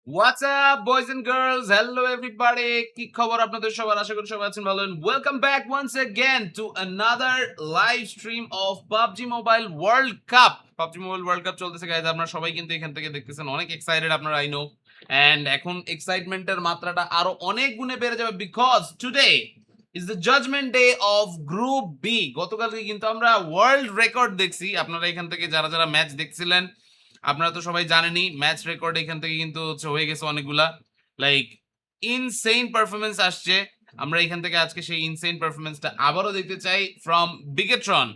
What's up, boys and girls? Hello, everybody. কি খবর আপনাদের সবার? আশা করি সবাই আছেন ভালো। Welcome back once again to another live stream of PUBG Mobile World Cup. PUBG Mobile World Cup চলতেছে গাইজ। আপনারা সবাই কিন্তু এখান থেকে দেখতেছেন, অনেক এক্সাইটেড আপনারা, I know. And এখন এক্সাইটমেন্টের মাত্রাটা আরো অনেক গুণে বেড়ে যাবে because today is the judgment day of Group B. গতকালকে কিন্তু আমরা ওয়ার্ল্ড রেকর্ড দেখছি। আপনারা এখান থেকে যারা যারা ম্যাচ দেখছিলেন আপনারা তো সবাই জানেনই, ম্যাচ রেকর্ড এখান থেকে কিন্তু হয়ে গেছে অনেকগুলা, লাইক ইনসেইন পারফরমেন্স আসছে। আমরা এখান থেকে আজকে সেই ইনসেইন পারফরমেন্সটা আবারও দেখতে চাই ফ্রম বিগেট্রন।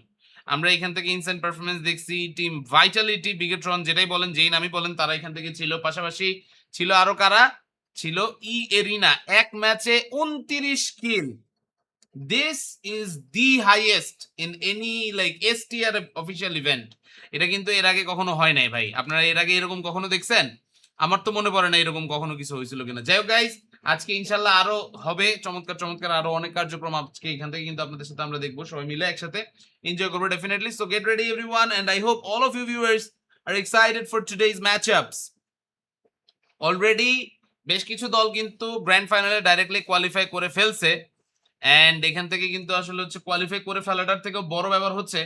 আমরা এখান থেকে ইনসেইন পারফরমেন্স দেখছি টিম ভাইটালিটি, বিগেট্রন যেটাই বলেন, যেই নামই বলেন, তারা এখান থেকে ছিল। পাশাপাশি ছিল আরো কারা, ছিল ই এরিনা, এক ম্যাচে 29 কিল। This is the highest in any like STR official event. এটা কিন্তু এর আগে কখনো হয় নাই ভাই। আপনারা এর আগে এরকম কখনো দেখছেন? আমার তো মনে পড়ে না এরকম কখনো কিছু হয়েছিল কিনা। যাই হোক গাইস, আজকে ইনশাল্লাহ আরো হবে চমৎকার চমৎকার আরো অনেক কার্যক্রম আজকে এখান থেকে কিন্তু আপনাদের সাথে আমরা দেখবো, সবাই মিলে একসাথে এনজয় করবো definitely. So get ready everyone and I hope all of you viewers are excited for today's matchups. Already বেশ কিছু দল কিন্তু গ্র্যান্ড ফাইনালে ডাইরেক্টলি কোয়ালিফাই করে ফেলছে। এন্ড এখান থেকে কিন্তু আসলে হচ্ছে কোয়ালিফাই করে ফেলাটার থেকেও বড় ব্যাপার হচ্ছে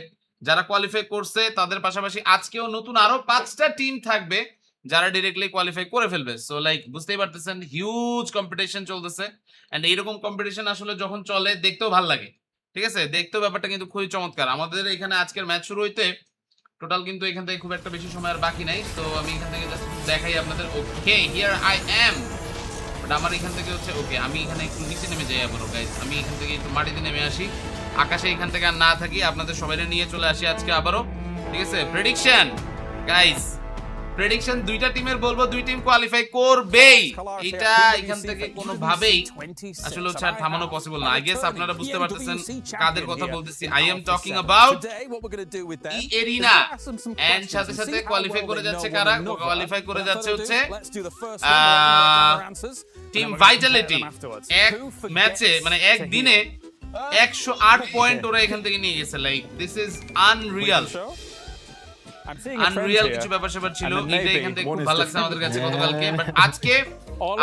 যারা কোয়ালিফাই করছে তাদের পাশাপাশি আজকেও নতুন আরো 5টা টিম থাকবে যারা ডাইরেক্টলি কোয়ালিফাই করে ফেলবে। সো লাইক বুঝতেই পারতেছেন, হিউজ কম্পিটিশন চলতেছে। এন্ড এইরকম কম্পিটিশন আসলে যখন চলে দেখতেও ভালো লাগে, ঠিক আছে? দেখতেও ব্যাপারটা কিন্তু খুবই চমৎকার। আমাদের এখানে আজকের ম্যাচ শুরু হইতে টোটাল কিন্তু এখান থেকে খুব একটা বেশি সময় আর বাকি নাই। তো আমি এখান থেকে জাস্ট দেখাই আপনাদের। ওকে, হিয়ার আই এম। আমার এখান থেকে হচ্ছে ওকে, আমি এখানে একটু নিচে নেমে যাই আবারও গাইজ। আমি এখান থেকে একটু মাটিতে নেমে আসি, আকাশে এখান থেকে আর না থাকি, আপনাদের সবাই নিয়ে চলে আসি আজকে আবারও, ঠিক আছে? প্রেডিকশন গাইজ, প্রেডিকশন দুইটা টিমের বলবো, দুই টিম কোয়ালিফাই করবেই। এটা এখান থেকে কোনোভাবেই আসলে হচ্ছে আর থামানো পসিবল না। আই গেস আপনারা বুঝতে পারতেছেন কাদের কথা বলতেছি। I am talking about E arena. And সাথে সাথে কোয়ালিফাই করে যাচ্ছে কারা? কোয়ালিফাই করে যাচ্ছে হচ্ছে টিম ভাইটালিটি। এক ম্যাচে মানে এক দিনে 108 পয়েন্ট ওরা এখান থেকে নিয়ে গেছে। Like this is unreal, unreal কিছু ব্যাপার স্যাপার ছিল। এটা এখান থেকে খুব ভালো লাগছে আমাদের কাছে গতকালকে। বাট আজকে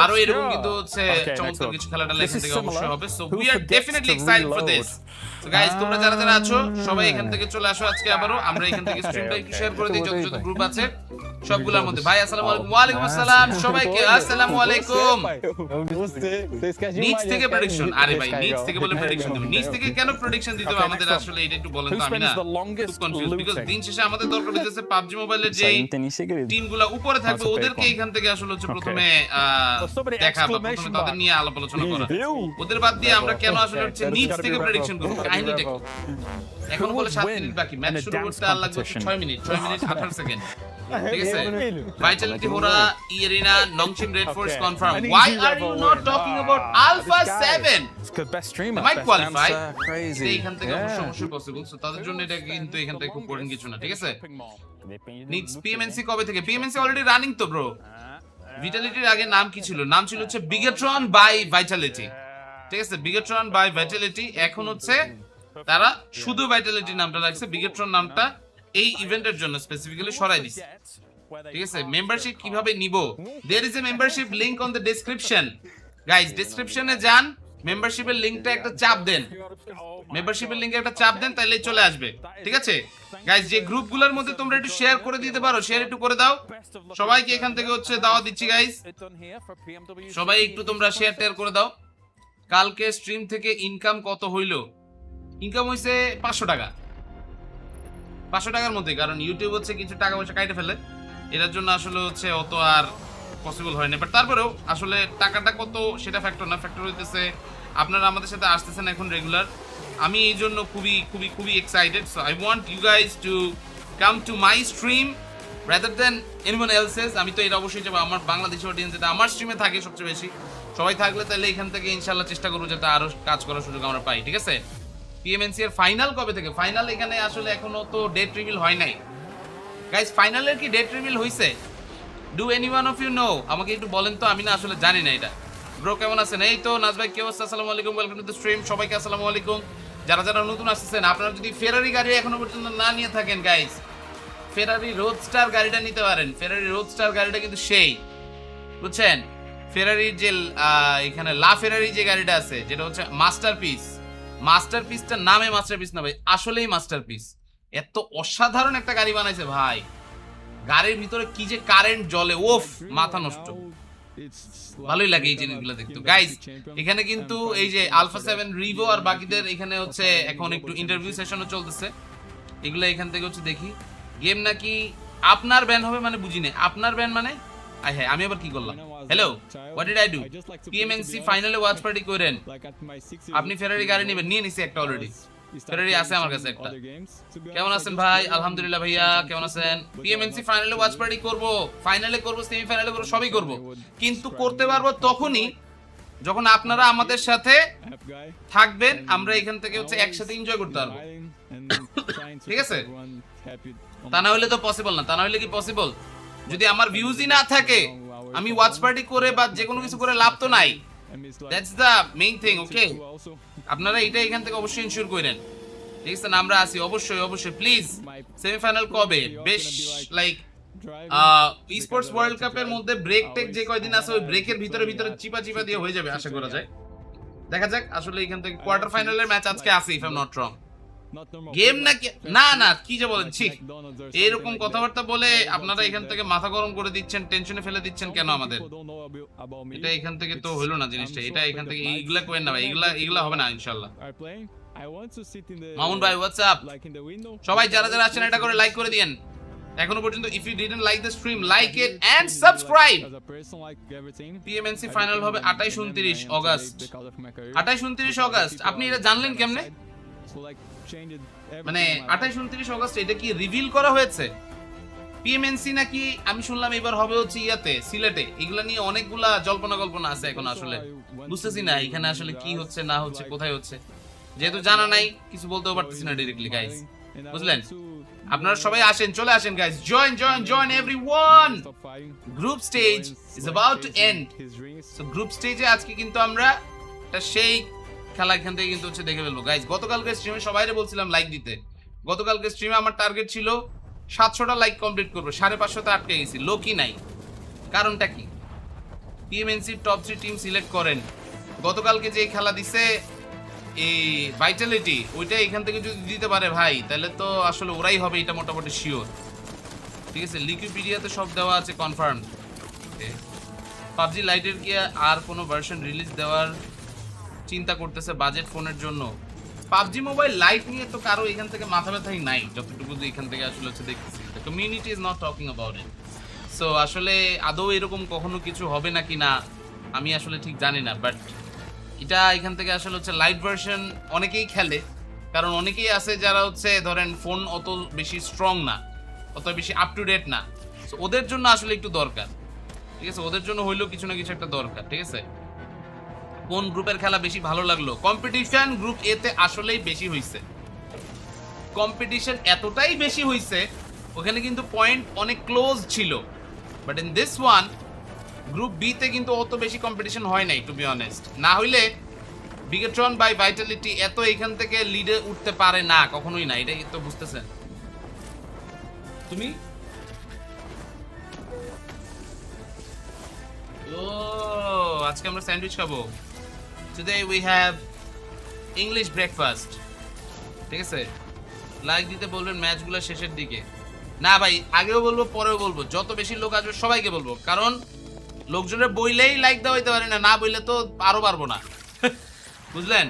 আরো এরকম কিন্তু হচ্ছে চমৎকার কিছু খেলাটা এখান থেকে অবশ্যই হবে। So we R definitely excited for this. So guys, তোমরা যারা যারা আছো সবাই এখান থেকে চলে আসো আজকে আবারও। আমরা এখান থেকে স্ট্রিমটা একটু শেয়ার করে দিই যত যত গ্রুপ আছে সবগুলোর মধ্যে। ভাই আসসালামু আলাইকুম। ওয়া আলাইকুম আসসালাম সবাইকে। আসসালামু আলাইকুম। নিচ থেকে প্রেডিকশন? আরে ভাই নিচ থেকে বলে প্রেডিকশন দিবেন? নিচ থেকে কেন প্রেডিকশন দিতে হবে আমাদের? আসলে এটা একটু বলেন তো, আমি না খুব কনফিউজ। বিকজ দিন শেষে আমাদের দরকার হচ্ছে PUBG মোবাইলের যে টিমগুলো উপরে থাকবে ওদেরকে এখান থেকে আসলে হচ্ছে প্রথমে দেখা, প্রথমে তাদের নিয়ে আলাপ আলোচনা করা। ওদের বাদ দিয়ে আমরা কেন আসলে হচ্ছে নিচ থেকে প্রেডিকশন করব? কাহিনীটা কি? এখন বলে 7 মিনিট বাকি, ম্যাচ শুরু করতে আর লাগবে 6 মিনিট, 6 মিনিট 18 সেকেন্ড, ঠিক আছে? Vitality Horaa, E Arena, Nongshim Red Force confirm. Why are you not talking about Alpha 7? Might qualify. এটা এখান থেকে অবশ্যই পসিবল। সো তাদের জন্য এটা কিন্তু এখান থেকে খুব কঠিন কিছু না, ঠিক আছে? নিক্স পিএমএনসি কবে থেকে? পিএমএনসি অলরেডি রানিং তো ব্রো। ভিটালিটির আগে নাম কি ছিল? নাম ছিল হচ্ছে বিগেট্রন বাই ভাইটালিটি, ঠিক আছে? বিগেট্রন বাই ভাইটালিটি। এখন হচ্ছে তারা শুধু ভাইটালিটি নামটা রাখছে, বিগেট্রন নামটা এই ইভেন্টের জন্য স্পেসিফিক্যালি সরাই দিছে, ঠিক আছে? মেম্বারশিপ কিভাবে নিব? There is a membership link on the description guys. ডেসক্রিপশনে যান, মেম্বারশিপের লিংকটা একটা চাপ দেন, মেম্বারশিপের লিংকে একটা চাপ দেন, তাইলেই চলে আসবে, ঠিক আছে গাইস? যে গ্রুপগুলোর মধ্যে তোমরা একটু শেয়ার করে দিতে পারো, শেয়ার একটু করে দাও। সবাইকে এখান থেকে হচ্ছে দাওয়াত দিচ্ছি গাইস, সবাই একটু তোমরা শেয়ার টেয়ার করে দাও। কালকে স্ট্রিম থেকে ইনকাম কত হইলো? ইনকাম হইছে 500 টাকা, 500 টাকার মধ্যে। কারণ ইউটিউব হচ্ছে কিছু টাকা পয়সা কাটে ফেলে, এটার জন্য আসলে হচ্ছে অত আর পসিবল হয় না। বাট তারপরেও আসলে টাকাটা কত সেটা ফ্যাক্টর না, ফ্যাক্টর হইতেছে আপনারা আমাদের সাথে আসতেছেন এখন রেগুলার। আমি এই জন্য খুবই খুবই খুবই excited. So I want you guys to come to my stream rather than anyone else's. আমি তো এটা অবশ্যই চাবো আমার বাংলাদেশি অডিয়েন্স যাতে আমার স্ট্রিমে থাকে সবচেয়ে বেশি, সবাই থাকলে তাহলে এখান থেকে ইনশাল্লাহ চেষ্টা করবো যাতে আরো কাজ করার সুযোগ আমরা পাই, ঠিক আছে? পিএমএনসি এর ফাইনাল কবে থেকে? ফাইনাল এখানে আসলে এখনো তো ডেট রিভিল হয় নাই গাইস। ফাইনালের কি ডেট রিভিল হইছে? Do anyone of you know? আমাকে একটু বলেন তো, আমি না আসলে জানি না এটা। ব্রো কেমন আছেন? এই তো নাজ ভাই, কি অবস্থা? আসসালামু আলাইকুম, ওয়েলকাম টু দ্য স্ট্রিম। সবাইকে আসসালামু আলাইকুম। যারা যারা নতুন আসছেন, আপনারা যদি ফেরারি গাড়ি এখনো পর্যন্ত না নিয়ে থাকেন গাইস, ফেরারি রোডস্টার গাড়িটা নিতে পারেন। ফেরারি রোডস্টার গাড়িটা কিন্তু সেই বুঝছেন? ফেরারির যে এখানে ফেরারি যে গাড়িটা আছে যেটা হচ্ছে মাস্টারপিসটার নামে মাস্টারপিস না ভাই, আসলেই মাস্টারপিস। এত অসাধারণ একটা গাড়ি বানাইছে ভাই, গাড়ির ভিতরে কি যে কারেন্ট জ্বলে, ওফ, মাথা নষ্ট। ভালোই লাগে এই জিনিসগুলো দেখতে। গাইস এখানে কিন্তু এই যে আলফা 7 রিভো আর বাকিদের এখানে হচ্ছে এখন একটু ইন্টারভিউ সেশনও চলতেছে, এগুলো এখান থেকে হচ্ছে দেখি। গেম নাকি আপনার ব্যান হবে মানে বুঝি না, আপনার ব্যান মানে হ্যাঁ আমি আবার কি করলাম? Hello, what did I do? PMNC ফাইনালে ওয়াচ পার্টি করেন, আপনি ফেরারি গাড়ি নেবেন? নিয়ে নিছি একটা অলরেডি, ফেরারি আছে আমার কাছে একটা। কেমন আছেন ভাই? আলহামদুলিল্লাহ ভাইয়া, কেমন আছেন? পিএমএনসি ফাইনালে ওয়াচ পার্টি করব, ফাইনালে করব, সেমিফাইনালে করব, সবই করব, কিন্তু করতে পারবো তখনই যখন আপনারা আমাদের সাথে থাকবেন, আমরা এখান থেকে হচ্ছে একসাথে এনজয় করতে পারবো, ঠিক আছে? তা না হলে তো পসিবল না। তা না হলে কি পসিবল? যদি আমার ভিউজই না থাকে, আমি ওয়াচ পার্টি করে বা যে কোনো কিছু করে লাভ তো নাই। দ্যাটস দ্য মেইন থিং, ওকে? আপনারা এটা এখান থেকে অবশ্যই ইনশিওর করেন, ঠিক আছে? না আমরা আছি অবশ্যই অবশ্যই। প্লিজ সেমিফাইনাল কবে? বেশ লাইক স্পোর্টস ওয়ার্ল্ড কাপের মধ্যে ব্রেক টেক যে কয়দিন আছে, ওই ব্রেকের ভিতরে চিপা দিয়ে হয়ে যাবে আশা করা যায়। দেখা যাক আসলে এখান থেকে কোয়ার্টার ফাইনালের ম্যাচ আজকে আছে, if I am not wrong. Game নাকি না কি যে বলেন, ঠিক এরকম কথাবার্তা বলে আপনারা এখান থেকে মাথা গরম করে দিচ্ছেন, টেনশনে ফেলে দিচ্ছেন কেন আমাদের? এটা এখান থেকে তো হলো না জিনিসটা, এটা এখান থেকে এইগুলা করেন না ভাই, এগুলা হবে না ইনশাআল্লাহ। মামুন ভাই হোয়াটসঅ্যাপ, সবাই যারা যারা আছেন এটা করে লাইক করে দিয়েন এখনো পর্যন্ত। If you didn't like the stream, like it and subscribe. PMNC final হবে 28-29 আগস্ট। 28-29 আগস্ট, আপনি এটা জানলেন কেমনে? মানে 28-29 আগস্ট এটা কি রিভিল করা হয়েছে? পিএমএনসি নাকি আমি শুনলাম এবার হবে হচ্ছে ইয়াতে, সিলেটে। এগুলা নিয়ে অনেকগুলা জল্পনা আছে, এখন আসলে বুঝতেছি না এখানে আসলে কি হচ্ছে না হচ্ছে, কোথায় হচ্ছে, যেহেতু জানা নাই কিছু বলতেও পারতেছি না ডাইরেক্টলি। গাইস বুঝলেন? আপনারা সবাই আসেন, চলে আসেন guys, join everyone. Group stage is about to end. So group স্টেজে আজকে কিন্তু আমরা একটা সেই খেলা এখান থেকে কিন্তু হচ্ছে দেখে ফেলবো গাইস। গতকালকে স্ট্রিমে সবাইরে বলছিলাম লাইক দিতে, গতকালকে স্ট্রিমে আমার টার্গেট ছিল 700টা লাইক কমপ্লিট করবো, 550তে আটকে গেছি, লোকই নাই। কারণটা কি? পিএমএনসি টপ 3 টিম সিলেক্ট করেন। গতকালকে যে খেলা দিছে এই ভাইটালিটি, ওইটা এখান থেকে যদি দিতে পারে ভাই, তাহলে তো আসলে ওরাই হবে, এটা মোটামুটি শিওর, ঠিক আছে? লিকুইপিডিয়াতে সব দেওয়া আছে, কনফার্ম। পাবজি লাইটের কি আর কোনো ভার্সন রিলিজ দেওয়ার চিন্তা করতেছে বাজেট ফোনের জন্য? পাবজি মোবাইল লাইট নিয়ে তো কারো এখান থেকে মাথা ব্যথাই নাই, যতটুকু এখান থেকে আসলে হচ্ছে দেখতেছি। The community is not talking about it. So আসলে আদৌ এরকম কখনো কিছু হবে নাকি না আমি আসলে ঠিক জানি না, বাট এটা এখান থেকে আসলে হচ্ছে লাইট ভার্সন অনেকেই খেলে, কারণ অনেকেই আছে যারা হচ্ছে ধরেন ফোন অত বেশি স্ট্রং না, অত বেশি আপ টু ডেট না। সো ওদের জন্য আসলে একটু দরকার, ঠিক আছে? ওদের জন্য হইলেও কিছু না কিছু একটা দরকার, ঠিক আছে? কোন গ্রুপের খেলা বেশি ভালো লাগলো? কম্পিটিশন গ্রুপ এ তে আসলেই বেশি হইছে, কম্পিটিশন এতটাই বেশি হইছে, ওখানে কিন্তু পয়েন্ট অনেক ক্লোজ ছিল। But in this one group B তে কিন্তু অত বেশি কম্পিটিশন হয় নাই, টু বি অনেস্ট। না হইলে বিগেট্রন বাই ভাইটালিটি এত এখান থেকে লিডে উঠতে পারে না, কখনোই না, এটাই তো বুঝতেছেন তুমি। ও আজকে আমরা স্যান্ডউইচ খাবো। Today we have English breakfast, ঠিক আছে? লাইক দিতে বলবেন ম্যাচগুলো শেষের দিকে। না ভাই, আগেও বলবো পরেও বলবো, যত বেশি লোক আসবে সবাইকে বলবো, কারণ লোকজনের বইলেই লাইক দেওয়া হইতে পারে না, না বইলে তো আরো পারবো না, বুঝলেন?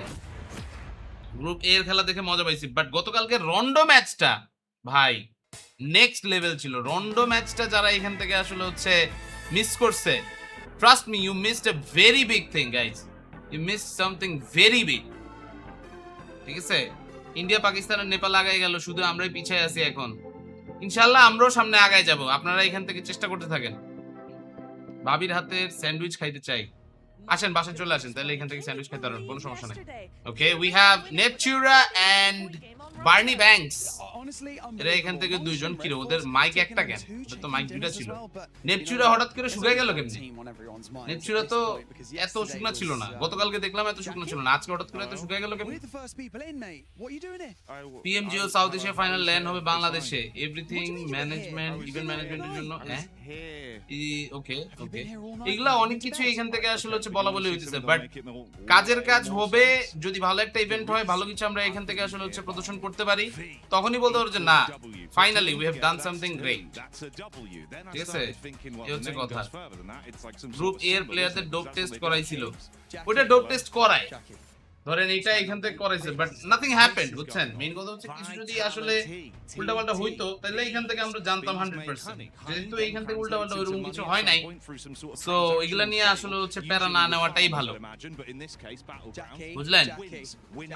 গ্রুপ এর খেলা দেখে মজা পাইছি, বাট গতকালকে রন্ডো ম্যাচটা ভাই নেক্সট লেভেল ছিল। রন্ডো ম্যাচটা যারা এখান থেকে আসলে হচ্ছে মিস করছে, trust me, you missed a very big thing guys, you missed something very big, ঠিক আছে? ইন্ডিয়া পাকিস্তান আর নেপাল আগায় গেল, শুধু আমরাই পিছিয়ে আছি এখন। ইনশাআল্লাহ আমরাও সামনে আগায় যাব, আপনারা এখান থেকে চেষ্টা করতে থাকেন। ভাবির হাতের স্যান্ডউইচ খাইতে চাই, আসেন বাসায় চলে আসেন, তাহলে এখান থেকে স্যান্ডউইচ খাইতে পারবেন, কোনো সমস্যা নাই। Okay, we have Neptura and Bernie Banks. এরা এখান থেকে দুইজন কি রে, ওদের মাইক একটা কেন? ওদের তো মাইক দুইটা ছিল। নেপচুরা হঠাৎ করে শুকায় গেল কেমনে? নেপচুরা তো এত শুকনা ছিল না, গতকালকে দেখলাম এত শুকনা ছিল না, আজকে হঠাৎ করে এত শুকায় গেল কেমনে? পিএমজিও সাউথ এশিয়া ফাইনাল ল্যান্ড হবে বাংলাদেশে, এভরিথিং ম্যানেজমেন্ট, ইভেন্ট ম্যানেজমেন্টের জন্য। হ্যাঁ ওকে ওকে, এগুলা অনেক কিছু এখান থেকে আসলে হচ্ছে বলা বলি হইতেছে, বাট কাজের কাজ হবে যদি ভালো একটা ইভেন্ট হয়, ভালো কিছু আমরা এখান থেকে আসলে হচ্ছে প্রদর্শন করতে পারি, তখনই বলতে পারবো যে না finally we have done something great. ঠিক আছে, এই হচ্ছে কথা। গ্রুপ এ এর প্লেয়ারদের ডোপ টেস্ট করাইছিল, ওটা ডোপ টেস্ট করায় ধরেন এটা এখান থেকে করাইছে, বাট নাথিং হ্যাপেন্ড, বুঝছেন? মেইন কথা হচ্ছে কিছু যদি আসলে উল্টাপাল্টা হইতো তাহলে এখান থেকে আমরা জানতাম 100%, যেহেতু এখান থেকে উল্টাপাল্টা ওইরকম কিছু হয় নাই, সো এগুলা নিয়ে আসলে হচ্ছে প্যারা না নেওয়াটাই ভালো, বুঝলেন?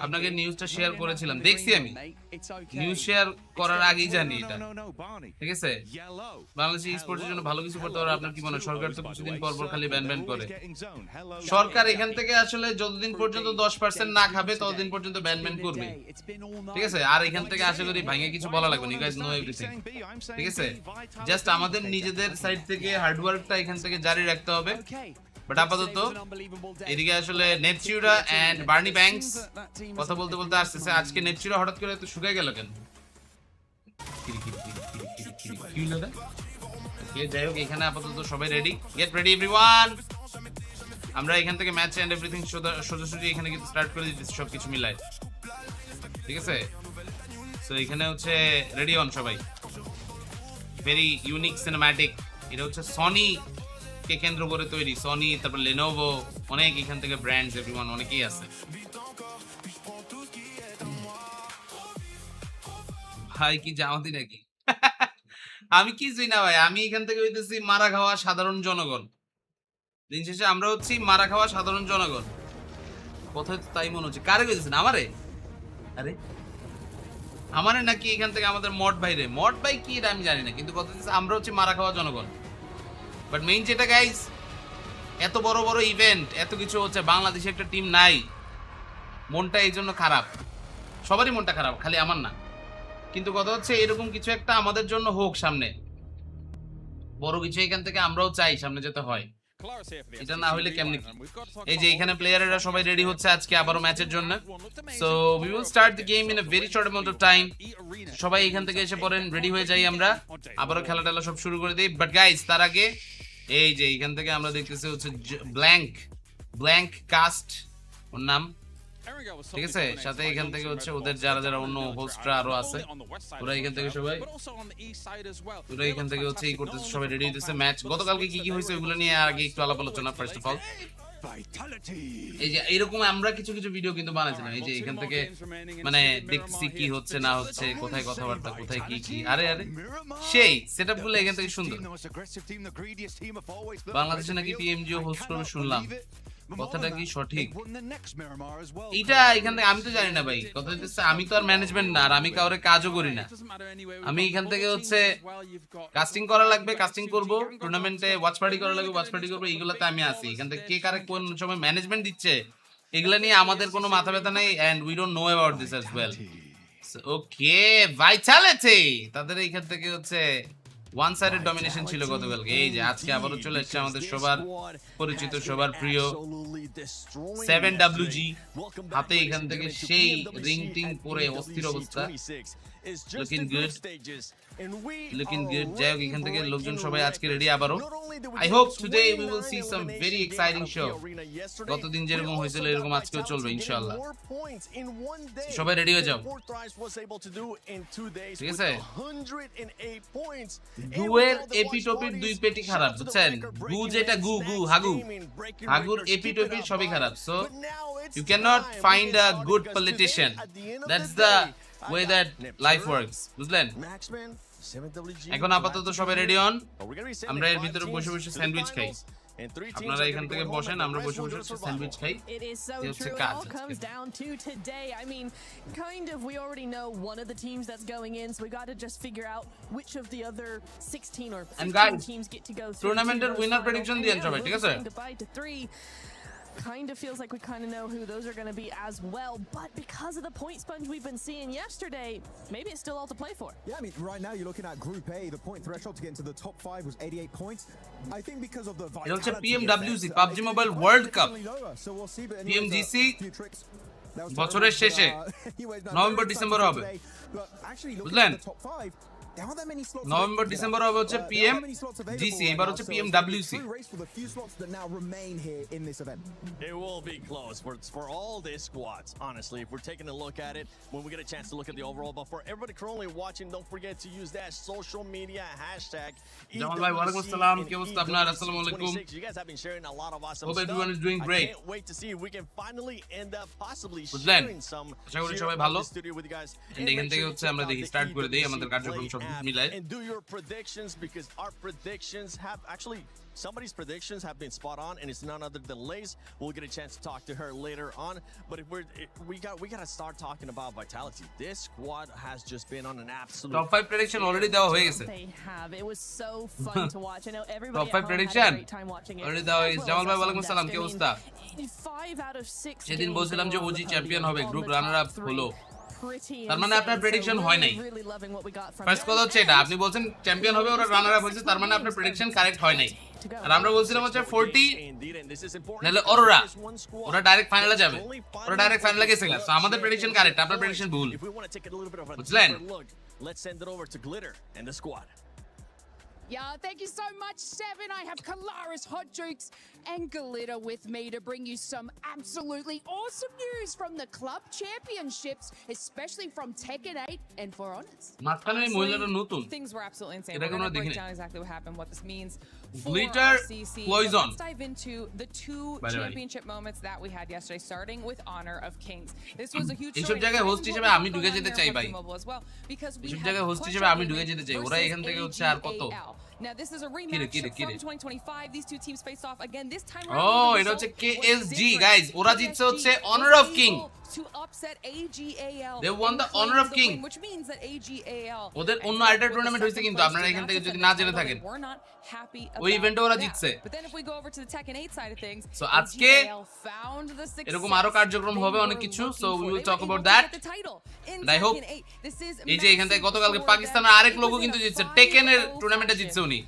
আপনাকে নিউজটা শেয়ার করেছিলাম, দেখছি আমি নিউজ শেয়ার করার আগেই জানি এটা। ঠিক আছে, বাংলাদেশ স্পোর্টসের জন্য ভালো কিছু করতে পারে, আপনার কি মনে হয়? সরকার তো কিছুদিন পর পর খালি ব্যান ব্যান করে। সরকার এখান থেকে আসলে যতদিন পর্যন্ত 10% না খাবে ততদিন পর্যন্ত ব্যান ব্যান করবে। ঠিক আছে, আর এখান থেকে আশা করি ভাঙে কিছু বলা লাগবে না, ইউ গাইস নো এভরিথিং। ঠিক আছে, জাস্ট আমাদের নিজেদের সাইড থেকে হার্ড ওয়ার্কটা এখান থেকে জারি রাখতে হবে। বাট আপাতত এদিকে আসলে নেপচুরা এন্ড বার্নি ব্যাংকস কথা বলতে বলতে আসতেছে। আজকে নেপচুরা হঠাৎ করে এত শুকায় গেল কেন? যাই হোক, এখানে আপাতত সবাই রেডি, গেট রেডি এভরিওয়ান। আমরা এখান থেকে ম্যাচ এন্ড এভরিথিং সোজাসুজি এখানে কিন্তু স্টার্ট করে দিতেছি সবকিছু মিলাই। ঠিক আছে, সো এখানে হচ্ছে রেডি অন সবাই। ভেরি ইউনিক সিনেম্যাটিক, এটা হচ্ছে সনি কে কেন্দ্র করে তৈরি, সনি, তারপর লেনোভো, অনেক এখান থেকে ব্র্যান্ডস এভরিওয়ান অনেকেই আছে। ভাই কি জামাতি নাকি? আমি কিছুই না ভাই, আমি এখান থেকে হইতেছি মারা খাওয়া সাধারণ জনগণ। দিন শেষে আমরা হচ্ছি মারা খাওয়া সাধারণ জনগণ। কোথায় তাই মনে হচ্ছে, কারে কইতেছেন? আমারে? আরে আমারে নাকি এখান থেকে আমাদের মড ভাই রে? মড ভাই কি এটা আমি জানি না, কিন্তু কথা হচ্ছে আমরা হচ্ছে মারা খাওয়া জনগণ। বাট মেইন যেটা গাইস, এত বড় বড় ইভেন্ট, এত কিছু হচ্ছে, বাংলাদেশে একটা টিম নাই, মনটা এই জন্য খারাপ, সবারই মনটা খারাপ, খালি আমার না। কিন্তু কথা হচ্ছে এরকম কিছু একটা আমাদের জন্য হোক সামনে, বড় কিছু এখান থেকে আমরাও চাই সামনে যেতে হয়, এটা না হইলে কেমনে কি? এই যে এখানে প্লেয়াররা সবাই রেডি হচ্ছে আজকে আবারো ম্যাচের জন্য। So we will start the game in a very short amount of time. সবাই এখান থেকে এসে পড়েন, রেডি হয়ে যাই, আমরা আবারো খেলা টেলা সব শুরু করে দিই। বাট গাইস, তার আগে এই যে এখান থেকে আমরা দেখতেছি হচ্ছে ব্ল্যাঙ্ক কাস্ট ওর নাম। ঠিক আছে, সাথে এখান থেকে হচ্ছে ওদের যারা যারা অন্য হোস্টরা আরো আছে, ওরা এখান থেকে সবাই ওরা এখান থেকে হচ্ছে এই করতেছে, সবাই রেডি হইতেছে ম্যাচ। গতকালকে কি কি হয়েছে ওগুলো নিয়ে আগে একটু আলাপ আলোচনা। ফার্স্ট অফ অল এই যে এরকম আমরা কিছু কিছু ভিডিও কিন্তু বানাইছিলাম, এই যে এখান থেকে মানে দেখছি কি হচ্ছে না হচ্ছে, কোথায় কথাবার্তা, কোথায় কি কি, আরে আরে সেই সেটআপ গুলো এখান থেকে সুন্দর। বাংলাদেশে নাকি পিএমজিও হোস্ট করবে শুনলাম, কথাটা কি সঠিক? এটা এখান থেকে আমি তো জানি না ভাই, কথা হচ্ছে আমি তো আর ম্যানেজমেন্ট না, আর আমি কাউরে কাজও করি না। আমি এখান থেকে হচ্ছে কাস্টিং করা লাগবে, কাস্টিং করব, টুর্নামেন্টে ওয়াচ পার্টি করা লাগবে, ওয়াচ পার্টি করব, এইগুলাতে আমি আছি। এখান থেকে কে কারে কোন সময় ম্যানেজমেন্ট দিচ্ছে এগুলা নিয়ে আমাদের কোনো মাথা ব্যথা নাই, and we don't know about this as well. Okay Vitality, তাদের এখান থেকে হচ্ছে ওয়ান সাইডেড ডমিনেশন ছিল গতকালকে। এই যে আজকে আবারও চলে এসেছে আমাদের সবার পরিচিত, সবার প্রিয় 7WG, হাতে এখান থেকে সেই রিং টিং পরে অস্থির অবস্থা, looking good. যাই হোক, এখান থেকে লোকজন সবাই আজকে রেডি আবারও। I hope today we will see some very exciting show. গতদিন যেরকম হয়েছিল এরকম আজকেও চলবে ইনশাআল্লাহ। সবাই রেডি হয়ে যাও, ঠিক আছে? গুয়ের এপিটোপির দুই পেটি খারাপ, বুঝছেন? গু যেটা গু হাগুর এপিটোপি সবই খারাপ। So you cannot find a good politician. That's the way that life works, বুঝলেন? এখন আপাতত সবাই রেডি অন, আমরা এর ভিতরে বসে বসে স্যান্ডউইচ খাই। আপনারা এখান থেকে বসেন, আমরা বসে বসে স্যান্ডউইচ খাই। এই হচ্ছে কাজ। I mean, kind of we already know one of the teams that's going in, so we got to just figure out which of the other 16 or 15 teams get to go through. টুর্নামেন্টের winner prediction দিয়েন সবাই, ঠিক আছে? kind of feels like we kind of know who those are going to be as well. But because of the point sponge we've been seeing yesterday, maybe it's still all to play for. Yeah, I mean, right now you're looking at Group A. The point threshold to get into the top 5 was 88 points. I think because of the এটা হচ্ছে vitality PMWC effect, PUBG Mobile World Cup So we'll see, but PMGC few tricks. That was বছরের শেষে anyways, no, November very December exciting হবে today. But actually looking বুঝলেন at the top 5, there aren't that many slots November available. December হবে হচ্ছে There aren't many slots available PMGC right এবার now, হচ্ছে so it's gonna be a PMWC true race for the few slots that now remain here in this event. It will be close for all these squads, honestly. If we're taking a look at it, when we get a chance to look at the overall, but for everybody currently watching, don't forget to use that social media hashtag. Jamal ভাই, ওয়ালাইকুম আসসালাম, কি অবস্থা আপনার? আসসালামু আলাইকুম। You guys have been sharing a lot of awesome Hope stuff. everyone is doing great. I can't wait to see if we can finally end up possibly বুঝলেন? sharing some আশা করি here সবাই on ভালো। the studio with you guys. And এখান থেকে হচ্ছে আমরা দেখি start করে দেই আমাদের কার্যক্রম সব মিলায়। And do your predictions, because our predictions have actually somebody's predictions have been spot on, and it's none other than Lace. We'll get a chance to talk to her later on. But if we gotta start talking about vitality. This squad has just been on an absolute Top 5 prediction already দেওয়া হয়ে গেছে। They have. It was so fun to watch. I know everybody Top at 5 home prediction had a great time watching it. already দেওয়া হয়ে as গেছে। well Jamal as ভাই, us ওয়ালাইকুম on আসসালাম, কি Destiny. অবস্থা? 5 out of 6 সেদিন games বলছিলাম যে on ওজি the চ্যাম্পিয়ন হবে, podium group on the runner up top 3. হলো। Pretty তার মানে আপনার insane. prediction So হয় নাই। really loving what we got from first them. কথা হচ্ছে এটা, আপনি বলছেন চ্যাম্পিয়ন হবে, ওরা রানার আপ হয়েছে, তার মানে আপনার প্রেডিকশন কারেক্ট হয় নাই। আর আমরা বলছিলাম হচ্ছে 40 নাহলে অরোরা, ওরা ডাইরেক্ট ফাইনালে যাবে, ওরা ডাইরেক্ট ফাইনালে গেছে গেছে। সো আমাদের প্রেডিকশন কারেক্ট, আপনার প্রেডিকশন ভুল। If we want to take it a little bit of a বুঝলেন? deeper look, let's send it over to Glitter and the squad. Yeah, thank you so much, Seven. I have Kalaris, Hot Jukes, and Glitter with me to bring you some absolutely awesome news from the club championships, especially from Tekken 8 and For Honors. মাঝখানে এই মহিলাটা নতুন, Things were absolutely insane. এটা We're কোনো going to break দেখিনি। down exactly what happened, what this means for Glitter, RCC. Poison. Let's dive into the two By the way. championship moments that we had yesterday, starting with Honor of Kings. This was a huge এইসব story. জায়গায় It's host what হিসেবে we আমি got ঢুকে going on যেতে here চাই on ভাই। PUBG Mobile as well, because we এইসব have জায়গায় হোস্ট Clash হিসেবে of আমি ঢুকে Women যেতে চাই। ওরা versus এখান থেকে হচ্ছে আর কত? AGAL. Now this is a rematch কিরে, from কিরে। 2025. These two teams face off again. This time O, around. এটা হচ্ছে KSG গাইস, ওরা জিতছে হচ্ছে Honor of King। To upset AGAL. They won the and Honor of claim the King. win, which means that AGAL ওদের অন্য আরেকটা tournament হয়েছে কিন্তু আপনারা এখান থেকে যদি না জেনে থাকেন। We're not happy ওই about ইভেন্টে ওরা that. জিতছে। But then if we go over to the Tekken 8 side of things, So আজকে AGAL found the success এরকম আরো কার্যক্রম they হবে were অনেক কিছু, looking so we for. will They talk were about able to that. get the title in And I hope Tekken 8. This is এই যে এখান থেকে massive গতকালকে for পাকিস্তানের them. আরেক It লোগো was কিন্তু in a জিতছে, 5-0 টেকেনের টুর্নামেন্টে fashion জিতছে উনি।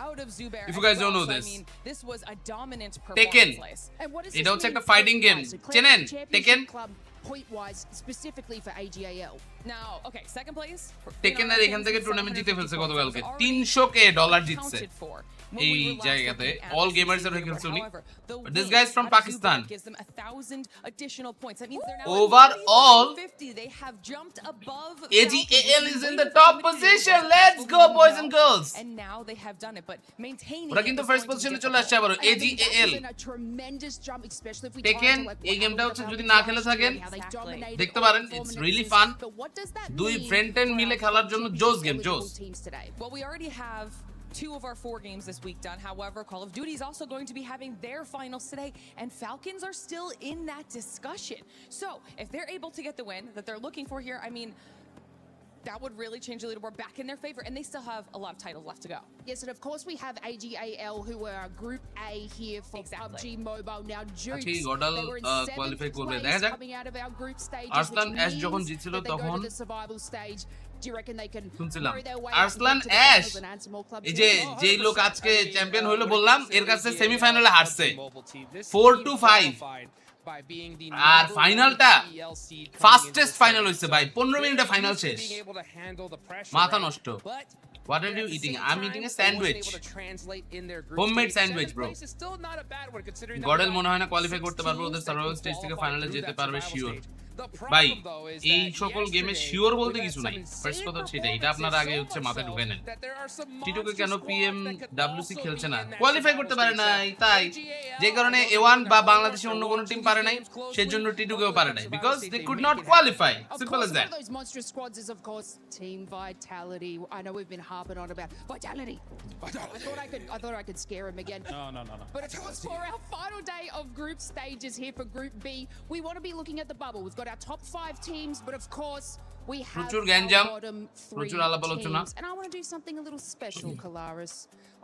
Out of Zubair If you as guys don't well. know So, I this. mean, this was a dominant Tekken. performance, Lace. And what does এটা this হচ্ছে mean একটা for fighting game, point-wise? So চেনেন Championship taken? Club point-wise, specifically for AGAL. Now, okay, second place. টেকেনের এখান থেকে tournament জিতে ফেলছে গতকালকে, $300K জিতছে এই জায়গাতে। অল গেমার্স এর হয়ে খেলছে উনি। But this guy is from Pakistan. Gives them 1,000 additional points. That means they're now Overall, 50. They have jumped above. AGAL is in the top position. Let's go, boys and girls. And now they have done it, but maintaining. ওরা কিন্তু first পজিশনে চলে আসছে আবার। And I think that AGAL was a tremendous jump, especially if we Tekken, try to, like, এই what গেমটা happened হচ্ছে with যদি the না last খেলে year, থাকেন, how they dominated দেখতে all পারেন, the it's performances. really fun. But what does that দুই mean ফ্রেন্ড টেন for মিলে our খেলার জন্য top জোস two গেম, eligible জোস। teams today? Well, we already have 2 of our 4 games this week done. However, Call of Duty is also going to be having their finals today, and Falcons are still in that discussion. So, if they're able to get the win that they're looking for here, I mean, that would really change the leaderboard back in their favor, and they still have a lot of titles left to go. Yes, and of course we have AGAL, who are Group A here for Exactly. PUBG Mobile. Now, Jukes, আজকে গডাল they were in qualify 7th করবে, place দেখা যাক। coming out of our group stages, Arslan which Ash means যখন জিতছিল that they go তখন to the survival stage. Do you reckon they can শুনছিলাম worry their way Arslan up and get to the Ash, finals and add some more club এই যে champions? যেই লোক আজকে champion হইলো বললাম, এর কাছে সেমিফাইনালে হারছে 4-5, আর ফাইনালটা ফাস্টেস্ট ফাইনাল হইছে ভাই, 15 মিনিটে ফাইনাল শেষ। মাথা নষ্ট। What are you eating? I'm eating a sandwich. Homemade sandwich, bro. গডেল মনে হয় না কোয়ালিফাই করতে পারবে, ওদের সার্ভাইভাল স্টেজ থেকে ফাইনালে যেতে পারবে শিওর। ভাই এই সকল গেমে শিওর বলতে কিছু নাই, ফার্স্ট কথা হচ্ছে এটা আপনারা আগে হচ্ছে মাথায় ঢুকে নেন। টিটুকে কেন PMWC খেলছে না? কোয়ালিফাই করতে পারে নাই, তাই যে কারণে A1 বা বাংলাদেশে অন্য কোনো টিম পারে নাই, সেজন্য টিটুকেও পারে নাই, because they could not qualify, simple Of as course, that. one of those monstrous squads is, of course, Team Vitality. I know we've been harping on about Vitality. I thought I could scare him again. No. But of course, for our final day of group stages here for Group B, we want to be looking at the bubble. We've got our top 5 teams, but of course, We have প্রচুর our গ্যাঞ্জাম, bottom প্রচুর three আলাপ আলোচনা। teams, and I want to do something a little special, Kalaris.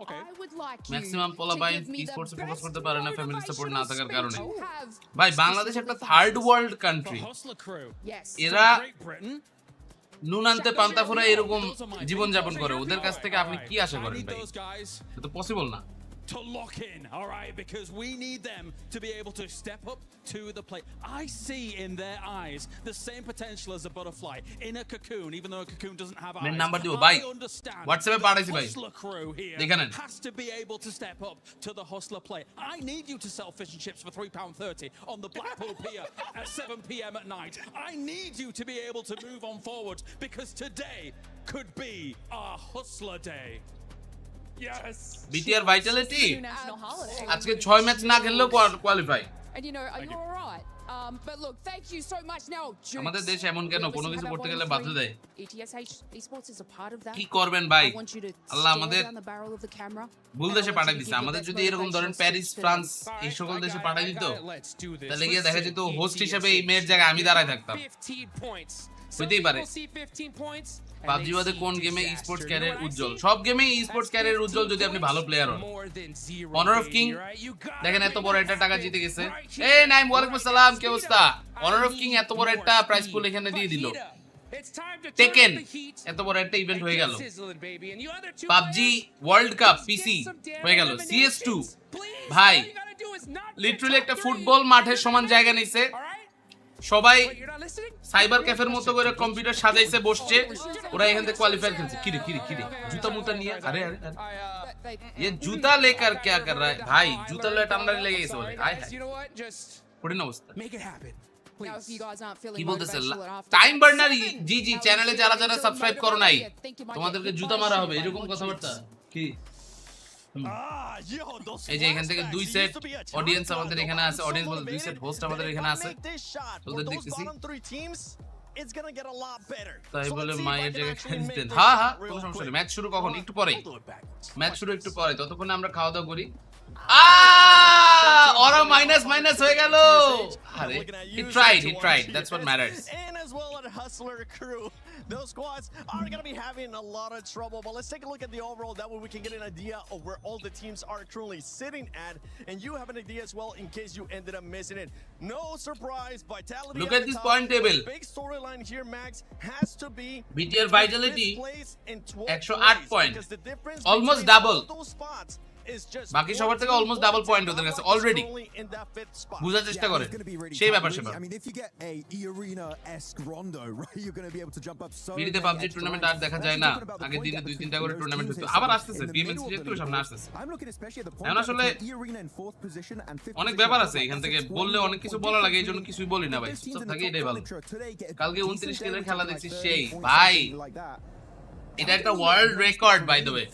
Okay. I would like you maximum to পোলাপাইন give me the স্পোর্টসে focus best করতে পারে না ফ্যামিলি সাপোর্ট না থাকার কারণে। motivational speech you have. ভাই বাংলাদেশ একটা third world The country, Hustler crew. Yes. এরা From Great Britain. নুন আনতে পান্তা ফুরা এরকম জীবন যাপন করে, ওদের কাছ থেকে আপনি কি আশা I করেন need ভাই? those guys এটা তো পসিবল না। to lock in, all right, because we need them to be able to step up to the plate. I see in their eyes the same potential as a butterfly in a cocoon, even though a cocoon doesn't have eyes. Number দিও ভাই, I understand WhatsApp-এ that পাঠাইছি the ভাই, Hustler crew here দেখে নেন। has to be able to step up to the Hustler plate. I need you to sell fish and chips for £3.30 on the Blackpool Pier at 7 p.m. at night. I need you to be able to move on forward because today could be our Hustler day. Yes. BTR Vitality National holiday. আজকে 6 match না খেললেও qualify. And you know, are you all right? But look, thank you so much. Now, Jukes, আমাদের দেশ এমন কেন কোনো কিছু করতে গেলে বাধা দেয়? ETSH Esports is a part of that. কি করবেন ভাই? I want you to Allah stare আমাদের down the barrel of the camera. ভুল দেশে পাঠাই দিছে। আমাদের যদি এরকম ধরেন প্যারিস, ফ্রান্স এই সকল দেশে পাঠাই দিত, তাহলে গিয়ে দেখা যেত হোস্ট হিসেবে এই মেয়ের জায়গায় আমি দাঁড়ায় থাকতাম। হইতেই পারে। পাবজি বাদে কোন গেমে স্পোর্টস ক্যারিয়ার উজ্জ্বল? সব গেমে স্পোর্টস ক্যারিয়ার উজ্জ্বল যদি আপনি ভালো প্লেয়ার হন। অনার অফ কিং দেখেন এত বড় একটা টাকা জিতে গেছে। এই নাইম, ওয়ালাইকুম আসসালাম, কি অবস্থা? অনার অফ কিং এত বড় একটা প্রাইজ পুল এখানে দিয়ে দিল। টেকেন এত বড় একটা ইভেন্ট হয়ে গেল। পাবজি ওয়ার্ল্ড কাপ পিসি হয়ে গেল। CS2 ভাই লিটারালি একটা ফুটবল মাঠের সমান জায়গা নিছে। সবাই সাইবার ক্যাফের মতো করে কম্পিউটার সাজাইছে, বসছে, ওরা এখান থেকে কোয়ালিফায়ার খেলছে। কিরে কিরে কিরে জুতা মুতা নিয়ে, আরে আরে ये जूता लेकर क्या कर रहा है भाई? जूता ले টান্ডারি লেগে গেছে বলে। আয় কঠিন অবস্থা। Now, if you guys aren't feeling কি বলতেছে? motivational after time this, burner GG চ্যানেলে যারা যারা Don't সাবস্ক্রাইব go করো নাই, there. Think you might তোমাদেরকে get জুতা hit মারা by হবে, a এরকম shotgun, কথাবার্তা কি? Yo, those এই যে এখান থেকে flashbacks, দুই he set used to be a audience champion, আমাদের though. এখানে I'm আছে, so অডিয়েন্স বলতে দুই সেট motivated হোস্ট আমাদের that if এখানে I আছে। make this shot for তোদের those দেখতেছি। bottom three teams, it's gonna get a lot better. তাই So বলে let's see if I মায়ের can জায়গায় actually খেলতে make দেন। this হ্যাঁ হ্যাঁ, shot real কোনো সমস্যা নেই। quick. ম্যাচ শুরু কখন? একটু পরেই। We'll do it backwards. Match শুরু একটু পরে, ততক্ষণে আমরা খাওয়া দাওয়া করি। ওরা মাইনাস মাইনাস হয়ে গেল। আরে he tried, that's what matters. And as well at Hustler crew, those squads are going to be having a lot of trouble. But let's take a look at the overall. That way we can get an idea of where all the teams are currently sitting at. And you have an idea as well in case you ended up missing it. No surprise, Vitality. Look at at the this top. point table. The big storyline here, Max, has to be BTR Vitality, fifth place and 12th 108 place, point. because the difference Almost between double. all those spots is just বাকি সবার থেকে 14 almost double points, point and ওদের কাছে Nalok is already। currently in that fifth spot. বুঝার চেষ্টা Yeah, করে it's gonna be really সেই tough, ব্যাপার really. সেবার। I mean, if you get a E-Arena-esque rondo, right, you're going to be able to jump up so পিড়িতে many PUBG extra tournament ranks. আর দেখা And যায় actually না। talking about the আগের point দিনে gap দুই between তিনটা করে those tournament teams হতো, here, আবার so আসতেছে। in the PMWC middle of the একটু সামনে leaderboard, আসতেছে। I'm looking especially at the point এখন gap আসলে between E-Arena in 4th position and 5th অনেক position. ব্যাপার That's আছে like এখান a থেকে, 20 বললে অনেক কিছু point বলা লাগে, এই difference, জন্য really. কিছুই বলি না ভাই। Those teams চুপ in the থাকি, top এটাই ভালো। picture today get a কালকে decent 29 day, কিলোর which খেলা is like দেখছি 30 সেই points or ভাই। something like that. এটা একটা world record by the way.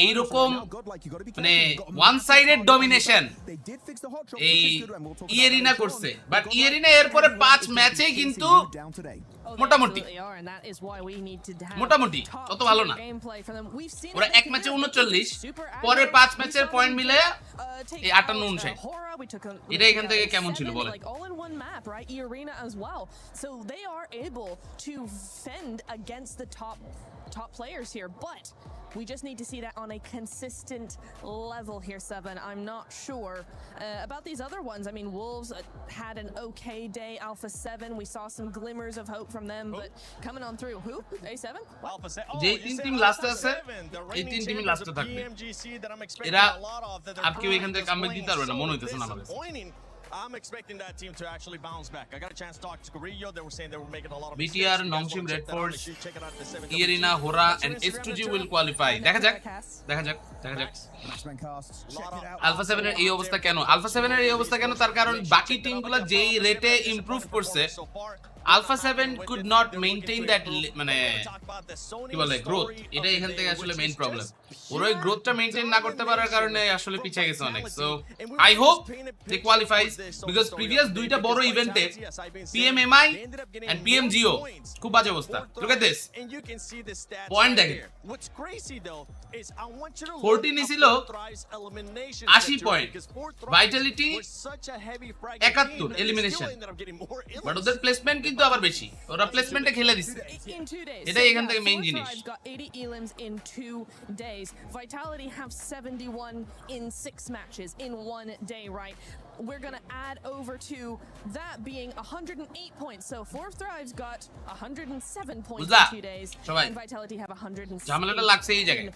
এইরকম মানে ওয়ান সাইডেড ডমিনেশন এই ইয়েরিনা করছে, বাট ইয়েরিনা এরপরে 5 ম্যাচে কিন্তু মোটামুটি মোটামুটি অত ভালো না। ওরা এক ম্যাচে 39, পরের 5 ম্যাচের পয়েন্ট মিলে এই 58 এটা এখান থেকে কেমন ছিল বলে? all in one map, right? E-Arena as well. So they are able to fend against the top players here, but we just need to see that on a consistent level here, Seven. I'm not sure about these other ones. I mean, Wolves had an okay day. Alpha 7, we saw some glimmers of hope from them, but coming on through. Who? A7? Alpha 7. যে তিন team লাস্টে আছে, এই তিন টিমই লাস্টে থাকবে। এরা আর কেউ এখান থেকে কামব্যাক দিতে পারবে না মনে হইতেছে না আমার কাছে। I'm expecting that team to actually bounce back. I got a chance to talk to Carrillo. They were saying they were making a lot of BTR, Nongshim, Red Force, Earina, Hora and S2G will qualify. দেখা যাক, দেখা যাক, দেখা যাক। Alpha 7 এর এই অবস্থা কেন? আলফা 7 এর এই অবস্থা কেন? তার কারণ বাকি টিমগুলো যেই রেটে ইমপ্রুভ করছে, alpha 7 could not maintain that মানে কি বলে গ্রোথ। এটা এখান থেকে আসলে মেইন প্রবলেম। ওরা ওই গ্রোথটা মেইনটেইন না করতে পারার কারণে আসলে পিছিয়ে গেছে অনেক। So I hope they qualifies because previous দুইটা বড় ইভেন্টে PMMI and PMGO খুব বাজে অবস্থা। লুক এট দিস পয়েন্ট দেখেন, 40 নিছিল 80 পয়েন্ট, ভাইটালিটি 71 এলিমিনেশন, বাট ওদের প্লেসমেন্ট কিন্তু আবার বেশি, ওরা প্লেসমেন্টে খেলে দিচ্ছে। In 2 days. এটাই So, এখান থেকে মেইন Four জিনিস। Tribes got 80 elims in 2 days. Vitality have 71 in 6 matches in 1 day, right? We're gonna add over to that being 108 points. So Fourth Thrives got 107 points বুঝলা? in 2 days, সবাই and Vitality have 106 ঝামেলাটা লাগছে এই জায়গায়।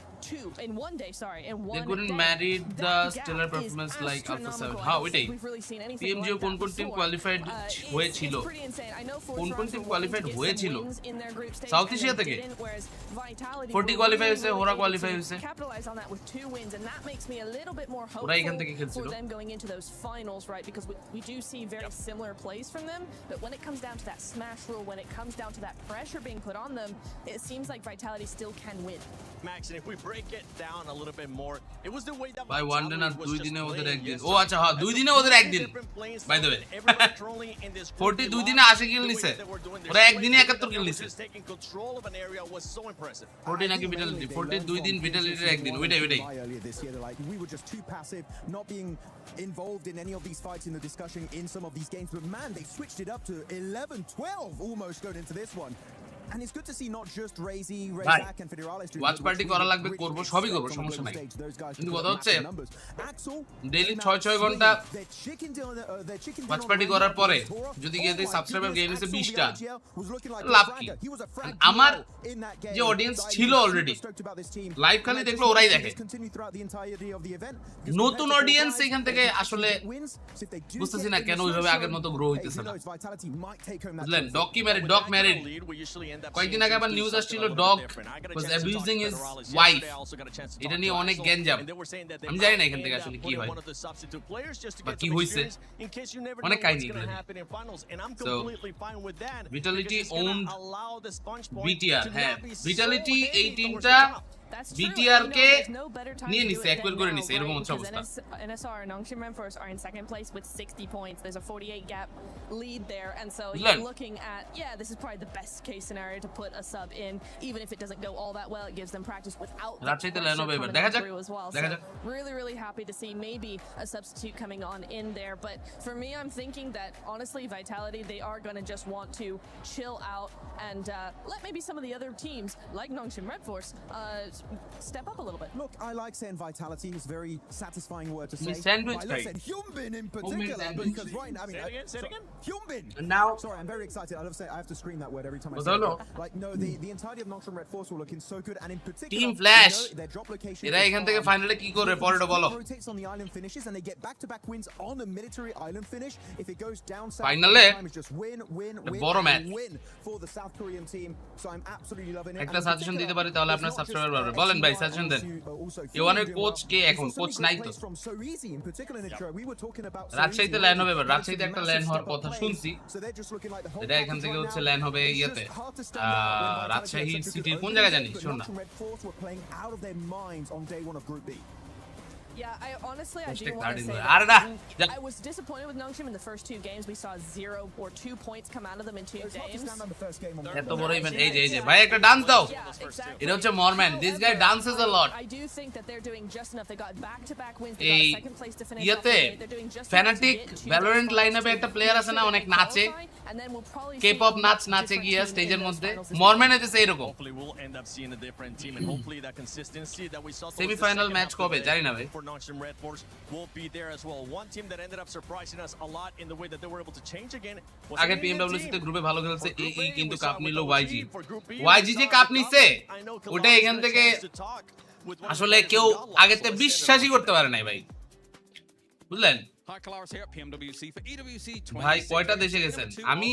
in 1 day. Sorry, in 1 They couldn't day. marry the That stellar gap performance is like Alpha 7. astronomical. How I don't এটাই think we've really seen anything PMGO like কোন that কোন team before. Qualified হয়েছিল, It's pretty insane. I know Fourth কোন কোন Thrives team were qualified looking to get হয়েছিল, some wins in their group stage south and Asia they থেকে didn't, whereas Vitality 40 were qualify really, হয়েছে, really ওরা able qualify to হয়েছে, capitalize on that with 2 wins, and that makes me a little bit more ওরা এখান hopeful থেকে for খেলছিল। them going into those finals, right? Because we do see very similar plays from them, but when it comes down to that smash rule, when it comes down to that pressure being put on them, it seems like Vitality still can win. Max, and if we break it down a little bit more, it was the way that ভাই one day না Vitality was 2 just দিনে ওদের playing একদিন, ও yesterday. আচ্ছা হ্যাঁ 2 দিনে ওদের একদিন, Different playing by the styles way and everyone currently in this group 40 2 belongs. দিনে 80 কিল The way নিছে, that they were doing their ওরা একদিনে splits, 71 the কিল way নিছে। that they were taking control of an area was so impressive. 40 নাকি vitality, 40 2 দিন ভিটালিটির একদিন, ওইটাই Earlier this year, they're like, we were just too passive, not being involved in any of these fights in the discussion in some of these games. But man, they switched it up to 11-12 almost going into this one. And it's good to see not just Razy, Razak and Federales doing watch party করা লাগবে, করব, সবই করব, সমস্যা নাই। কিন্তু কথা হচ্ছে ডেইলি 6 ঘন্টা ওয়াচ পার্টি করার পরে যদি গিয়ে সাবস্ক্রাইবার গেইন হইছে 20টা, লাভ কি? আমার যে অডিয়েন্স ছিল অলরেডি লাইভ খালি দেখলো ওরাই দেখে, নতুন অডিয়েন্স এখান থেকে আসলে বুঝতেছি না কেন ওইভাবে আগের মতো গ্রো হইতেছে না, বুঝলেন? ডক ম্যারিড, কয়েকদিন আগে আবার নিউজ আসছিল dog was abusing his wife, এটা নিয়ে অনেক গ্যাঞ্জাম। আমি জানি না এখান থেকে আসলে কি হয় বা কি হইছে, অনেক কাহিনী এগুলো নিয়ে। So, Vitality owned BTR, হ্যাঁ Vitality এই টিমটা That's true. BTR And, K there's no better time নিয়ে to do নিছে, it একবার than করে now, নিছে, এরকম right? হচ্ছে Because অবস্থা। NSR and Nongshim Renforce are in second place with 60 points. There's a 48 gap lead there, and so Look. you're looking at, yeah, this is probably the best case scenario to put a sub in, even if it doesn't go all that well. It gives them practice without the রাজশাহীতে pressure ল্যানো coming বেবার on দেখা যাক, through as well. দেখা So যাক। really, really happy to see maybe a substitute coming on in there. But for me, I'm thinking that honestly, Vitality, they are going to just want to chill out and let maybe some of the other teams like Nongshim Red Force step up a little bit. Look, I like saying Vitality. It's a very satisfying word to say. Sandwich But I love type. saying Hyunbin in Hyunbin particular sandwich. because right now, I mean, Say it again. Hyunbin. And now Sorry, I'm very excited. I love saying I have to scream that word every time I What's say that? it. Like no, the entirety of Nongshim Red Force were looking so good, and in particular, Team Flash. you know, their drop location. এরা is এখান থেকে far. ফাইনালে কি করে পরেটা বলো? Rotates on the island finishes, and they get back-to-back wins on a military island finish. If it goes down south, Finally, time is just win, বড় and match. win for the South Korean team. So I'm absolutely loving it. একটা And in suggestion দিতে পারি তাহলে particular, আপনার it's not subscriber just, বাড়বে। বলেন ভাই SCY, suggestion দেন। also ইওয়ানের doing coach well. কে There's এখন? so কোচ many নাই great তো। plays from So Easy in particular in the intro. We were talking about So রাজশাহীতে Easy, ল্যান হবে which এবার, is রাজশাহীতে a একটা massive ল্যান হওয়ার step up কথা playing. শুনছি, So they're just looking like the whole এটা এখান package থেকে right হচ্ছে now. ল্যান হবে It's ইয়েতে just hard to stand out when Vitality Rajshahi had such a সিটির good কোন opening, জায়গায় জানি but শোন না। Nongshim Red Force were playing out of their minds on day 1 of Group B. Yeah, I honestly, I do Hashtag want to say আরে না, that I was disappointed with Nongshim in the first 2 games. We saw 0 or 2 points come out of them in 2 It's hard to games. stand on the first game on এত বড় event, এই যে ভাই একটা dance দাও, এটা হচ্ছে Morman, this guy dances a lot. I do think that they're doing just enough. They got back-to-back wins. এই They got second place to finish off ইয়েতে the day. They're doing just enough to fanatic get to Valorant those লাইনআপে finals. একটা player আছে না অনেক নাচে, And then we'll probably K see pop a নাচ much নাচে different গিয়া team in স্টেজের those মধ্যে, finals this মরম্যান হইতেছে এরকম। Hopefully we'll end up seeing a different team, and hopefully that consistency that we saw Semi-final match কবে জানি না ভাই। for Nongshim Red Force will be there as well. One team that ended up surprising us a lot in the way that they were able to change again was আগে an Indian PMWC তে team. গ্রুপে ভালো খেলছে, For Group এই A, কিন্তু we cup saw নিল with YG। OG. For Group B, YG we যে saw cup the নিছে, top. I know ওটা Kalari এখান got a থেকে chance to talk with one of the আসলে players কেউ from Godlock, আগেতে so let's get it বিশ্বাসই on. করতে পারে নাই ভাই, বুঝলেন? Hi, Kalaris here at PMWC for EWC 20. ভাই কয়টা দেশে গেছেন? আমি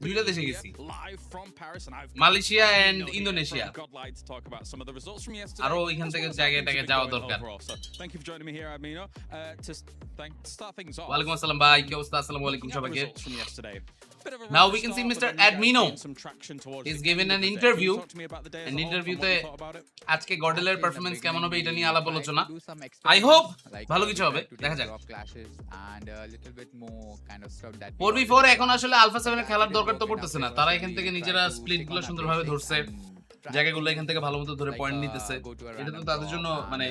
দুইটা দেশে গেছি, Live from Paris, and I've Malaysia and Indonesia. Godlike to talk about some of the results from yesterday. আরো এখান থেকে জায়গাটাকে যাওয়া দরকার। So, thank you for joining me here, Amino. To start things off. ওয়ালাইকুম আসসালাম ভাই, কি অবস্থা? আসসালামু আলাইকুম সবাইকে। Results from yesterday. Now we can see Mr. Admino is given an interview. An interviewতে আজকে গডেলের পারফরম্যান্স কেমন হবে এটা নিয়ে আলাপ আলোচনা। I hope ভালো কিছু হবে, দেখা যাক। 4v4 এখন আসলে আলফা 7 এর খেলার দরকার তো পড়তেছে না, তারা এখান থেকে নিজেরা স্প্লিট গুলো সুন্দরভাবে ধরছে, জায়গাগুলো এখান থেকে ভালো মতো ধরে পয়েন্ট নিতেছে। এটা তো তাদের জন্য মানে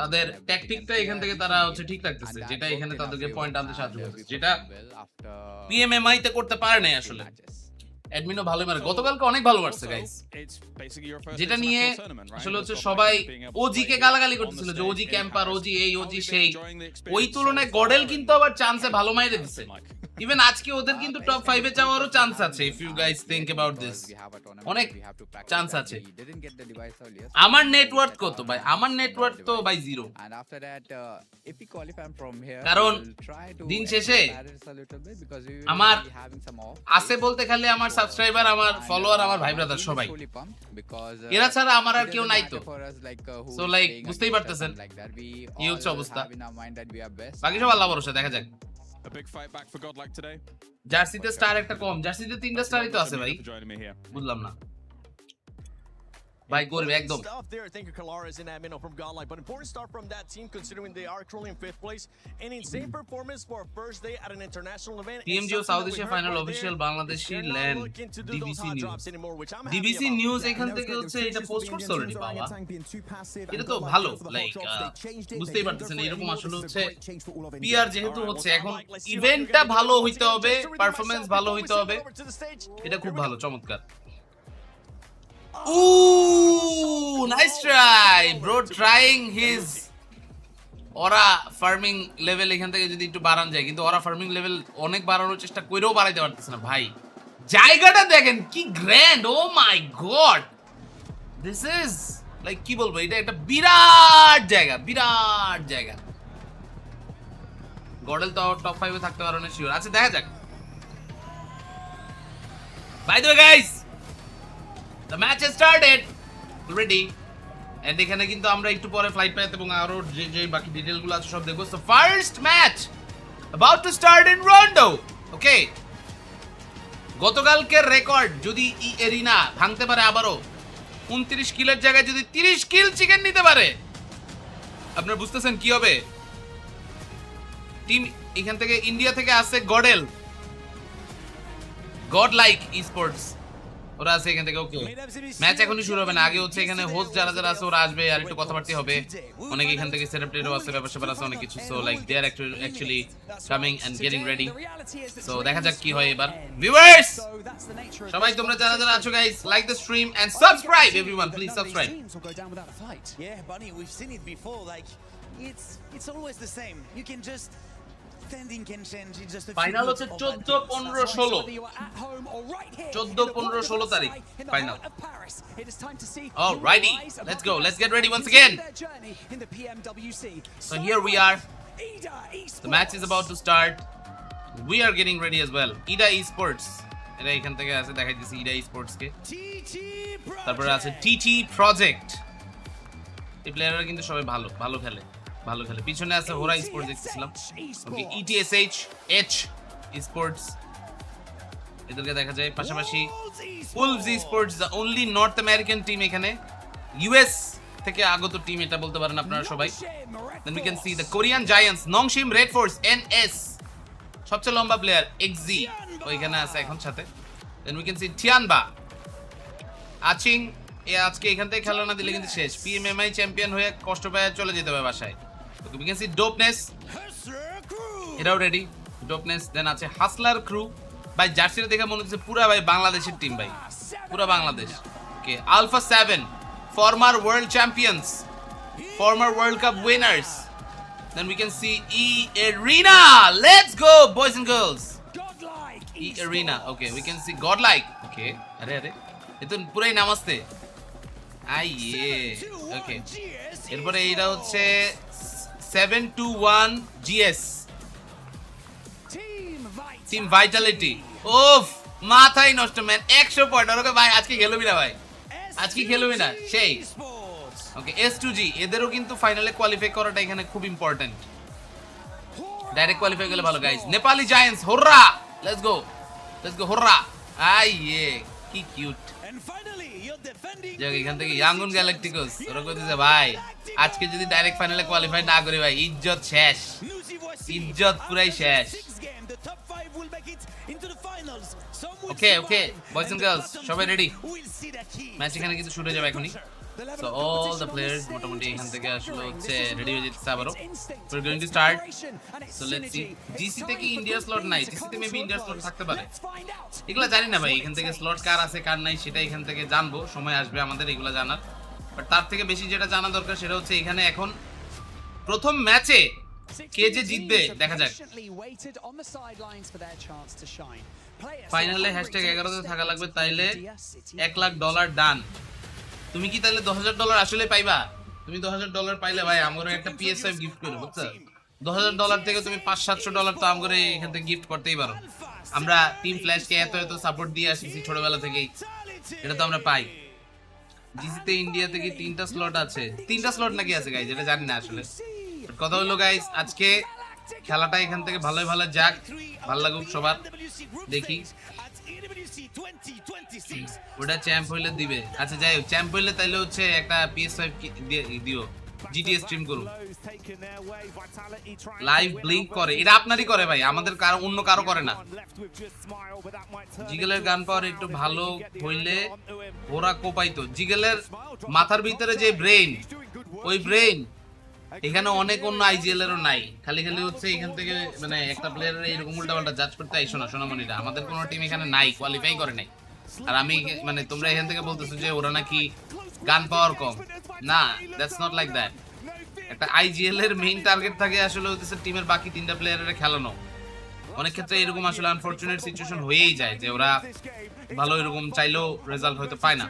তাদের ট্যাকটিকটা এখান থেকে তারা হচ্ছে ঠিক রাখতেছে, যেটা এখানে তাদেরকে পয়েন্ট আনতে সাহায্য করছে, যেটা পিএমএমআই তে করতে পারে না আসলে। অ্যাডমিনও ভালো মারে, গতকালকে অনেক ভালো মারছে গাইস, যেটা নিয়ে আসলে হচ্ছে সবাই ওজি কে গালাগালি করতেছিল যে ওজি ক্যাম্পার, ওজি এই ওজি সেই। ওই তুলনায় গডেল কিন্তু আবার চান্সে ভালো মাইরে দিচ্ছে। ইভেন আজকে ওদের কিন্তু টপ 5 এ যাওয়ারও চান্স আছে, if you guys think about this, অনেক চান্স আছে। আমার নেটওয়ার্ক কত ভাই? আমার নেটওয়ার্ক তো ভাই 0, কারণ দিন শেষে আমার আছে বলতে খালি আমার সাবস্ক্রাইবার, আমার ফলোয়ার, আমার ভাই ব্রাদার সবাই, এরা ছাড়া আমার আর কেউ নাই তো। সো লাইক বুঝতেই পারতেছেন কি হচ্ছে অবস্থা। বাকি সব আল্লাহ ভরসা, দেখা যাক। A big fight back for Godlike today. জার্সিতে স্টার একটা কম, জার্সিতে 3টা স্টারই তো আছে ভাই, বুঝলাম না ভাই, করবে একদম। Stuff there. Thank you, Kalaris and Amino from Godlike. But important start from that team, considering they are currently in 5th place. An insane performance for a first day at an international event. PMGO South Asia final official Bangladeshi land DBC news. DBC news এখান থেকে হচ্ছে এটা post করছে already বাবা। এটা তো ভালো, like বুঝতেই পারতেছেন এরকম আসলে হচ্ছে পিআর যেহেতু হচ্ছে এখন ইভেন্টটা ভালো হইতে হবে, পারফরম্যান্স ভালো হইতে হবে, এটা খুব ভালো, চমৎকার। Ooh, nice try, bro. Trying his ওরা ফার্মিং লেভেল এখান থেকে যদি একটু বাড়ানো যায়, কিন্তু ওরা ফার্মিং লেভেল অনেক বাড়ানোর চেষ্টা করেও বাড়াইতে পারতেছে না ভাই। জায়গাটা দেখেন কি grand, oh my god, this is like কি বলবো, এটা একটা বিরাট জায়গা, বিরাট জায়গা। গডেল তো টপ 5 এ থাকতে পারে না শিওর। আচ্ছা দেখা যাক। By the way guys, the match has started already, and এখানে কিন্তু আমরা একটু পরে ফ্লাইট পাইতে এবং আরো যে বাকি ডিটেইল গুলো আছে সব দেখবো। So first match about to start in Rondo. Okay, গতকালকের রেকর্ড যদি ই এরিনা ভাঙতে পারে আবারও, 29 কিলের জায়গায় যদি 30 কিল চিকেন নিতে পারে, আপনারা বুঝতেছেন কি হবে। টিম এখান থেকে ইন্ডিয়া থেকে আসছে গডেল, Godlike Esports, ওরা আছে এখান থেকে। ওকে, ম্যাচ এখনই শুরু হবে না, আগে হচ্ছে এখানে হোস্ট যারা যারা আছে ওরা আসবে, আর একটু কথাবার্তা হবে, অনেক এখান থেকে সেলিব্রিটিও আছে, ব্যাপার স্যাপার আছে অনেক কিছু। So like they are actually coming and getting ready. So দেখা যাক কি হয় এবার। ভিউয়ার্স সবাই তোমরা যারা যারা আছো guys, like the stream and subscribe, everyone please subscribe. Yeah, Bunny, we've seen it before. Like, it's always the same. You can just standing can change in just a few final হচ্ছে minutes 14, 15, 16, 14, 15, 16 তারিখ final. Alrighty, let's go. Let's get ready once again. So here we are. The match is about to start. We are getting ready as well. Ida Esports, এরা এখান থেকে আছে, দেখাই দিছি Ida Esports কে। তারপরে আছে TT Project। এই প্লেয়াররা কিন্তু সবাই ভালো ভালো খেলে, ভালো খেলে। পিছনে আছে হোরা স্পোর্টস দেখতেছিলাম। ওকে, ETSH H Esports এদেরকে দেখা যায়। পাশাপাশি Wolves Esports, the only North American team এখানে, US থেকে আগত টিম এটা বলতে পারেন আপনারা সবাই। Then we can see the Korean Giants, Nongshim Red Force NS, সবচেয়ে লম্বা প্লেয়ার XZ ওইখানে আছে এখন সাথে। Then we can see Tianba Aching, আজকে এখান থেকে খেলা না দিলে কিন্তু শেষ, PMMI চ্যাম্পিয়ন হয়ে কষ্ট পায় চলে যেতে হবে বাসায়। ওকে, we can see Dopeness, এরাও রেডি, Dopeness। দেন আছে হাসলার ক্রু, ভাই জার্সিটা দেখে মনে হচ্ছে পুরা ভাই বাংলাদেশের টিম ভাই, পুরা Bangladesh. Okay, Alpha 7, former world champions, former world cup winners. Then we can see E Arena, let's go boys and girls, E Arena। Okay, we can see Godlike। ওকে, আরে আরে এ তো পুরাই নামাজতে আইয়ে। ওকে, এরপরে এইটা হচ্ছে 721 GS, টিম ভাইটালিটি ওফ মাথায় নষ্ট ম্যান 100 পয়েন্ট ওরকে ভাই আজকে খেলবি না ভাই আজকে খেলবি না সেই ওকে S2G এদেরও কিন্তু ফাইনালে কোয়ালিফাই করাটা এখানে খুব ইম্পর্টেন্ট ডাইরেক্ট কোয়ালিফাই করলে ভালো guys Nepali giants Horaa let's go Horaa আই কি কিউট যাক এখান থেকে ইয়াঙ্গুন গ্যালাকটিকোস ওরা কইতেছে ভাই আজকে যদি ডাইরেক্ট ফাইনালে কোয়ালিফাই না করি ভাই ইজ্জত শেষ ইজ্জত পুরাই শেষ ওকে বয়েজ এন্ড গার্লস সবাই রেডি ম্যাচ এখানে কিছু শুরু হয়ে যাবে এখনি সো অল দ্য প্লেয়ার্স মোটামুটি এখান থেকে আসলে হচ্ছে রেডি হয়ে যেতে আবারও we are going to start so let's see GC তে কি ইন্ডিয়া স্লট নাই জিসি তে মেবি ইন্ডিয়া স্লট থাকতে পারে এগুলা জানি না ভাই এখান থেকে স্লট কার আছে কার নাই সেটা এখান থেকে জানবো সময় আসবে আমাদের এগুলা জানার বাট তার থেকে বেশি যেটা জানা দরকার সেটা হচ্ছে এখানে এখন প্রথম ম্যাচে কে যে জিতবে দেখা যাক ফাইনালে #11 তে থাকা লাগবে তাইলে $1,00,000 ডান তুমি কি তাহলে $10,000 আসলে পাইবা তুমি $10,000 পাইলে ভাই আমগরে একটা PS5 গিফট করব বুঝছো $10,000 থেকে তুমি $500-700 তো আমগরে এখান থেকে গিফট করতেই পারো আমরা টিম ফ্ল্যাশ কে এত সাপোর্ট দিয়ে আসছি ছোটবেলা থেকেই এটা তো আমরা পাই জিসিতে ইন্ডিয়াতে কি 3টা স্লট আছে 3টা স্লট নাকি আছে গাইস এটা জানি না আসলে কথা হলো গাইস আজকে খেলাটা এখান থেকে ভালোই ভালো যাক ভালো লাগুক সবার দেখি ওটা চ্যাম্প হইলে দিবে আচ্ছা যাই হোক চ্যাম্প হইলে তাইলে হচ্ছে একটা PS5 দিও জিটিএ স্ট্রিম করুন লাইভ ব্লিঙ্ক করে এটা আপনারই করে ভাই আমাদের কারো অন্য কারো করে না জিগেলের গান পাওয়ার একটু ভালো হইলে ওরা কোপাইতো জিগেলের মাথার ভিতরে যে ব্রেইন ওই ব্রেইন এখানে অনেক অন্য আইজিএল এরও নাই খালি হচ্ছে এখান থেকে মানে একটা প্লেয়ারের এরকম উল্টাপাল্টা জাজ করতে আইসো না সোনামণিরা আমাদের কোনো টিম এখানে নাই কোয়ালিফাই করে নাই আর আমি মানে তোমরা এখান থেকে বলতেছো যে ওরা নাকি গান পাওয়ার কম না দ্যাটস নট লাইক দ্যাট একটা আইজিএল এর মেইন টার্গেট থাকে আসলে হচ্ছে টিমের বাকি 3টা প্লেয়ারের খেলানো অনেক ক্ষেত্রে এরকম আসলে আনফরচুনেট সিচুয়েশন হয়েই যায় যে ওরা ভালো এরকম চাইলেও রেজাল্ট হয়তো পায় না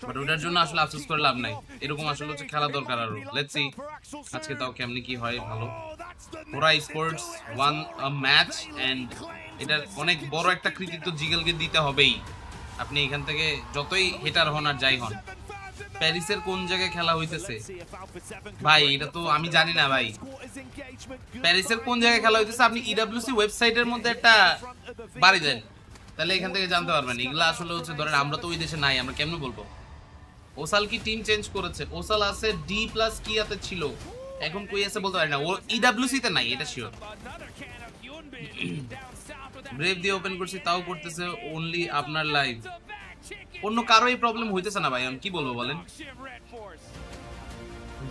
বাট ওটার জন্য আসলে আফসোস করে লাভ নাই এরকম আসলে হচ্ছে খেলা দরকার আরো লেটস সি আজকে তাও কেমনি কি হয় ভালো ওরা sports won a match and এটা অনেক বড় একটা কৃতিত্ব জিগেলকে দিতে হবেই আপনি এখান থেকে যতই হেটার হন আর যাই হন প্যারিসের কোন জায়গায় খেলা হইতেছে ভাই এটা তো আমি জানি না ভাই প্যারিসের কোন জায়গায় খেলা হইতেছে আপনি ইডব্লিউসি ওয়েবসাইটের মধ্যে একটা বাড়ি দেন তাহলে এখান থেকে জানতে পারবেন এগুলা আসলে হচ্ছে ধরেন আমরা তো ওই দেশে নাই আমরা কেমনে বলবো ওসাল কি টিম চেঞ্জ করেছে ওসাল আছে ডি প্লাস কিয়াতে ছিল এখন কই আছে বলতে পারি না ও ইডব্লিউসি তে নাই এটা শিওর ব্রেভ দিয়ে ওপেন করছি তাও করতেছে অনলি আপনার লাইভ অন্য কারো এই প্রবলেম হইতেছে না ভাই আমি কি বলবো বলেন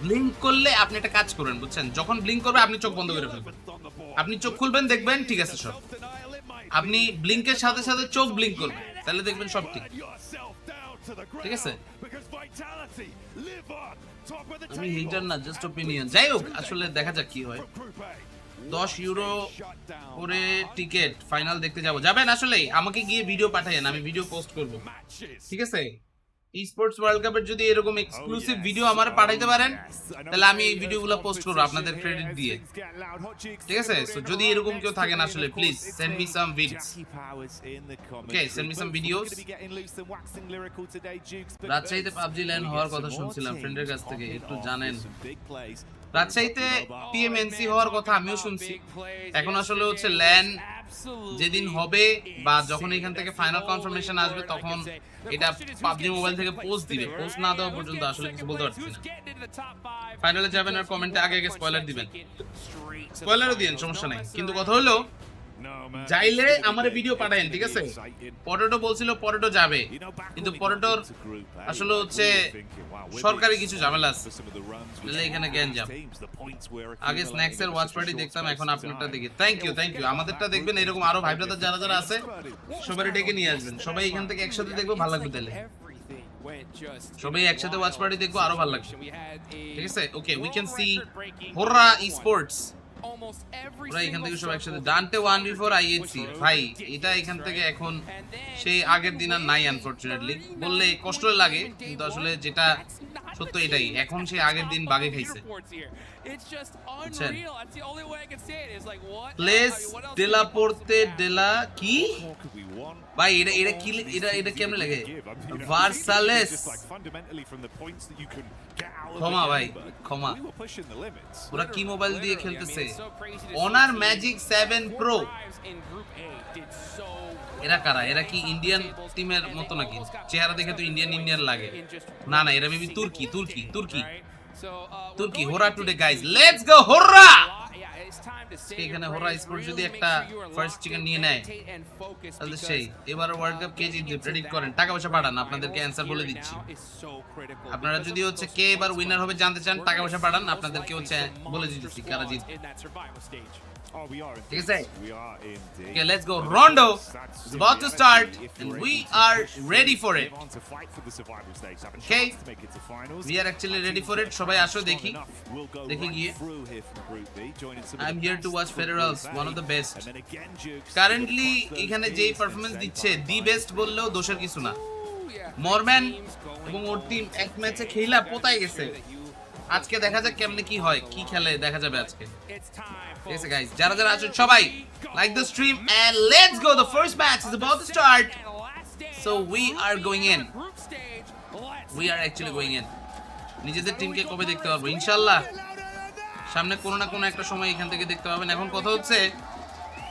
ব্লিঙ্ক করলে আপনি একটা কাজ করেন বুঝছেন যখন ব্লিঙ্ক করবে আপনি চোখ বন্ধ করে ফেলবেন আপনি চোখ খুলবেন দেখবেন ঠিক আছে সব আপনি ব্লিঙ্কের সাথে সাথে চোখ ব্লিঙ্ক করবেন তাহলে দেখবেন সব ঠিক আছে আমি হেটার না জাস্ট অপিনিয়ন যাই হোক আসলে দেখা যাক কি হয় €10 করে টিকেট ফাইনাল দেখতে যাবেন আসলে আমাকে গিয়ে ভিডিও পাঠায়েন আমি ভিডিও পোস্ট করব ঠিক আছে Esports ওয়ার্ল্ড কাপের যদি এরকম এক্সক্লুসিভ ভিডিও আমারে পাঠাইতে পারেন তাহলে আমি এই ভিডিওগুলো পোস্ট করব আপনাদের ক্রেডিট দিয়ে ঠিক আছে সো যদি এরকম কেউ থাকেন আসলে please send me some videos okay send me some videos রাজশাহীতে PUBG ল্যান্ড হওয়ার কথা শুনছিলাম ফ্রেন্ডের কাছ থেকে একটু জানেন রাজশাহীতে PMNC হওয়ার কথা আমিও শুনছি এখন আসলে হচ্ছে ল্যান্ড যেদিন হবে বা যখন এখান থেকে ফাইনাল কনফার্মেশন আসবে তখন এটা PUBG মোবাইল থেকে পোস্ট দিবে পোস্ট না দেওয়া পর্যন্ত আসলে কিছু বলতে পারছি না ফাইনালে যাবেন আর কমেন্টে আগে স্পয়লার দিবেন স্পয়লারও দিবেন সমস্যা নাই কিন্তু কথা হলো যাইলে আমারে ভিডিও পাঠায়েন ঠিক আছে পটেটো বলছিল পটেটো যাবে কিন্তু পটেটোর আসলে হচ্ছে সরকারি কিছু ঝামেলা আছে এখানে গ্যাঞ্জাম আগে স্ন্যাক্স এর ওয়াচ পার্টি দেখতাম এখন আপনারটা দেখি থ্যাংক ইউ আমাদেরটা দেখবেন এরকম আরো ভাই ব্রাদার যারা যারা আছে সবাই ডেকে নিয়ে আসবেন সবাই এখান থেকে একসাথে দেখবো ভালো লাগবে তাহলে সবাই একসাথে ওয়াচ পার্টি দেখবো আরো ভালো লাগবে ঠিক আছে okay we can see Horaa sports ওরা এখান থেকে সব একসাথে ডান্টে 1v4 আইএসসি ভাই এটা এখান থেকে এখন সেই আগের দিন আর নাই আনফরচুনেটলি বললে কষ্ট লাগে কিন্তু আসলে যেটা সত্য এটাই, এখন সে আগের দিন বাগে খাইছে। প্লেস ডেলাপোর্তে ডেলা কি ভাই, এটা কি, এটা কেমনে লাগে? ভার্সালেস, ক্ষমা ভাই ক্ষমা, ওরা কি মোবাইল দিয়ে খেলতেছে? Honour magic 7 pro. এরা কারা? এরা কি ইন্ডিয়ান টিমের মতো নাকি? চেহারা দেখে তো ইন্ডিয়ান লাগে। না না, এরা মেবি তুর্কি। হোরা টুডে গাইজ, লেটস গো হোরা। এখানে হোরা স্পোর্টস যদি একটা ফার্স্ট চিকেন নিয়ে নেয় তাহলে সেই এবার ওয়ার্ল্ড কাপ কে জিতবে প্রেডিক্ট করেন, টাকা পয়সা পাঠান, আপনাদেরকে অ্যানসার বলে দিচ্ছি। আপনারা যদি হচ্ছে কে এবার উইনার হবে জানতে চান, টাকা পয়সা পাঠান, আপনাদেরকে হচ্ছে বলে দিচ্ছি কারা জিতবে। ঠিক আছে? Okay, let's go. Rondo is about to start and we are ready for it. Okay, we are actually ready for it. সবাই আসো দেখি গিয়ে। I'm here to watch Federals, one of the best. Currently এখানে যেই performance দিচ্ছে, the best বললেও দোষের কিছু না। মরম্যান এবং ওর টিম এক ম্যাচে খেলা পোতায় গেছে। আজকে দেখা যাক কেমনে কি হয়, কি খেলে দেখা যাবে আজকে। ঠিক আছে গাইস, যারা আছেন সবাই like the stream and let's go. The first match is about to start, so we are going in. We are actually going in. নিজেদের টিমকে কবে দেখতে পারবো? ইনশাআল্লাহ সামনে কোনো না কোনো একটা সময় এখান থেকে দেখতে পাবেন। এখন কথা হচ্ছে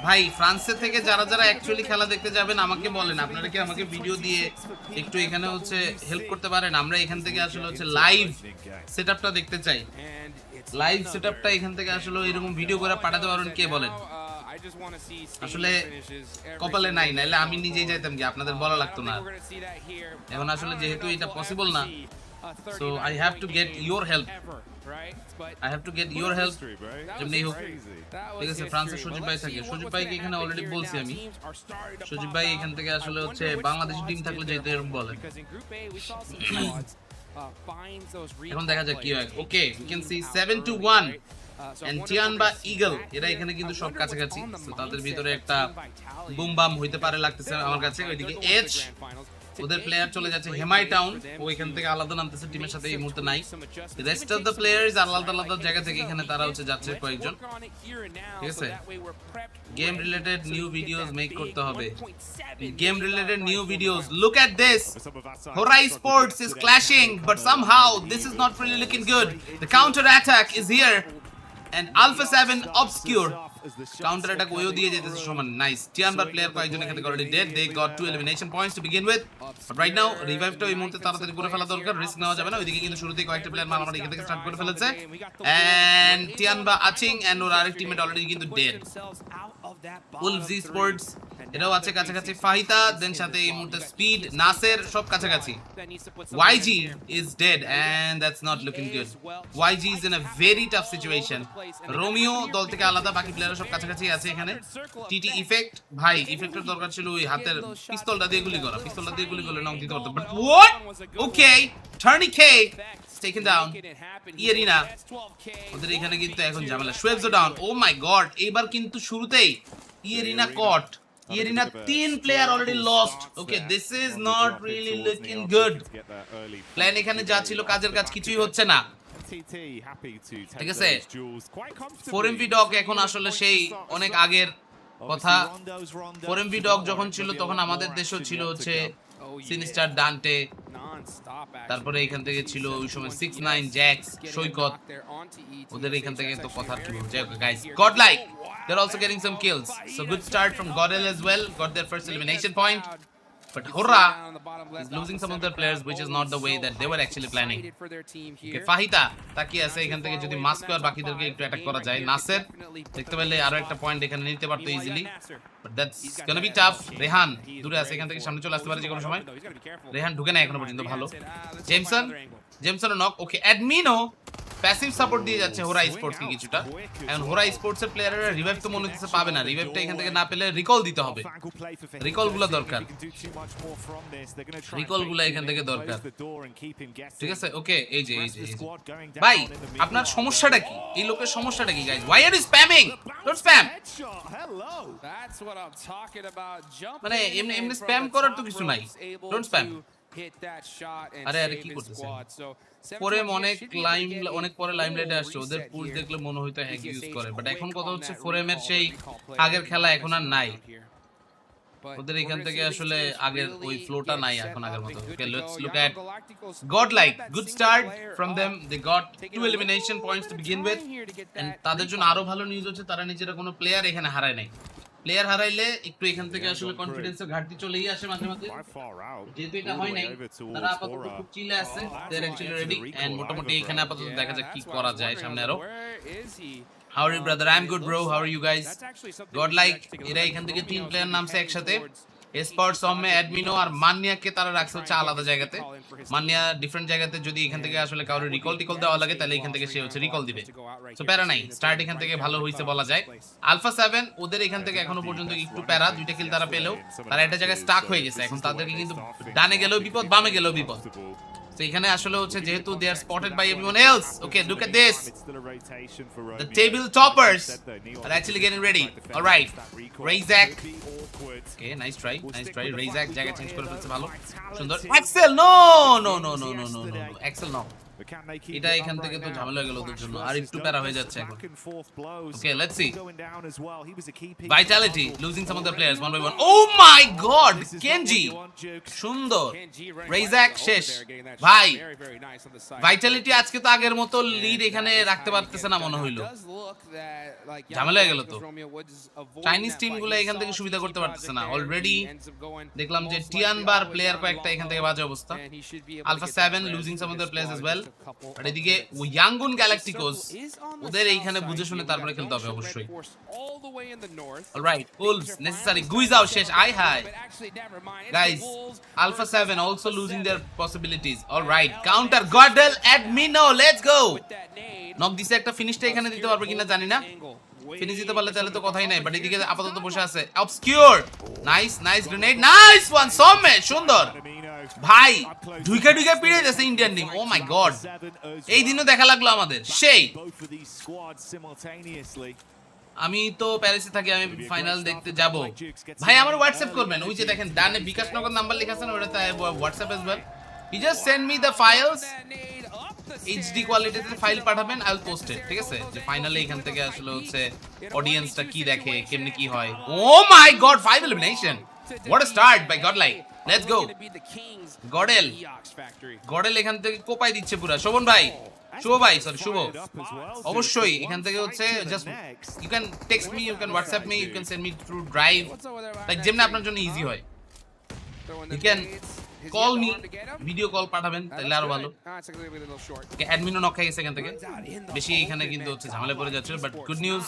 ভাই, ফ্রান্সের থেকে যারা অ্যাকচুয়ালি খেলা দেখতে যাবেন আমাকে বলেন, আপনারা কি আমাকে ভিডিও দিয়ে একটু এখানে হচ্ছে হেল্প করতে পারেন? আমরা এখান থেকে আসলে হচ্ছে লাইভ সেটআপটা দেখতে চাই। লাইভ সেটআপটা এখান থেকে আসলে এরকম ভিডিও করে পাঠাতে পারেন, কে বলেন? আসলে কপালে নাই, নাইলে আমি নিজেই যাইতাম, কি আপনাদের বলা লাগতো না। এখন আসলে যেহেতু এটা পসিবল না, so I have to get your help. যেমনি হোক। ঠিক আছে, ফ্রান্সের সজীব ভাই থাকে, সজীব ভাইকে এখানে অলরেডি বলছি আমি। সজীব ভাই এখান থেকে আসলে হচ্ছে বাংলাদেশি টিম থাকলে যেহেতু এরকম বলেন। এখন দেখা যাক কি হয়। Okay, we can see 7-1 and Tianba Eagle, এরা এখানে কিন্তু সব কাছাকাছি। তাদের ভিতরে একটা বুম বাম হইতে পারে লাগতেছে আমার কাছে। ওইদিকে এজ, ওদের প্লেয়ার চলে যাচ্ছে হেমাই টাউন, ও এখান থেকে আলাদা নামতেছে, টিমের সাথে এই মুহূর্তে নাই। রেস্ট অফ দ্য প্লেয়ার্স আলাদা জায়গা থেকে এখানে তারা হচ্ছে যাচ্ছে কয়েকজন। ঠিক আছে, game related new videos make করতে হবে। Game related new videos, look at this, Hora Esports is clashing but somehow this is not really looking good. The counter attack is here and Alpha 7 obscure counter attack ওইও দিয়ে যেতেছে সমান। Nice, টিয়ানবার player কয়েকজন এখানে already dead, they got 2 elimination points to begin with, but right now রিভাইভটা এই মুহূর্তে তাড়াতাড়ি করে ফেলা দরকার, রিস্ক নেওয়া যাবে না। ওইদিকে কিন্তু শুরুতেই কয়েকটা প্লেয়ার মারামারি এখান থেকে স্টার্ট করে ফেলেছে and টিয়ানবা আচিং and ওর আরেক টিমমেট অলরেডি কিন্তু ডেড। উলফস স্পোর্টস এটাও আছে কাছাকাছি, ফাহিতা দেন সাথে এই মুহূর্তে স্পিড, নাসের সব কাছাকাছি। YG is dead and that's not looking good. YG is in a very tough situation. Romeo দল থেকে আলাদা, বাকি প্লেয়াররা সব কাছাকাছি আছে এখানে। টিটি ইফেক্ট, ভাই ইফেক্টের দরকার ছিল ওই হাতের পিস্তলটা দিয়ে গুলি করা, পিস্তলটা দিয়ে গুলি করলে নক দিতে পারতো। But what, okay, Tourniquet taken down. ইয়েরিনা ওদের এখানে কিন্তু এখন ঝামেলা। শুয়েবজো ডাউন, ও মাই গড, এবার কিন্তু শুরুতেই ইয়েরিনা কট। Irina, 3 player already lost. Okay, this is not really looking good. Plan এখানে যা ছিল কাজের কাজ কিছুই হচ্ছে না। ঠিক আছে, 4MV ডগ এখন আসলে সেই অনেক আগের কথা। 4MV ডগ যখন ছিল তখন আমাদের দেশেও ছিল হচ্ছে সিনিস্টার ডান্টে, তারপরে এখান থেকে ছিল ওই সময় 6-9 জ্যাক্স, সৈকত, ওদের এখান থেকে তো কথা কি বলছে। Guys, Godlike, they're also getting some kills, so good start from Godel as well, got their first elimination point, but Hora is losing some of their players, which is not the way that they were actually planning. Okay, ফাহিতা তাকিয়ে আছে, এখান থেকে যদি mask আর বাকিদেরকে একটু attack করা যায়, নাসের দেখতে পেলে আরো একটা পয়েন্ট এখানে নিতে পারতো easily, but that's gonna be tough. Rehan দূরে আছে, এখান থেকে সামনে চলে আসতে পারে যে কোনো সময়। রেহান ঢুকে না এখনো পর্যন্ত, ভালো। Jameson knock. Okay, Admino passive support দিয়ে যাচ্ছে হোরা স্পোর্টস কে কিছুটা। এখন হোরা স্পোর্টস এর প্লেয়াররা রিভাইভ তো মনে হচ্ছে পাবে না, রিভাইভটা এখান থেকে না পেলে রিকল দিতে হবে, রিকলগুলো দরকার, রিকলগুলো এখান থেকে দরকার। ঠিক আছে, ওকে, এই যে ভাই আপনার সমস্যাটা কি? এই লোকের সমস্যাটা কি guys? why are you spamming? don't spam, মানে এমনি স্প্যাম করার তো কিছু নাই, don't spam. আরে আরে কি করতেছে ফোরেম অনেক পরে লাইমলাইটে আসছে ওদের পুশ দেখলে মনে হইতো হ্যাক ইউজ করে বাট এখন কথা হচ্ছে ফোরেমের সেই আগের খেলা এখন আর নাই ওদের এখান থেকে আসলে আগের ওই ফ্লোটা নাই এখন আগের মতো okay let's look at godlike good start from them they got 2 elimination points to begin with and তাদের জন্য আরো ভালো নিউজ হচ্ছে তারা নিজেরা কোনো প্লেয়ার এখানে হারায় নাই প্লেয়ার হারাইলে একটু এখান থেকে আসলে কনফিডেন্সের ঘাটতি চলেই আসে মাঝে মাঝে যেহেতু এটা হয় নাই তারা আপাতত খুব চিলে আছে দে আর অ্যাকচুয়ালি রেডি এন্ড মোটামুটি এখানে আপাতত দেখা যাক কি করা যায় সামনে আরো How are you, brother? I'm good, bro. How are you guys? Godlike, এরা এখান থেকে 3 প্লেয়ার নামছে একসাথে Esports সমে অ্যাডমিনো আর মান্নিয়া কে তারা রাখছে হচ্ছে আলাদা জায়গাতে মান্নিয়া ডিফারেন্ট জায়গাতে যদি এখান থেকে আসলে কাউরে রিকল দেওয়া লাগে তাহলে এখান থেকে সে হচ্ছে রিকল দিবে সো প্যারা নাই স্টার্ট এখান থেকে ভালো হইছে বলা যায় আলফা 7 ওদের এখান থেকে এখনো পর্যন্ত একটু প্যারা দুইটা কিল তারা পেলেও তারা একটা জায়গায় স্টাক হয়ে গেছে এখন তাদেরকে কিন্তু ডানে গেলেও বিপদ বামে গেলেও বিপদ So এখানে আসলে হচ্ছে যেহেতু they are spotted by everyone else. Okay, look at this. The table toppers are actually getting ready. All right. Razak. Okay, nice try. Razak জায়গা চেঞ্জ করে ফেলছে ভালো সুন্দর Axel no. Axel no. এটা এখান থেকে তো ঝামেলা হয়ে গেল ওদের জন্য আর একটু প্যারা হয়ে যাচ্ছে এখন okay let's see Vitality losing some of the players one by one oh my god Kenji সুন্দর রেজাক শেষ ভাই ভাইটালিটি আজকে তো আগের মতো লিড এখানে রাখতে পারতেছে না মনে হইলো ঝামেলা হয়ে গেল তো চাইনিজ টিমগুলো এখান থেকে সুবিধা করতে পারতেছে না অলরেডি দেখলাম যে টিয়ান বার প্লেয়ার কয়েকটা এখান থেকে বাজে অবস্থা alpha 7 losing some of the players as well আর এদিকে ইয়াঙ্গুন গ্যালাকটিকোস ওদের এইখানে বুঝে শুনে তারপরে খেলতে হবে অবশ্যই অলরাইট উলভস নেসেসারি গুইজাও শেষ আই hi guys alpha 7 also losing their possibilities alright counter গডেল অ্যাডমিনো লেটস গো নক দিছে একটা ফিনিশটা এখানে দিতে পারবে কিনা জানি না ফিনিশ দিতে পারলে তাহলে তো কথাই নাই বাট এদিকে আপাতত বসে আছে obscure nice grenade nice one সমেত সুন্দর ভাই ঢুকে পিড়ে যাচ্ছে Indian team O my god এই দিনও দেখা লাগলো আমাদের সেই আমি তো প্যারিসে থাকি আমি ফাইনাল দেখতে যাব ভাই আমার হোয়াটসঅ্যাপ করবেন ওই যে দেখেন ডানে বিকাশ নগর নাম্বার লেখা আছে না ওটাতে WhatsApp as well you just send me the files HD কোয়ালিটিতে ফাইল পাঠাবেন আই উইল পোস্ট ইট ঠিক আছে যে ফাইনালে এখান থেকে আসলে হচ্ছে অডিয়েন্সটা কি দেখে কেমনে কি হয় oh my god 5 elimination what a start by godlike let's go গডেল এখান থেকে কোপাই দিচ্ছে পুরো শোভন ভাই শুভ অবশ্যই এখান থেকে হচ্ছে just you can text me you can WhatsApp me you can send me through drive like যেমন আপনার জন্য ইজি হয় you can call me video call পাঠাবেন তাহলে আরো ভালো অ্যাডমিনও নক খাই গেছে এখান থেকে বেশি এখানে কিন্তু হচ্ছে ঝামেলা পড়ে যাচ্ছে বাট গুড নিউজ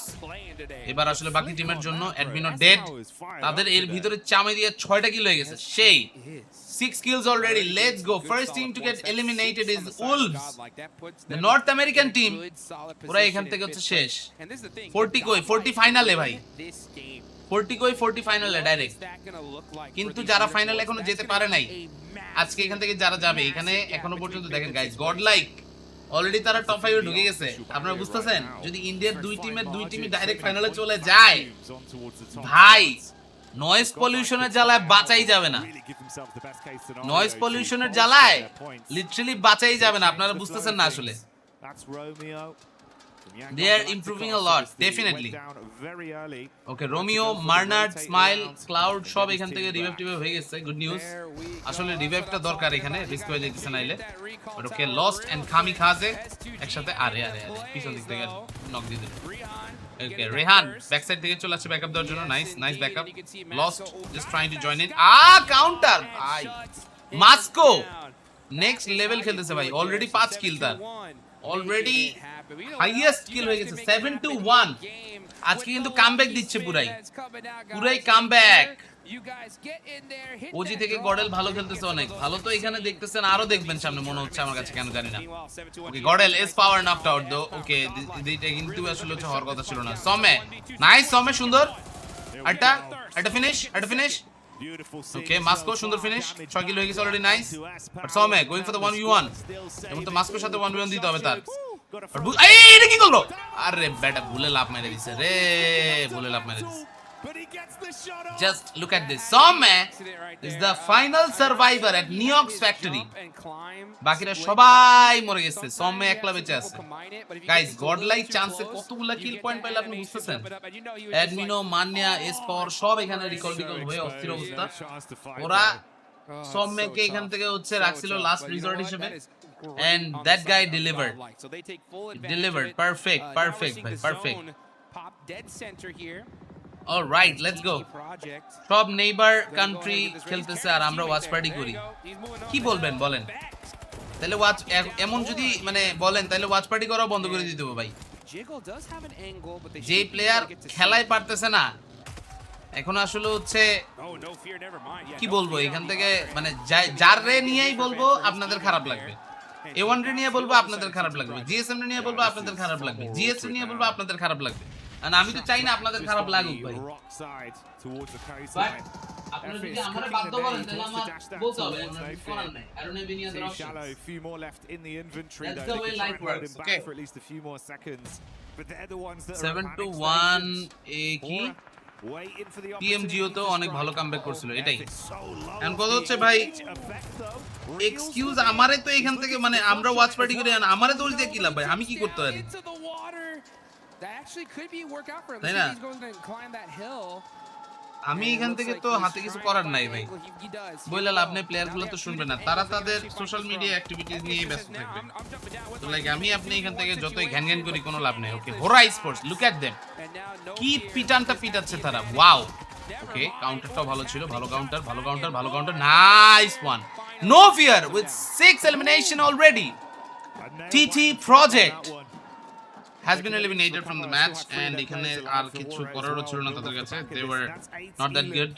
এবার আসলে বাকি টিমের জন্য অ্যাডমিনও ডেড তাদের এর ভিতরে চামে দিয়ে 6টা কিল হয়ে গেছে সেই 6 kills already let's go first team to get eliminated is Wolves the North American team পুরো এখান থেকে হচ্ছে শেষ 40 কই 40 ফাইনালে ভাই 40 কই 40 ফাইনালে ডাইরেক্ট কিন্তু যারা ফাইনালে এখনো যেতে পারে নাই আজকে এখান থেকে যারা যাবে এখানে এখনো পর্যন্ত দেখেন গাইস গডলাইক অলরেডি তারা টপ 5 এ ঢুকে গেছে আপনারা বুঝতেছেন যদি ইন্ডিয়ার দুই টিমই ডাইরেক্ট ফাইনালে চলে যায় ভাই নয়েজ পলিউশনের জ্বালায় বাঁচাই যাবে না নয়েজ পলিউশনের জ্বালায় লিটারালি বাঁচাই যাবে না আপনারা বুঝতেছেন না আসলে they are improving a lot definitely okay Romeo Marnard Smile Cloud সব এখান থেকে রিভাইভ হয়ে গেছে গুড নিউজ আসলে রিভাইভটা দরকার এখানে রিস্ক হয়ে যাইতেছে নাইলে বাট ওকে লস্ট এন্ড খামি খাজে একসাথে আরে পিছন দিক থেকে নক দিয়ে দিল ওকে রেহান ব্যাক সাইড থেকে চলে আসছে ব্যাকআপ দেওয়ার জন্য nice backup lost just trying to join in counter ভাই মাস্কো নেক্সট লেভেল খেলতেছে ভাই অলরেডি 5 কিল তার অলরেডি হাইয়েস্ট কিল হয়ে গেছে 7-1 আজকে কিন্তু কামব্যাক দিচ্ছে পুরাই কামব্যাক ওজি থেকে গডেল ভালো খেলতেছে অনেক ভালো তো এখানে দেখতেছেন আরো দেখবেন সামনে মনে হচ্ছে আমার কাছে কেন জানি না ওকে গডেল ইজ পাওয়ার নকড আউট দো ওকে এইটা কিন্তু আসলে হচ্ছে হওয়ার কথা ছিল না সমে নাইস সমে সুন্দর একটা ফিনিশ ওকে মাস্কো সুন্দর ফিনিশ 6 কিল হয়ে গেছে অলরেডি নাইস বাট সমে গোইং ফর দ্য 1v1 এবং তো মাস্কোর সাথে 1v1 দিতে হবে তার এই এটা কি করলো আরে বেটা ভুলে লাভ মেরে দিছে Just look at this. Som is the final survivor at Neox factory. বাকিরা সবাই মরে গেছে, Som একলা বেঁচে আছে। Guys, godlike chance কতগুলা কিল পয়েন্ট পাইলে আপনি বুঝতেছেন? অ্যাডমিনো, মান্যা, এসপর সব এখানে রিকল হয়ে অস্থির অবস্থা। ওরা Som কে এখান থেকে হচ্ছে রাখছিল লাস্ট রিসর্ট হিসেবে, and that guy delivered. Perfect, ভাই, perfect. All right, let's go. সব নেইবার কান্ট্রি খেলতেছে আর আমরা ওয়াচ পার্টি করি। কি বলবেন বলেন? তাহলে ওয়াচ এমন যদি মানে বলেন তাহলে ওয়াচ পার্টি করা বন্ধ করে দিতে হবে ভাই। যে প্লেয়ার খেলায় পারতেছে না এখন আসলে হচ্ছে কি বলবো এখান থেকে মানে যার রে নিয়েই বলবো আপনাদের খারাপ লাগবে, A1 রে নিয়ে বলবো আপনাদের খারাপ লাগবে, GSM রে নিয়ে বলবো আপনাদের খারাপ লাগবে, GS রে নিয়ে বলবো আপনাদের খারাপ লাগবে। আর আমি তো চাই না আপনাদের খারাপ লাগুক ভাই। আপনারা যদি আমারে বাধ্য করেন তাহলে আমার বলতে হবে করার নাই। I don't have any other options. That's the way life works. Okay. 7-1 কি PMGO তো অনেক ভালো কামব্যাক করছিল, এটাই। এখন কথা হচ্ছে ভাই এক্সকিউজ আমারে তো এখান থেকে মানে আমরা ওয়াচ পার্টি করি আমারে দোষ দিয়ে কি লাভ ভাই, আমি কি করতে পারি? তাই না? আমি এখান থেকে তো হাতে কিছু করার নাই ভাই, বইলা লাভ নেই, প্লেয়ার গুলো তো শুনবে না, তারা তাদের সোশ্যাল মিডিয়া অ্যাক্টিভিটিস নিয়ে ব্যস্ত থাকবে। তো লাইক আমি আপনি এখান থেকে যতই ঘ্যান ঘ্যান করি কোনো লাভ নেই। ওকে, হোরা স্পোর্টস, লুক এট देम, কি পিটানটা পিটাচ্ছে তারা, ওয়াও। ওকে, কাউন্টারটাও ভালো ছিল, ভালো counter, nice one, No Fear with 6 elimination already. TT Project has been eliminated from the match and এখানে আর কিছু করারও ছিল না তাদের কাছে, they were not that good,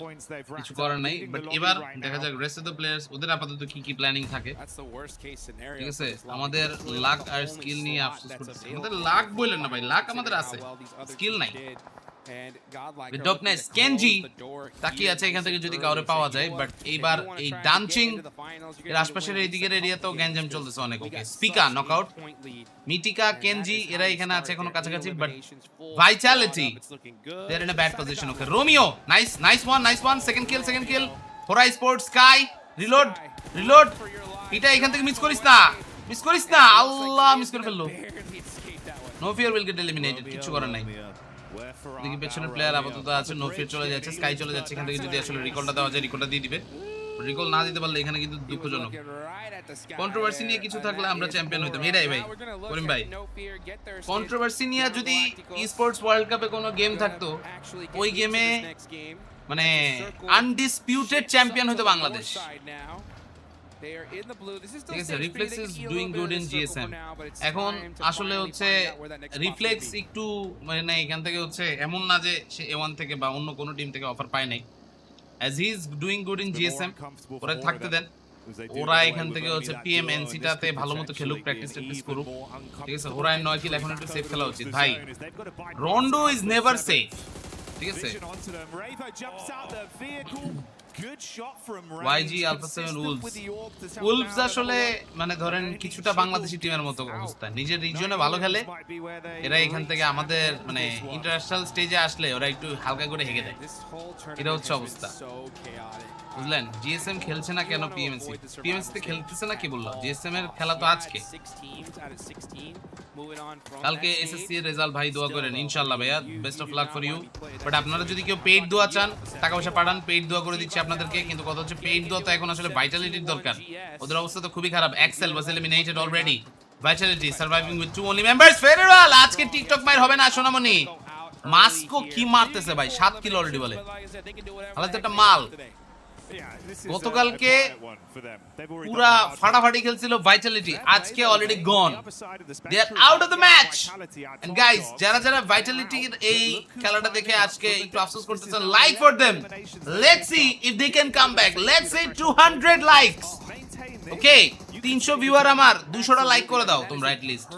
কিছু করার নাই। বাট এবার দেখা যাক রেস্ট অফ দ্য প্লেয়ার্স ওদের আপাতত কি প্ল্যানিং থাকে। ঠিক আছে, আমাদের লাক আর স্কিল নিয়ে আফসোস করতেছি। আমাদের লাক বলেন না ভাই, লাক আমাদের আছে, স্কিল নাই। ডকনেস কেনজি তাকিয়ে আছে এখান থেকে যদি কাউরে পাওয়া যায়, বাট এইবার এই ডান্সিং এর আশপাশের এই দিকের এরিয়াতেও গ্যাঞ্জাম চলতেছে অনেক। ওকে, স্পিকা নকআউট, মিটিকা, কেনজি এরা এখানে আছে এখনো কাছাকাছি, but Vitality they are in a bad position. Okay, Romeo nice one, second kill, Horaa sports, sky reload, এটা এখান থেকে মিস করিস না, আল্লাহ মিস করে ফেললো। No Fear will get eliminated, কিছু করার নাই। দেখি পেছনের প্লেয়ার আপাতত আছে, নো ফিয়ার চলে যাচ্ছে, স্কাই চলে যাচ্ছে। এখান থেকে যদি আসলে রিকলটা দেওয়া যায় রিকলটা দিয়ে দিবে, রিকল না দিতে পারলে এখানে কিন্তু দুঃখজনক। কন্ট্রোভার্সি নিয়ে কিছু থাকলে আমরা চ্যাম্পিয়ন হইতাম, এটাই ভাই করিম ভাই। কন্ট্রোভার্সি নিয়ে যদি স্পোর্টস ওয়ার্ল্ড কাপে কোনো গেম থাকতো, ওই গেমে মানে আনডিসপিউটেড চ্যাম্পিয়ন হতো বাংলাদেশ। ঠিক আছে, reflex is doing good in GSM। এখন আসলে হচ্ছে রিফ্লেক্স একটু মানে এখান থেকে হচ্ছে এমন না যে সে A1 থেকে বা অন্য কোনো টিম থেকে অফার পায় নাই, as he is doing good in GSM, ওরা থাকতে দেন, ওরা এখান থেকে হচ্ছে PMNC টাতে ভালোমতো খেলুক, প্র্যাকটিস করুক। ঠিক আছে, ওরা 9 কিল, এখন একটু সেফ খেলা উচিত ভাই। Rondo is never safe. ঠিক আছে, YG Alpha 7 Wolves আসলে মানে ধরেন কিছুটা বাংলাদেশি টিমের মতো অবস্থা, নিজের রিজিয়নে ভালো খেলে, এরা এখান থেকে আমাদের মানে ইন্টারন্যাশনাল স্টেজে আসলে ওরা একটু হালকা করে হেগে দেয়, এটা হচ্ছে অবস্থা, বুঝলেন? GSM খেলছে না কেন? PMWC তে খেলতেছে না, কি বললো? GSM এর খেলা তো আজকে, কালকে SSC এর রেজাল্ট ভাই দোয়া করেন ইনশাআল্লাহ ভাইয়া, best of luck for you. But আপনারা যদি কেউ পেইড দোয়া চান, টাকা পয়সা পাঠান, পেইড দোয়া করে দিচ্ছি আপনাদেরকে। কিন্তু কথা হচ্ছে পেইড দোয়া তো এখন আসলে ভাইটালিটির দরকার, ওদের অবস্থা তো খুবই খারাপ। Excel was eliminated already, Vitality surviving with 2 only members। Federal আজকে টিকটক মাইর হবে না সোনামণি। মাস্কো কি মারতেছে ভাই, 7 কিল অলরেডি বলে, আলাদা একটা মাল। গতকালকে পুরা ফাটাফাটি খেলছিল ভাইটালিটি, আজকে already gone, they are out of the match. And guys, যারা ভাইটালিটির এই খেলাটা দেখে আজকে একটু আফসোস করতেছেন, like for them, let's see if they can come back, let's see 200 likes. Okay, 300 viewer, আমার 200টা লাইক করে দাও তোমরা এট লিস্ট।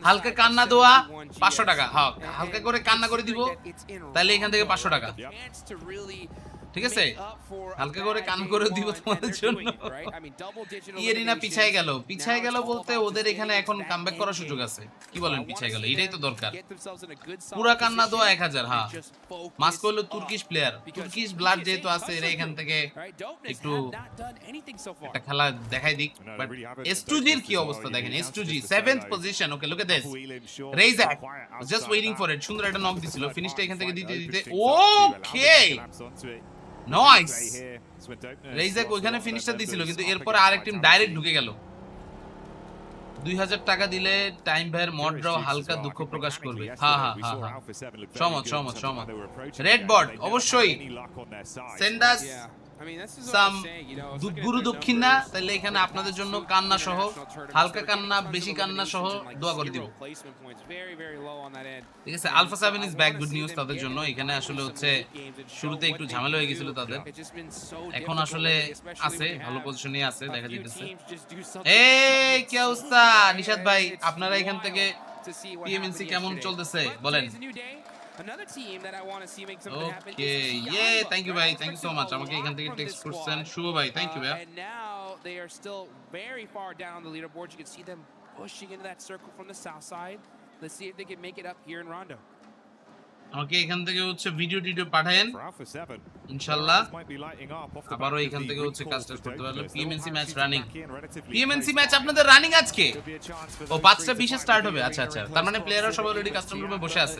হালকা কান্না দেওয়া 500 টাকা, হ্যাঁ হালকা করে কান্না করে দিব, তাহলে এখান থেকে 500 টাকা। ঠিক আছে হালকা করে কান করে দিব তোমাদের জন্য এরিনা পিছায় গেল বলতে ওদের এখানে এখন কামব্যাক করার সুযোগ আছে কি বলেন পিছায় গেল এটাই তো দরকার পুরা কান্না দোয়া 1000 হ্যাঁ মাস্ক হলো তুর্কিশ প্লেয়ার তুর্কিশ ব্লাড যেহেতু আছে এরা এখান থেকে একটু একটা খেলা দেখাই দিক বাট S2G এর কি অবস্থা দেখেন S2G 7th position okay look at this রেইজাক জাস্ট ওয়েটিং ফর ইট সুন্দর একটা নক দিছিল ফিনিশটা এখান থেকে দিতে ওকে নাইস রেইজাক ওখানে ফিনিশটা দিছিল কিন্তু এরপর আরেক টিম ডাইরেক্ট ঢুকে গেল 2000 টাকা দিলে টাইম ভাইয়ের মডরাও হালকা দুঃখ প্রকাশ করবে হ্যাঁ সহমত রেড বট অবশ্যই সেন্ড আস সাম গুরু দক্ষিণ না তাহলে এখানে আপনাদের জন্য কান্না সহ হালকা কান্না বেশি কান্না সহ দোয়া করে দিব ঠিক আছে Alpha 7 is back good news তাদের জন্য এখানে আসলে হচ্ছে শুরুতে একটু ঝামেলা হয়ে গিয়েছিল তাদের এখন আসলে আছে ভালো পজিশনে আছে দেখা যাচ্ছে এই কি অবস্থা নিশাদ ভাই আপনারা এখান থেকে PMNC কেমন চলতেছে বলেন Another team that I want to see make something happen. Okay, yeah, thank you, bhai. Thank you so much. আমাকে এখান থেকে টেক্সট করছেন শুভ ভাই, thank you, ভাই. And now they are still very far down the leaderboard. You can see them pushing into that circle from the south side. Let's see if they can make it up here in Rondo. আমাকে এখান থেকে হচ্ছে video পাঠায়েন ইনশাআল্লাহ আবারও এখান থেকে হচ্ছে কাজটা করতে পারলে PMNC match running PMNC match আপনাদের রানিং আজকে ও 5টা 20 এ স্টার্ট হবে আচ্ছা তার মানে প্লেয়াররা সবাই অলরেডি কাস্টম রুমে বসে আছে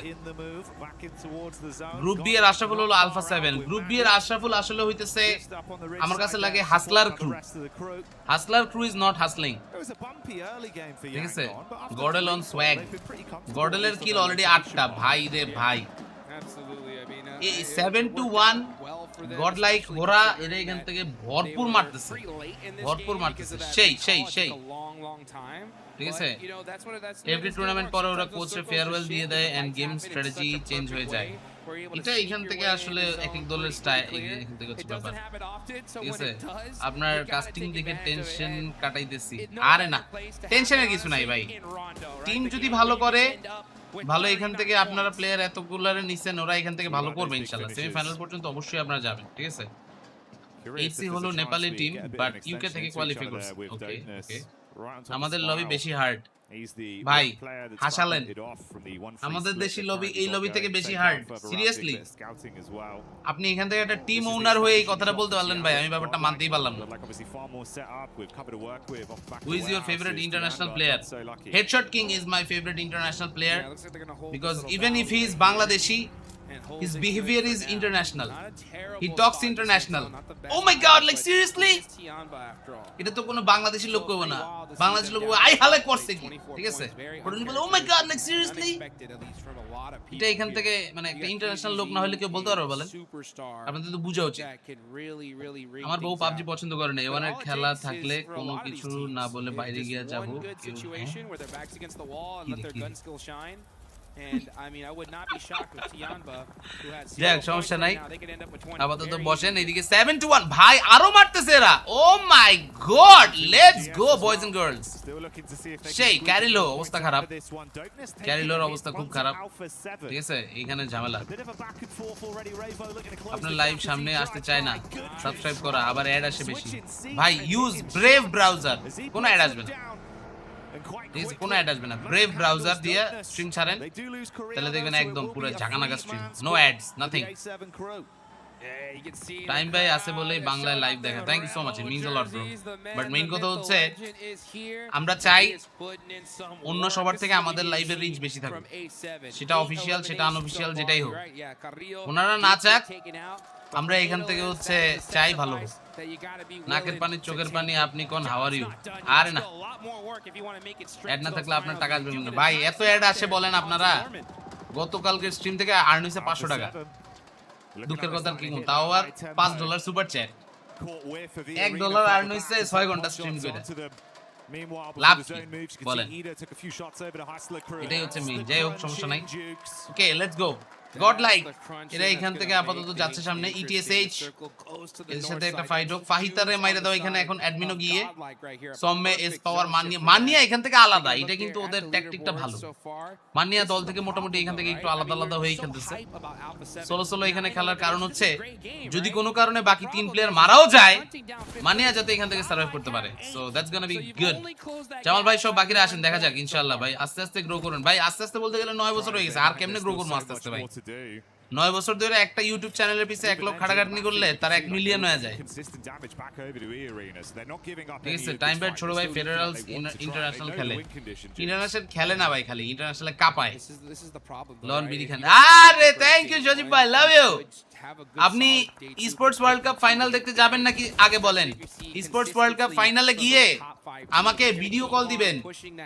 গ্রুপ বি এর আশরাফুল হলো আলফা 7 গ্রুপ বি এর আশরাফুল আসলে হইতেছে আমার কাছে লাগে হাসলার ক্রু ইজ নট হাসলিং ঠিক আছে গর্ডেল অন সোয়াগ গর্ডেলের কিল অলরেডি 8টা ভাই রে ভাই 7 to 1 গড লাইক ওরা এরা এখান থেকে ভরপুর মারতেছে সেই ঠিক আছে এভরি টুর্নামেন্ট পরে ওরা কোচে ফেয়ারওয়েল দিয়ে দেয় এন্ড গেম স্ট্র্যাটেজি চেঞ্জ হয়ে যায় এটা এখান থেকে আসলে এক এক দলের স্টাইল এখান থেকে হচ্ছে ব্যাপার ঠিক আছে আপনার কাস্টিং দেখে টেনশন কাটাইতেছি আরে না টেনশনের কিছু নাই ভাই টিম যদি ভালো করে ভালো এখান থেকে আপনারা প্লেয়ার এতগুলারে নিছেন ওরা এখান থেকে ভালো করবে ইনশাআল্লাহ সেমিফাইনাল পর্যন্ত অবশ্যই আপনারা যাবেন ঠিক আছে এইচসি হলো নেপালি টিম বাট ইউকে থেকে কোয়ালিফাই করছে ওকে আমাদের লবি বেশি হার্ড ভাই হাসালেন আমাদের দেশি লবি এই লবি থেকে বেশি হার্ড সিরিয়াসলি আপনি এখান থেকে একটা টিম ওনার হয়ে এই কথাটা বলতে পারলেন ভাই আমি ব্যাপারটা মানতেই পারলাম না who is your favourite international player headshot king is my favourite international player because even if he is Bangladeshi his behavior is international he talks international oh my god like seriously এটা তো কোনো বাংলাদেশি লোক কইবো না বাংলাদেশি লোক আই হালে করছে কি ঠিক আছে ওরা বলে oh my god like seriously এটা এখান থেকে মানে একটা ইন্টারন্যাশনাল লোক না হলে কেউ বলতে পারবে বলেন আপনাদের তো বুঝা উচিত আমার বউ PUBG পছন্দ করে না এওয়ানের খেলা থাকলে কোনো কিছু না বলে বাইরে গিয়ে যাব And I mean, I would not be shocked with Tianba, who had দেখ সমস্যা নাই now they could end up with 20. আপাতত বসেন এইদিকে 7 to 1 ভাই আরো মারতেছে এরা oh my god let's go boys and girls সেই ক্যারিলো অবস্থা খারাপ ক্যারিলোর অবস্থা খুব খারাপ ঠিক আছে এইখানে ঝামেলা আপনার লাইভ সামনে আসতে চায় না সাবস্ক্রাইব করা আবার অ্যাড আসে বেশি ভাই ইউজ ব্রেভ ব্রাউজার কোনো অ্যাড আসবে না কোনো অ্যাড আসবে না ব্রেভ ব্রাউজার দিয়ে স্ট্রিম ছাড়েন তাহলে দেখবেন একদম পুরো ঝাঁকানাকা stream no ads nothing time ভাই আছে বলেই বাংলায় লাইভ দেখা thank you so much it means a lot bro but main কথা হচ্ছে আমরা চাই অন্য সবার থেকে আমাদের লাইভের রিচ বেশি থাকুক সেটা অফিশিয়াল সেটা আনঅফিশিয়াল যেটাই হোক ওনারা না চাক আমরা এখান থেকে হচ্ছে চাই ভালো নাকের পানি চোখের পানি আপনি কোন হাউ আর ইউ আরে না অ্যাড না থাকলে আপনার টাকা আসবে না ভাই এত অ্যাড আসে বলেন আপনারা গতকালকে স্ট্রিম থেকে আর্ন হইছে 500 টাকা দুঃখের কথা কি তাও আর $5 সুপার চ্যাট $1 আর্ন হইছে 6 ঘন্টা স্ট্রিম করে লাভ বলেন এটাই হচ্ছে মেইন যাই হোক সমস্যা নাই ওকে লেটস গো গড লাইক এরা এখান থেকে আপাতত যাচ্ছে সামনে। ইটিএসএইচ এর সাথে একটা ফাইট হোক, ফাহিতারে মাইরে দাও এখানে এখন অ্যাডমিনও গিয়ে। সৌম্যে এস পাওয়ার মানিয়া এখান থেকে আলাদা, এটা কিন্তু ওদের ট্যাকটিকটা ভালো। মানিয়া দল থেকে মোটামুটি এখান থেকে একটু আলাদা আলাদা হয়ে খেলতেছে। সোলো এখানে খেলার কারণ হচ্ছে যদি কোনো কারণে বাকি 3 প্লেয়ার মারাও যায়, মানিয়া যাতে এখান থেকে সার্ভাইভ করতে পারে। So that's gonna be good. Jamal ভাই সব বাকিরা আসেন, দেখা যাক ইনশাআল্লাহ ভাই। আস্তে আস্তে গ্রো করুন ভাই, আস্তে আস্তে বলতে গেলে 9 বছর হয়ে গেছে, আর কেমনে গ্রো করবো আস্তে আস্তে ভাই? 9 বছর ধরে একটা ইউটিউব চ্যানেলের পিছে 1 লক্ষ খাটাখাটনি করলে তার 1 মিলিয়ন হয়ে যায়। ঠিক আছে, টাইম ব্যাট ছোট ভাই ফেডারেলস ইন্টারন্যাশনাল খেলে। ইন্টারন্যাশনাল খেলে না ভাই, খালি ইন্টারন্যাশনালে কাপায়। লন বিডি খান, আরে থ্যাংক ইউ সজীব ভাই, লাভ ইউ। আপনি স্পোর্টস ওয়ার্ল্ড কাপ ফাইনাল দেখতে যাবেন নাকি আগে বলেন? স্পোর্টস ওয়ার্ল্ড কাপ ফাইনালে গিয়ে আমাকে ভিডিও কল দিবেন,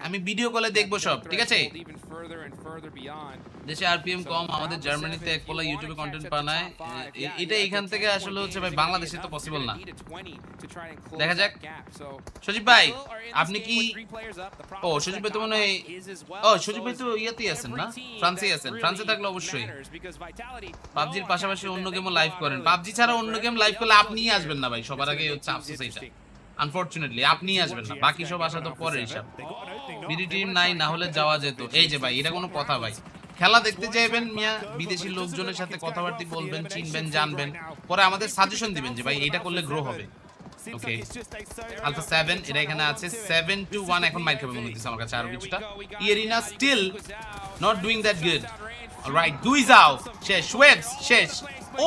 আমি ভিডিও কলে দেখবো সব, ঠিক আছে? দেশে আরপিএম কম, আমাদের জার্মানিতে এক পোলা ইউটিউবে কন্টেন্ট বানায়, এটা এখান থেকে আসলে হচ্ছে ভাই বাংলাদেশে তো পসিবল না। দেখা যাক। সজীব ভাই আপনি কি, ও সজীব ভাই তো মনে হয়, ও সজীব ভাই তো ইয়াতেই আছেন না, ফ্রান্সেই আছেন। ফ্রান্সে থাকলে অবশ্যই পাবজির পাশাপাশি অন্য গেমও লাইভ করেন। পাবজি ছাড়া অন্য গেম লাইভ করলে আপনিই আসবেন না ভাই, সবার আগে হচ্ছে আফসোস এইটা। আনফরচুনেটলি আপনিই আসবেন না, বাকি সব আসা তো পরের হিসাব। বিডি টিম নাই, না হলে যাওয়া যেত। এই যে ভাই এটা কোনো কথা ভাই? খেলা দেখতে যাবেন মিয়া, বিদেশি লোকজনের সাথে কথাবার্তা বলবেন, চিনবেন, জানবেন, পরে আমাদের সাজেশন দিবেন যে ভাই এটা করলে গ্রো হবে। ওকে, আলফা 7 এটা এখানে আছে। 7-1 এখন মাইর খাবে মনে হচ্ছে আমার কাছে আরো কিছুটা। ইয়েরিনা still not doing that good. Alright, গুইজাও শেষ, ওয়েবস শেষ।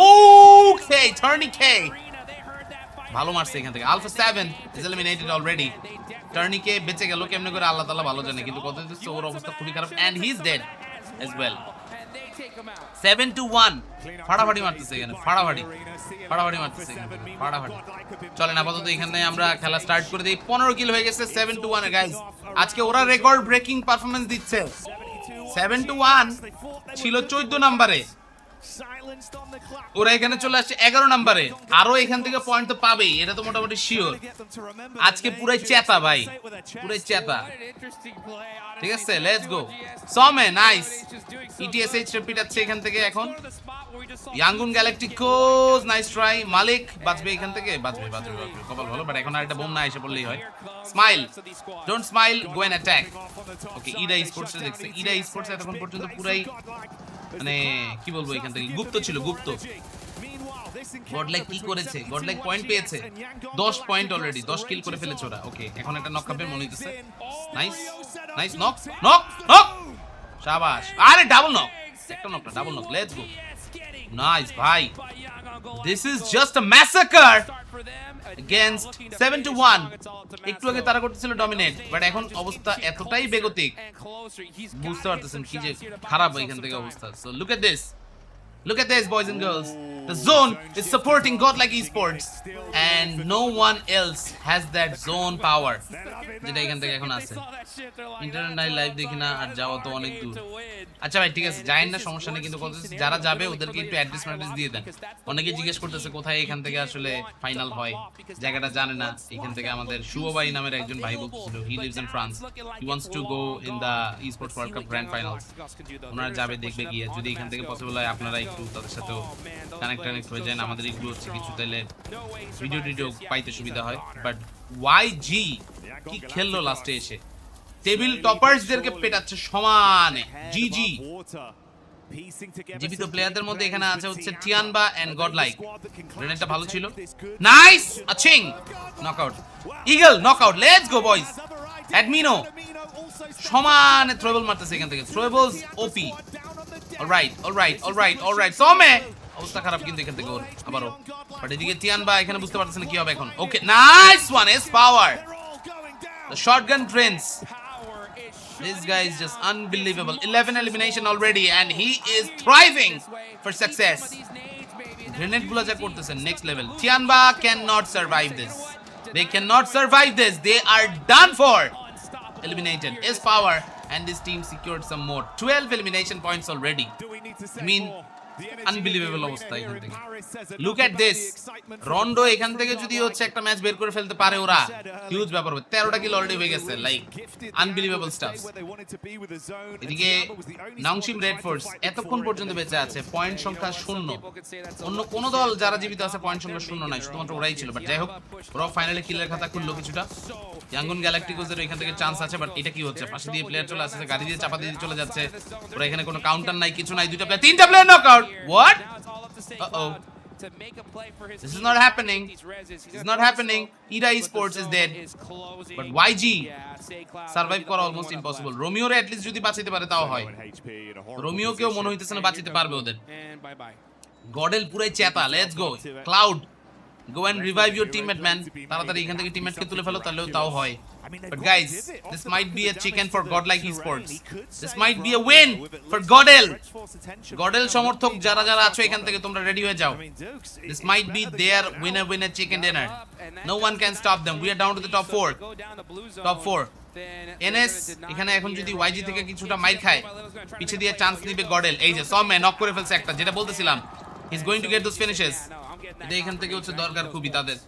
ওকে, টার্নিকে ভালো মারছে এখান থেকে। Alpha 7 is eliminated already. টার্নিকে বেঁচে গেল কেমনে করে আল্লাহ তাআলা ভালো জানে, কিন্তু কথা হচ্ছে ওর অবস্থা খুবই খারাপ, and he is dead as well. 7-1 ফাড়াফাড়ি মারতেছে এখানে, ফাড়াফাড়ি মারতেছে এখানে, ফাড়াফাড়ি। চলেন আপাতত এখানে আমরা খেলা স্টার্ট করে দেই। 15 কিল হয়ে গেছে 7-1 এ গাইস। আজকে ওরা রেকর্ড ব্রেকিং পারফরম্যান্স দিচ্ছে। 7-1 ছিল 14 নম্বরে, ওরা এখানে চলে আসছে 11 নম্বরে। আরো এখান থেকে পয়েন্ট তো পাবেই, এটা তো মোটামুটি শিওর। আজকে পুরাই চেতা ভাই, পুরাই চেতা। ঠিক আছে, লেটস গো। সমে নাইস। ইটিএসএইচ রিপিট আছে এখান থেকে এখন। Yangon Galacticos nice try. Malik বাঁচবে এখান থেকে, বাঁচবে কপাল ভালো, বাট এখন আর একটা বোম না এসে পড়লেই হয়। Smile, don't smile, go and attack. Okay, ইডা স্পোর্টস দেখছে। ইডা স্পোর্টস এতক্ষণ পর্যন্ত পুরাই মানে কি বলবো, এখান থেকে গুপ্ত ছিল, গুপ্ত। গডলাইক কি করেছে? গডলাইক পয়েন্ট পেয়েছে 10 পয়েন্ট অলরেডি, 10 কিল করে ফেলেছে ওরা। ওকে, এখন একটা নক খাবে মনে হইতেছে। Nice nice, knock knock knock, শাবাশ। আরে ডাবল নক, একটা নক না, double knock. Let's go, nice ভাই। This is just a massacre against 7-1. একটু আগে তারা করতেছিল ডমিনেট, বাট এখন অবস্থা এতটাই বেগতিক, বুঝতে পারতেছেন কি যে খারাপ এখান থেকে অবস্থা। So look at this, look at this boys and girls, the zone is supporting godlike esports and no one else has that zone power যেটা এখান থেকে এখন আছে। ইন্টারনেট নাই, লাইভ দেখি না, আর যাওয়া তো অনেক দূর। আচ্ছা ভাই ঠিক আছে, যাইন না, সমস্যা নেই, কিন্তু যারা যাবে ওদেরকে একটু অ্যাড্রেস দিয়ে দেন। অনেকে জিজ্ঞেস করতেছে কোথায় এখান থেকে আসলে ফাইনাল হয়, জায়গাটা জানে না। এখান থেকে আমাদের শুভ ভাই নামের একজন ভাই বলছিল, he lives in France, he wants to go in the esports world cup grand finals। ওনারা যাবে, দেখবে গিয়ে, যদি এখান থেকে পসিবল হয় আপনারা একটু তাদের সাথেও কানেক্ট হয়ে যান। আমাদের একটু হচ্ছে কিছু তাহলে ভিডিও পাইতে সুবিধা হয়। বাট YG কি খেললো লাস্টে এসে, টেবিল টপার্সদেরকে পেটাচ্ছে সমানে। জিজি জীবিত প্লেয়ারদের মধ্যে এখানে আছে হচ্ছে টিয়ানবা এন্ড গডলাইক। গ্রেনেডটা ভালো ছিল, নাইস। আচিং knockout, Eagle knockout. Let's go boys. Admino সমানে থ্রোবল মারতেছে এখান থেকে, থ্রোবলস ওপি। অলরাইট সোমে অবস্থা খারাপ কিন্তু এখান থেকে ওর আবারও, বাট এদিকে টিয়ানবা এখানে বুঝতে পারতেছেন কি হবে এখন। Okay, nice one, ace power, the shotgun prince. This guy is just unbelievable. 11 elimination already and he is thriving for success. Grenade গুলো যা করতেছেন next level. Tianba cannot survive this. They cannot survive this. They are done for. Eliminated. S power and this team secured some more. 12 elimination points already. I mean, unbelievable অবস্থা এখান থেকে। Look at this, rondo এখান থেকে যদি হচ্ছে একটা match বের করে ফেলতে পারে ওরা, হিউজ ব্যাপার হবে। 13টা কিল অলরেডি হয়ে গেছে, লাইক আনবিলিভেবল স্টাফ। এদিকে নাংশিম রেড ফোর্স এতক্ষণ পর্যন্ত বেঁচে আছে, পয়েন্ট সংখ্যা 0। অন্য কোন দল যারা জীবিত আছে পয়েন্ট সংখ্যা 0 নাই, শুধুমাত্র ওরাই ছিল। বাট যাই হোক, ওরা ফাইনালি কিলের খাতা খুললো কিছুটা। ইয়াঙ্গুন গ্যালাকটিকোসের এখান থেকে চান্স আছে, বাট এটা কি হচ্ছে, পাশে দিয়ে প্লেয়ার চলে আসছে, গাড়ি দিয়ে চাপা দিয়ে চলে যাচ্ছে। ওরা এখানে কোনো কাউন্টার নাই, কিছু নাই, দুইটা প্লেয়ার, তিনটা player knockout. What? Uh-oh. This is not happening. This is not happening. Ira Esports is dead. But YG survive করা almost impossible. রোমিও রে at least যদি বাঁচাইতে পারে তাও হয়। রোমিও কেও মনে হইতেছে না বাঁচাইতে পারবে ওদের। গডেল পুরাই চেতা। Let's go. Cloud, go and revive your teammate, man. তাড়াতাড়ি এখান থেকে টিমমেটকে তুলে ফেলো, তাহলেও তাও হয়। But guys, this might be a chicken for godlike esports. This might be a win for Godel. Godel সমর্থক যারা যারা আছো এখান থেকে তোমরা রেডি হয়ে যাও। This might be their winner chicken dinner. No one can stop them. We are down to the top 4. Top 4. NS এখানে এখন যদি YG থেকে কিছুটা মাইর খায়, পিছে দিয়ে চান্স নিবে গডেল। এই যে সম নক করে ফেলছে একটা, যেটা বলতেছিলাম, he is going to get those finishes. এটা এখান থেকে হচ্ছে দরকার খুবই তাদের।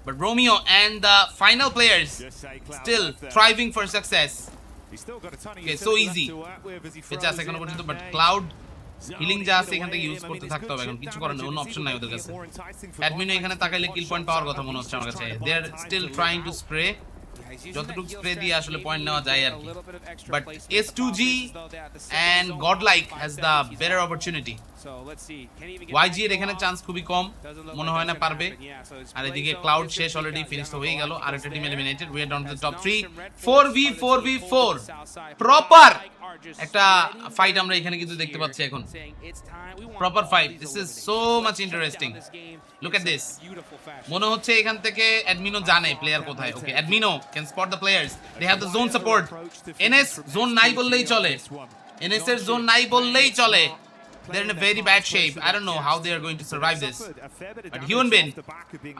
But Romeo and the final players still thriving for success. Okay, so easy. It's just এখনো পর্যন্ত, but Cloud হিলিং যা আছে এখান থেকে ইউজ করতে থাকতে হবে, এখন কিছু করার নেই, অন্য অপশন নাই ওদের কাছে। অ্যাডমিনও এখানে তাকাইলে কিল পয়েন্ট পাওয়ার কথা মনে হচ্ছে আমার কাছে। They are still trying to spray. যতটুকু স্প্রে দিয়ে আসলে পয়েন্ট নেওয়া যায় আর কি। But S2G and Godlike has the better opportunity. YG এর এখানে চান্স খুবই কম, মনে হয় না পারবে। আর এদিকে ক্লাউড শেষ, অলরেডি ফিনিশ হয়ে গেল, আর একটা team eliminated. We are down to the top 3। 4v4 proper একটা ফাইট আমরা এখানে কিন্তু দেখতে পাচ্ছি এখন। Proper fight, this is so much interesting. Look at this. মনে হচ্ছে এখান থেকে অ্যাডমিনো জানে প্লেয়ার কোথায়। Okay, Admino can spot the players, they have the zone support. NS zone নাই বললেই চলে, NS এর জোন নাই বললেই চলে। They're in a very bad shape. I don't know how they are going to survive this. But Hyun Bin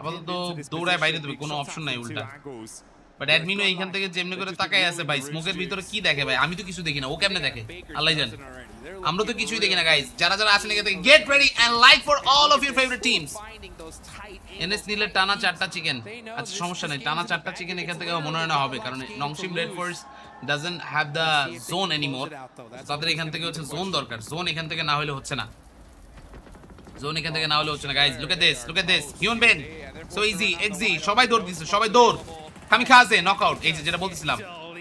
আপাতত দৌড়ায় বাইরে দেবে, কোনো অপশন নাই উল্টা। বাট অ্যাডমিনও এইখান থেকে যেমনি করে তাকায় আছে ভাই, স্মোকের ভিতরে কি দেখে ভাই, আমি তো কিছু দেখি না, ও কেমনে দেখে আল্লাহ জানে। আমরা তো কিছুই দেখি না গাইস। যারা যারা আছেন এখান থেকে get ready and like for all of your favourite teams. NS নিলে টানা 4টা চিকেন। আচ্ছা সমস্যা নাই, টানা 4টা চিকেন এখান থেকে মনে হয় না হবে, কারণ Nongshim Red Force doesn't have the zone anymore. তাদের এখান থেকে হচ্ছে জোন দরকার, জোন এখান থেকে না হলে হচ্ছে না, জোন এখান থেকে না হলে হচ্ছে না guys. Look at this human Ben, so easy এক্সি, সবাই দৌড় দিচ্ছে, সবাই দৌড়। কামিকাজে নকআউট, এই যে যেটা বলতেছিলাম,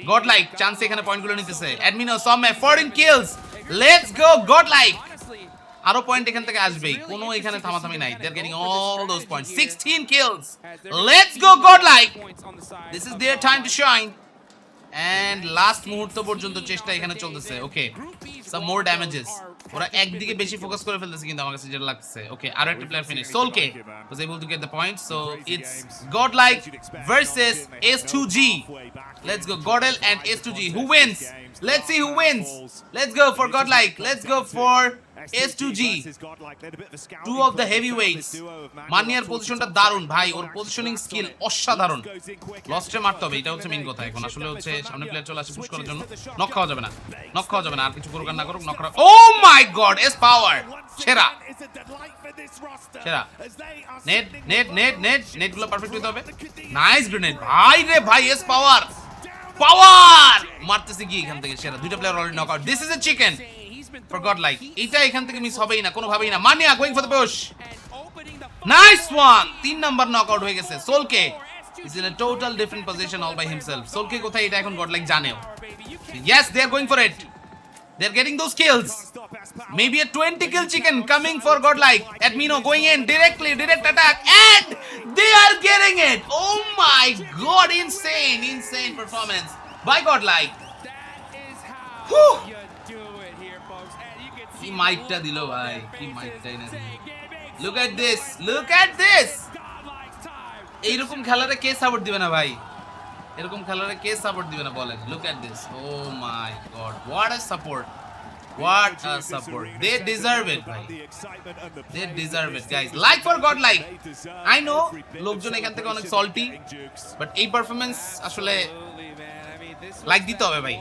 গডলাইক চান্স এখানে পয়েন্টগুলো নিতেছে। অ্যাডমিনো সম 14 কিলস, লেটস গো গডলাইক। আরো পয়েন্ট এখান থেকে আসবেই, কোনো এখানে থামাথামি নাই। They are getting all those points. 16 kills, let's go Godlike. This is their time to shine. And last মুহূর্ত পর্যন্ত চেষ্টা এখানে চলতেছে। Okay, some more damages. ওরা একদিকে বেশি ফোকাস করে ফেলতেছে কিন্তু আমার কাছে যেটা লাগছে। ওকে, আর একটা প্লেয়ার ফিনিশ, সোলকে was able to get the point, so it's Godlike versus S2G. Let's go Godel and S2G. Who wins? Let's see who wins. Let's go for Godlike. Let's go for S2G. Two of the heavyweights. মানিয়ার পজিশনটা দারুণ ভাই, ওর positioning skill অসাধারণ। লস্টে মারতে হবে, এটা হচ্ছে main কথা এখন। আসলে হচ্ছে সামনে প্লেয়ার চলে আসে পুশ করার জন্য, নক খাওয়া যাবে না, নক খাওয়া যাবে না। আর কিছু করুক আর না করুক, নক করা। ও মাই গড, এস পাওয়ার সেরা সেরা। নেট নেট নেট নেট নেটগুলো পারফেক্ট হতে হবে। নাইস গ্রেনেড ভাই রে ভাই, এস পাওয়ার পাওয়ার মারতেছে কি এখান থেকে সেরা। দুইটা player already knock out. This is a chicken for Godlike. এটা এখান থেকে মিস হবেই না, কোনোভাবেই না। মানিয়া going for the push, nice one. 3 number knockout হয়ে গেছে। সোলকে is in a total different position all by himself. সোলকে কোথায় এটা এখন Godlike জানেও। Yes, they are going for it. They are getting those kills. Maybe a 20 kill chicken coming for Godlike. Admino going in directly, direct attack, and they are getting it. Oh my god, insane performance by Godlike. Whew. কি মাইকটা দিল ভাই, কি মাইকটাই না। Look at this, look at this. এইরকম খেলারে কে support দিবে না ভাই, এরকম খেলারে কে সাপোর্ট দিবে না বলেন। Look at this, oh my God, what a support, what a support. They deserve it ভাই, they deserve it guys. Like for Godlike। I know লোকজন এখান থেকে অনেক সল্টি, বাট এই পারফরম্যান্স আসলে লাইক দিতে হবে ভাই,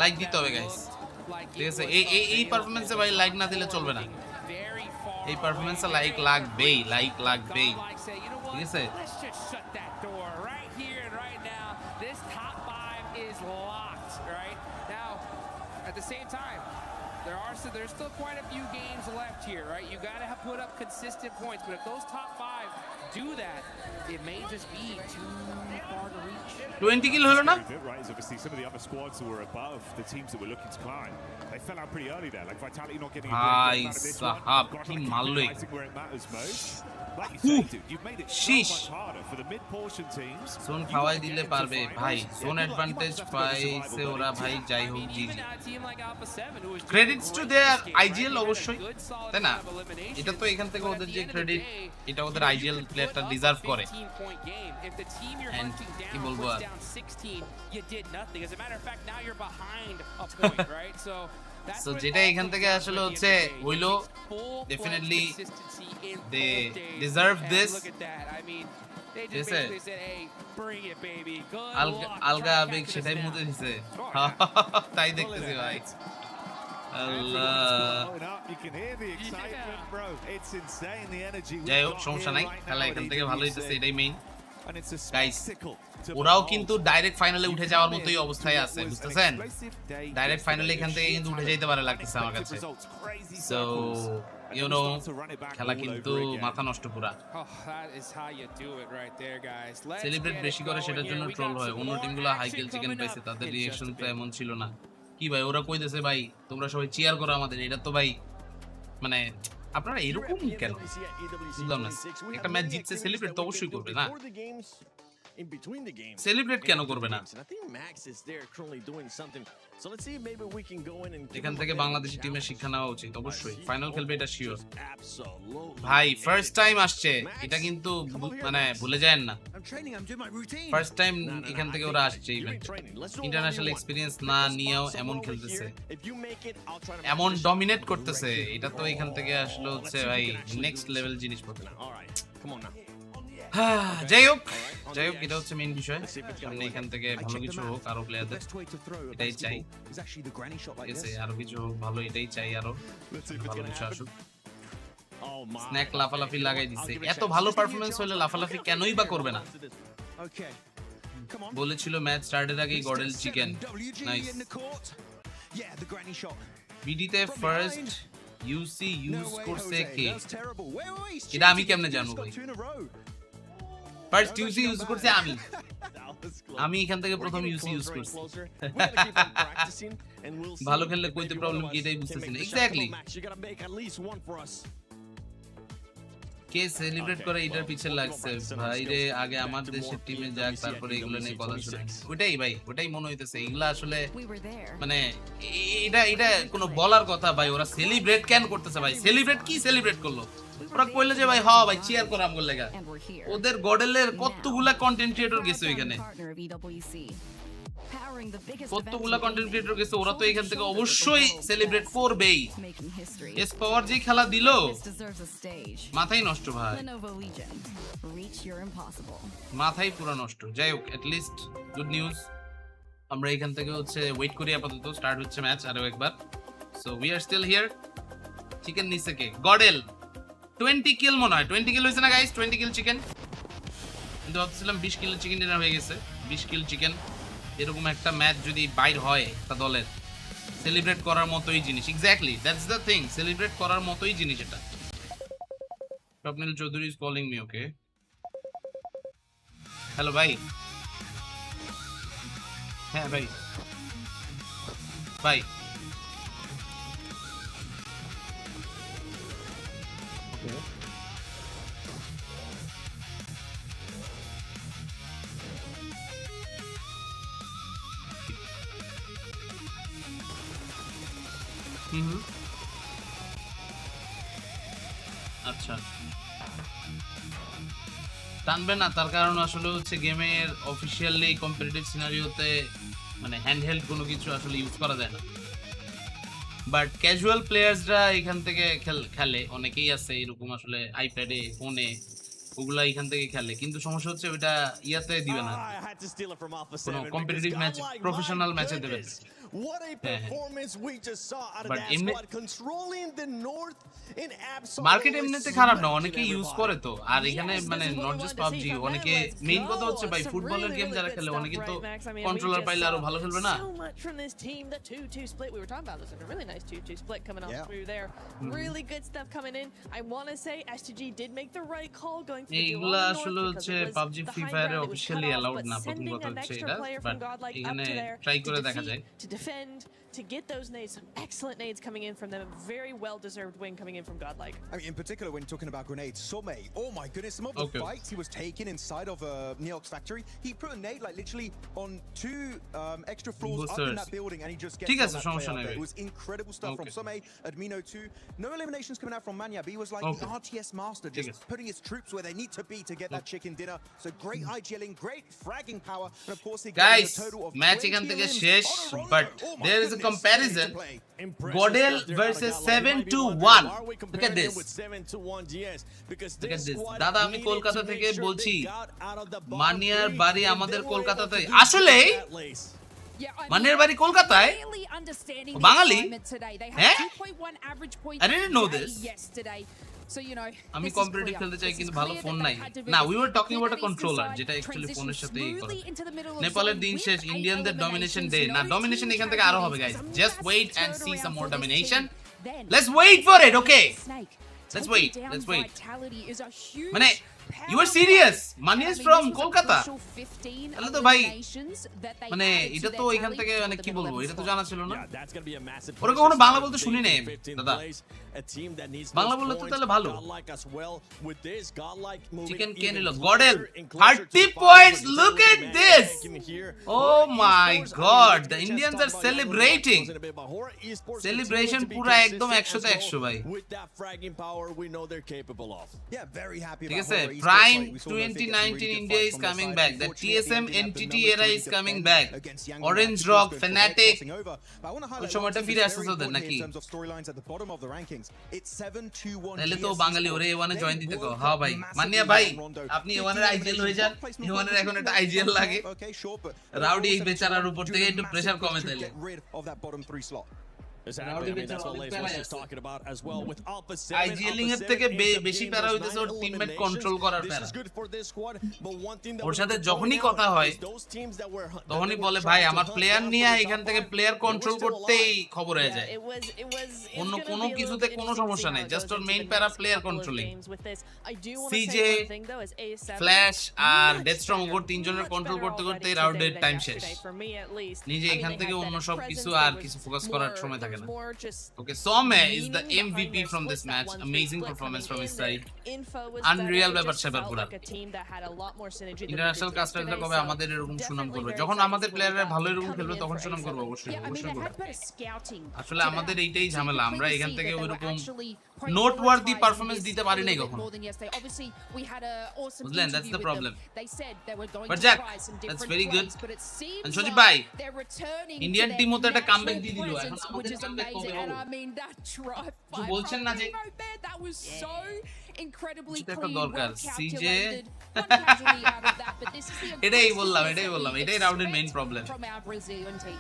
লাইক দিতে হবে গাইস। ঠিক আছে, এই পারফরম্যান্সে ভাই লাইক না দিলে চলবে না। এই পারফরম্যান্সে লাইক লাগবেই ঠিক আছে Let's just shut that door right here and right now. This top 5 is locked right now. At the same time, there's still quite a few games left here, right? You got to put up consistent points, but if those top 5 do that, it may just be too far to reach. 20 kill holo na Right, is obviously some of the other squads that were above the teams that were looking to climb. They fell out pretty early there. Like Vitality not getting a Bhai break out of this sahab, one. Got ki like mallo hai. capitalizing where it matters most. Like you say, dude, you've made it so Sheesh. much harder for the mid-portion teams. Zone You খাওয়াই gotta দিলে get into পারবে finals. ভাই zone Yeah, advantage you might have to go to পাইছে survival, ওরা but ভাই যাই হোক Even জিজি a team like Alpha 7 who was doing credits to good there in this game, right? IGL They had a অবশ্যই good, solid তাই না amount of eliminations, এটা তো এখান থেকে but at ওদের the যে end of the credit day, এটা ওদের you আইজিএল put প্লেয়ারটা up a ডিজার্ভ করে 15-point game. If the team you're And hunting কি down বলবো puts R? down 16, you did nothing. As a matter of fact, now you're behind a point, right? So that's So what it যেটা all এখান comes থেকে down to আসলে at the হচ্ছে end of the day. It হইলো takes full-fledged definitely consistency in they both days. deserve And this. look at that. I mean, they ঠিক just আছে basically said, hey, bring it, baby. Good আলগা luck. আলগা Try to আবেগ capture সেটাই this মুতে down. দিছে Oh, তাই দেখতেছি ভাই আল্লাহ Blowing up. You can hear the excitement, bro. It's insane, the energy we've যাই হোক got সমস্যা here নাই right খেলা now এখান at থেকে ভালো PMWC. হইতেছে এটাই main And it's a Guys, spectacle to ওরাও behold. কিন্তু ডাইরেক্ট ফাইনালে উঠে যাওয়ার মতোই অবস্থায় আছে It was an বুঝতেছেন explosive day ডাইরেক্ট ফাইনালে yesterday. এখান থেকে কিন্তু উঠে যেতে পারে লাগতেছে আমার Unexpected কাছে results, crazy so circles. And you then know we start to run it back খেলা all কিন্তু over again. মাথা নষ্ট পুরা Oh, that is how you do it right there, guys. Let's celebrate get বেশি it করে going সেটার here. জন্য We troll got হয় some অন্য more টিমগুলো হাই action কিল চিকেন coming পাইছে up তাদের in just রিঅ্যাকশন a তো bit. এমন ছিল না কি ভাই ওরা কইতেছে ভাই তোমরা সবাই চিয়ার করো আমাদের এটা তো ভাই মানে আপনারা এরকম কেন বুঝলাম না একটা ম্যাচ জিতছে সেলিব্রেট তো অবশ্যই করবে না In between the games, celebrate কেন করবে না and I think Max is there currently doing something. So let's see if maybe we can go in and give এখান him a থেকে bit of a বাংলাদেশি টিমের challenge. শিক্ষা নেওয়া উচিত অবশ্যই ফাইনাল খেলবে এটা শিওর Absolutely. ভাই ফার্স্ট টাইম আসছে এটা কিন্তু মানে ভুলে যায় না I'm training, I'm doing my routine. First time এখান থেকে ওরা আসছে You've been event training. Let's do a international 1v1. Experience Pick না a spot নিয়েও somewhere এমন over খেলতেছে here. If you make it, I'll try to match এমন position. Dominate করতেছে এটা তো এখান থেকে আসলে হচ্ছে ভাই নেক্সট লেভেল জিনিসপত্র All right, come on now. যাই হোক এটা হচ্ছে মেইন বিষয় সামনে এখান থেকে I ভালো checked কিছু the হোক math. আরো The প্লেয়ারদের best way to throw a এটাই চাই basketball is actually the granny shot like ঠিক আছে this. আরো কিছু হোক ভালো এটাই চাই আরো Let's see if it's ভালো gonna কিছু happen. আসুক Oh my. স্ন্যাক লাফালাফি লাগাই দিছে I'll give it a এত chance. ভালো Just give me a performance chance. হলে লাফালাফি কেনই বা করবে না Okay. Come on. বলেছিল ম্যাচ স্টার্টের আগেই Mr. গডেল 7 chicken WG nice in the court. Yeah, the granny shot. বিডিতে From first behind. UC No use way, করছে Jose. কে That's terrible. Wait, he's এটা আমি cheating. কেমনে He's জানবো got ভাই? two in a row. First Don't UC actually use go করছে back. আমি That was close. আমি এখান থেকে We're প্রথম getting UC use closer and করছি closer. We're gonna keep on practicing, and we'll see ভালো খেললে if কইতে maybe প্রবলেম one of কি us এটাই can বুঝতেছি make না the shot. Come exactly on, Max, you gotta make at least one for us. K celebrate Okay, করে এটার well, পিছে we'll go লাগছে back to some ভাই রে skills. আগে Back আমার to দেশের more টিমে যাক PMWC, তারপরে এগুলো নিয়ে কথা শুনে 26. ওটাই ভাই ওটাই মনে হইতেছে এগুলা আসলে We were there. মানে এটা কোনো বলার কথা ভাই ওরা সেলিব্রেট কেন করতেছে ভাই সেলিব্রেট কি সেলিব্রেট করলো ওরা কইলো যে ভাই হ্যাঁ ভাই চিয়ার করা আমগো লাগা And we're here. ওদের গডেলের কতগুলা কন্টেন্ট ক্রিয়েটর গেছে ওইখানে Partner of EWC. Powering the biggest কতগুলা events in content gaming. Creator গেছে ওরা তো Shoulder এখান থেকে to shoulder with the অবশ্যই world's সেলিব্রেট best. করবেই Making history. এসপাওয়ার যে খেলা দিলো This deserves a stage. মাথাই নষ্ট ভাই Lenovo Legion. Reach your impossible. মাথাই পুরো নষ্ট যাই হোক লিস্ট গুড নিউজ আমরা এখান থেকে হচ্ছে ওয়েট করি আপাতত স্টার্ট হচ্ছে ম্যাচ আরো একবার so we are still here chicken নিচে কে গডেল 20 কিল মনে হয় 20 কিল হইছে না গাইস 20 কিল চিকেন কিন্তু ভাবছিলাম 20 কিল চিকেন ডিনার হয়ে গেছে 20 কিল চিকেন এরকম একটা ম্যাচ যদি বাইর হয় একটা দলের সেলিব্রেট করার মতোই জিনিস exactly that's the thing celebrate করার মতোই জিনিস এটা Swapnil Chowdhury is calling me okay hello ভাই হ্যাঁ ভাই ভাই হুম আচ্ছা টানবে না তার কারণ আসলে হচ্ছে গেমের অফিসিয়ালি কম্পিটিটিভ সিনারিওতে মানে হ্যান্ডহেল্ড কোনো কিছু আসলে ইউজ করা যায় না বাট ক্যাজুয়াল প্লেয়ার্সরা এখান থেকে খেলে অনেকেই আছে এরকম আসলে আইপ্যাডে ফোনে ওগুলা এখান থেকে খেলে, কিন্তু সমস্যা হচ্ছে ওটা ইয়াতে দিবে না, I had to steal it from Alpha কোনো 7 competitive because match, godlike, professional my ম্যাচে দেবে। goodness, what a performance we just saw out of But that এমনি squad, controlling the north in absolute market এমনিতে খারাপ না, অনেকে use করে তো। আর এখানে মানে নট জাস্ট পাবজি, অনেকে মেইন কথা হচ্ছে ভাই ফুটবলের গেম যারা খেলে অনেকে তো কন্ট্রোলার পাইলে আরো ভালো খেলবে না। So much from this team, the 2-2 split we were talking about. There's like a really nice 2-2 split coming off Yeah. through there. Really good stuff coming in. I want to say STG did make the right call going for the duel এইগুলা on the আসলে north হচ্ছে because it was PUBG the free high ফায়ারে ground, it was officially cut off, allowed but না, প্রথম sending কথা an হচ্ছে extra এটা, player but from Godlike up এখানে to there try to করে দেখা যায়। defeat, to defend, to get those nades, some excellent nades coming in from them. A very well-deserved win coming in from Godlike. I mean, in particular, when talking about grenades, Some, oh my goodness, some of the Okay. fights he was taking inside of Neox factory, he put a nade like literally on 2 extra floors up in Boosters. that building, and he just gets ঠিক on আছে, that সমস্যা play out নাই there. ভাই। It was incredible stuff from Okay. Some, Admino 2. No eliminations coming out from Manya, but he was like Okay. the RTS master, ঠিক just আছে। putting his troops where they need to be to get that chicken dinner. So great IGLing, great fragging power, and of course he got Guys, a total of match 20 এখান থেকে elims শেষ, on a rondo. but Oh my there is a goodness, comparison. ready to play. Impressive Godel stuff there versus out of Godlike. 7-1. Are we Look at comparing this. him with 7-1 GS? Because Look at this this. squad দাদা, আমি needed Kolkata to থেকে make sure বলছি, they got out of the bottom মানিয়ার three, বাড়ি and আমাদের they were able কলকাতাতে। to do আসলে that lace. Yeah, I মানিয়ার mean, বাড়ি কলকাতায়? really understanding O the Bangali? assignment today. They had হ্যাঁ? 2.1 average points I didn't know a day this. yesterday. So, you know, আমি this is competitive clear. খেলতে চাই, This কিন্তু is ভালো clear phone that নাই they had to না। really we were talking get about that a eastern controller, side, যেটা actually transition ফোনের সাথেই করে। smoothly into the middle of নেপালের zone দিন with শেষ, 8 ইন্ডিয়ানদের ডমিনেশন eliminations, ডে no না, team ডমিনেশন এখান থেকে আরো হবে গাইস। tragedies. Just Some wait massive and see some turnaround more for this ডমিনেশন। team. Then, let's wait for it, okay? Snake, Let's taking wait, down let's wait. Vitality is a huge মানে you are power serious? play. Mani is I mean, from this was a Kolkata? crucial 15 তাহলে তো ভাই eliminations that they মানে added to এটা their তো এখান tally থেকে to মানে the কি middle বলবো, 11 এটা তো spot. জানা ছিল না। Yeah, that's going to be a massive ওরা push কখনো to বাংলা start বলতে the শুনি নাই, 15th দাদা। place. A team that needs Bangla those বললে তো points. তাহলে ভালো। Godlike as well. With this, Godlike moving chicken K even নিল? closer গডেল and closer to 30 the points. finals. Look at Man, this. thank him here. Oh my Esports, I mean, God, we're the gonna Indians talk are about celebrating. in a bit, but Horror Esports Celebration continue to be পুরা একদম consistent 100 তে as 100 ভাই। well. With that fragging power, we know they're capable of. Yeah, very happy ঠিক about আছে, Horror Esports. Prime Like, we saw them get some 2019 really good India fights is from their coming side. back. The Unfortunately, TSM they didn't have the NTT numbers to era really is coming defend back. against Young Orange Galacticos Rock, going for Fnatic. crossing over. But I want to highlight ওই সময়টা one ফিরে team that's আসতেছে very ওদের important নাকি? in terms of storylines at the bottom of the rankings. It's 7-2-1 তাহলে তো GS বাঙালি ওরে Esports. এওয়ানে They join দিতে কো। woke হ্যাঁ up ভাই, massively মানিয়া ভাই, on Rondo. আপনি 50 এওয়ানের আইজিএল হয়ে যান। placement এওয়ানের এখন একটা competition, আইজিএল লাগে। okay, sure, but রাউডি এই also বেচারার উপর doing থেকে a একটু massive প্রেসার push কমে to তাইলে। get rid of that bottom 3 slot. Exactly. I mean, that's what Lace was just talking about as well. With Alpha 7, আইজিএলিং এর Alpha থেকে 7 ends up বেশি getting প্যারা those হইতেছে 9 ওর teammate eliminations. Control করার This প্যারা। is good for this squad, but one thing that or we সাথে need to যখনই point কথা out হয়, is those teams that were তখনই বলে ভাই আমার প্লেয়ার নিয়ে এখান থেকে প্লেয়ার কন্ট্রোল করতেই খবর হয়ে যায়। অন্য কোনো কিছুতে কোনো সমস্যা নাই, জাস্ট ওর মেইন প্যারা প্লেয়ার কন্ট্রোলিং। সিজে, ফ্ল্যাশ আর ডেথস্ট্রম ওপর তিনজনের কন্ট্রোল করতে করতে রাউন্ডের টাইম শেষ। নিজে এখান থেকে অন্য সব কিছু আর কিছু ফোকাস করার সময় থাকে না। ওকে, Some is the MVP from this match. Amazing performance from his side. Unreal ব্যাপার স্যাপার পুরা। ইন্টারন্যাশনাল কাস্টাররা কবে আমাদের এরকম সুনাম করবে? যখন আমাদের প্লেয়াররা ভালো এরকম খেলবে তখন সুনাম করবে, অবশ্যই অবশ্যই করবে। আসলে আমাদের এইটাই ঝামেলা, আমরা এখান থেকে ওইরকম নোটওয়ার্দি পারফরম্যান্স দিতে পারি নাই কখনো। বুঝলেন? That's the problem. But Jack, that's very good. And সজীব ভাই, ইন্ডিয়ান টিমও তো একটা কামব্যাক দিয়ে দিল, এখন আমাদের কামব্যাক কবে হবে? কিছু বলছেন না যে incredibly কিছু একটা clean, দরকার। well সিজে calculated, one casualty out of that, but this is the এটাই aggressive বললাম, play এটাই that বললাম, we এটাই রাউন্ডের main expect problem. from our Brazilian team.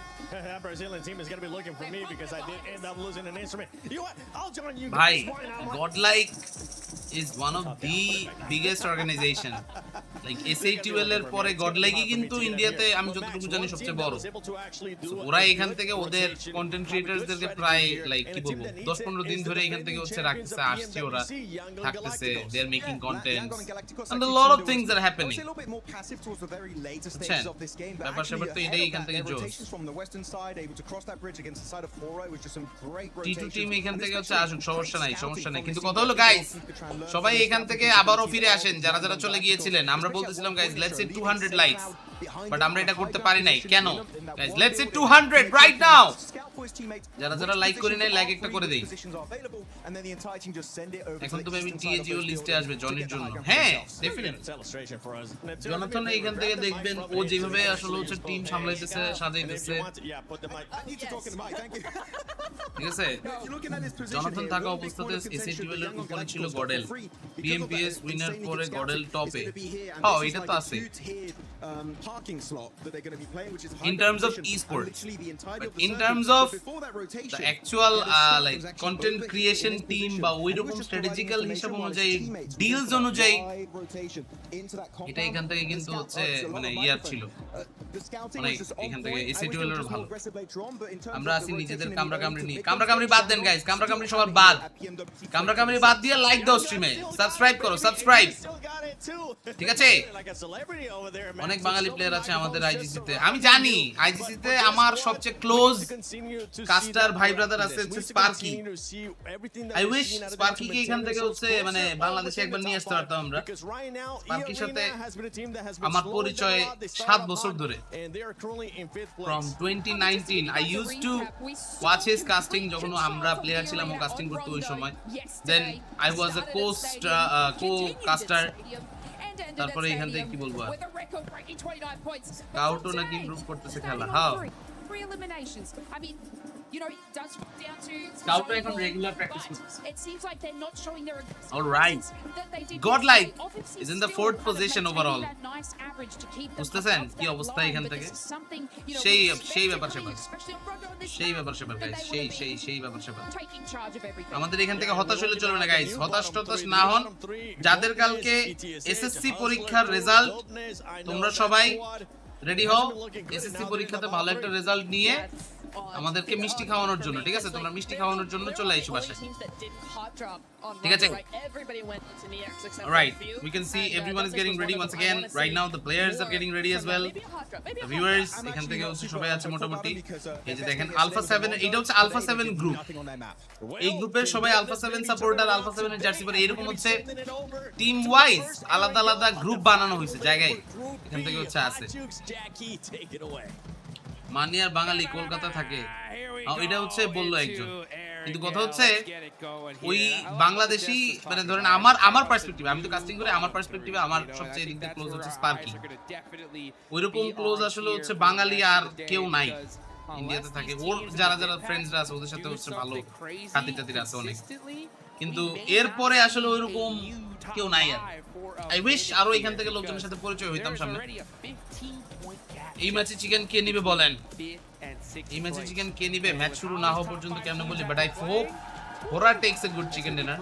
That Brazilian team is going to be looking for me because I did end up losing an instrument. You know what? I'll join you ভাই, guys. Why not? Godlike is one of the biggest organization. Like SATL এর পরে Godlike কিন্তু ইন্ডিয়াতে আমি যতটুকু জানি সবচেয়ে বড়। ওরা এখান থেকে ওদের কন্টেন্ট ক্রিয়েটরসদেরকে প্রায় লাইক কি বলবো 10-15 দিন ধরে এখান থেকে হচ্ছে রাখছে, আসছে ওরা থাকতেছে, they are making content and a lot of things are happening. ব্যাপার স্যাপার তো এটাই এখান থেকে জোস। T2 টিম এখান থেকে হচ্ছে আসুক, সমস্যা নাই, সমস্যা নাই, কিন্তু কথা হলো গাইস, সবাই এখান থেকে আবারও ফিরে আসেন যারা যারা চলে গিয়েছিলেন। আমরা বলতেছিলাম guys let's hit 200 likes, but আমরা এটা করতে পারি নাই কেন? Guys let's hit 200 right now. for his teammates. যারা যারা লাইক করে নাই লাইক একটা করে দেই। Positions are available, and then the entire team just send it over এখন to তো the maybe eastern side of টিএজিও those লিস্টে fields আসবে to জনির get the জন্য। high ground হ্যাঁ themselves. Definitely. Celebration for us. Jonathan এইখান থেকে দেখবেন ও যেভাবে আসলে হচ্ছে team সামলাইতেছে সাজাইতেছে, Yeah, put the mic. I need to talk in the mic, thank you. ঠিক আছে? You're looking at this position Jonathan here, থাকা really big অবস্থাতে point of contention. এসএ টুয়েলের The young উপরে ছিল Galacticos GodL, got free. Because of that, PMPS winner insanely পরে good GodL scouting টপে। is gonna be here, and হ্যাঁ this is এটা like তো a আছে। two-tiered, parking slot that they're going to be playing, which is In high terms of competition. esports. And literally the entirety But of the in circuit. terms But of before that rotation, the actual yeah, the start like was actually content over here creation in his team position, বা and he ওইরকম was just strategical providing হিসাব information অনুযায়ী while his teammates deals were অনুযায়ী wide rotation into that compound. এটা এখান থেকে The কিন্তু scout হচ্ছে ups a lot মানে of ইয়ার microphone. ছিল, The scouting মানে was just on এখান থেকে point. I SA wish they were টুয়েলের just ভালো। more aggressive later on, but in terms আমরা of আছি the নিজেদের rotation and কামরা the কামড়ি ability নিয়ে। to pick কামরা up কামড়ি those বাদ দেন channels, গাইস, কামরা কামড়ি still সবার having বাদ। at PMWC কামরা কামড়ি বাদ দিয়ে লাইক দাও স্ট্রিমে, সাবস্ক্রাইব করো, subscribe. Still got it too. ঠিক আছে? Like a celebrity over there, man. অনেক So বাঙালি still প্লেয়ার আছে the আমাদের microphone's আইজিসিতে। just so আমি জানি loud. আইজিসিতে But for আমার this সবচেয়ে squad, close we need to continue to see custard that ভাই ব্রাদার আছে correctness. হচ্ছে We need to Sparky. continue to see everything that I we've wish seen out of them Sparky to কে এখান maintain থেকে themselves হচ্ছে মানে closer বাংলাদেশে within একবার the নিয়ে top আসতে পারতাম আমরা। Because right now, স্পার্কির সাথে E-Arena has been a team that has been আমার slowing পরিচয় down a lot. They 7 started বছর hot, ধরে। and they are currently in 5th place. From 2019 I used to watch his casting যখন আমরা player ছিলাম, ও casting করতো ওই সময়। Then I was a co-caster। তারপরে এখান থেকে কি বলবো আর, কাউটো নাকি ইমপ্রুভ করতেছে খেলা। হ্যাঁ eliminations. I mean, you know, it does come down to কাউটো এখন রেগুলার প্র্যাকটিস but করতেছে। it seems like they're not showing their All right. that they did Godlike yesterday. Obviously is in the still 4th kind of position maintaining overall. that nice average to keep them বুঝতেছেন above কি that অবস্থা line, এখান but থেকে? this is something, you know, সেই we সেই expect ব্যাপার to স্যাপার, see, especially on Rondo on this সেই night, ব্যাপার স্যাপার that গাইস, they সেই will be সেই সেই ব্যাপার স্যাপার। taking charge of everything. আমাদের এখান থেকে হতাশ হলে চলবে না গাইস, হতাশ টতাশ না হন। যাদের কালকে এসএসসি পরীক্ষার রেজাল্ট, তোমরা সবাই রেডি হও এসএসসি পরীক্ষাতে ভালো একটা রেজাল্ট নিয়ে আমাদেরকে মিষ্টি খাওয়ানোর জন্য, ঠিক আছে? তোমরা মিষ্টি খাওয়ানোর জন্য চলে আইসো বাসায়, ঠিক আছে? Alright, we can see everyone is getting ready once again. Right now the players are getting ready as well. The viewers এখান থেকে হচ্ছে সবাই আছে মোটামুটি। এই যে দেখেন আলফা 7, এটা হচ্ছে আলফা 7 গ্রুপ। এই গ্রুপের সবাই আলফা 7 সাপোর্টার, আলফা 7 এর জার্সি পরে। এরকম হচ্ছে টিম ওয়াইজ আলাদা আলাদা গ্রুপ বানানো হয়েছে জায়গায়, এখান থেকে হচ্ছে আছে। মানিয়ার বাঙালি কলকাতা থাকে, এটা হচ্ছে বললো একজন। কিন্তু কথা হচ্ছে ওই বাংলাদেশি মানে ধরেন আমার পার্সপেক্টিভে, আমি তো কাস্টিং করে, আমার পার্সপেক্টিভে আমার সবচেয়ে এদিক থেকে ক্লোজ হচ্ছে স্পার্কি। ওইরকম ক্লোজ আসলে হচ্ছে বাঙালি আর কেউ নাই ইন্ডিয়াতে থাকে। ওর যারা যারা ফ্রেন্ডসরা আছে ওদের সাথে হচ্ছে ভালো খাতির টাতির আছে অনেক, কিন্তু এরপরে আসলে ওইরকম কেউ নাই আর। আই উইশ আরো এখান থেকে লোকজনের সাথে পরিচয় হইতাম সামনে। এই ম্যাচে চিকেন কে নিবে বলেন? এই ম্যাচে চিকেন কে নিবে? ম্যাচ শুরু না হওয়া পর্যন্ত কেমন বলি, বাট আই হোপ ওরা tax a good chicken dinner.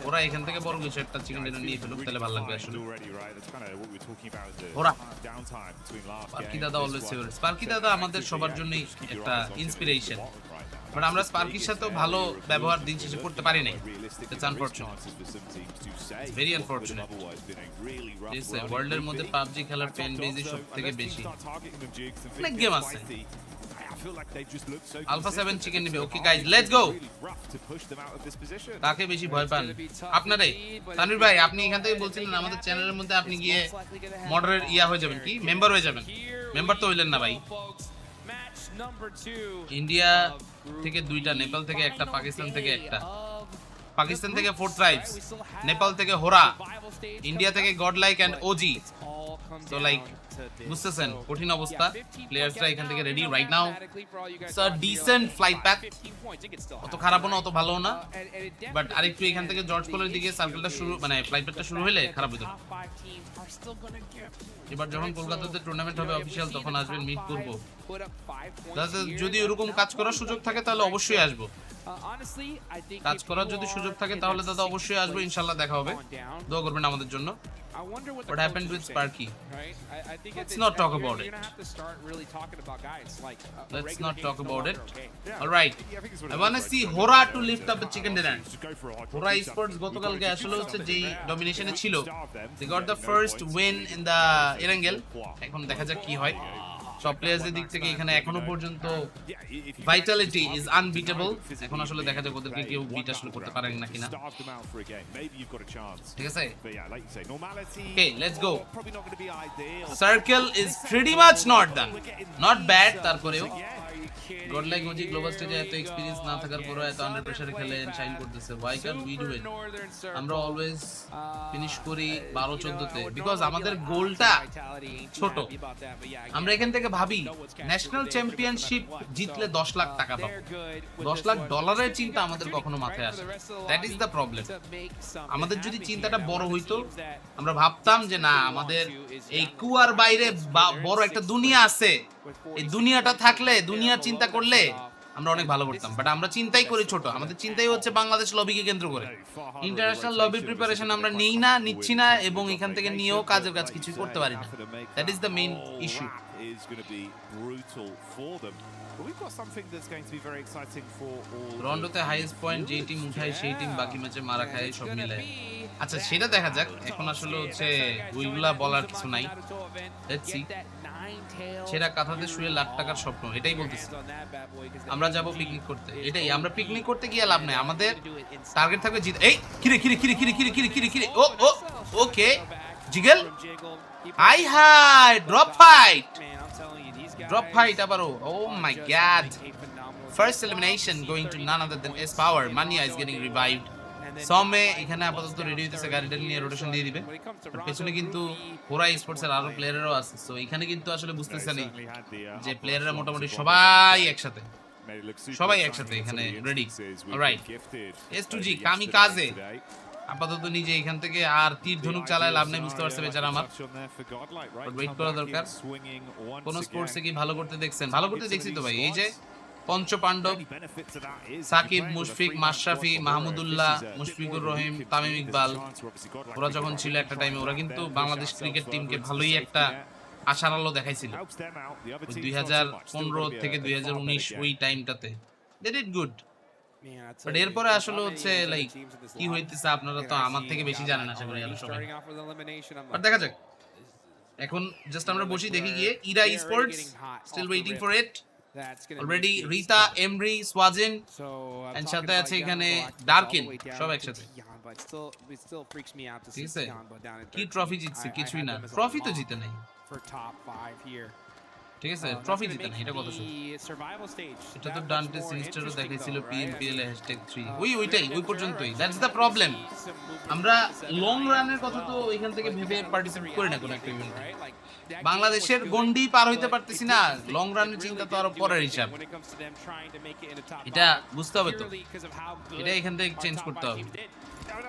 ওরা এখান থেকে বড় কিছু একটা চিকেন ডিনার নিয়ে ফেলুক, তাহলে ভালো লাগবে আসলে। ওরা স্পার্কি দাদা অলওয়েজ ফেভারিট। স্পার্কি দাদা আমাদের সবার জন্যই একটা ইন্সপিরেশন, বাট আমরা স্পার্কির সাথেও ভালো ব্যবহার দিন শেষে করতে পারি নাই। It's unfortunate, it's very unfortunate. ওয়ার্ল্ডের মধ্যে পাবজি খেলার ফ্যান বেজই সবথেকে বেশি। অনেক গেম আছে। আলফা 7 চিকেন নিবে। Okay guys, let's go. কাকে বেশি ভয় পান? আপনারাই। তানভীর ভাই আপনি এখান থেকে বলছিলেন আমাদের চ্যানেলের মধ্যে আপনি গিয়ে মডারেট ইয়া হয়ে যাবেন, কি মেম্বার হয়ে যাবেন। মেম্বার তো হইলেন না ভাই। ইন্ডিয়া থেকে 2টা, নেপাল থেকে একটা, পাকিস্তান থেকে একটা। পাকিস্তান থেকে 4 ট্রাইবস, নেপাল থেকে হোরা, ইন্ডিয়া থেকে গডলাইক এন্ড ওজি। তো লাইক বুঝতেছেন কঠিন অবস্থা। প্লেয়ার্সরা এখান থেকে ready right now. It's a decent flight path, অত খারাপও না অত ভালোও না, বাট আরেকটু এখান থেকে জর্জ পোলের দিকে সার্কেলটা শুরু মানে ফ্লাইট প্যাথটা শুরু হলে খারাপ হতো। এবার যখন কলকাতাতে টুর্নামেন্ট হবে অফিশিয়াল, তখন আসবেন, মিট করব। যদি এরকম কাজ করার সুযোগ থাকে তাহলে অবশ্যই আসবো। কাজ করার যদি সুযোগ থাকে তাহলে দাদা অবশ্যই আসবো, ইনশাআল্লাহ দেখা হবে। দোয়া করবেন আমাদের জন্য। What happened with Sparky? Let's not talk about it. Let's not talk about it. Alright, I want to see Hora to lift up the chicken dinner. Hora Esports গতকালকে আসলে হচ্ছে যে ডমিনেশনে ছিল, they got the first win in the Erangel. এখন দেখা যাক কি হয়। সব প্লেয়ারদের দিক থেকে এখানে এখনো পর্যন্ত ভাইটালিটি ইজ আনবিটেবল। এখন আসলে দেখা যাক ওদেরকে কেউ বিট আসলে করতে পারেন নাকি না, ঠিক আছে? ওকে let's go. Circle is pretty much not done, not bad তারপরেও, গডলাইক ওজি গ্লোবাল স্টেজে এত এক্সপেরিয়েন্স না থাকার পরেও এত আন্ডার প্রেসারে খেলে শাইন করতেছে। Why can we do it? আমরা অলওয়েজ ফিনিশ করি 12-14 তে বিকজ আমাদের গোলটা ছোট। আমরা এখান থেকে ভাবি ন্যাশনাল চ্যাম্পিয়নশিপ জিতলে 10 লাখ টাকা পাবো, 10 লাখ ডলারের চিন্তা আমাদের কখনো মাথায় আসে। That is the problem. আমাদের যদি চিন্তাটা বড় হইতো, আমরা ভাবতাম যে না আমাদের এই কুয়ার বাইরে বড় একটা দুনিয়া আছে, এই দুনিয়াটা থাকলে, দুনিয়ার চিন্তা করলে আমরা অনেক ভালো করতাম। বাট আমরা চিন্তাই করি ছোট। আমাদের চিন্তাই হচ্ছে বাংলাদেশ লবিকে কেন্দ্র করে। ইন্টারন্যাশনাল লবি প্রিপারেশন আমরা নেই না, নিচ্ছি না, এবং এখান থেকে নিয়েও কাজের কাজ কিছুই করতে পারি না। That is the main issue. রন্ডোতে হাইয়েস্ট পয়েন্ট যেই টিম উঠায় সেই টিম বাকি ম্যাচে মারা খায় সব মিলে। আচ্ছা সেটা দেখা যাক। এখন আসলে হচ্ছে ওইগুলা বলার কিছু নাই। Let's see. সেরা কাঁথাতে শুয়ে লাখ টাকার স্বপ্ন, এটাই বলতেছি। আমরা যাব পিকনিক করতে, এটাই। আমরা পিকনিক করতে গিয়ে লাভ নাই, আমাদের টার্গেট থাকবে জিত। এই কিরে কিরে কিরে কিরে কিরে কিরে কিরে কিরে ও ও ওকে জিগল আই হাই ড্রপ ফাইট, ড্রপ ফাইট আবারও। Oh my God, first elimination going to none other than S power. Mania is getting revived. সমে এখানে আপাতত রেডি হইতেছে, গাড়িটা নিয়ে রোটেশন দিয়ে দিবে। পেছনে কিন্তু পুরা স্পোর্টস এর আরো প্লেয়াররাও আছে। সো এখানে কিন্তু আসলে বুঝতেছেন যে প্লেয়াররা মোটামুটি সবাই একসাথে, সবাই একসাথে এখানে রেডি। অলরাইট, S2G কামিকাজে আপাতত নিজে এখান থেকে আর তীর ধনুক চালায় লাভ নেই, বুঝতে পারছে বেচারা আমার। ওয়েট করা দরকার। কোন স্পোর্টসে কি ভালো করতে দেখছেন? ভালো করতে দেখছি তো ভাই। এই যে পঞ্চপাণ্ডব, সাকিব, মুশফিক, মাশরাফি, মাহমুদুল্লাহ, মুশফিকুর রহিম, তামিম ইকবাল, ওরা যখন ছিল একটা টাইমে, ওরা কিন্তু বাংলাদেশ ক্রিকেট টিমকে ভালোই একটা আশার আলো দেখাইছিল 2015 থেকে 2019 ওই টাইমটাতে। They did good. বাট এরপরে আসলে হচ্ছে লাইক কি হইতেছে আপনারা তো আমার থেকে বেশি জানেন আশা করি সবাই। বাট দেখা যাক। এখন জাস্ট আমরা বসি দেখি গিয়ে। Ida sports still waiting for it. Already Rita, Emre, সোয়াজিন এন্ড সাথে আছে এখানে ডার্কিন, সব একসাথে। ঠিক আছে, কি ট্রফি জিতছে? কিছুই না, ট্রফি তো জিতে নাই। ঠিক আছে, ট্রফি জিতে নাই, এটা কত সত্যি। এটা তো ডান্টে সিনিস্টারও দেখাইছিল PMPL #3। ওইটাই, ওই পর্যন্তই। That's the problem. আমরা লং রানের কথা তো এখান থেকে ভেবে পার্টিসিপেট করি না কোন একটা ইভেন্টে। বাংলাদেশের গন্ডি পার হইতে পারতেছি না, লং রানের চিন্তা তো আরো পরের হিসাব। এটা বুঝতে হবে তো, এটা এখান থেকে চেঞ্জ করতে হবে।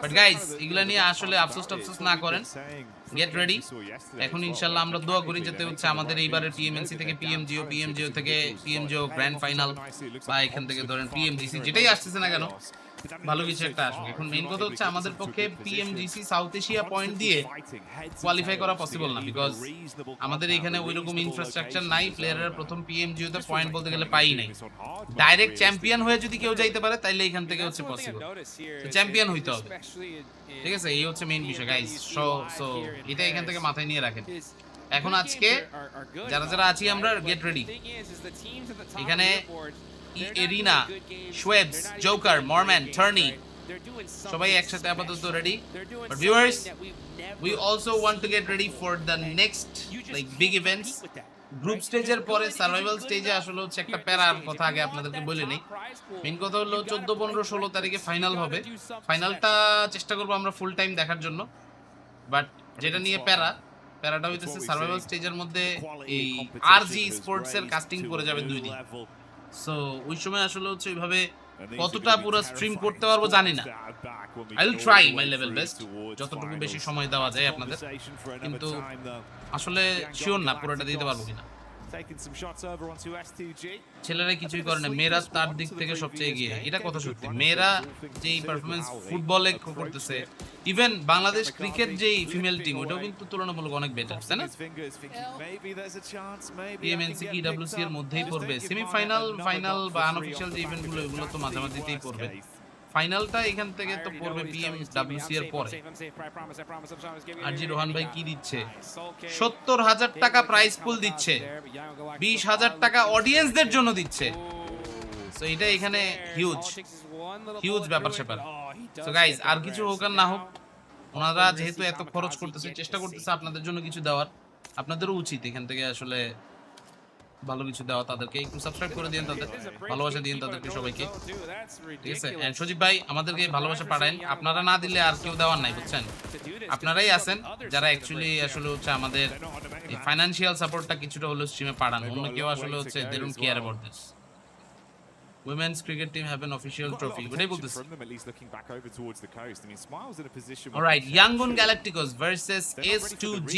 বাট গাইস, এগুলা নিয়ে আসলে আফসোস টাফসোস না করেন, গেট রেডি। এখন ইনশাআল্লাহ আমরা দোয়া করি যাতে হচ্ছে আমাদের এইবারের PMNC থেকে PMGO থেকে PMGO গ্র্যান্ড ফাইনাল, বা এখান থেকে ধরেন PMGC যেটাই আসতেছে না কেন, ভালো কিছু একটা আসুক। এখন মেইন কথা হচ্ছে আমাদের পক্ষে PMGC সাউথ এশিয়া পয়েন্ট দিয়ে কোয়ালিফাই করা পসিবল না, বিকজ আমাদের এখানে ওইরকম ইনফ্রাস্ট্রাকচার নাই। প্লেয়াররা প্রথম PMGO তে পয়েন্ট বলতে গেলে পাই নাই। ডাইরেক্ট চ্যাম্পিয়ন হয়ে যদি কেউ যাইতে পারে তাইলে এখান থেকে হচ্ছে পসিবল। তো চ্যাম্পিয়ন হইতে হবে, ঠিক আছে? এই হচ্ছে মেইন বিষয় গাইস। সো এটা এখান থেকে মাথায় নিয়ে রাখেন। এখন আজকে যারা যারা আছি আমরা গেট রেডি। এখানে এরিনা, শোয়েবস, জোকার, মরম্যান, টার্নি সবাই একসাথে আপাতত ready. But viewers, we also want to get ready for the next like big events. Group স্টেজের পরে সার্ভাইভাল স্টেজে আসলে হচ্ছে একটা প্যারার কথা আগে আপনাদেরকে বলে নেই। মেইন কথা হলো 14, 15, 16 তারিখে ফাইনাল হবে। ফাইনালটা চেষ্টা করবো আমরা ফুল টাইম দেখার জন্য। বাট যেটা নিয়ে প্যারাটা হইতেছে সার্ভাইভাল স্টেজের মধ্যে এই RG স্পোর্টস এর কাস্টিং করে যাবে 2 দিন। সো ওই সময় আসলে হচ্ছে ওইভাবে কতটা পুরো স্ট্রিম করতে পারবো জানি না। I will try my level best, যতটুকু বেশি সময় দেওয়া যায় আপনাদের, কিন্তু আসলে শিওর না পুরোটা দিতে পারবো কিনা। ছেলেরা কিছুই করে না, মেয়েরা তার দিক থেকে সবচেয়ে এগিয়ে, এটা কথা সত্যি। মেয়েরা যেই পারফরমেন্স ফুটবলে করতেছে, ইভেন বাংলাদেশ ক্রিকেট যেই ফিমেল টিম, ওটাও কিন্তু তুলনামূলক অনেক বেটার, তাই না? PMNC কি WC এর মধ্যেই পড়বে। সেমিফাইনাল, ফাইনাল বা আনঅফিশিয়াল যে ইভেন্টগুলো, এগুলো তো মাঝামাঝিতেই পড়বে। ফাইনালটা এখান থেকে তো পড়বে PMWC এর পরে। আরজি রোহান ভাই কি দিচ্ছে? 70,000 টাকা প্রাইস পুল দিচ্ছে, 20,000 টাকা অডিয়েন্সদের জন্য দিচ্ছে। সো এটা এখানে হিউজ ব্যাপার স্যাপার। সো গাইস, আর কিছু হোক আর না হোক, ওনারা যেহেতু এত খরচ করতেছে, চেষ্টা করতেছে আপনাদের জন্য কিছু দেওয়ার, আপনাদেরও উচিত এখান থেকে আসলে ভালো কিছু দেওয়া তাদেরকে একটু সাবস্ক্রাইব করে দিন, তাদের ভালোবাসা দিন তাদেরকে সবাইকে, ঠিক আছে? এন্ড সজীব ভাই আমাদেরকে ভালোবাসা পাঠান, আপনারা না দিলে আর কেউ দেওয়ার নাই, বুঝছেন? আপনারাই আছেন যারা অ্যাকচুয়ালি আসলে হচ্ছে আমাদের এই ফাইনান্সিয়াল সাপোর্টটা কিছুটা হলো স্ট্রিমে পাঠান, অন্য কেউ আসলে হচ্ছে they don't care about this. Women's cricket team have an official trophy. What able to see? All right, Yangon Galacticos versus S2G.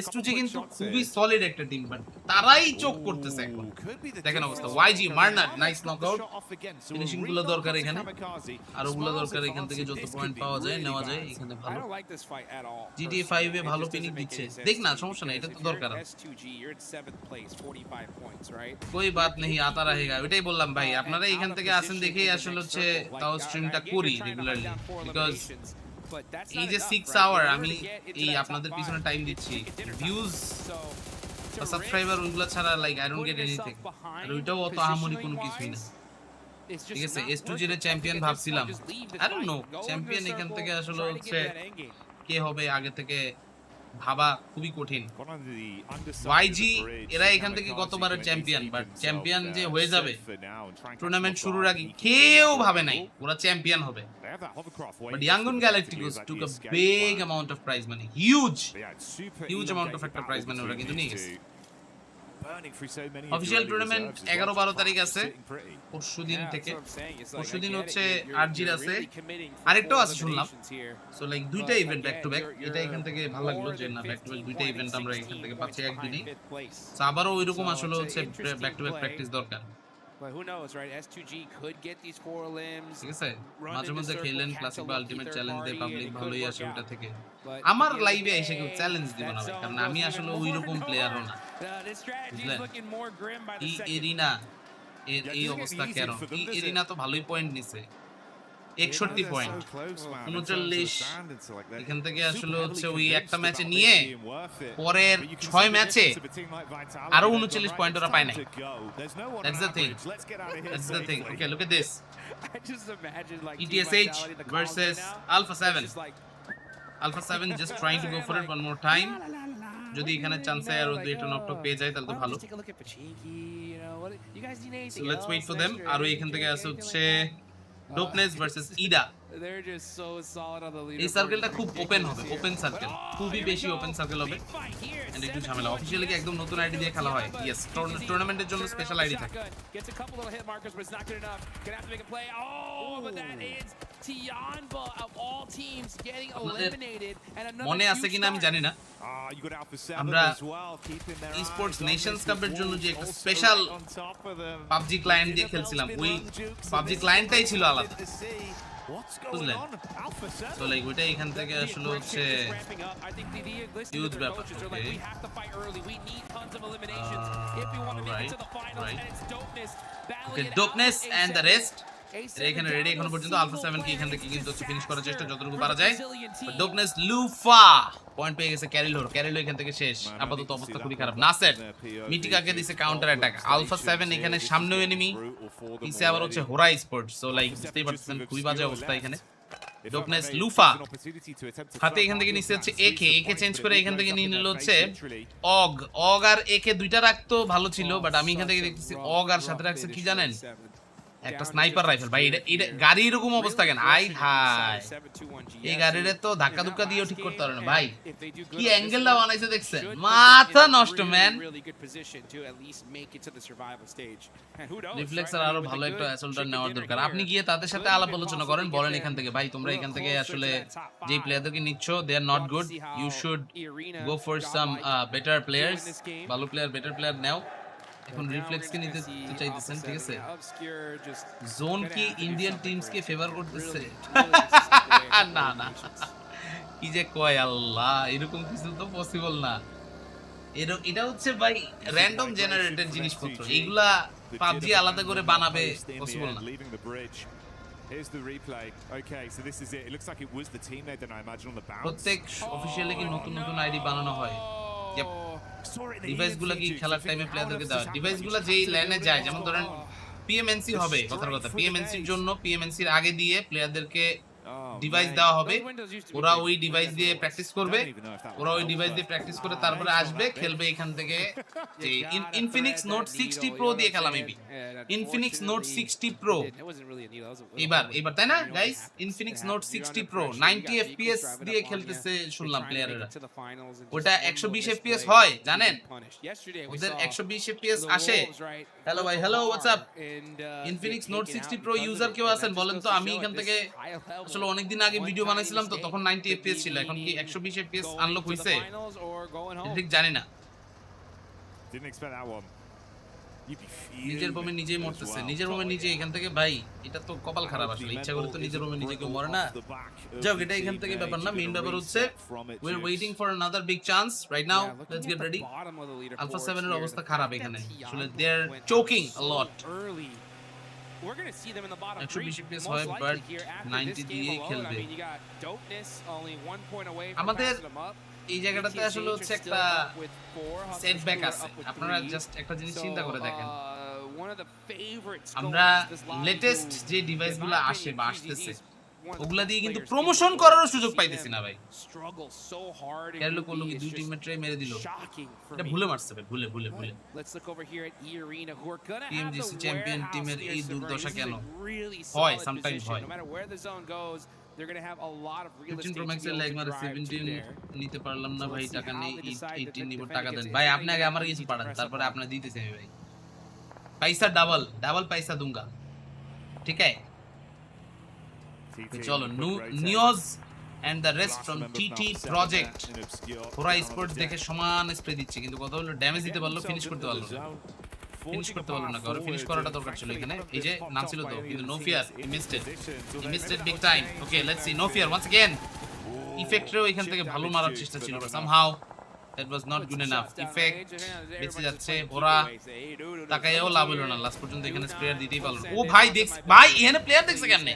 S2G কিন্তু খুবই সলিড একটা টিম, বাট তারাই চোখ করতেছে এখন। দেখেন অবস্থা, YG মার্নার নাইস নকআউট, ফিনিশিং গুলো দরকার এখানে, আর ওগুলো দরকার এখান থেকে যত পয়েন্ট পাওয়া যায় নেওয়া যায় এখানে ভালো। GTA 5 এ ভালো ফিনিশ দিচ্ছে, দেখ না সমস্যা নাই, এটা তো দরকার। कोई बात नहीं आता रहेगा, ওইটাই বললাম ভাই, আপনারা এখান থেকে আসেন দেখেই আসলে হচ্ছে তাও স্ট্রিমটা করি রেগুলারলি, বিকজ এই যে 6 আওয়ার আমি এই আপনাদের পিছনে টাইম দিচ্ছি, ভিউজ বা সাবস্ক্রাইবার ওইগুলো ছাড়া like I don't get anything, আর ওইটাও অত আহামরি কোনো কিছুই না, ঠিক আছে? S2G এর চ্যাম্পিয়ন ভাবছিলাম, আই ডোন্ট নো চ্যাম্পিয়ন এখান থেকে আসলে হচ্ছে কে হবে আগে থেকে ভাবা খুবই কঠিন। YG এরা এখান থেকে গতবারের চ্যাম্পিয়ন, বাট চ্যাম্পিয়ন যে হয়ে যাবে টুর্নামেন্ট শুরুর আগে কেউ ভাবে নাই ওরা চ্যাম্পিয়ন হবে, but Yangon Galacticos took a big amount of prize money, huge amount of একটা prize money ওরা কিন্তু নিয়ে গেছে। অফিশিয়াল টুর্নামেন্ট 11-12 তারিখ আছে, পরশুদিন থেকে, পরশুদিন হচ্ছে আরজির আছে, আরেকটাও আছে শুনলাম, সো লাইক দুইটা ইভেন্ট ব্যাক টু ব্যাক, এটা এখান থেকে ভালো লাগলো যে না ব্যাক টু ব্যাক দুইটা ইভেন্ট আমরা এখান থেকে পাচ্ছি একদিনই, সো আবারও ওইরকম আসলে হচ্ছে ব্যাক টু ব্যাক প্র্যাকটিস দরকার। But who knows, right? S2G could get these 4 limbs. ঠিক আছে, মাঝে মধ্যে খেলেন ক্লাসিক বা আলটিমেট চ্যালেঞ্জ দে, পাবলিক ভালোই আসে ওটা থেকে। আমার লাইভে এসে কেউ চ্যালেঞ্জ দিবে না ভাই, কারণ আমি আসলে ওইরকম প্লেয়ারও না, এই এরিনা এর এই অবস্থা কেন? এই এরিনা তো ভালোই পয়েন্ট নিছে, 61 পয়েন্ট, 39 এখান থেকে আসলে হচ্ছে ওই একটা ম্যাচে নিয়ে পরের 6 ম্যাচে আরো 39 পয়েন্ট ওরা পায় নাই। That's the thing. Okay, look at this. ETSH versus Alpha 7. Alpha 7 just trying to go for it one more time. যদি এখানে চান্স হয় আর ওই দুইটা নকটক পেয়ে যায় তাহলে তো ভালো। So let's wait for them. আর ওই এখান থেকে আসে হচ্ছে Dopeness versus Ida. They're just so solid on the leaderboard. এই সার্কেলটা খুব ওপেন হবে, ওপেন সার্কেল, খুবই বেশি ওপেন সার্কেল হবে, এন্ড একটু ঝামেলা। অফিশিয়ালি কি একদম নতুন আইডি দিয়ে খেলা হয়? ইয়েস, টুর্নামেন্টের জন্য স্পেশাল আইডি থাকে। Gets a couple little hit markers, but it's not good enough. Gonna have to make a play. Oh, but that is Tianba of all teams getting eliminated, and another মনে আছে কিনা আমি জানি না, আমরা Esports Nations কাপের জন্য যে একটা স্পেশাল PUBG ক্লায়েন্ট দিয়ে খেলছিলাম, ওই PUBG ক্লায়েন্টটাই ছিল আলাদা, বুঝলেন? তো লাইক ওইটা এখান থেকে আসলে হচ্ছে হিউজ ব্যাপার। Dopeness and the rest এখানে রেডি এখনো পর্যন্ত। আলফা 7 কি এখান থেকে কিন্তু ফিনিশ করার চেষ্টা যতটুকু পারা যায়, বাট Dopeness লুফা পয়েন্ট পেয়ে গেছে। ক্যারিলো এখান থেকে শেষ, আপাতত অবস্থা খুবই খারাপ। নাসের মিটিকাকে দিছে কাউন্টার অ্যাটাক। আলফা 7 এখানে সামনেও এনিমি, পিছে আবার হচ্ছে হোরা স্পোর্টস, সো লাইক বুঝতেই পারছেন খুবই বাজে অবস্থা এখানে। Dopeness লুফা হাতে এখান থেকে নিচে হচ্ছে একে চেঞ্জ করে এখান থেকে নিয়ে নিল হচ্ছে অগ আর একে দুইটা রাখতো ভালো ছিল, বাট আমি এখান থেকে দেখতেছি অগ আর সাথে রাখছে কি জানেন, একটা স্নাইপার রাইফেল। ভাই এটা গাড়ি এরকম অবস্থা কেন? আই হাই, এই গাড়িরে তো ধাক্কা ধুক্কা দিয়েও ঠিক করতে পারে না ভাই, কি অ্যাঙ্গেলটা বানাইছে দেখছেন, মাথা নষ্ট ম্যান। রিফ্লেক্সর আরো ভালো একটা অ্যাসল্টার নেওয়ার দরকার। আপনি গিয়ে তাদের সাথে আলাপ আলোচনা করেন, বলেন এখান থেকে ভাই তোমরা এখান থেকে আসলে যে প্লেয়ারদেরকে নিচ্ছ they are not good, you should go for some better players, ভালো প্লেয়ার বেটার প্লেয়ার নাও। এখন রিফ্লেক্স কে নিতে চাইতেছেন, ঠিক আছে? জোন কি ইন্ডিয়ান টিমস কে ফেভার করতেছে? না না, কি যে কয় আল্লাহ, এরকম কিছু তো পসিবল না। এটা হচ্ছে ভাই র্যান্ডম জেনারেটেড জিনিসপত্র, এইগুলা PUBG আলাদা করে বানাবে পসিবল না। প্রত্যেক অফিশিয়ালি কি নতুন নতুন আইডি বানানো হয়? ডিভাইসগুলো কি খেলার টাইমে প্লেয়ারদেরকে দেওয়া, ডিভাইসগুলো যেই লাইনে যায়, যেমন ধরেন PMNC হবে, কথার কথা PMNC এর জন্য PMNC এর আগে দিয়ে প্লেয়ারদেরকে ডিভাইস দেওয়া হবে, ওরা ওই ডিভাইস দিয়ে প্র্যাকটিস করবে, করে তারপরে আসবে খেলবে এখান থেকে যে ইনফিনিক্স নোট 60 প্রো দিয়ে খেলা মেবি, ইনফিনিক্স নোট 60 প্রো এবার তাই না guys, Infinix note 60 pro 90 FPS দিয়ে খেলতেছে শুনলাম প্লেয়াররা, ওটা 120 এফপিএস হয় জানেন, ওদের 120 এফপিএস আসে। হ্যালো ভাই, hello what's up, Infinix note 60 pro user কেউ আছেন বলেন তো? আমি এখান থেকে আসলে অনেকদিন আগে ভিডিও বানাইছিলাম তো তখন 90 এফপিএস ছিল, এখন কি 120 এফপিএস আনলক হইছে ঠিক জানি না। নিজের বোমে নিজেই মরতেছে, নিজের বোমে নিজে এখান থেকে, ভাই এটা তো কপাল খারাপ আসলে, ইচ্ছা করে তো নিজের বোমে নিজে কেউ মরে না। যাও এটা এখান থেকে ব্যাপার না, মেইন ব্যাপার হচ্ছে we are waiting for another big chance right now, let's get ready. Alpha 7 এর অবস্থা খারাপ এখানে, আসলে দে আর চোকিং আ লট। We're going to see them in the bottom 120 three, FPS most হয়, likely but here after 90 this game দিয়ে alone. খেলবে। I mean, you got dopeness only 1 point away from আমাদের passing them up. এই জায়গাটাতে BTS আসলে হচ্ছে are একটা still up with 4, Hustlers setback are আছে, up with আপনারা 3. জাস্ট একটা জিনিস চিন্তা করে দেখেন, One of the favorites আমরা going into this lobby latest who, যে in ডিভাইসগুলো my আসে opinion, বা PGD আসতেছে is one of the ওগুলা best দিয়ে কিন্তু players in প্রমোশন the করারও world. সুযোগ See পাইতেছি them না ভাই। struggle so hard in Kerala Group করলো B. কি It's 2 just টিমমেটরে মেরে দিল, shocking for এটা me. ভুলে মারছে ভাই, ভুলে Let's look over here at E Arena, who are gonna have PMWC the champion warehouse টিমের here, এই Sabrina. দুর্দশা This is কেন a really হয়? solid Sometimes position. হয়। No matter where the zone goes, they're gonna have a lot of real 15 estate pro to be ম্যাক্সের able lag to মারে, drive to 17 there. নিতে পারলাম না ভাই, টাকা নেই, 18 নিব, defend টাকা দেন against ভাই, Infinity. আপনি আগে আমার কিছু Easy to পাঠান press তারপরে up on. আপনি দিতেছি আমি ভাই, পয়সা ডাবল পয়সা दूंगा ঠিক আছে। চলো নিওজ and the rest from TT project, ওরা স্পোর্টস দেখে সমান স্প্রে দিচ্ছে, কিন্তু কথা হলো ড্যামেজ দিতে পারলো, ফিনিশ করতে পারলো না, ফিনিশ করাটা দরকার ছিল এখানে। এই যে নাম ছিল তো, কিন্তু no fear, he missed it big time. Okay let's see, no fear once again, ইফেক্টরেও এখান থেকে ভালো মারার চেষ্টা ছিল, but somehow that was not good enough. Effect বেঁচে যাচ্ছে, ওরা তাকাইও লাভ হলো না, লাস্ট পর্যন্ত এখানে প্লেয়ার দিতেই পারলো না। ও ভাই দেখছ ভাই, এখানে প্লেয়ার দেখছে কেমনে,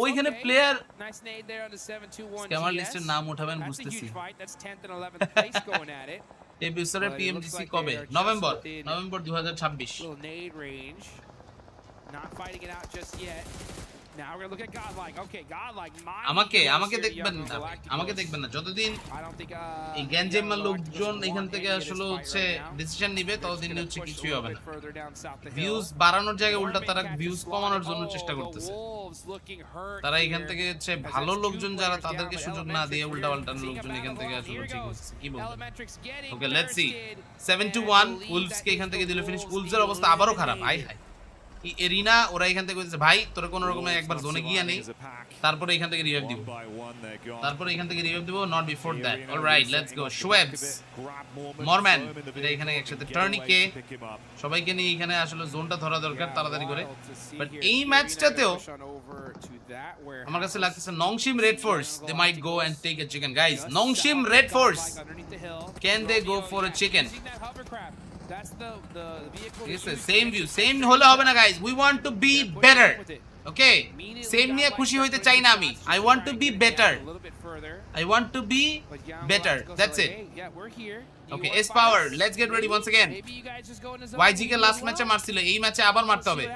ওইখানে প্লেয়ার স্ক্যামার লিস্টের নাম উঠাবেন বুঝতেছি। এই বিশ্বরে পিএমজিসি কবে? November 2026। Now we're gonna look at Godlike. Okay, Godlike. আমাকে দেখবেন না যতদিন এই গ্যাঞ্জেমার লোকজন এখান থেকে আসলে হচ্ছে ডিসিশন নিবে ততদিন হচ্ছে কিছুই হবে না। ভিউজ বাড়ানোর জায়গায় উল্টা তারা ভিউজ কমানোর জন্য চেষ্টা করতেছে। তারা এখান থেকে হচ্ছে ভালো লোকজন যারা তাদেরকে সুযোগ না দিয়ে উল্টা পাল্টা লোকজন এখান থেকে আসলে ঠিক হচ্ছে, কি বলবো। ওকে লেটস সি, 7-1 উলফস কে এখান থেকে দিল ফিনিশ। উলফস এর অবস্থা আবারও খারাপ, হাই এরিনা ওরা এখান থেকে বলছে ভাই তোরা কোন রকমে একবার জোনে গিয়া নেই, তারপরে এখান থেকে রিভাইভ দিব, not before that. Alright let's go. শোয়েবস, মরম্যান, এটা এখানে একসাথে টার্নিকে সবাইকে নিয়ে এখানে আসলে জোনটা ধরা দরকার তাড়াতাড়ি করে। বাট এই ম্যাচটাতেও আমার কাছে লাগতেছে Nongshim Red Force they might go and take a chicken. Guys, Nongshim Red Force can they go for a chicken? Yes, same view, same হলে হবে না গাইস, we want to be better, okay? Same নিয়ে খুশি হইতে চাই না আমি, I want to be better, that's it. Okay, S power, let's get ready once again. YG K last ম্যাচে মারছিল, এই ম্যাচে আবার মারতে হবে।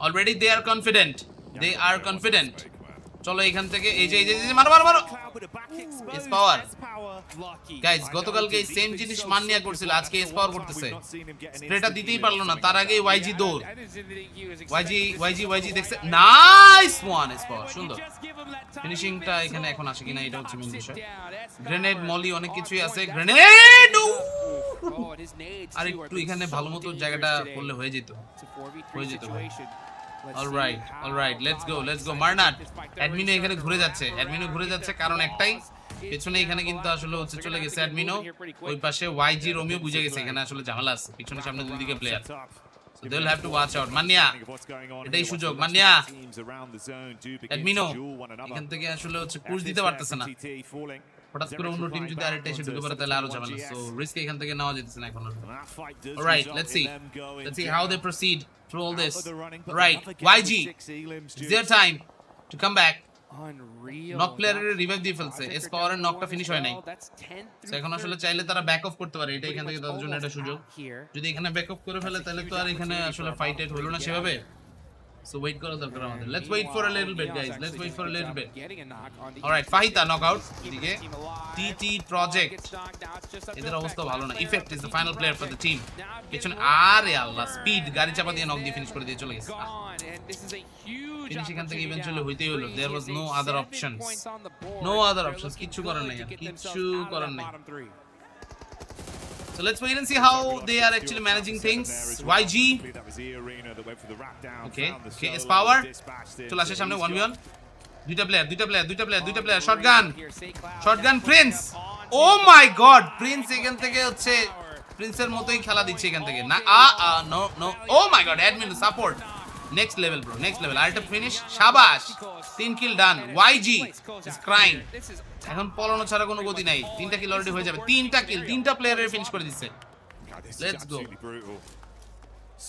Already they are confident, চলো এখান থেকে এই যে মারো এস পাওয়ার। গাইস গতকালকে এই সেম জিনিস মান্নিয়া করছিল, আজকে এস পাওয়ার করতেছে, স্প্রেটা দিতেই পারলো না, তার আগে ওয়াইজি দৌড়। ওয়াইজি দেখছে, নাইস ওয়ান, এস পাওয়ার সুন্দর। ফিনিশিংটা এখানে এখন আসে কিনা এটা হচ্ছে মেইন বিষয়। গ্রেনেড মলি অনেক কিছুই আছে, গ্রেনেড আর একটু এখানে ভালো মতো জায়গাটা করলে হয়ে যেত ভাই। অলরাইট লেটস গো। মার্নাট অ্যাডমিনো এখানে ঘুরে যাচ্ছে, কারণ একটাই, পেছনে এখানে কিন্তু আসলে হচ্ছে চলে গেছে অ্যাডমিনো, ওই পাশে ওয়াইজি রোমিও বুঝে গেছে এখানে আসলে ঝামেলা আছে, পিছনে সামনে দুই দিকে player, so they'll have to watch out. মান্নিয়া এটাই সুযোগ, মান্নিয়া অ্যাডমিনো এখান থেকে আসলে হচ্ছে পুশ দিতে পারতেছে না, হঠাৎ করে অন্য টিম যদি আরেকটা এসে ঢুকে পড়ে তাহলে আরো ঝামেলা, সো রিস্ক এখান থেকে নেওয়া যেতেছে না এখন। Alright let's C how they proceed through all this. Right, YG, it's their time to come back. Knock প্লেয়ারের রিভাইভ দিয়ে ফেলছে, এস পাওয়ারের নকটা ফিনিশ হয় নাই, সো এখন আসলে চাইলে তারা ব্যাক অফ করতে পারে, এটা এখান থেকে তাদের জন্য একটা সুযোগ। যদি এখানে ব্যাক অফ করে ফেলে তাহলে তো আর এখানে আসলে ফাইট হলো না সেভাবে, So wait করা দরকার আমাদের. Let's wait for a little bit, guys. Let's wait for a little bit. Getting a knock on the All right, Fahita knockout. Keeping এদিকে his team alive. TT Project. Gets knocked out. It's just a এদের real অবস্থা back. ভালো না. Player Effect is the final player for the team. Now getting পেছনে worked আরে on. Allah speed গাড়ি চাপা দিয়ে নক দিয়ে ফিনিশ করে দিয়ে চলে গেছে. Gone, and this is a huge finish এখান থেকে opportunity ইভেন্চুয়ালি now. হইতেই হলো. There was no other 7 options. points on the board. No other They're options. looking কিচ্ছু good করার to নাই. get themselves কিচ্ছু out of করার that নাই. bottom three. So let's wait and see how they are actually managing things. YG. Okay, okay, is power. চলে আসে সামনে 1v1. দুইটা player shotgun Prince. O my god, Prince এখান থেকে হচ্ছে প্রিন্সের মতোই খেলা দিচ্ছে এখান থেকে না. No no, oh my God, admin support next level bro, next level. আরেকটা ফিনিশ, শাবাশ, 3 kill done. YG is crying. এখন পলানো ছাড়া কোনো গতি নাই. 3টা কিল অলরেডি হয়ে যাবে. 3টা কিল, 3টা প্লেয়ারের ফিনিশ করে দিচ্ছে. Let's go.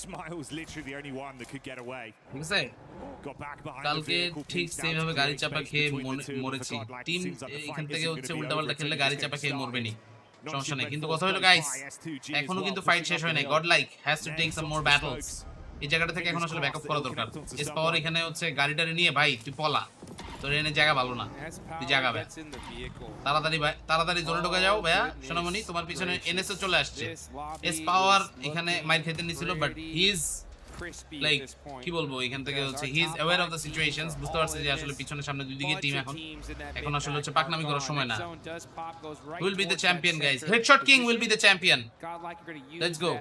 Smiles literally the only one that could get away. ঠিক আছে, Got back behind কালকে the vehicle, ঠিক pinned down সেইভাবে to গাড়ি the চাপা space খেয়ে between the two of them. মরেছি. God, like, team seems like the এখান fight থেকে isn't হচ্ছে gonna be উল্টাপাল্টা over খেললে until গাড়ি it's চাপা getting খেয়ে মরবেনি. started. সমস্যা নেই, Non-ship কিন্তু red কথা হলো force গাইস, by S2G এখনো as কিন্তু well, ফাইট pushing শেষ up হয় নাই. the god hill. Like has to take Names some onto more the battles. spokes. এই জায়গাটা থেকে এখন আসলে ব্যাকআপ করা দরকার. এস পাওয়ার এখানে হচ্ছে গাড়িটারে নিয়ে ভাই তুই পলা, তোর এনে জায়গা ভালো না, তুই জায়গা ভাই তাড়াতাড়ি জোরে ঢোকা যাও ভাইয়া. সোনামণি তোমার পিছনে এনএসও চলে আসছে. এস পাওয়ার এখানে মাইর খেতে নিছিল, বাট হি ইজ লাইক কি বলবো, এখান থেকে হচ্ছে he is aware of the situations, বুঝতে পারছে যে আসলে পিছনে সামনে দুই দিকে টিম. এখন আসলে হচ্ছে পাকনামি করার সময় না. Will be the champion guys, headshot king will be the champion. Let's go,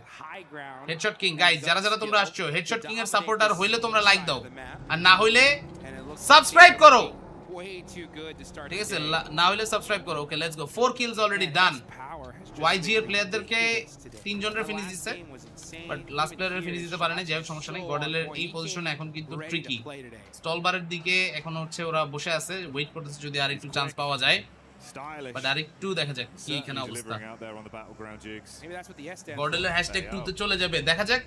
headshot king guys. যারা যারা তোমরা আসছো, হেডশট কিং এর সাপোর্টার হইলে তোমরা লাইক দাও, আর না হইলে সাবস্ক্রাইব করো. ঠিক আছে, না হইলে সাবস্ক্রাইব করো. Okay, let's go. 4 kills already done. YG এর প্লেয়ারদেরকে 3 জনের ফিনিশ দিচ্ছে, বাট লাস্ট প্লেয়ারের ফিনিশ দিতে পারে না. যাই হোক সমস্যা নেই. গডেলের এই পজিশনে এখন কিন্তু ট্রিকি. স্টল বারের দিকে এখন হচ্ছে ওরা বসে আছে, ওয়েট করতেছে যদি আর একটু চান্স পাওয়া যায়. বাট আরেকটু দেখা যাক কি এখানে অবস্থা. গডেলের #2 তে চলে যাবে, দেখা যাক.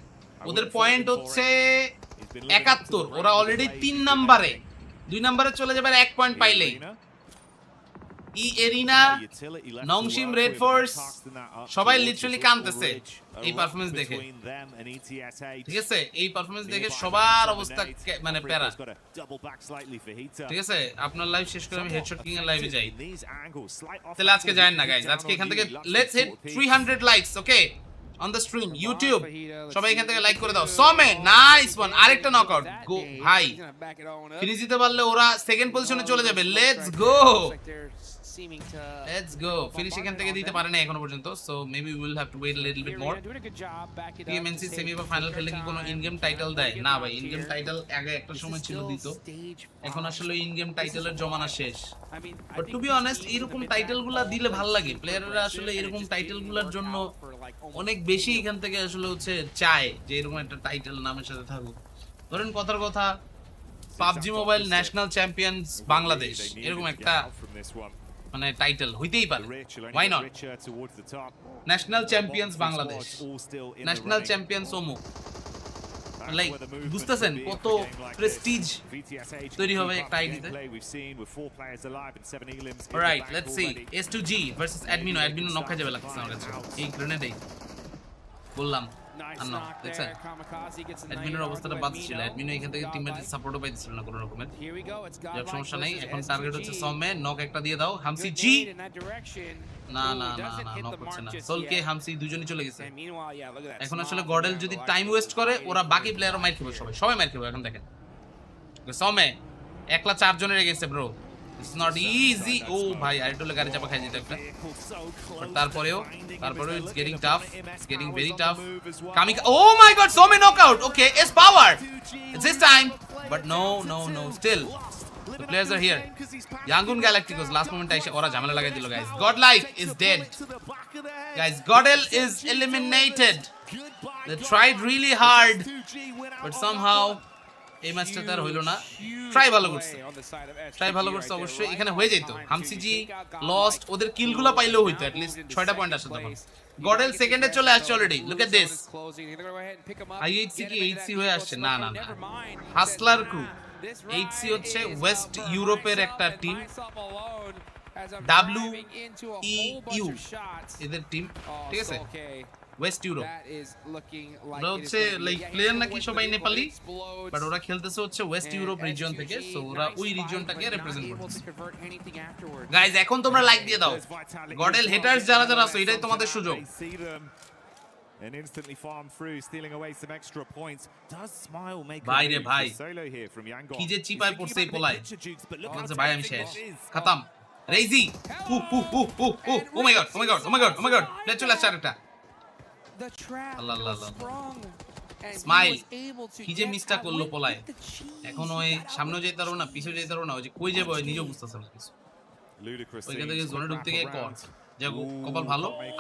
ওদের পয়েন্ট হচ্ছে 71, ওরা অলরেডি 3 নম্বরে, 2 নম্বরে চলে যাবে 1 পয়েন্ট পাইলেই. ই এরিনা, নংশিম, রেড ফোর্স সবাই লিটারালি কাঁদতেছে এই পারফরম্যান্স দেখে. ঠিক আছে, এই পারফরম্যান্স দেখে সবার অবস্থা মানে প্যারা. ঠিক আছে, আপনার লাইভ শেষ করে আমি হেডশট কিং এর লাইভে যাই. তাহলে আজকে যায়েন না গাইস, আজকে এখান থেকে let's hit 300 likes. Okay, on the stream YouTube সবাই এখান থেকে লাইক করে দাও. সমে নাইস ওয়ান, আরেকটা নকআউট. গো ভাই, ফিনিশ দিতে পারলে ওরা সেকেন্ড পজিশনে চলে যাবে. Let's go, let's go. Finish এখান থেকে দিতে পারে না এখনো পর্যন্ত, so maybe will have to wait a little bit more. PMWC semi বা ফাইনাল খেলে কি কোনো ইন গেম টাইটেল দেয়? না ভাই, ইন গেম টাইটেল আগে একটা সময় ছিল দিত, এখন আসলে ইন গেম টাইটেলের জমানা শেষ. বাট টু বি অনেস্ট, এরকম টাইটেলগুলো দিলে ভালো লাগে. প্লেয়াররা আসলে এরকম টাইটেলগুলোর জন্য অনেক বেশি এখান থেকে আসলে হচ্ছে চায় যে এরকম একটা টাইটেল নামের সাথে থাকুক. ধরেন কথার কথা, PUBG mobile national champions Bangladesh, এরকম একটা মানে টাইটেল হইতেই পারে. Why not? National champions Bangladesh, national champions অমুক, লাইক বুঝতেছেন কত প্রেস্টিজ তৈরি হবে একটা আইডিতে. Alright, let's see. S2G versus Admino. Admino knock খাইতে লাগছে আমার কাছে এই গ্রেনেডেই বললাম. দেখছেন অ্যাডমিনের অবস্থাটা বাদ ছিল. অ্যাডমিনো এখান থেকে টিমমেটের সাপোর্টও পাইছিল না কোনো রকমের. যাক সমস্যা নাই, এখন টার্গেট হচ্ছে সমে. নক একটা দিয়ে দাও. হামসি জি, না না না না, নক হচ্ছে না. সোলকে হামসি দুজনই চলে গেছে. এখন আসলে গডেল যদি টাইম ওয়েস্ট করে, ওরা বাকি প্লেয়ারও মার খাবে, সবাই মার খাবে. এখন দেখেন সমে একলা 4 জনের গেছে ব্রো. It's not easy. ও ভাই, আইডলে গাড়ি চাপা খাই যেত একটা. তারপরেও it's getting tough. It's getting very tough. Kamika, oh my god, so many knockout. Okay, it's power. It's his time. But no. Still, the players are here. Yangon Galacticos last moment aisha ora jhamela lagai dilo guys. Godlike is dead. Guys, Godel is eliminated. They tried really hard, but somehow এই ম্যাচটা তার হইলো না. Try ভালো করছে অবশ্যই, এখানে হয়ে যেত. হামসিজি লস্ট, ওদের কিলগুলো পাইলেও হইতো, অ্যাট লিস্ট 6টা পয়েন্ট আসতো তখন. গডেল সেকেন্ডে চলে আসছে already. Look at this. IHC কি এইচসি হয়ে আসছে? না হাসলার ক্রু. এইচসি হচ্ছে ওয়েস্ট ইউরোপের একটা team, as I'm W driving into a E whole bunch U of shots. এদের টিম Oh, ঠিক আছে so okay. West Europe That is looking like ওরা it is হচ্ছে gonna be- like yeah, player here's নাকি the সবাই vehicle, Nepali it explodes. But ওরা খেলতেছে হচ্ছে ওয়েস্ট ইউরোপ And রিজিয়ন থেকে SUG, সো ওরা nice ওই fight, রিজিয়নটাকে but not represent able to করতেছে convert anything afterwards. গাইজ এখন তোমরা লাইক দিয়ে দাও গডেল হেটার্স যারা যারা আছো এটাই তোমাদের সুযোগ And instantly farm through, stealing away some extra points. Does Smile make ভাই a রে move ভাই for solo here from Yangon? কি যে He's চিপায় thinking পড়ছে এই about the পোলায় picture, Jukes, but look how বলছে ভাই আমি tempting শেষ this is. খতম রেইজি ও my god O my god O my god O my god play চলে আসছে আরেকটা The trap Allah, Allah, was Allah. sprung, and he Smile. was able to কি যে get মিসটা that করলো win পোলায় with the cheese. এখন ওই সামনেও যেতে পারবো না পিছনে যেতে পারবো না ওই যে কই যাবো ওই নিজেও বুঝতেছে না কিছু Ludicrous ওইখান থেকে scenes, জোনে quick ঢুকতে গিয়ে wrap কর around. যাবো Ooh, কপাল ভালো can't make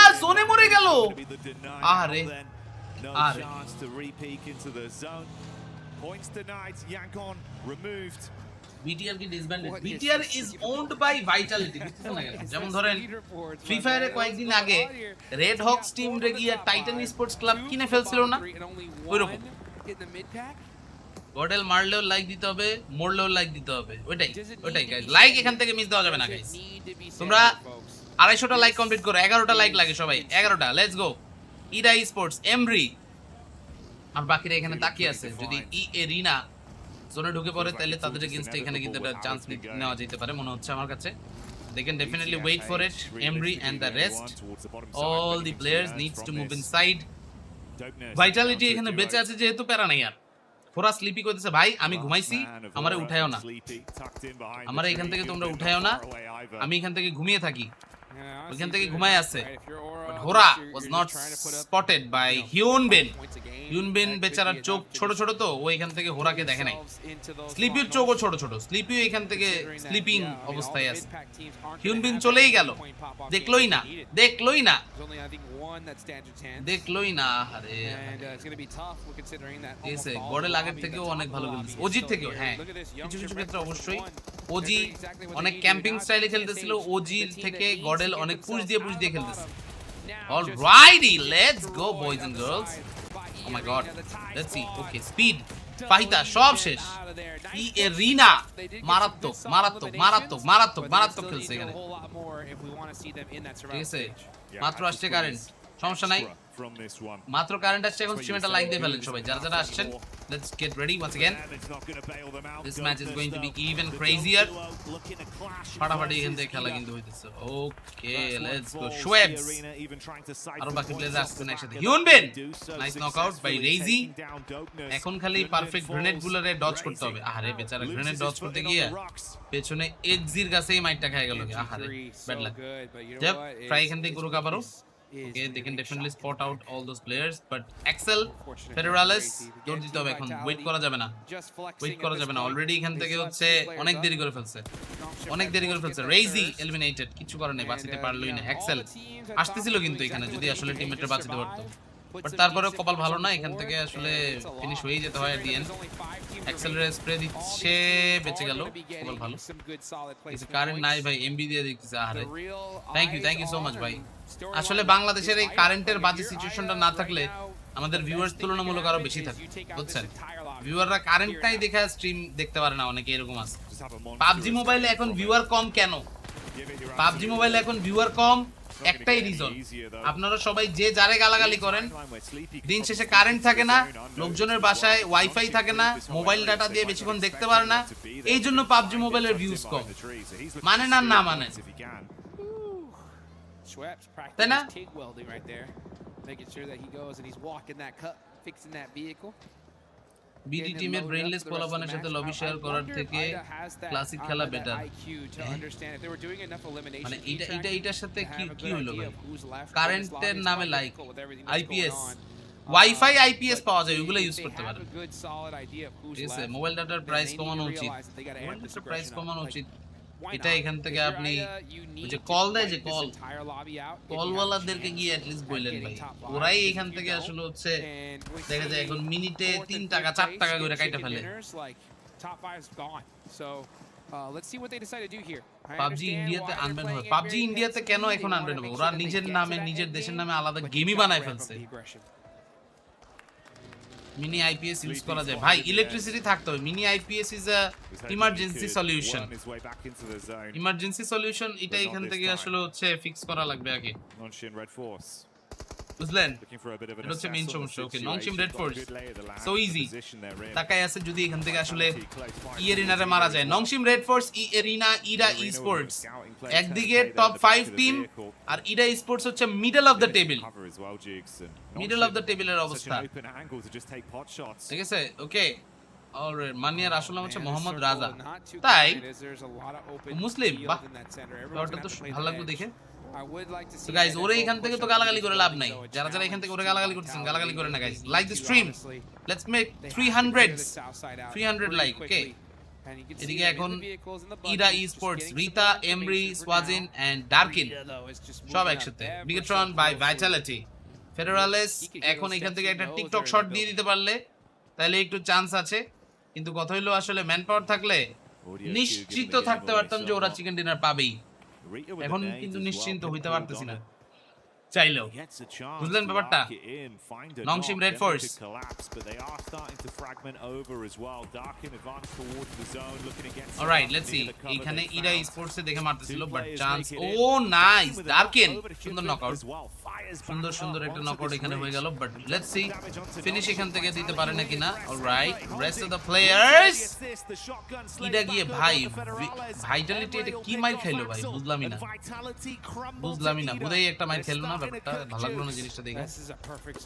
it. জোনে মরে গেল Gonna be the deny আরে now then. No আরে chance to re-peek into the zone. Points denied. Yangon removed. BTR কি disbanded What is BTR this? Is owned by Vitality বুঝছেন না কেন? যেমন ধরেন ফ্রি ফায়ারে কয়েকদিন আগে রেড হকস টিম রে গিয়ে টাইটান স্পোর্টস ক্লাব কিনে ফেলছিল না ওইরকম গডেল মারলেও লাইক দিতে হবে মরলেও লাইক দিতে হবে ওইটাই ওইটাই গাইস লাইক এখান থেকে মিস দেওয়া যাবে না গাইস তোমরা 250টা লাইক কমপ্লিট করো 11টা লাইক লাগে সবাই 11টা লেটস গো ইডা স্পোর্টস এমরি আর বাকিরা এখানে তাকিয়ে আছে যদি ই এরিনা জোনে ঢুকে পড়ে তাহলে তাদের এগেইনস্ট এখানে কিন্তু একটা চান্স নেওয়া যেতে পারে মনে হচ্ছে আমার কাছে they can definitely wait for it Embry and the rest all the players needs to move inside vitality এখানে বেঁচে আছে যেহেতু প্যারা নাই আর ফোরা স্লিপি কইতেছে ভাই আমি ঘুমাইছি আমারে উঠায়ও না আমারে এখান থেকে তোমরা উঠায়ও না আমি এখান থেকে ঘুমিয়ে থাকি ওইখান থেকে ঘুমায় আছে বাট হোরা was not spotted by Hyunbin Hyunbin বেচারার চোখ ছোট ছোট তো ও এখান থেকে হোরাকে দেখে নাই স্লিপির চোখও ছোট ছোট স্লিপিও এখান থেকে স্লিপিং অবস্থায় আছে হিউনবিন চলেই গেল দেখলোই না দেখলোই না দেখলোই না আরে এসে গড়ে লাগের থেকেও অনেক ভালো খেলতেছে ওজির থেকেও হ্যাঁ কিছু কিছু ক্ষেত্রে অবশ্যই ওজি অনেক ক্যাম্পিং স্টাইলে খেলতেছিল ওজির থেকে গডেল অনেক পুশ দিয়ে খেলতেছে alrighty let's go boys and girls oh my god let's see okay speed ফাহিতা সব শেষ ই এরিনা মারাত্মক মারাত্মক মারাত্মক মারাত্মক মারাত্মক খেলছে এখানে ঠিক আছে মাত্র আসছে কারেন্ট সমস্যা নাই মাত্র কারেন্ট আসছে এখন স্ট্রিমটা লাইক দিয়ে ফেলেন সবাই যারা যারা আসছেন let's get ready once again this match is going to be even crazier ফাটাফাটি এখান থেকে খেলা কিন্তু হইতেছে ওকে লেটস গো শোয়েবস আর বাকি প্লেয়ার আসছেন একসাথে হিউনবিন নাইস নকআউট বাই রেইজি এখন খালি পারফেক্ট গ্রেনেড গুলোরে ডজ করতে হবে আরে বেচারা গ্রেনেড ডজ করতে গিয়ে পেছনে এক্সির কাছেই মাইটটা খেয়ে গেল আরে ব্যাড লাক জব ট্রাই এখান থেকে গুরু কাবারো Okay, they can definitely spot out all those players, but Axel, Federales, দৌড় দিতে হবে এখন ওয়েট করা যাবে না ওয়েট করা যাবে না অলরেডি এখান থেকে হচ্ছে অনেক দেরি করে ফেলছে রেইজি এলিমিনেটেড কিছু করে নাই বাঁচিতে পারলোই না এক্সেল আসতেছিল কিন্তু এখানে যদি আসলে টিমমেটরা বাঁচিতে পারতো বাট তারপরে কপাল ভালো না এখান থেকে আসলে ফিনিশ হয়ে যেতে হয় এট দি এন্ড অ্যাক্সেলারেট স্প্রে দিচ্ছে বেঁচে গেল কপাল ভালো কিছু কারেন্ট নাই ভাই এমবি দিয়ে দিতেছে আরে থ্যাংক ইউ সো মাচ ভাই আসলে বাংলাদেশের এই কারেন্টের বাজে সিচুয়েশনটা না থাকলে আমাদের ভিউয়ার্স তুলনামূলক আরো বেশি থাকে বুঝছেন ভিউয়াররা কারেন্টটাই দেখে স্ট্রিম দেখতে পারে না অনেকে এরকম আছে পাবজি মোবাইলে এখন ভিউয়ার কম কেন পাবজি মোবাইলে এখন ভিউয়ার কম একটাই রিজন আপনারা সবাই যে যারে গালাগালি করেন দিন শেষে কারেন্ট থাকে না লোকজনের বাসায় ওয়াইফাই থাকে না মোবাইল ডাটা দিয়ে বেশিক্ষণ দেখতে পারে না এই জন্য পাবজি মোবাইলের ভিউজ কম মানে না মানে তাই না বিডি টিমের ব্রেইনলেস পোলাপানের সাথে লবি শেয়ার করার থেকে ক্লাসিক খেলা বেটার মানে এইটার সাথে কি হলো ভাই কারেন্টের নামে লাইক আইপিএস ওয়াইফাই আইপিএস পাওয়া যায় ওগুলো ইউজ করতে পারেন ঠিক আছে মোবাইল ডাটার প্রাইস কমানো উচিত এটা এখান থেকে আপনি যে কল দেয় যে কলওয়ালাদেরকে গিয়ে অ্যাট লিস্ট বললেন ভাই ওরাই এখান থেকে আসলে হচ্ছে দেখা যায় এখন মিনিটে 3 টাকা 4 টাকা করে কাইটা ফেলে পাবজি ইন্ডিয়াতে আনবেন হয় পাবজি ইন্ডিয়াতে কেন এখন আনবেন হবে ওরা নিজের নামে নিজের দেশের নামে আলাদা গেমই বানায় ফেলছে মিনি আইপিএস ইউজ করা যায় ভাই, ইলেকট্রিসিটি থাকতে হবে। Mini IPS is a emergency solution, emergency solution. এটা এখান থেকে আসলে হচ্ছে ফিক্স করা লাগবে আগে, বুঝলেন? এটা হচ্ছে মেইন সমস্যা। ওকে, নংশিম রেড ফোর্স সো ইজি, তাকাই আছে যদি এখান থেকে আসলে ই এরিনারে মারা যায়। নংশিম রেড ফোর্স, ই এরিনা, ইডা স্পোর্টস একদিকে টপ 5 টিম, আর ইডা স্পোর্টস হচ্ছে middle of the table, middle of the টেবিলের অবস্থা, ঠিক আছে? ওকে, অলরাইট। মানিয়ার আসলে নাম হচ্ছে মোহাম্মদ রাজা, তাই মুসলিম। বাহ, ব্যাপারটা তো ভালো লাগলো দেখে। So guys, ওরে এখান থেকে তো গালাগালি করে লাভ নাই। যারা যারা এখান থেকে ওরে গালাগালি করতেছেন, গালাগালি করে না গাইস। Like the stream, let's make 300 like. Okay, এদিকে এখন ইডা স্পোর্টস, রিতা, এমরি, সোয়াজিন এন্ড ডার্কিন সব একসাথে। বিগেট্রন বাই ভাইটালিটি, ফেডারালেস এখন এখান থেকে একটা টিকটক শট দিয়ে দিতে পারলে তাহলে একটু চান্স আছে, কিন্তু কথা হলো আসলে ম্যান পাওয়ার থাকলে নিশ্চিত থাকতে পারতাম যে ওরা চিকেন ডিনার পাবেই। এখন কিন্তু নিশ্চিন্ত হইতে পারতেছি না চাইলেও, বুঝলেন ব্যাপারটা? Nongshim Red Force, alright let's see. এখানে ইডা স্পোর্টস এ দেখে মারতেছিল বাট চান্স, ও নাইস ডার্কেন, সুন্দর নকআউট, সুন্দর সুন্দর একটা নকআউট এখানে হয়ে গেল। বাট লেটস সি ফিনিশ এখান থেকে দিতে পারে নাকি না। Alright, rest of the players. Ida গিয়ে ভাই ভাইটালিটি এটা কি মাইর খাইলো ভাই, বুঝলামই না, বুঝলামই না, বোধহয় একটা মাইর খেললো না। ব্যাপারটা ভালো লাগলো না জিনিসটা দেখে।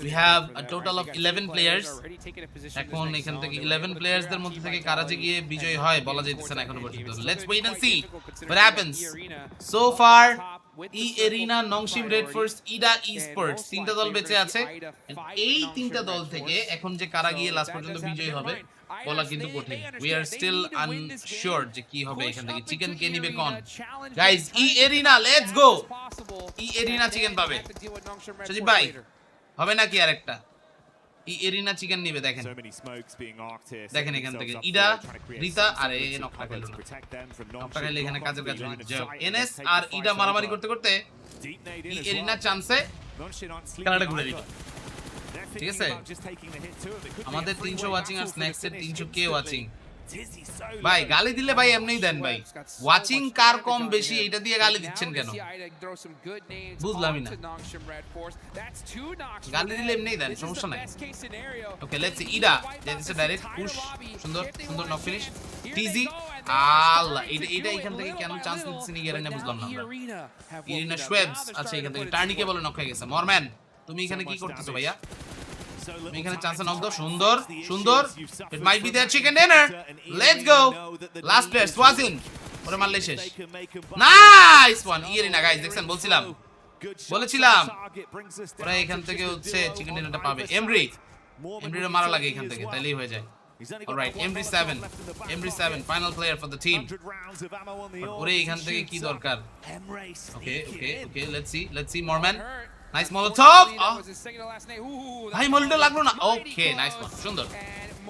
We have a total of 11 players. এখন এখান থেকে 11 প্লেয়ার্সদের মধ্যে থেকে কারা যে গিয়ে বিজয় হয় বলা যাইতেছে না এখনো পর্যন্ত। Let's wait and see what happens. So far ই arena, Nongshim Red Force, Ida sports তিনটা দল বেঁচে আছে। এই তিনটা দল থেকে এখন যে কারা গিয়ে লাস্ট পর্যন্ত বিজয় হবে বলা কিন্তু কঠিন। উই আর স্টিল আনশিওর যে কি হবে এখান থেকে। চিকেন কে নিবে কোন? Guys, E arena let's go. E arena chicken পাবে। সজীব ভাই হবে নাকি আরেকটা? ই এরিনা চিকেন নিবে, দেখেন দেখেন এখান থেকে ইডা, রিতা, আরে নকটা খেলো না, নকটা খেলে এখানে কাজের কাজ হয়ে যাবে। এনএস আর ইডা মারামারি করতে করতে ই এরিনা চান্সে খেলাটা ঘুরে দিল, ঠিক আছে? আমাদের 300 ওয়াচিং আর স্ন্যাক্স এর 300k ওয়াচিং। ভাই গালি দিলে ভাই এমনিই দেন ভাই, ওয়াচিং কার কম বেশি এটা দিয়ে গালি দিচ্ছেন কেন বুঝলামই না। গালি দিলে এমনিই দেন, সমস্যা নাই। ওকে লেটস সি ইডা যেতেছে ডাইরেক্ট পুশ, সুন্দর সুন্দর নক ফিনিশ। টিজি আল্লাহ, এটা এখান থেকে কেন চান্স নিচ্ছেন ইয়েরিনা বুঝলাম না। ইয়েরিনা শোয়েবস আচ্ছা এখান থেকে টার্নিকে বলে নক হয়ে গেছে। মরম্যান তুমি এখানে কি করতেছো ভাইয়া? তুমি এখানে চান্সে নক দাও, সুন্দর সুন্দর। It might be their chicken dinner, let's go. Last player সোয়াজিন, ওরে মারলে শেষ। নাইস ওয়ান ইয়েরিনা গাইস, দেখছেন বলেছিলাম ওরা এখান থেকে হচ্ছে চিকেন ডিনারটা পাবে। এমরিরে মারা লাগে এখান থেকে, তাইলেই হয়ে যায়। অলরাইট, এমরি7 final player for the team. ওরে এখান থেকে কি দরকার? Okay okay okay let's see মরম্যান, নাইস মোলোটভ। ভাই মোলোটভ লাগলো না। ওকে নাইস ওয়ান, সুন্দর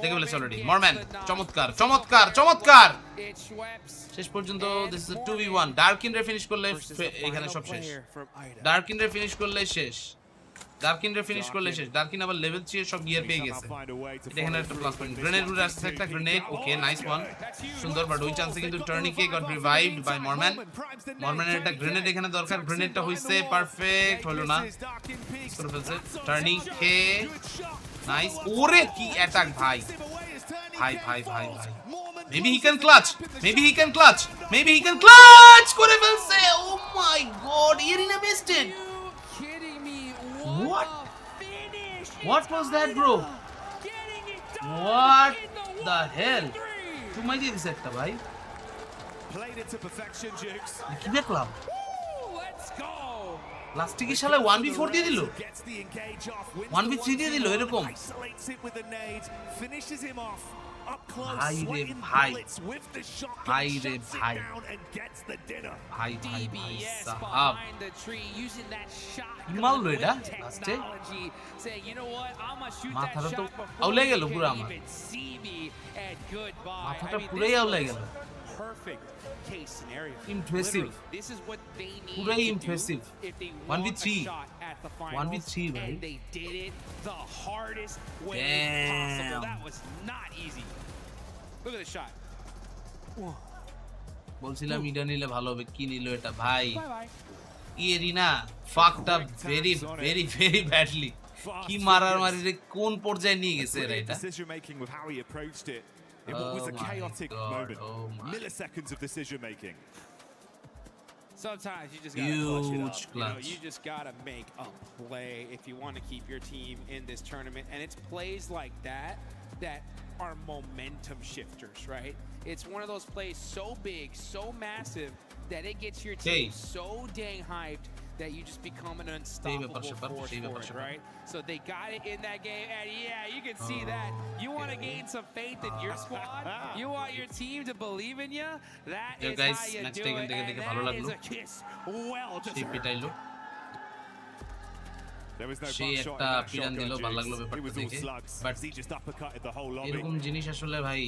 দেখে ফেলেছে অলরেডি মরম্যান। চমৎকার চমৎকার চমৎকার। শেষ পর্যন্ত দিস ইজ 2v1। ডার্কিন রে ফিনিশ করলে এখানে সব শেষ। ডার্কিন রে ফিনিশ করলে শেষ। ডার্কিন আবার লেভেল 3 এর সব গিয়ার পেয়ে গেছে। এটা এখানে একটা প্লাস পয়েন্ট। গ্রেনেড রুট আসছে একটা গ্রেনেড। ওকে নাইস ওয়ান, সুন্দর। বাট ওই চান্সে কিন্তু টার্নিকে গট রিভাইভড বাই মরম্যান। মরম্যানের একটা গ্রেনেড এখানে দরকার, গ্রেনেডটা হইছে পারফেক্ট, হলো না, করে ফেলছে টার্নিকে। নাইস, ওরে কি অ্যাটাক ভাই ভাই ভাই ভাই ভাই। Maybe he can clutch করে ফেলছে। Oh my god, Irina missed it. What was that, bro? What the hell? তুমি দিয়ে দিছ একটা ভাই। কি দেখলাম? লাস্টে কি শালা 1v4 দিয়ে দিল, 1v3 দিয়ে দিল এরকম। ভাই রে ভাই, ভাই রে ভাই, ভাই ভাই ভাই সাহাব মারলো এটা লাস্টে। মাথাটা তো আউলে গেল পুরো, আমার মাথাটা পুরোই আউলে গেল। perfect case scenario. Impressive. Literally, this is what they need Purai to impressive. do if they 1v3. want a shot at the finals. 1v3, right? And they did it the hardest way Damn. possible. That was not easy. Look at the shot. বলছিলাম Ida নিলে ভালো হবে, কি নিল এটা ভাই? Bye-bye. Arena fucked up very very very badly. কি মারার মারিরে কোন পর্যায়ে নিয়ে গেছে এরা এটা? Decision making with how he approached it. It was a Oh my chaotic God, moment. oh my. Milliseconds of decision making. Sometimes you just gotta clutch it Huge up. clutch. You just gotta make a play if you want to keep your team in this tournament. And it's plays like that that are momentum shifters, right? It's one of those plays so big, so massive that it gets your team so dang hyped that you just become an unstoppable force for it, right? So they got it in that game, and yeah, you can see that. You want to gain some faith in your squad? You want your team to believe in you? That is guys, how you match do taken, it, take and it, ভালো that লাগলো। is a kiss well deserved. পিটাইলো There was no say butt shot in একটা that পিরান দিল, shotgun, ভালো লাগলো Jigs. It ব্যাপারটা was all দেখে, slugs. But He just uppercutted the whole lobby. এরকম জিনিস আসলে ভাই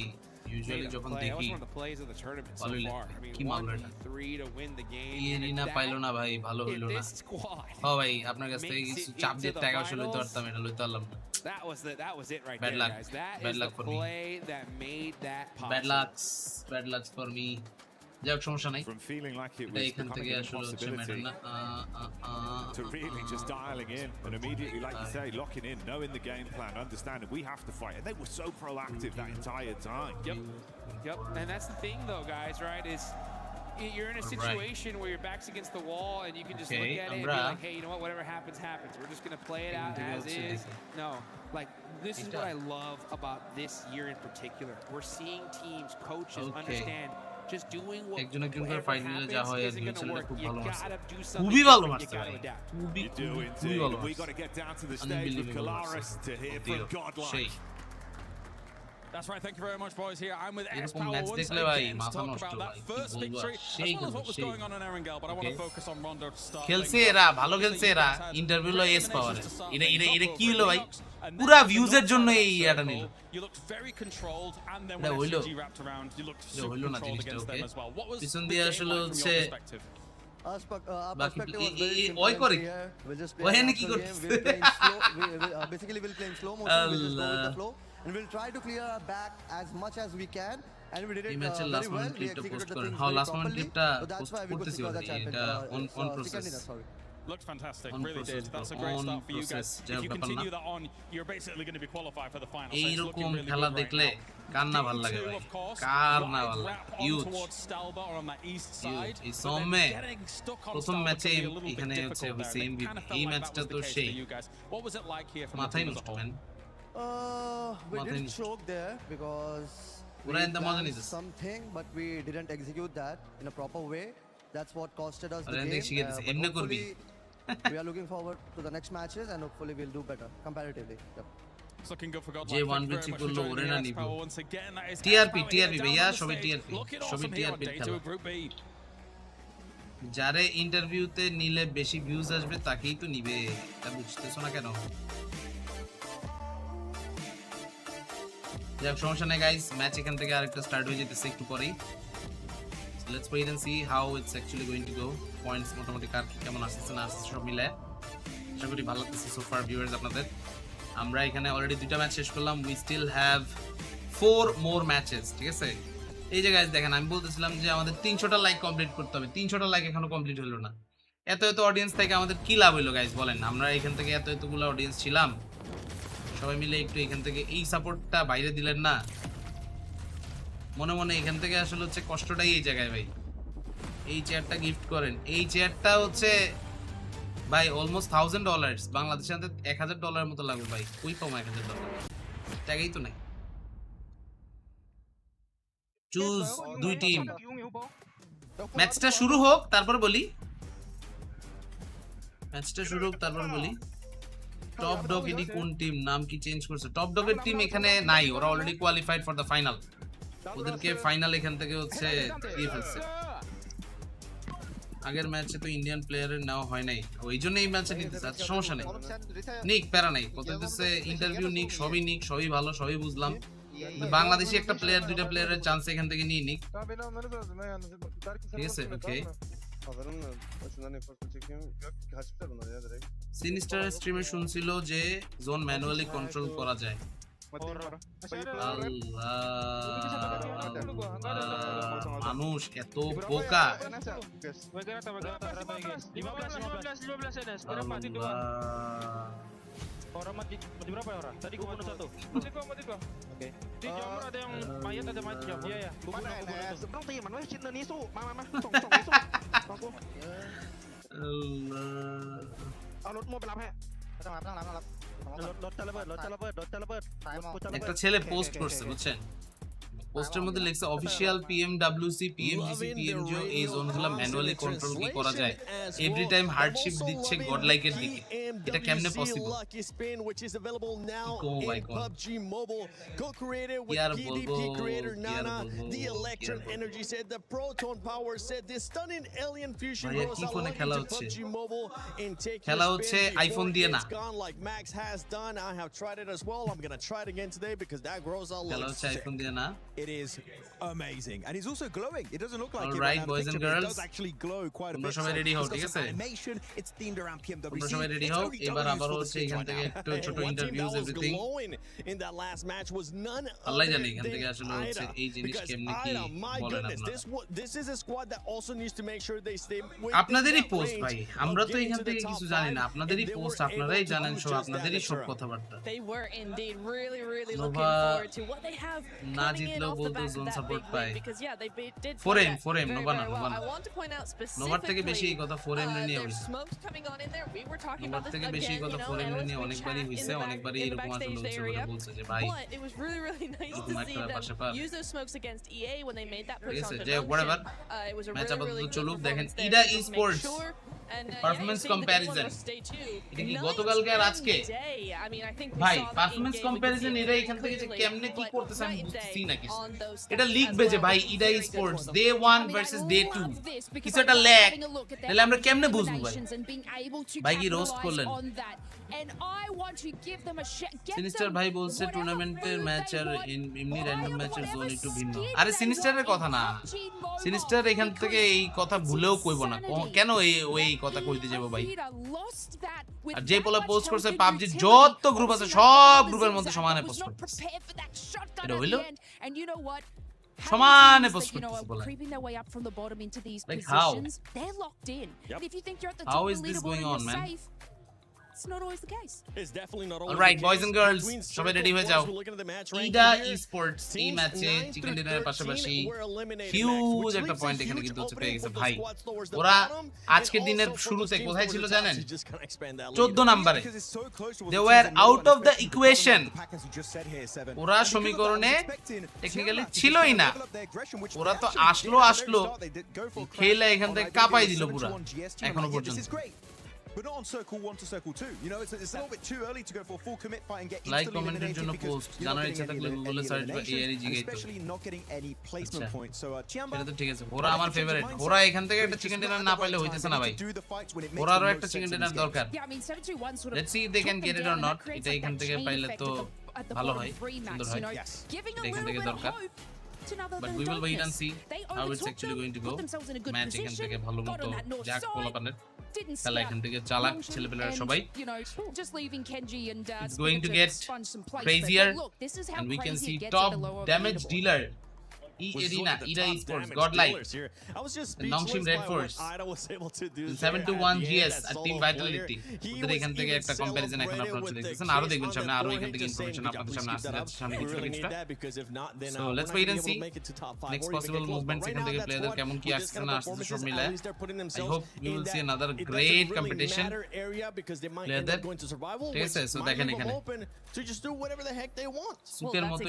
ইউজুয়ালি যখন That was দেখি one of the plays of the tournament so ভালোই far. লাগে। I mean, কি মারলো এটা? 1v3 to win the game. Arena পাইলো না ভাই, ভালো If হইলো না। this squad ও ভাই আপনার কাছ থেকে makes কিছু it চাপ into দিয়ে the টাকা আসলে লইতে finals, পারতাম, এটা লইতে পারলাম না। that was it right Bad there, luck. guys. That Bad is luck the for me. play that made that possible. Bad lucks for me. যাক সমস্যা নাই, From feeling like it এটা was এখান থেকে becoming an আসলে হচ্ছে matter impossibility না। to really just dialing in and immediately, like you say, locking in, knowing the game plan, understanding we have to fight. And they were so proactive that entire time. Yep. And that's the thing, though, guys. Right? Is you're in a situation where your back's against the wall and you can just look at it and be like, hey, you know what? Whatever happens, happens. We're just gonna play it out as is. No, like this is what I love about this year in particular. We're seeing teams, coaches understand. Just doing what একজন একজন করে whatever ফাইনালে যা happens হয় আর isn't gonna ছেলেটা work. খুব You ভালো মারছে, gotta do খুবই something ভালো different. মারছে You ভাই, gotta adapt. খুবই You do খুবই indeed. ভালো We মারছে। got to get down to the stage with Kalaris to hear from Godlike. That's right, thank you very much, boys. Here I'm with এরকম Power match once দেখলে ভাই again to মাথা talk নষ্ট about ভাই, that কি first বলবো victory, সেই as well as what was সেই going on in Erangel, but I want to focus on Rondo to start. খেলছে এরা, ভালো খেলছে এরা, ইন্টারভিউ লো এস পাওয়ারে। এটা কি হলো ভাই? পুরা ভিউজের জন্য এই ইয়াটা নিল। You looked very controlled, and then এটা when হইলো, SCG wrapped around, you looked এটা super হইলো না controlled জিনিসটা, against okay? them as well. What was পিছন the দিয়ে game আসলে like from হচ্ছে your perspective? Our বাকি perspective was very simple ওই and করে clear. We'll just play ওই a এনে কি natural game. করতেছে? We'll play in slow. Basically, we'll play in slow motion. We'll just go with the flow, and we'll try to clear our back as much as we can. And we did it এই ম্যাচের very last well. Moment We ক্লিপটা executed post the করেন। things হ্যাঁ, very last moment properly. ক্লিপটা So that's post why we could করতেছি secure the already, champion. এটা on Second process. winner, sorry. Looked fantastic, On really process, did. That's a bro. great On start for you process. guys. যাই If হোক, you ব্যাপার continue না। that on, you're basically going to be qualified for the final. So it's এইরকম looking really খেলা good right দেখলে now. কার না ভালো লাগে ভাই, কার না ভালো লাগে? ইউথ এই সৌম্যে প্রথম ম্যাচে এখানে হচ্ছে হইছে এমভিপি, এই ম্যাচটা তো সেই মাথায় নষ্ট man. We Nothing. did choke there because ওরা we এন্ড মজা planned নিতেছে। something, but we didn't execute that in a proper way. That's what costed us the ওরা game. শিখে দিছে, But এমনি করবি। hopefully, we are looking forward to the next matches, and hopefully we'll do better comparatively. Yep. It's looking good for God. যে 1v3 করলো ওরে না নিব। টিআরপি ভাইয়া, সবই টিআরপি, সবই টিআরপি খেলা। যারে ইন্টারভিউতে নিলে বেশি ভিউজ আসবে তাকেই তো নিবে, এটা বুঝতেছো না কেন? যাক সমস্যা নাই গাইস, ম্যাচ এখান থেকে আরেকটা স্টার্ট হয়ে যেতেছে একটু পরেই। So let's wait and see how it's actually going to go. Points মোটামুটি কার কেমন আসছে না আসছে সব মিলে আশা করি ভালো লাগতেছে সো ফার ভিউয়ার্স আপনাদের। আমরা এখানে অলরেডি দুইটা ম্যাচ শেষ করলাম, we still have 4 more matches, ঠিক আছে? এই যে গাইস দেখেন, আমি বলতেছিলাম যে আমাদের 300টা লাইক কমপ্লিট করতে হবে, 300টা লাইক এখনো কমপ্লিট হলো না। এত অডিয়েন্স থেকে আমাদের কি লাভ হইলো গাইস বলেন? আমরা এখান থেকে এতগুলো অডিয়েন্স ছিলাম, সবাই মিলে একটু এখান থেকে এই সাপোর্টটা বাইরে দিলেন না? মনে মনে এখান থেকে আসলে হচ্ছে কষ্টটাই এই জায়গায় ভাই। এই চেয়ারটা গিফট করেন, এই চেয়ারটা হচ্ছে ভাই অলমোস্ট $1000, বাংলাদেশের $1000 মতো লাগবে ভাই। কই পাবো $1000? টাকাই তো নাই। চুজ দুই টিম, ম্যাচটা শুরু হোক তারপর বলি, ম্যাচটা শুরু হোক তারপর বলি। টপ ডগ এডি কোন টিম, নাম কি চেঞ্জ করছে? টপ ডগের টিম এখানে নাই, ওরা already qualified for the final. ওদেরকে ফাইনাল এখান থেকে হচ্ছে দিয়ে ফেলছে। আগের ম্যাচে তো ইন্ডিয়ান প্লেয়ারের নেওয়া হয় নাই, ওই জন্য এই ম্যাচে নিতে চাচ্ছে। সমস্যা নেই, নিক প্যারা নাই। কথা হচ্ছে ইন্টারভিউ নিক, সবই ভালো, সবই বুঝলাম, বাংলাদেশি একটা প্লেয়ার দুইটা প্লেয়ারের চান্স এখান থেকে নিয়ে নিক Beni almanız lazım. Ben yalnız. Belki sen ঠিক আছে nasıl ওকে Alırım da başından efortla çekiyorum. Yok kaçmışlar bunlar ya direkt. Sinister স্ট্রিমে শুনছিল যে জোন ম্যানুয়ালি কন্ট্রোল করা যায় মানুষ এত বোকা Orang mati berapa ya orang? Tadi gua bunuh satu. Mati gua. Oke. Di jamur ada yang mayat ada mati jam. Iya ya. Gua bunuh satu. Seberang teman, weh cinta ni su. Ma. Song ni su. Aku. Alot mau berapa? একটা ছেলে post করছে বুঝছেন পোস্টের মধ্যে লিখছে official PMWC PMGC PMGO এই জোনগুলো manually control কি করা যায় এভরি টাইম হার্ডশিপ দিচ্ছে গডলাইকের দিকে এটা কেমনে possible PUBG Mobile, co-created with PDP creator Nana. The Electron Energy said the Proton Power said the stunning alien fusion grows along into PUBG Mobile and take খেলা হচ্ছে iPhone দিয়ে না It's gone like Max has done. I have tried it as well. I'm gonna try it again today because that grows a খেলা lot. হচ্ছে iPhone দিয়ে না It is amazing, and it's also glowing. It doesn't look like All it right, right now, boys and but it girls. does actually glow quite a তোমরা bit. সবাই ready হও ঠিক আছে Animation, it's themed around PMWC. তোমরা সবাই ready হও এবার আবার হচ্ছে এখান থেকে একটু ছোট interviews everything In that last match was none Allah other জানে এখান থেকে than আসলে হচ্ছে Ida. এই জিনিস Because কেমনে কি Ida, my বলেন goodness, আপনারা this is a squad that also needs to make sure they stay within আপনাদেরই that পোস্ট range ভাই of আমরা তো getting এখান to the থেকে top কিছু জানি না five, আপনাদেরই and they পোস্ট were আপনারাই able to জানেন do সব just আপনাদেরই that, সব Ezra. কথাবার্তা They were indeed really Nova looking forward to what they have না coming in জিতলেও off the বলতো back of zone that support big পায় win because yeah they did play 4M that 4M very, Nova না very well. Nova না I want to point out নোভার থেকে বেশি এই specifically কথা 4M নিয়ে there's হইছে smokes coming on in there. We were talking নোভার about this থেকে বেশি এই again, কথা you know, 4M and নিয়ে we অনেকবারই chat হইছে in the অনেকবারই back, in the এরকম আসলে backstage হচ্ছে বলে area. বলছে যে ভাই But it was really nice to এরকম see একটা পাশে পার them use those smokes against EA when they made that ঠিক push আছে on যে Devotion. whatever It was a match really আপাতত good চলুক দেখেন performance there. Ida Just make esports sure. And performance comparison এটা কি গতকালকে আর আজকে ভাই ভাই পারফরম্যান্স কম্প্যারিজন এরা এখান থেকে যে কেমনে কি করতেছে আমি বুঝতেছি না কিছু এটা লিখবে যে ভাই Ida sports day 1 versus day 2 কিছু একটা ল্যাগ তাহলে আমরা কেমনে বুঝবো ভাই ভাই কি রোস্ট করলেন সিনিস্টার ভাই বলছে টুর্নামেন্টের ম্যাচ আর এমনি র‍্যান্ডম ম্যাচের জোন একটু ভিন্ন আরে সিনিস্টারের কথা না সিনিস্টার এখান থেকে এই কথা ভুলেও কইব না কেন ওই কথা কইতে যাব ভাই আর যে পোলা পোস্ট করছে পাবজি যত গ্রুপ আছে সব গ্রুপের মধ্যে সমানে পোস্ট করতেছে এটা হইলো সমানে পোস্ট করতেছে বলে like how how is this going on man It's not always the case. It's definitely not all right boys and girls সবাই রেডি হয়ে যাও ইডা ইস্পোর্টস এই ম্যাচে চিকেন ডিনারের পাশাপাশি হিউজ একটা পয়েন্ট এখানে কিন্তু হচ্ছে পেয়ে গেছে ভাই ওরা আজকের দিনের শুরুতে কোথায় ছিল জানেন 14 নম্বরে they were out of the equation ওরা সমীকরণে টেকনিক্যালি ছিলই না ওরা তো আসলো খেলে এখান থেকে কাঁপাই দিল পুরো এখনো পর্যন্ত but not on circle 1 to circle 2. You know, it's a little bit too early to go for a full commit fight and get like instantly comment eliminated জন্য because পোস্ট you're not জানার getting ইচ্ছা থাকলে any গুগলে search বা elimination, এআরই and জিগাইতো especially not getting any placement points. So Chiamba এটা তো ঠিক আছে ওরা আমার ফেভারিট ওরা এখান থেকে একটা চিকেন ডিনার না পাইলে হইতেছে না ভাই ওরারও একটা চিকেন ডিনার দরকার let's see if they can get it or not এটা এখান থেকে পাইলে তো ভালো হয় সুন্দর হয় এটা এখান থেকে দরকার but we will wait and see how it's actually going to go match এখান থেকে ভালো মতো যাক পোলাপানের খেলা এখান থেকে চালাক ছেলেপেলেরা সবাই it's going to get crazier and we can see top damage dealer Arena, Ida Esports, Godlike, and Nongshim Red Force, 7-1 GS at Team Vitality. ওদের এখান থেকে একটা কম্পারিজন এখন আপনারা দেখতেছেন আরো দেখবেন সামনে আরো এখান থেকে ইনফরমেশন আপনাদের সামনে আসছে সামনে কিছু extra so let's wait and see next possible movements এখান থেকে প্লেয়ারদের কেমন কি আসছে না আসছে সব মিলে I hope we will C another great competition প্লেয়ারদের ঠিক আছে সো দেখেন এখানে সুকের মতো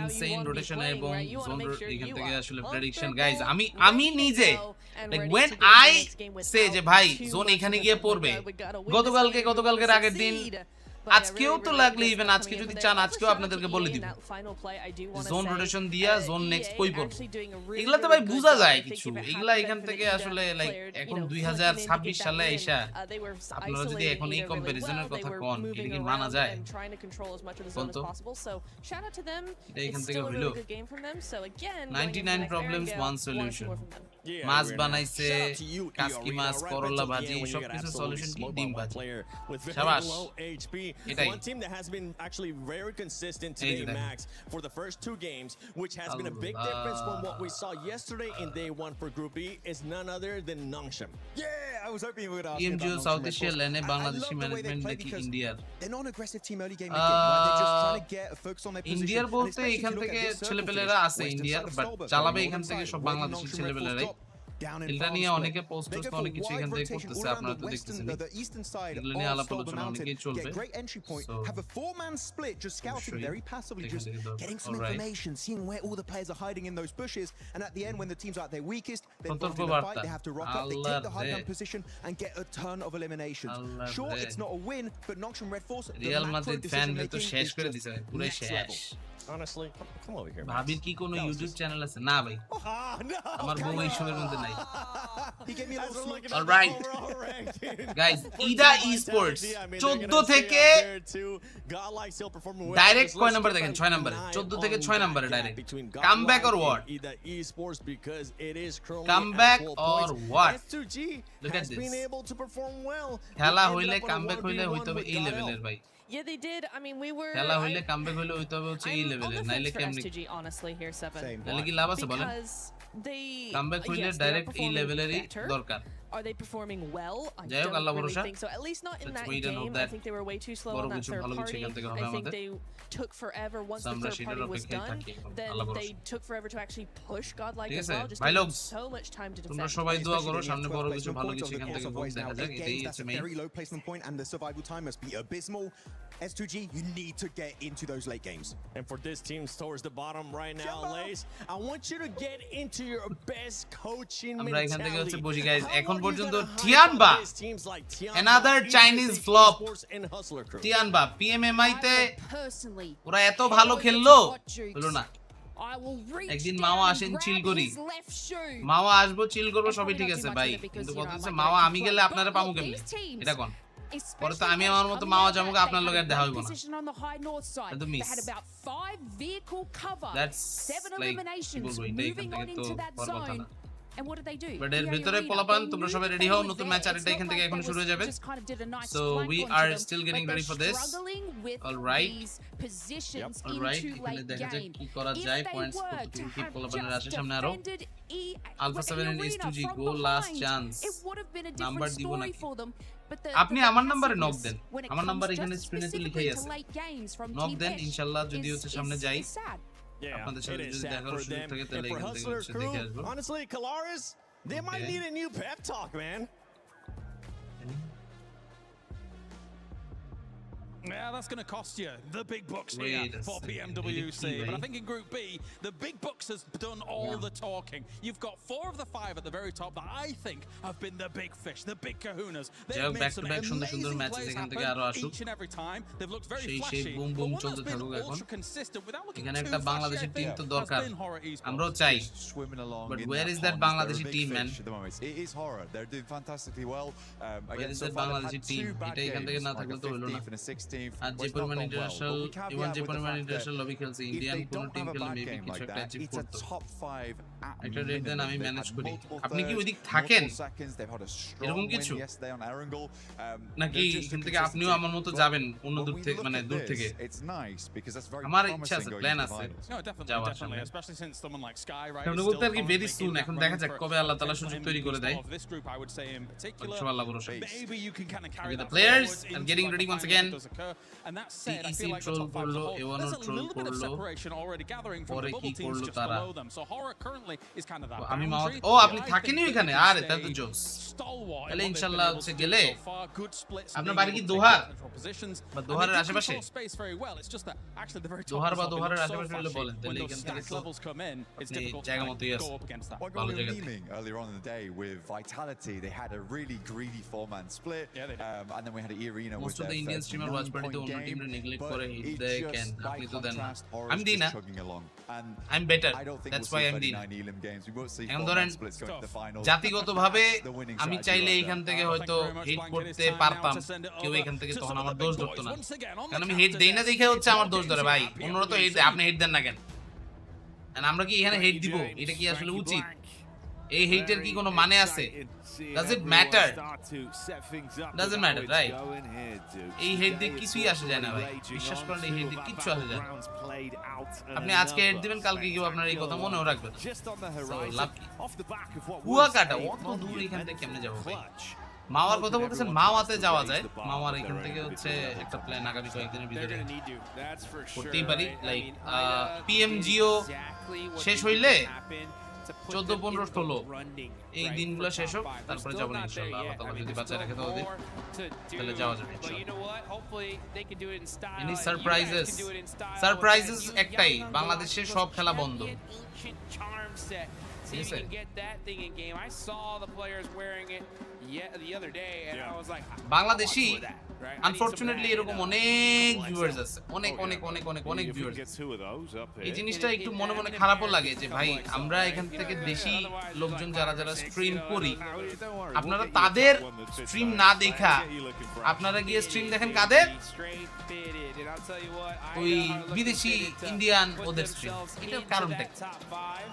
ইনসেইন রোটেশন এবং জোন এখান থেকে আসলে প্রেডিকশন গাইজ আমি নিজে লাইক when I say যে ভাই জোন এখানে গিয়ে পড়বে গতকালকের আগের দিন আজকেও তো লাগলে ইভেন আজকে যদি চান আজকেও আপনাদেরকে বলে দিব জোন রোটেশন দিয়া জোন নেক্সট কই পড়ব এগুলা তো ভাই বোঝা যায় কিছু এগুলা এখান থেকে আসলে লাইক এখন 2026 সালে আইসা আপনারা যদি এখন এই কম্পারিজনের কথা কোন এটা কি মানা যায় বলতো এখান থেকে হইলো 99 প্রবলেমস ওয়ান সলিউশন মাছ বানাইছে কাসকি মাছ করলা ভাজি সবকিছু সলিউশন কি ডিম ভাজি শাবাশ এটাই one team that has been actually very consistent today, Max, for the first 2 games, which has been a big difference from what we saw yesterday in day 1 for Group E, is none other than Nongshim. Yeah, I was hoping you would ask PMWC South Asia lane Bangladeshi management naki India they're not an aggressive team early game again, right? They're just trying to get a focus on their position. India বলতে এখান থেকে ছেলেপেলেরা আছে ইন্ডিয়ার but চালাবে এখান থেকে সব বাংলাদেশি ছেলেপেলেরাই এটা নিয়ে অনেকে পোস্ট করতে অনেক কিছু এখান থেকে করতেছে আপনারা তো দেখতেছেন এগুলো নিয়ে আলাপ আলোচনা অনেকেই চলবে great entry point, have a 4-man split, just scouting very passively, just getting some information, seeing where all the players are hiding in those bushes, and at the end when the teams are at their weakest, they're involved in the fight, they have to rock up, they take the high ground position and get a ton of eliminations. Sure, it's not a win, but Nongshim Red Force, Real Madrid fan তো শেষ করে দিছে পুরো শেষ Honestly, come over here. ভাবির কি কোনো YouTube channel আছে না ভাই আমার বউ এই সবের মধ্যে নাই অলরাইট গাইস ইডা esports 14 থেকে ডাইরেক্ট কয় নাম্বার দেখেন 6 নম্বরে 14 থেকে 6 নম্বরে direct comeback or what comeback or what look at this খেলা হইলে কামব্যাক হইলে হইতো এই লেভেলের ভাই Yeah, they did. I mean, we were. খেলা হইলে কামব্যাক হইলে হইতো হচ্ছে এই লেভেলের নাইলে কেমনে honestly here 7 নাইলে কি লাভ আছে বলেন কামব্যাক হইলে ডাইরেক্ট এই লেভেলেরই দরকার Are they performing well? I যাই হোক আল্লাহ don't really ভরসা think so. At least not in Let's that wait and hope game. I that think they were way too slow বড় on that কিছু third ভালো কিছু party. এখান থেকে হবে I think আমাদের they took forever once the আমরা third সেটার party was অপেক্ষায় done. থাকি এখন Then আল্লাহ ভরসা they took forever to actually push Godlike ঠিক as আছে well. Just ভাই took লোক so much time to defend. তোমরা সবাই দোয়া করো সামনে বড় কিছু ভালো কিছু এখান থেকে হোক দেখা যাক এটাই হচ্ছে main very low placement point and the survival time must be abysmal. S2G, you need to get into those late games. And for this team towards the bottom right now, Lace, I want you to get into your best coaching আমরা এখান থেকে হচ্ছে mentality. বসি guys এখন পর্যন্ত টিয়ানবা another Chinese flop টিয়ানবা PMMI তে ওরা এত ভালো খেললো হলো না একদিন মাওয়া আসেন চিল করি মাওয়া আসবো চিল করবো সবই ঠিক আছে ভাই কিন্তু কথা হচ্ছে মাওয়া আমি গেলে আপনারা পাবো কেমনে এটা কোন পরে তো আমি আমার মতো মাওয়া যাবো আপনার লগে দেখা হইব না এটা miss that's like moving on into that zone. And what did they do? But এর ভিতরে পোলাপান তোমরা সবাই রেডি হও নতুন ম্যাচ আরেকটা এখান থেকে এখন শুরু হয়ে যাবে so we are still getting ready for this alright alright এখানে দেখা যাক কি করা যায় পয়েন্টস কতটুকু কি পোলাপানের আসে সামনে আরো alpha 7 and S2G go last chance number দিব নাকি আপনি আমার নম্বরে নক দেন আমার নাম্বার এখানে স্ক্রিনে তো লেখাই আছে নক দেন ইনশাআল্লাহ যদি হচ্ছে সামনে যাই আপনাদের সাথে যদি দেখার সুযোগ থাকে তাহলে এখান থেকে হচ্ছে দেখে আসবো Honestly, Kalaris, they might need a new pep talk, man. Yeah, that's going to cost you the big bucks here for PMWC. But I think in Group B, the big bucks has done all the talking. You've got 4 of the 5 at the very top that I think have been the big fish, the big kahunas. They've made some amazing plays happen each and every time. They've looked very flashy, but one that's been ultra consistent without looking too flashy has been Horror Esports. আমরাও চাই swimming along. But where is that Bangladeshi team, man? It is Horror. They're doing fantastically well. Where is that Bangladeshi team? এটা এখান থেকে না থাকলে তো হলো না আর যে পরিমাণ ইন্টারন্যাশনাল ইভেন যে পরিমাণ ইন্টারন্যাশনাল লবি খেলছে ইন্ডিয়ান কোন টিম খেললে মেবি কিছু একটা অ্যাচিভ করতে একটা রেট দেন আমি ম্যানেজ করি আপনি কি ওইদিক থাকেন এরকম কিছু নাকি এখান থেকে আপনিও আমার মতো যাবেন অন্য দূর থেকে মানে দূর থেকে আমার ইচ্ছা আছে প্ল্যান আছে যাওয়ার সামনে কারণ বলতে আর কি ভেরি সুন এখন দেখা যাক কবে আল্লাহ তাআলা সুযোগ তৈরি করে দেয় ইনশাআল্লাহ ভরসা the players are getting ready once again CEC troll করলো A1 troll করলো পরে কি করলো তারা আমি মাওয়া ও আপনি থাকেনই ওখানে আরে তাহলে তো জোস তাহলে ইনশাআল্লাহ হচ্ছে গেলে আপনার বাড়ি কি দোহার বা দোহারের আশেপাশে দোহার বা দোহারের আশেপাশে হলে বলেন তাহলে এখান থেকে তো আপনি জায়গা মতোই আছে ভালো জায়গা earlier on in the day with Vitality they had a really greedy 4-man split and then we had Irina most of the Indian streamer was পার্টিতে অন্য game, টিমরে নেগলেক্ট but করে হিট it's দেয় just কেন by আপনি তো দেন না contrast, Horror's আমি দিই just না chugging along. And I'm better. I don't think That's we'll why see I'm very দিই না nine Elam games. We won't see এখন 4-man ধরেন splits going to the finals. জাতিগতভাবে That's the winning আমি strategy চাইলে right এখান there. থেকে হয়তো hit করতে পারতাম কেউ এখান থেকে তখন আমার দোষ ধরতো না কারণ আমি হেড দেই না দেখে হচ্ছে আমার দোষ ধরে ভাই অন্যরা তো হেড দেয় আপনি হেড দেন না কেন আর আমরা কি এখানে হেড দিব এটা কি আসলে উচিত এই হেটের কি কোনো মানে আছে does it matter doesn't matter right এই হেড দিয়ে কিছুই আসে যায় না ভাই বিশ্বাস করেন এই হেড দিয়ে কিছু আসে যায় না আপনি আজকে হেড দিবেন কালকে কেউ আপনার এই কথা মনেও রাখবে না লাভ কি কুয়াকাটা অত দূর এখান থেকে কেমনে যাবো ভাই মাওয়ার কথা বলতেছেন মাওয়াতে যাওয়া যায় মাওয়ার এখান থেকে হচ্ছে একটা প্ল্যান আগামী কয়েকদিনের ভিতরে করতেই পারি লাইক পিএমজিও শেষ হইলে 14 15 16 এই দিনগুলো শেষ হোক তারপরে যাবো ইনশাআল্লাহ আল্লাহ তাআলা যদি বাঁচায় রাখে তো ওদের তাহলে যাওয়া যাবে ইনশাআল্লাহ সারপ্রাইজেস একটাই বাংলাদেশের সব খেলা বন্ধ See if you can get that thing in game. I saw the players wearing it the other day, and I was like, Bangladeshi unfortunately এরকম অনেক ভিউয়ার্স আছে অনেক অনেক অনেক অনেক অনেক ভিউয়ার্স এই জিনিসটা একটু মনে মনে খারাপও লাগে যে ভাই আমরা এখান থেকে দেশি লোকজন যারা যারা স্ট্রিম করি আপনারা তাদের স্ট্রিম না দেখা আপনারা গিয়ে স্ট্রিম দেখেন কাদের ওই বিদেশি ইন্ডিয়ান ওদের স্ট্রিম এটার কারণটা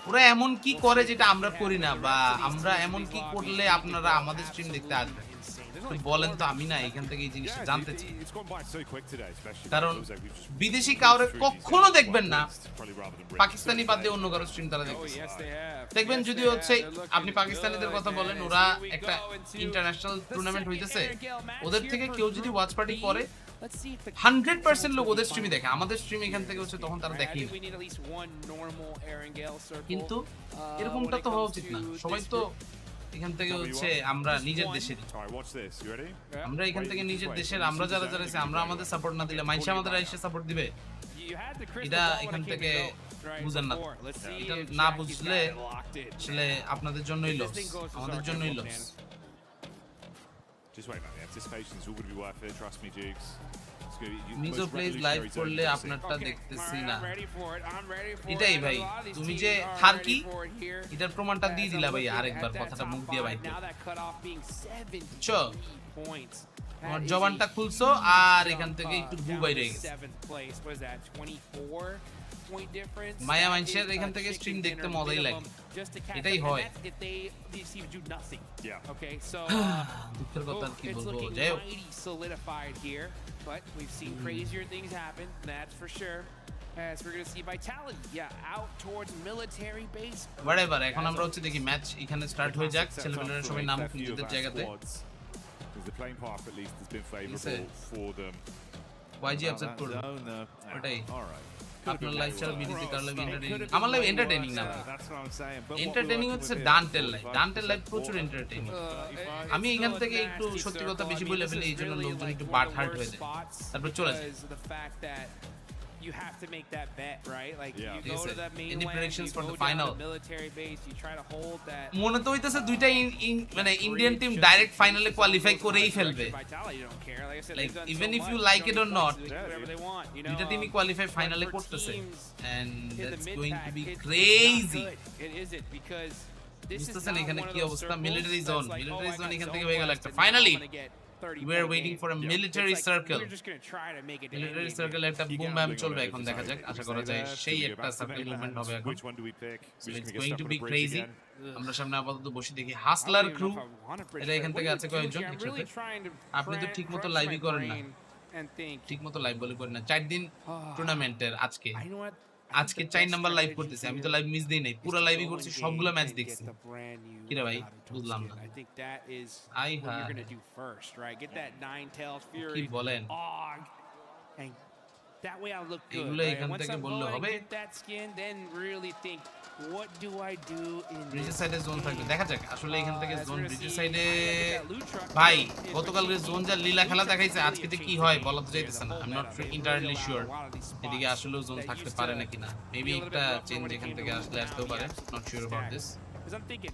ওরা এমন কি করে যেটা আমরা করি না বা আমরা এমন কি করলে আপনারা আমাদের স্ট্রিম দেখতে আসবেন বলেন তো আমি না এখান থেকে এই জিনিসটা জানতে চাই কারণ বিদেশি কাউরে কখনো দেখবেন না পাকিস্তানি বাদ দিয়ে অন্য কারো স্ট্রিম তারা দেখবেন যদি হচ্ছে আপনি পাকিস্তানিদের কথা বলেন ওরা একটা ইন্টারন্যাশনাল টুর্নামেন্ট হইতেছে ওদের থেকে কেউ যদি ওয়াচ পার্টি করে 100% লোক ওদের স্ট্রিমই দেখে আমাদের স্ট্রিম এখান থেকে হচ্ছে তখন তারা দেখেই না কিন্তু এরকমটা তো হওয়া উচিত না সবাই তো এখান থেকে হচ্ছে আমরা নিজের দেশের আমরা এখান থেকে নিজের দেশের আমরা যারা যারা আছে আমরা আমাদের সাপোর্ট না দিলে মাইশা আমাদের এসে সাপোর্ট দিবে এটা এখান থেকে বুঝেন না এটা না বুঝলে আসলে আপনাদের জন্যই লস আমাদের জন্যই loss Just wait, man. The anticipation is all going to be worth it. Trust me, Jukes. মিজো প্লেজ লাইভ করলে আপনারটা দেখতেছি না এটাই ভাই তুমি যে থার্কি এটার প্রমাণটা দিয়ে দিলা ভাই আরেকবার কথাটা মুখ দিয়ে ভাই চল আমার জবানটা খুলছো আর এখান থেকে একটু গু বাইরে গেছে মায়া মানুষের এখান থেকে স্ট্রিম দেখতে মজাই লাগে এটাই হয় দুঃখের কথা কি বলবো যাই হোক but we've seen crazier things happen, that's for sure. As we're going to see Vitality, out towards military base. Whatever, এখন আমরা হচ্ছে দেখি ম্যাচ এখানে স্টার্ট হয়ে যাক ছেলেমেয়েরা সবাই নাম নিজেদের জায়গাতে the playing path at least has been favorable for them. YG upset করলো ওটাই আপনার লাইভ ছাড়া বিডিতে কারলে এন্টারটেইনিং আমার লাইভ এন্টারটেইনিং না এন্টারটেইনিং হচ্ছে ডান্টেল লাইভ প্রচুর এন্টারটেইনিং আমি এখান থেকে একটু সত্যি কথা বেশি বলে ফেলি এইজন্য লোকজন একটু বাট হার্ট হয়ে যায় তারপর চলে যায় You have to make that bet, right? Like you go to that main any predictions for the down final the military base, you try to hold that. মনে তো হইতাছে দুইটা মানে ইন্ডিয়ান টিম ডাইরেক্ট ফাইনালে কোয়ালিফাই করেই ফেলবে like even if you like it or not দুইটা টিমই qualify ফাইনালে করতেছে and that's going to be crazy it is it because this is এখানে কি অবস্থা মিলিটারি জোন এখান থেকে হয়ে গেল একটা finally we're waiting for a military circle military circle একটা বুম ব্যাম চলবে এখন দেখা যাক আশা করা যায় সেই একটা সার্কেল মুভমেন্ট হবে এখন it's going to be crazy আমরা সামনে আপাতত বসে দেখি হাসলার ক্রু এটা এখান থেকে আছে কয়েকজন একসাথে আপনি তো ঠিকমতো লাইভই করেন না ঠিকমতো লাইভ বলে করেন না 4 দিন টুর্নামেন্টের আজকে 4 নাম্বার লাইভ করতেছি আমি তো লাইভ মিস দেই নাই পুরো লাইভই করছি সবগুলো ম্যাচ দেখছি কি রে ভাই বুঝলাম না আই হ্যাঁ কি বলেন that way I look good এগুলো এখান থেকে বললে হবে get that skin then really think what do I do in ব্রিজের সাইডে জোন থাকবে দেখা যাক আসলে এখান থেকে জোন ব্রিজের সাইডে ভাই গতকালকে জোন যা লীলা খেলা দেখাইছে আজকে তে কি হয় বলা তো যাইতেছে না I am not entirely sure এদিকে আসলেও জোন থাকতে পারে নাকি না মেবি একটা চেঞ্জ এখান থেকে আসলে আসতেও পারে not sure about this because I'm thinking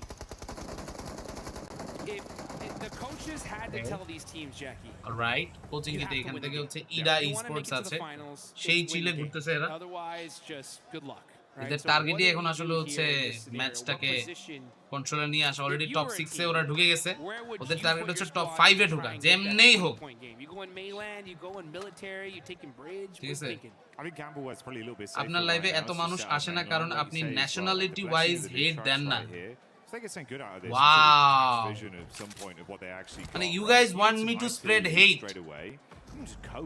the coaches had to tell these teams, Jackie. Alright coaching দিতে এখান থেকে হচ্ছে ইডা স্পোর্টস আছে সেই চিলে ঘুরতেছে এরা Otherwise, just good luck. এদের টার্গেটই এখন আসলে হচ্ছে ম্যাচটাকে কন্ট্রোলে নিয়ে আসা অলরেডি টপ 6 এ ওরা ঢুকে গেছে ওদের টার্গেট হচ্ছে টপ 5 এ ঢোকা যেমনেই হোক You go in mainland, you go in military, you taking bridge. ঠিক আছে I think Gamble was probably a little bit safer. আপনার লাইভে এত মানুষ আসে না কারণ আপনি ন্যাশনালিটি ওয়াইজ হেট দেন না Wow. মানে you guys want me to spread hate.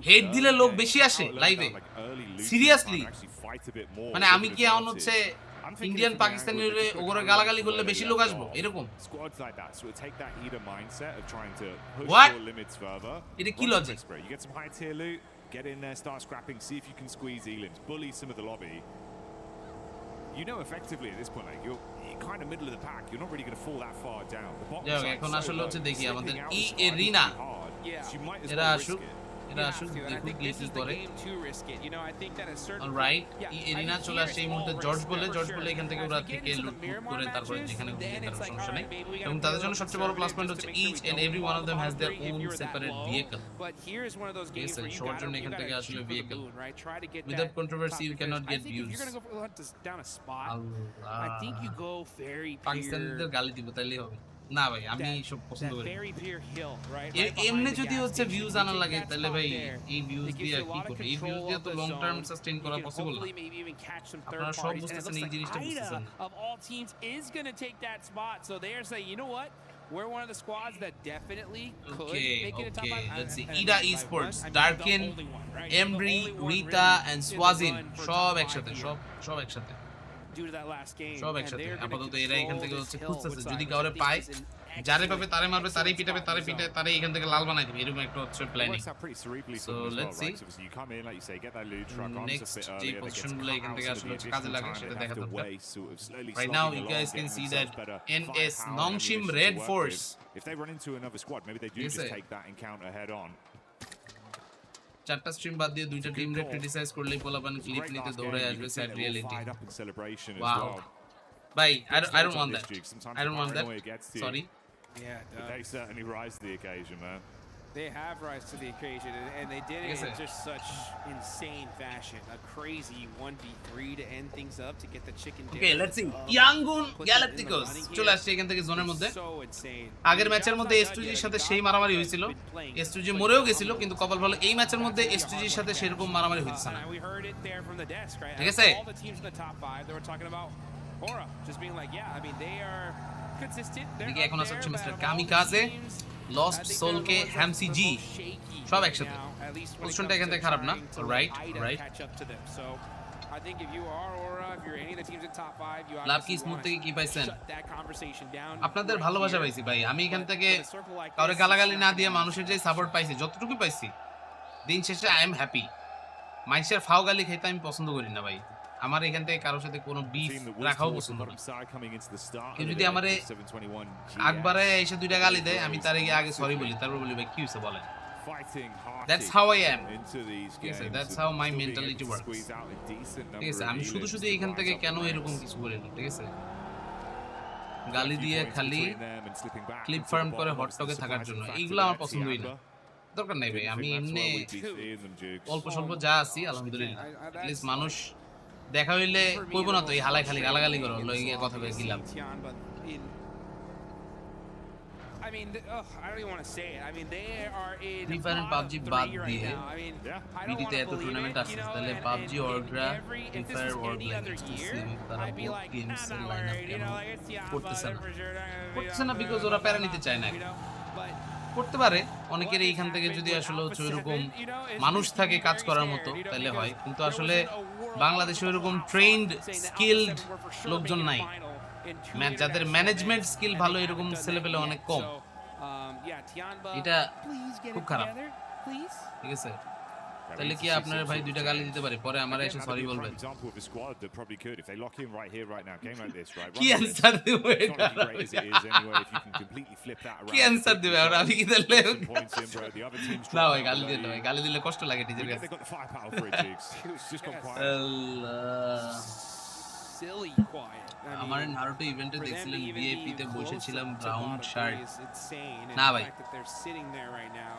Hate দিলে লোক বেশি আসে লাইভে সিরিয়াসলি মানে আমি কি এখন হচ্ছে ইন্ডিয়ান পাকিস্তানি হলে ওগরে গালাগালি করলে বেশি লোক আসবো এরকম What? এটা কি logic Get in there, start scrapping, see if you can squeeze Elands, bully some of the lobby. You know effectively at this point, like you're kind of middle of the pack. You're not really going to fall that far down. The bottom side এখন আসলে হচ্ছে দেখি আমাদের ই arena এরা আসুক এরা আসুক দেখুক কি করে অলরাইট ই এরিনা চলে আসছে এই মুহূর্তে জর্জ বলে এখান থেকে ওরা থেকে লুট করে তারপরে যেখানে তার সমস্যা নেই এবং তাদের জন্য সবচেয়ে বড় প্লাস পয়েন্ট হচ্ছে each and every one of them has their own separate vehicle শোর জন্য এখান থেকে আসলে vehicle without controversy you can't get views পাকিস্তানিদের গালি দিব তাইলেই হবে না ভাই আমি সব পছন্দ করি এমনি যদি হচ্ছে ভিউজ আনা লাগে তাহলে ভাই এই ভিউজ দিয়ে কি করবে এই ভিউজ দিয়ে তো লং টার্ম সাস্টেইন করা পসিবল না আপনারা সব বুঝতেছেন এই জিনিসটা বুঝতেছেন of all teams is going to take that spot, so they are saying, you know what, we're one of the squads that definitely could make it a top 5. Let's see Ida Esports Darkin Embry Rita and Swazin সব একসাথে সব একসাথে due to that last game সব একসাথে আপাতত এরা এখান থেকে হচ্ছে খুঁজতেছে যদি কাউরে পায় যারে পাবে তারে মারবে তারেই পিটাবে তারে এখান থেকে লাল বানাই দিবে এরকম একটা হচ্ছে planning so let's see next যে পজিশনগুলো এখান থেকে আসলে কাজে লাগে সেটা দেখা দরকার right now you guys can see that NS Nongshim Red Force if they run into another squad maybe they do just take that encounter head on চারটা স্ট্রিম বাদ দিয়ে দুইটা টিম রে ক্রিটিসাইজ করলেই পোলাপান ক্লিপ নিতে দৌড়ে আসবে স্যাড রিয়েলিটি ওয়াও ভাই I don't want that sorry they certainly rise to the occasion man they have rise to the occasion and they did it in just such insane fashion a crazy 1v3 to end things up to get the chicken dinner okay let's see Yangon Galacticos চলে আসছে এখান থেকে জোনের মধ্যে আগের ম্যাচের মধ্যে S2G এর সাথে সেই মারামারি হয়েছিল S2G মরেও গেছিল কিন্তু কপাল ভালো এই ম্যাচের মধ্যে S2G এর সাথে সেরকম মারামারি হচ্ছে না ঠিক আছে all the teams in the top 5 they were talking about Aura just being like yeah I mean they are consistent দেখি এখন আসছে মিস্টার কামিকাজে লস্ট সোল কে হ্যামসি জি সব একসাথে পজিশনটা এখান থেকে খারাপ না right I think if you are Aura, if you're any of the teams in top 5, you লাভ কি স্মুথ থেকে কি পাইছেন আপনাদের ভালোবাসা পাইছি ভাই আমি এখান থেকে কাউরে গালাগালি না দিয়ে মানুষের যে সাপোর্ট পাইছি যতটুকু পাইছি দিন শেষে আই এম হ্যাপি মানুষের ফাও গালি খেতে আমি পছন্দ করি না ভাই আমার এখান থেকে কারোর সাথে কোনো বিফ রাখাও পছন্দ না কেউ যদি আমারে একবারে এসে দুইটা গালি দেয় আমি তার আগে সরি বলি তারপর বলি ভাই কি হয়েছে বলেন That's how I am. That's how my mentality works. ঠিক আছে আমি শুধু এখান থেকে কেন এরকম কিছু বলি না ঠিক আছে গালি দিয়ে খালি ক্লিপ ফার্ম করে হট টকে থাকার জন্য এইগুলো আমার পছন্দই না দরকার নাই ভাই আমি এমনি অল্প স্বল্প যা আছি আলহামদুলিল্লাহ প্লিজ মানুষ দেখা হইলে কইবো না তো এই হালাই খালি গালাগালি করো লইগে কথা কই গিলাম I mean, I don't even want to say it. I mean, they are in different PUBG বাদ দিয়ে বিডিতে এত টুর্নামেন্ট আছে তাহলে PUBG অর্গরা ইনফায়ার ওয়ার্ল্ড এক্সক্লুসিভ তারা বোথ গেমস এর লাইনআপ করতেছে না বিকজ ওরা প্যারা নিতে চায় না করতে পারে অনেকের এইখান থেকে যদি আসলে ওইরকম মানুষ থাকে কাজ করার মতো তাহলে হয় কিন্তু আসলে বাংলাদেশে ওইরকম ট্রেন্ড স্কিলড লোকজন নাই যাদের ম্যানেজমেন্ট স্কিল ভালো এরকম ছেলেপেলে অনেক কম এটা খুব খারাপ ঠিক আছে তাহলে কি আপনার ভাই দুইটা গালি দিতে পারে পরে আমারে এসে সরি বলবেন কি অ্যানসার দেব এটা কি অ্যানসার দেব আর আমি কি দিলে না ভাই গালি দিলে কষ্ট লাগে টিচার কাছে silly quiet. I mean, আমার নারুটো ইভেন্টে for them to দেখছিলেন even ভিআইপি be তে close বসেছিলাম to brown bottom shirt three is insane, and না the ভাই fact that they're sitting there right now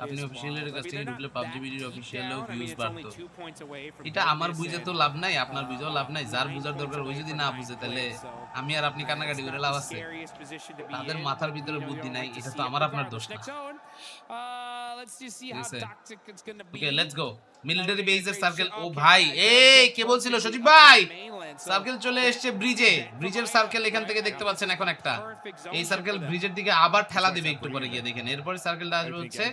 আপনি is অফিশিয়ালের wild. কাছ I mean, থেকে they're ঢুকলে not পাবজি that ভিডিওর deep অফিশিয়ালেও down. I mean, views it's বাড়তো only 2 points away from এটা আমার Vegas বুঝে and, তো লাভ নাই আপনার বুঝেও লাভ নাই যার 9 বুঝার points দরকার ওই away যদি from না ninth বুঝে তাহলে place, so, আমি আর আপনি কান্নাকাটি it's করে not লাভ the আছে scariest position to be তাদের in, মাথার but, ভিতরে you know, you বুদ্ধি don't নাই like to এটা see তো it আমার আপনার regardless. দোষ না Next zone, let's just see ঠিক how আছে toxic it's gonna be. Okay let's go military বেসের সার্কেল ও ভাই এই কে বলছিল সজীব ভাই সার্কেল চলে এসেছে ব্রিজের সার্কেল এখান থেকে দেখতে পাচ্ছেন এখন একটা এই সার্কেল ব্রিজের দিকে আবার ঠেলা দেবে একটু পরে গিয়ে দেখেন এরপর সার্কেলটা আসবে হচ্ছে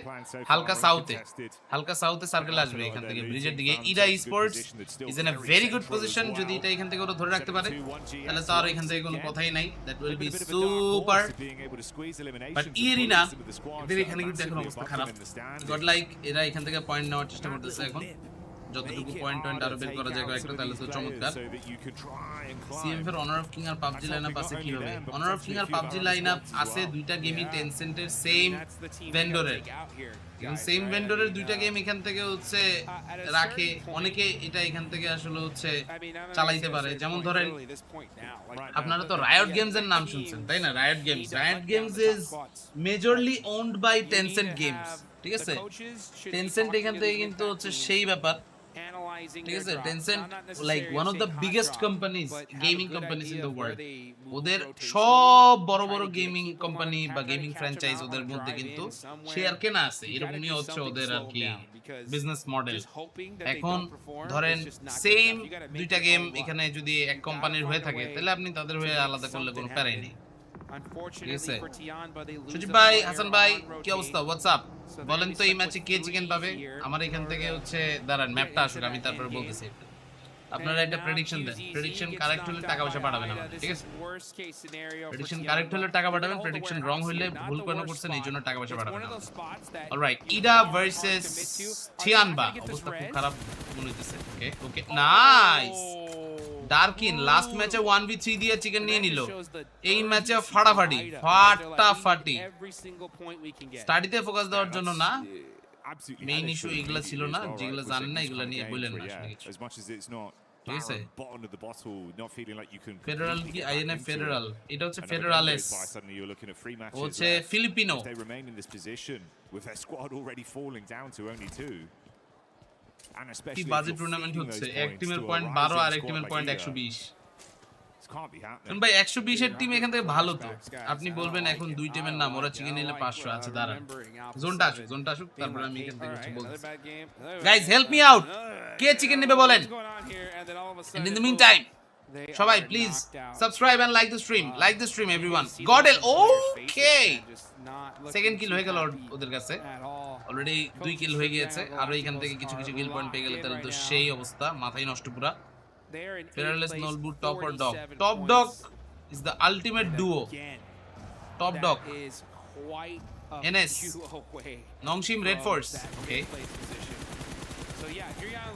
হালকা সাউথে সার্কেল আসবে এখান থেকে ব্রিজের দিকে Ira sports is in a very good position যদি এটা এখান থেকে ওরা ধরে রাখতে পারে তাহলে তো আর এখান থেকে কোনো কথাই নাই that will be super but Irina এদের এখানে কিন্তু এখন অবস্থা খারাপ গড লাইক এরা এখান থেকে পয়েন্ট নেওয়ার চেষ্টা করতেছে এখন যতটুকু পয়েন্ট আরো বের করা যায় কয়েকটা তাহলে তো চমৎকার সিএমএফ এর অনার অফ কিং আর পাবজি লাইনআপ আছে কিভাবে অনার অফ কিং আর পাবজি লাইনআপ আছে দুইটা গেমই টেনসেন্টের সেম ভেন্ডরের সেম ভেন্ডরের দুইটা গেম এখান থেকে হচ্ছে রাখে অনেকে এটা এখান থেকে আসলে হচ্ছে চালাইতে পারে যেমন ধরেন আপনারা তো রায়ট গেমস এর নাম শুনছেন তাই না Riot Games is majorly owned by Tencent Games ঠিক আছে টেনসেন্ট এখান থেকে কিন্তু হচ্ছে সেই ব্যাপার ঠিক আছে Tencent like one of the biggest companies gaming companies in the world ওদের সব বড় বড় গেমিং কোম্পানি বা গেমিং ফ্র্যাঞ্চাইজ ওদের মধ্যে কিন্তু শেয়ার কেনা আছে এরকমই হচ্ছে ওদের আর কি বিজনেস মডেল এখন ধরেন সেম দুইটা গেম এখানে যদি এক কোম্পানির হয়ে থাকে তাহলে আপনি তাদের হয়ে আলাদা করলে কোনো প্যারাই নেই সুজিব ভাই হাসান ভাই কি অবস্থা হোয়াটসঅ্যাপ বলেন তো এই ম্যাচে কে চিকেন পাবে আমার এখান থেকে হচ্ছে দাঁড়ান ম্যাপটা আসুক আমি তারপরে বলতেছি আপনারা একটা প্রেডিকশন দেন প্রেডিকশন কারেক্ট হলে টাকা পয়সা পাঠাবেন আমাদের ঠিক আছে প্রেডিকশন কারেক্ট হলে টাকা পাঠাবেন প্রেডিকশন রং হলে ভুল কেন করছেন এই জন্য টাকা পয়সা পাঠাবেন অলরাইট ইডা ভার্সেস থিয়ানবা অবস্থা খুব খারাপ মনে হইতেছে ওকে ওকে নাইস ডার্কিন লাস্ট ম্যাচে 1v3 দিয়ে চিকেন নিয়ে নিল এই ম্যাচে ফাটাফাটি স্টাডিতে ফোকাস দেওয়ার জন্য না মেইন ইস্যু এগুলা ছিল না যেগুলা জানেন না এগুলা নিয়ে বলেন না as much as it's not bottom of the bottle, not feeling like you can federal কি আইএনএফ ফেডারাল এটা হচ্ছে ফেডারালেস suddenly you're looking at 3 matches হচ্ছে Filipino they remain in this position with their squad already falling down to only 2 and especially বাজে tournament হচ্ছে এক টিমের point 12 আর এক টিমের পয়েন্ট 120 ভাই 120 এর টিম এখান থেকে ভালো তো আপনি বলবেন এখন দুই টিমের নাম ওরা চিকেন নিলে 500 আছে দাঁড়ান জোনটা আসুক তারপর আমি এখান থেকে কিছু বলতেছি গাইস হেল্প মি আউট কে চিকেন নেবে বলেন and in the meantime সবাই please subscribe and like the stream everyone GodL okay second kill হয়ে গেল ওদের কাছে অলরেডি 2 কিল হয়ে গিয়েছে আর এখান থেকে কিছু কিল পয়েন্ট পেয়ে গেলে তাহলে তো সেই অবস্থা মাথায় নষ্ট পুরা Fearless Nolbu top or dog. Top dog is the ultimate duo. Top dog. NS. Nongshim Red Force. Okay.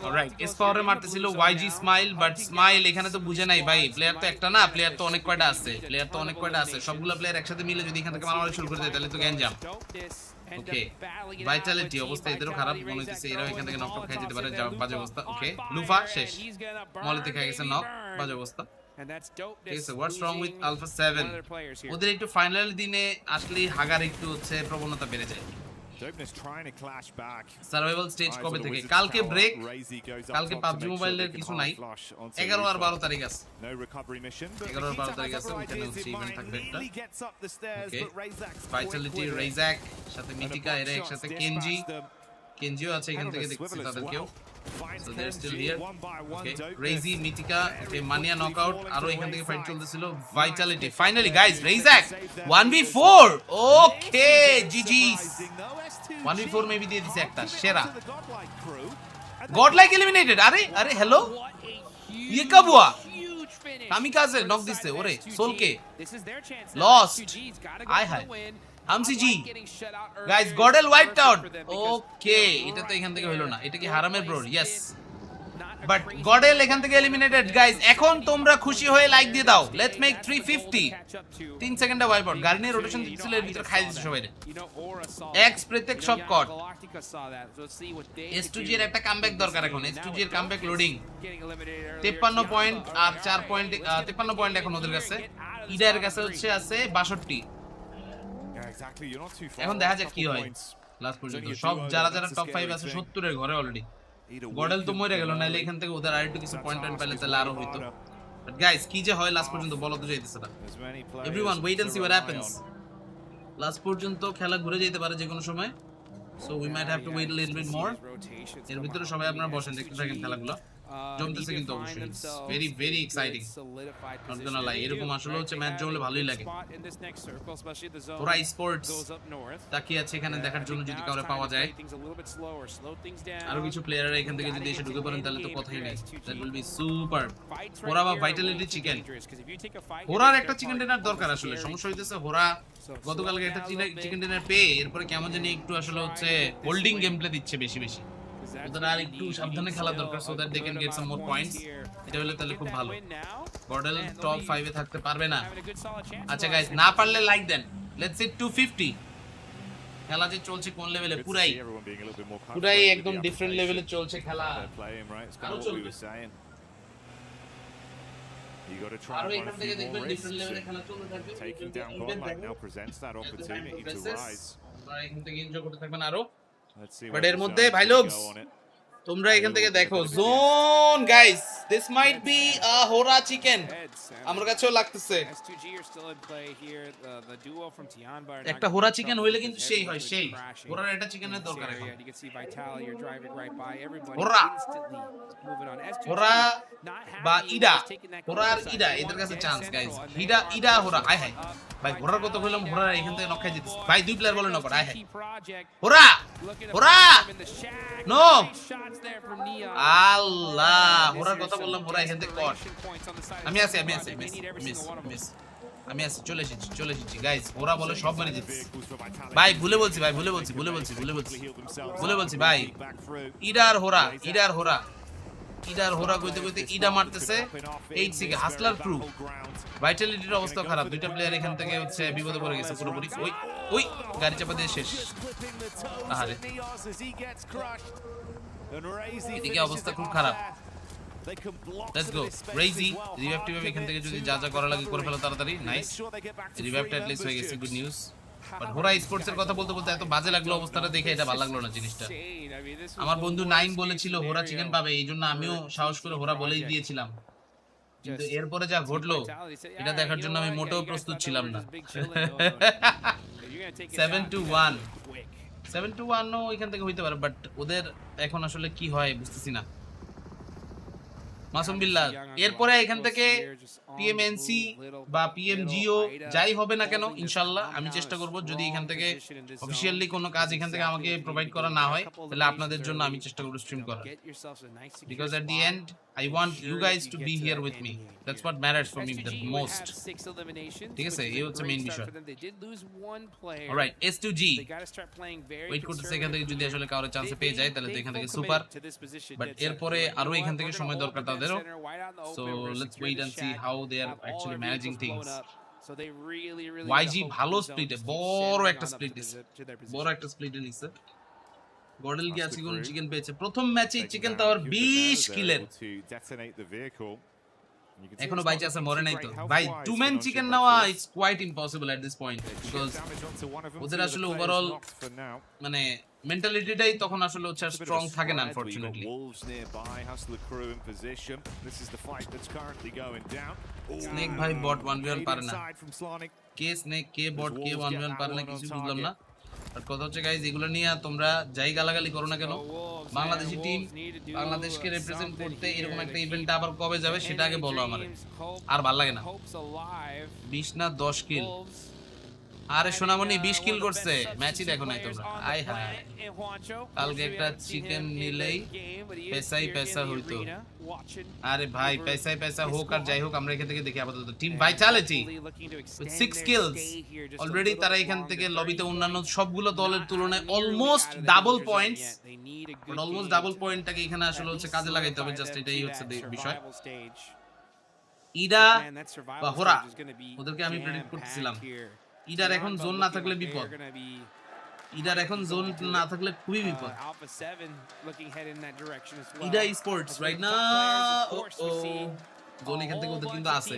Alright. Is power মারতেছিল YG Smile but Smile এখানে তো বুঝে নাই ভাই প্লেয়ার তো একটা না প্লেয়ার তো অনেক কয়টা আছে সবগুলা প্লেয়ার একসাথে মিলে যদি এখান থেকে মারামারি শুরু করে দেয় তাহলে তো গ্যাঞ্জাম ওকে ভাইটালিটি অবস্থা এদেরও খারাপ মনে হচ্ছে এরাও এখান থেকে নকআউট খেয়ে যেতে পারে বাজে অবস্থা ওকে লুফা শেষ মলিতে খেয়ে গেছে নক বাজে অবস্থা ঠিক আছে হোয়াটস রং উইথ আলফা 7 ওদের একটু ফাইনাল দিনে আসলে হাগার একটু হচ্ছে প্রবণতা বেড়ে যায় সার্ভাইভাল স্টেজ কবে থেকে কালকে ব্রেক কালকে পাবজি মোবাইলের কিছু নাই 11 আর 12 তারিখ আছে 11 আর 12 তারিখ আছে ওখানে হচ্ছে ইভেন্ট থাকবে একটা ওকে ভাইটালিটি রেজাক সাথে মিটিকা এরা একসাথে কেনজিও আছে এখান থেকে দেখতেছি তাদেরকেও so they're still here okay Razy Mitika okay Mania knockout aro এখান থেকে ফাইট চলতেছিল vitality finally guys Razak 1v4 okay GG's 1v4 maybe দিয়ে দিছে একটা সেরা godlike eliminated আরে hello ये कब हुआ kamikaze knock দিছে ওরে সোলকে lost আয় হায় আমসিজি গাইস গডেল ওয়াইপড আউট ওকে এটা তো এখান থেকে হলো না এটা কি হারামের ব্রো ইয়েস বাট গডেল এখান থেকে এলিমিনেটেড গাইস। এখন তোমরা খুশি হয়ে লাইক দিয়ে দাও। Let's make 350। 3 সেকেন্ডে ওয়াইপ আউট। গাড়ি নিয়ে রোটেশন দিছিল, এর ভিতর খাই দিছে সবাই। এক্স প্রত্যেক সব কট। S2G এর একটা কামব্যাক দরকার এখন। S2G এর কামব্যাক লোডিং 53 পয়েন্ট আর 4 পয়েন্ট 53 পয়েন্ট এখন ওদের কাছে। ইডার কাছে হচ্ছে আছে 62। এখন দেখা যাক কি হয় লাস্ট পর্যন্ত। সব যারা যারা টপ 5 আছে 70 এর ঘরে অলরেডি। গডেল তো মরে গেল, নাইলে এখান থেকে ওদের আরেকটু কিছু পয়েন্ট পাইলে তাহলে আরো হইতো। বাট গাইস কি যে হয় লাস্ট পর্যন্ত বলো তো যাইতেছে না। Everyone wait and see what happens. Last পর্যন্ত খেলা ঘুরে যেতে পারে যে কোনো সময়। So we might have to wait a little bit more. এর ভিতরে সবাই আপনারা বসেন, দেখতে থাকেন খেলাগুলো। জমতেছে কিন্তু অবশ্যই। Very very exciting. Not gonna lie, এরকম আসলে হচ্ছে ম্যাচ জমলে ভালোই লাগে। ওরা স্পোর্টস তাকিয়ে আছে এখানে দেখার জন্য, যদি কাউরে পাওয়া যায়। আরো কিছু প্লেয়াররা এখান থেকে যদি এসে ঢুকে পড়েন তাহলে তো কথাই নেই। That will be super. ওরা বা ভাইটালিটি চিকেন। ওরার একটা চিকেন ডিনার দরকার আসলে। সমস্যা হইতেছে ওরা গতকালকে একটা চিকেন ডিনার পেয়ে এরপরে কেমন জানি একটু আসলে হচ্ছে হোল্ডিং গেম প্লে দিচ্ছে বেশি বেশি। ওদের আর একটু সাবধানে খেলা দরকার, so that they can get some more points. এটা হলে তাহলে খুব ভালো। গডেল টপ 5 এ থাকতে পারবে না। আচ্ছা গাইস, না পারলে লাইক দেন। Let's say 250। খেলা যে চলছে কোন লেভেলে, পুরাই একদম ডিফারেন্ট লেভেলে চলছে খেলা। আরো চলবে। You got to try and run a few more risks. Taking down Godlike now presents that opportunity to rise. এখান থেকে এনজয় করতে থাকবেন আরো। Let's see বাট what এর মধ্যে ভাই লোকস it. তোমরা এখান থেকে দেখো zone guys, this might be a হোরা চিকেন আমার কাছেও লাগতেছে। একটা হোরা চিকেন হইলে কিন্তু সেই হয়, সেই হোরার একটা চিকেনের দরকার এখন। হোরা হোরা বা ইডা, হোরা আর ইডা এদের কাছে চান্স গাইস। ইডা হোরা আয় হায় ভাই, হোরার কত কইলাম, হোরা এখান থেকে নক খাই দিতেছে ভাই। দুই প্লেয়ার বলে নক আয় হায়। হোরা হোরা নো আল্লাহ, হোরার কথা বললাম, হোরা এখান থেকে কট। আমি আছি চলে এসেছি গাইস। ওরা বলে সব মানে জিতছে ভাই। ভুলে বলছি ভাই। ইডার হোরা কইতে কইতে ইডা মারতেছে 8 সিকে হাসলার ক্রু। ভাইটালিটির অবস্থা খারাপ, দুইটা প্লেয়ার এখান থেকে হচ্ছে বিপদে পড়ে গেছে পুরোপুরি। ওই গাড়ি চাপা দিয়ে শেষ। আহারে এদিকে অবস্থা খুব খারাপ। লেটস গো রেজি রিভাইভ এখান থেকে যদি যা যা করা লাগে করে ফেলো তাড়াতাড়ি। নাইস, রিভাইভটা এট লিস্ট হয়ে গেছে, গুড নিউজ। বাট হোরা স্পোর্টস এর কথা বলতে বলতে এত বাজে লাগলো অবস্থাটা দেখে, এটা ভালো লাগলো না জিনিসটা। আমার বন্ধু নাইম বলেছিল হোরা চিকেন পাবে, এইজন্য আমিও সাহস করে হোরা বলেই দিয়েছিলাম। কিন্তু এরপরে যা ঘটলো এটা দেখার জন্য আমি মোটেও প্রস্তুত ছিলাম না। 7-1 ও এখান থেকে হইতে পারে, বাট ওদের এখন আসলে কি হয় বুঝতেছি না। মাসুম বিল্লাহ এরপরে এখান থেকে পিএমএনসি বা পিএমজিও যাই হবে না কেন ইনশাআল্লাহ আমি চেষ্টা করব, যদি এখান থেকে অফিশিয়ালি কোনো কাজ এখান থেকে আমাকে প্রোভাইড করা না হয় তাহলে আপনাদের জন্য আমি চেষ্টা করব স্ট্রিম করার। Because at the end I want you guys to be here with me. That's what matters for me the most. ঠিক আছে, এই হচ্ছে মেইন বিষয়। অলরাইট, S2G ওয়েট করতেছে এখান থেকে যদি আসলে কারো চান্স পেয়ে যায় তাহলে তো এখান থেকে সুপার। বাট এরপরে আরো এখান থেকে সময় দরকার তাদেরও। So let's wait and see how they are actually managing things. YG ভালো স্প্লিটে, বড় একটা স্প্লিটে নিছে। গডেল কি আজকে কোন চিকেন পেয়েছে? প্রথম ম্যাচে চিকেন টাওয়ার 20 কিলের, এখনো বাইচে আছে, মরে নাই তো ভাই। টু ম্যান চিকেন নেওয়া it's quite impossible at this point, because ওদের আসলে ওভারঅল মানে মেন্টালিটিটাই তখন আসলে হচ্ছে স্ট্রং থাকে না আনফরচুনেটলি। স্নেক ভাই বট 1v1 পারে না, কে স্নেক কে বট কে 1v1 পারে না কিছু বুঝলাম না। আর কথা হচ্ছে গাইজ, এগুলো নিয়ে তোমরা যাই গালাগালি করো না কেন, বাংলাদেশি টিম বাংলাদেশকে রিপ্রেজেন্ট করতে এরকম একটা ইভেন্ট আবার কবে যাবে সেটা আগে বলো আমারে, আর ভালো লাগে না। 20 না 10 কিল আরে সোনামণি 20 কিল করছে, ম্যাচই দেখো নাই তোমরা। আই হায়, কালকে একটা চিকেন নিলেই পেসাই পেসা হইতো। আরে ভাই পেসাই পেসা হোক আর যাই হোক, আমরা এখান থেকে দেখি আপাতত team Vitality with 6 kills already. তারা এখান থেকে লবিতে অন্যান্য সবগুলো দলের তুলনায় almost double points, but almost double পয়েন্টটাকে এখানে আসলে হচ্ছে কাজে লাগাইতে হবে, জাস্ট এটাই হচ্ছে বিষয়। ইডা বা হোরা, ওদেরকে আমি প্রেডিক্ট করতেছিলাম। ইডার এখন জোন না থাকলে বিপদ, ইডার এখন জোন না থাকলে খুবই বিপদ। ইডা স্পোর্টস রাইট না, জোন এখান থেকে ওদের কিন্তু আছে,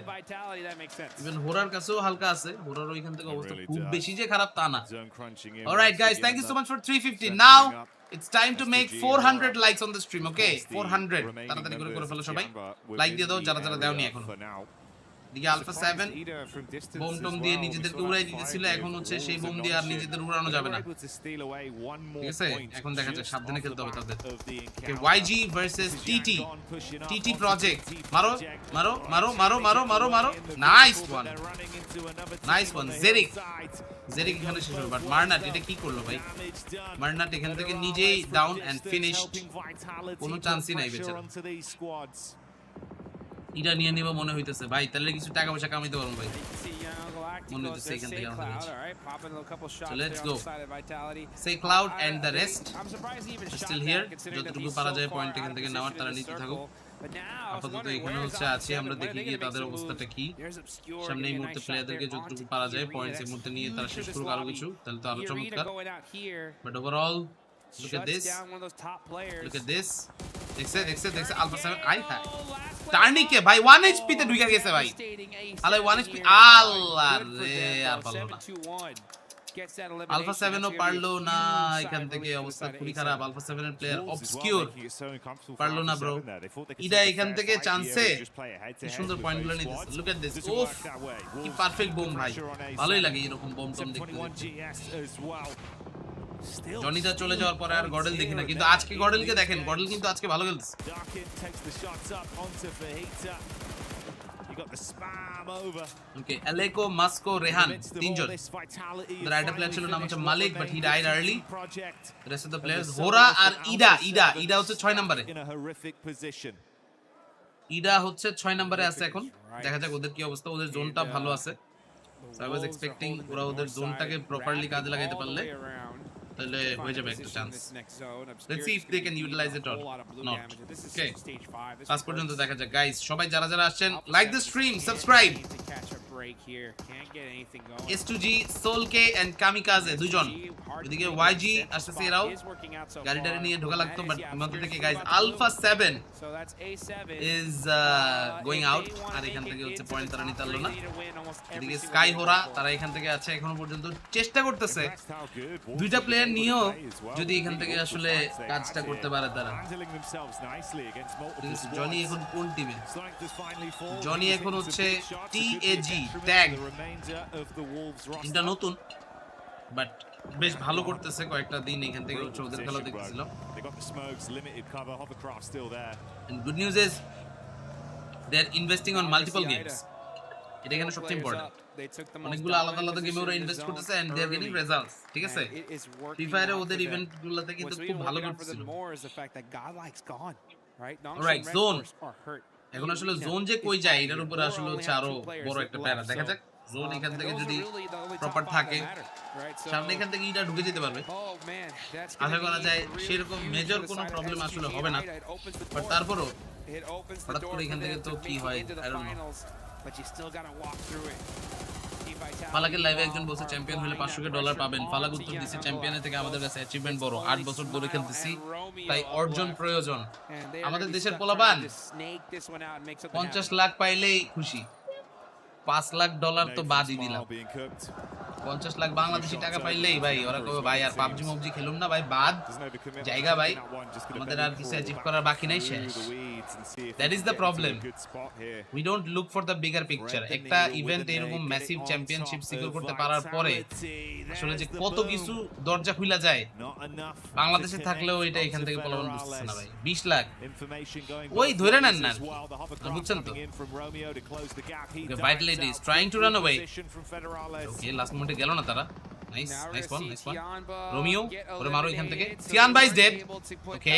ইভেন হোরার কাছেও হালকা আছে। হোরার ওইখান থেকে অবস্থা খুব বেশি যে খারাপ তা না। Alright guys, thank you so much for 350। Now it's time to make 400 likes on the stream. Okay 400 তাড়াতাড়ি করে ফেলো সবাই, লাইক দিয়ে দাও যারা যারা দেওনি এখন। দিকে আলফা 7 বোম টম দিয়ে নিজেদেরকে উড়াই দিতেছিল, এখন হচ্ছে সেই বোম দিয়ে আর নিজেদের উড়ানো যাবে না, ঠিক আছে? এখন দেখা যাক, সাবধানে খেলতে হবে তাদের। ওকে ওয়াইজি ভার্সেস টিটি, টিটি প্রজেক্ট। মারো মারো মারো মারো মারো মারো মারো, নাইস ওয়ান, নাইস ওয়ান। জেরিক, জেরিক এখানে শেষ হলো, বাট মারনাট এটা কি করলো ভাই? মারনাট এখান থেকে নিজেই ডাউন এন্ড ফিনিশড, কোনো চান্সই নাই বেচারা। এটা নিয়ে নিব মনে হইতেছে ভাই, তাহলে কিছু টাকা পয়সা কামাইতে পারবো ভাই মনে হইতেছে এখান থেকে আমাদের। So let's go. Say Cloud and the rest still here. যতটুকু পারা যায় পয়েন্ট এখান থেকে নেওয়ার, তারা নিতে থাকুক। আপাতত এখানে হচ্ছে আছে, আমরা দেখি গিয়ে তাদের অবস্থাটা কি। সামনে এই মুহূর্তে প্লেয়ারদেরকে যতটুকু পারা যায় পয়েন্টস এই মুহূর্তে নিয়ে তারা শেষ করুক আরো কিছু, তাহলে তো আরো চমৎকার। But overall look at this, look at this, দেখছে দেখছে দেখছে আলফা 7 আই হ্যাঁ টার্নিকে ভাই 1 HP তে ঢুকে গেছে ভাই। আলে 1 HP, আল্লাহ রে, আর পারলো না। আলফা 7 ও পারলো না, এখান থেকে অবস্থা খুবই খারাপ। আলফা 7 এর প্লেয়ার অবস্কিউর পারলো না ব্রো। ইডা এখান থেকে চান্সে কি সুন্দর পয়েন্টগুলো নিতেছে। লুক এট দিস, ওফ কি পারফেক্ট বোম ভাই, ভালোই লাগে এরকম বোম টম দেখতে। জনিদা চলে যাওয়ার পরে আর গডেল দেখি না, কিন্তু আজকে গডেলকে দেখেন, গডেল কিন্তু আজকে ভালো খেলছে। ওকে আলেকো মাস্কো রেহান তিনজন। the right player ছিল নাম হচ্ছে Malik, but he died early. The rest of the players হোরা আর ইডা, ইডা হচ্ছে 6 নম্বরে, ইডা হচ্ছে 6 নম্বরে আছে এখন। দেখা যাক ওদের কি অবস্থা, ওদের জোনটা ভালো আছে। So I was expecting ওরা ওদের জোনটাকে প্রপারলি কাজে লাগাইতে পারলে তাহলে হয়ে যাবে একটা chance. Let's see if they can utilize it or not. Okay, first পর্যন্ত দেখা যাক গাইস। সবাই যারা যারা আসছেন like the stream, subscribe. S2G সোলকে এন্ড কামিকাজে দুইজন, এদিকে YG আসছে, এরাও গাড়িটারে নিয়ে ঢোকা লাগতো, বাট মধ্যে থেকে guys alpha 7 is going out, আর এখান থেকে হচ্ছে পয়েন্ট তারা নিতে পারলো না। এদিকে স্কাই হোরা তারা এখান থেকে আছে, এখনো পর্যন্ত চেষ্টা করতেছে দুইটা প্লেয়ার নিয়েও যদি এখান থেকে আসলে কাজটা করতে পারে তারা। জনি এখন কোন টিমে? জনি এখন হচ্ছে TAG ট্যাগ, এটা নতুন বাট বেশ ভালো করতেছে, কয়েকটা দিন এখান থেকে হচ্ছে ওদের খেলা দেখতেছিল। And good news is they're investing on multiple games. এটা এখানে সবচেয়ে ইম্পর্টেন্ট। অনেকগুলো আলাদা আলাদা গেমে ওরা ইনভেস্ট করতেছে and they are getting results, ঠিক আছে? ফ্রি ফায়ারে ওদের ইভেন্টগুলোতে কিন্তু খুব ভালো করতেছিল। অলরাইট, জোন এখন আসলে জোন যে কই যায় এটার উপরে আসলে হচ্ছে আরো বড় একটা প্যারা। দেখা যাক জোন এখান থেকে যদি প্রপার থাকে, সামনে এখান থেকে এটা ঢুকে যেতে পারবে। আশা করা যায় সেরকম মেজর কোনো প্রবলেম আসলে হবে না, বাট তারপরও হঠাৎ করে এখান থেকে তো কি হয় আই ডোন্ট নো। ফালাকের লাইভে একজন বলছে চ্যাম্পিয়ন হলে $500 পাবেন। ফালাক উত্তর দিচ্ছে চ্যাম্পিয়নের থেকে আমাদের কাছে অ্যাচিভমেন্ট বড়, 8 বছর ধরে খেলতেছি তাই অর্জন প্রয়োজন। আমাদের দেশের পোলাপান 50 লাখ পাইলেই খুশি, $5 লাখ তো বাদই দিলাম। 50 লাখ বাংলাদেশি টাকা পাইলেই ভাই ওরা কবে ভাই আর পাবজি মবজি খেলুন না ভাই, বাদ জায়গা ভাই, আমাদের আর কিছু অ্যাচিভ করার বাকি নাই, শেষ। That is the problem. We don't look for the bigger picture. একটা ইভেন্ট এরকম ম্যাসিভ চ্যাম্পিয়নশিপ সিকিউর করতে পারার পরে আসলে যে কত কিছু দরজা খুলে যায়, বাংলাদেশে থাকলেও এটা এখান থেকে পোলাপান বুঝতেছে না ভাই। 20 লাখ ওই ধরে নেন না, বুঝছেন তো? Vitality is trying to run away. Okay, last moment গেল না তারা নাইস ওয়ান রোমিও ওরে মারো এখান থেকে সিয়ান ভাই ইজ ডেড ওকে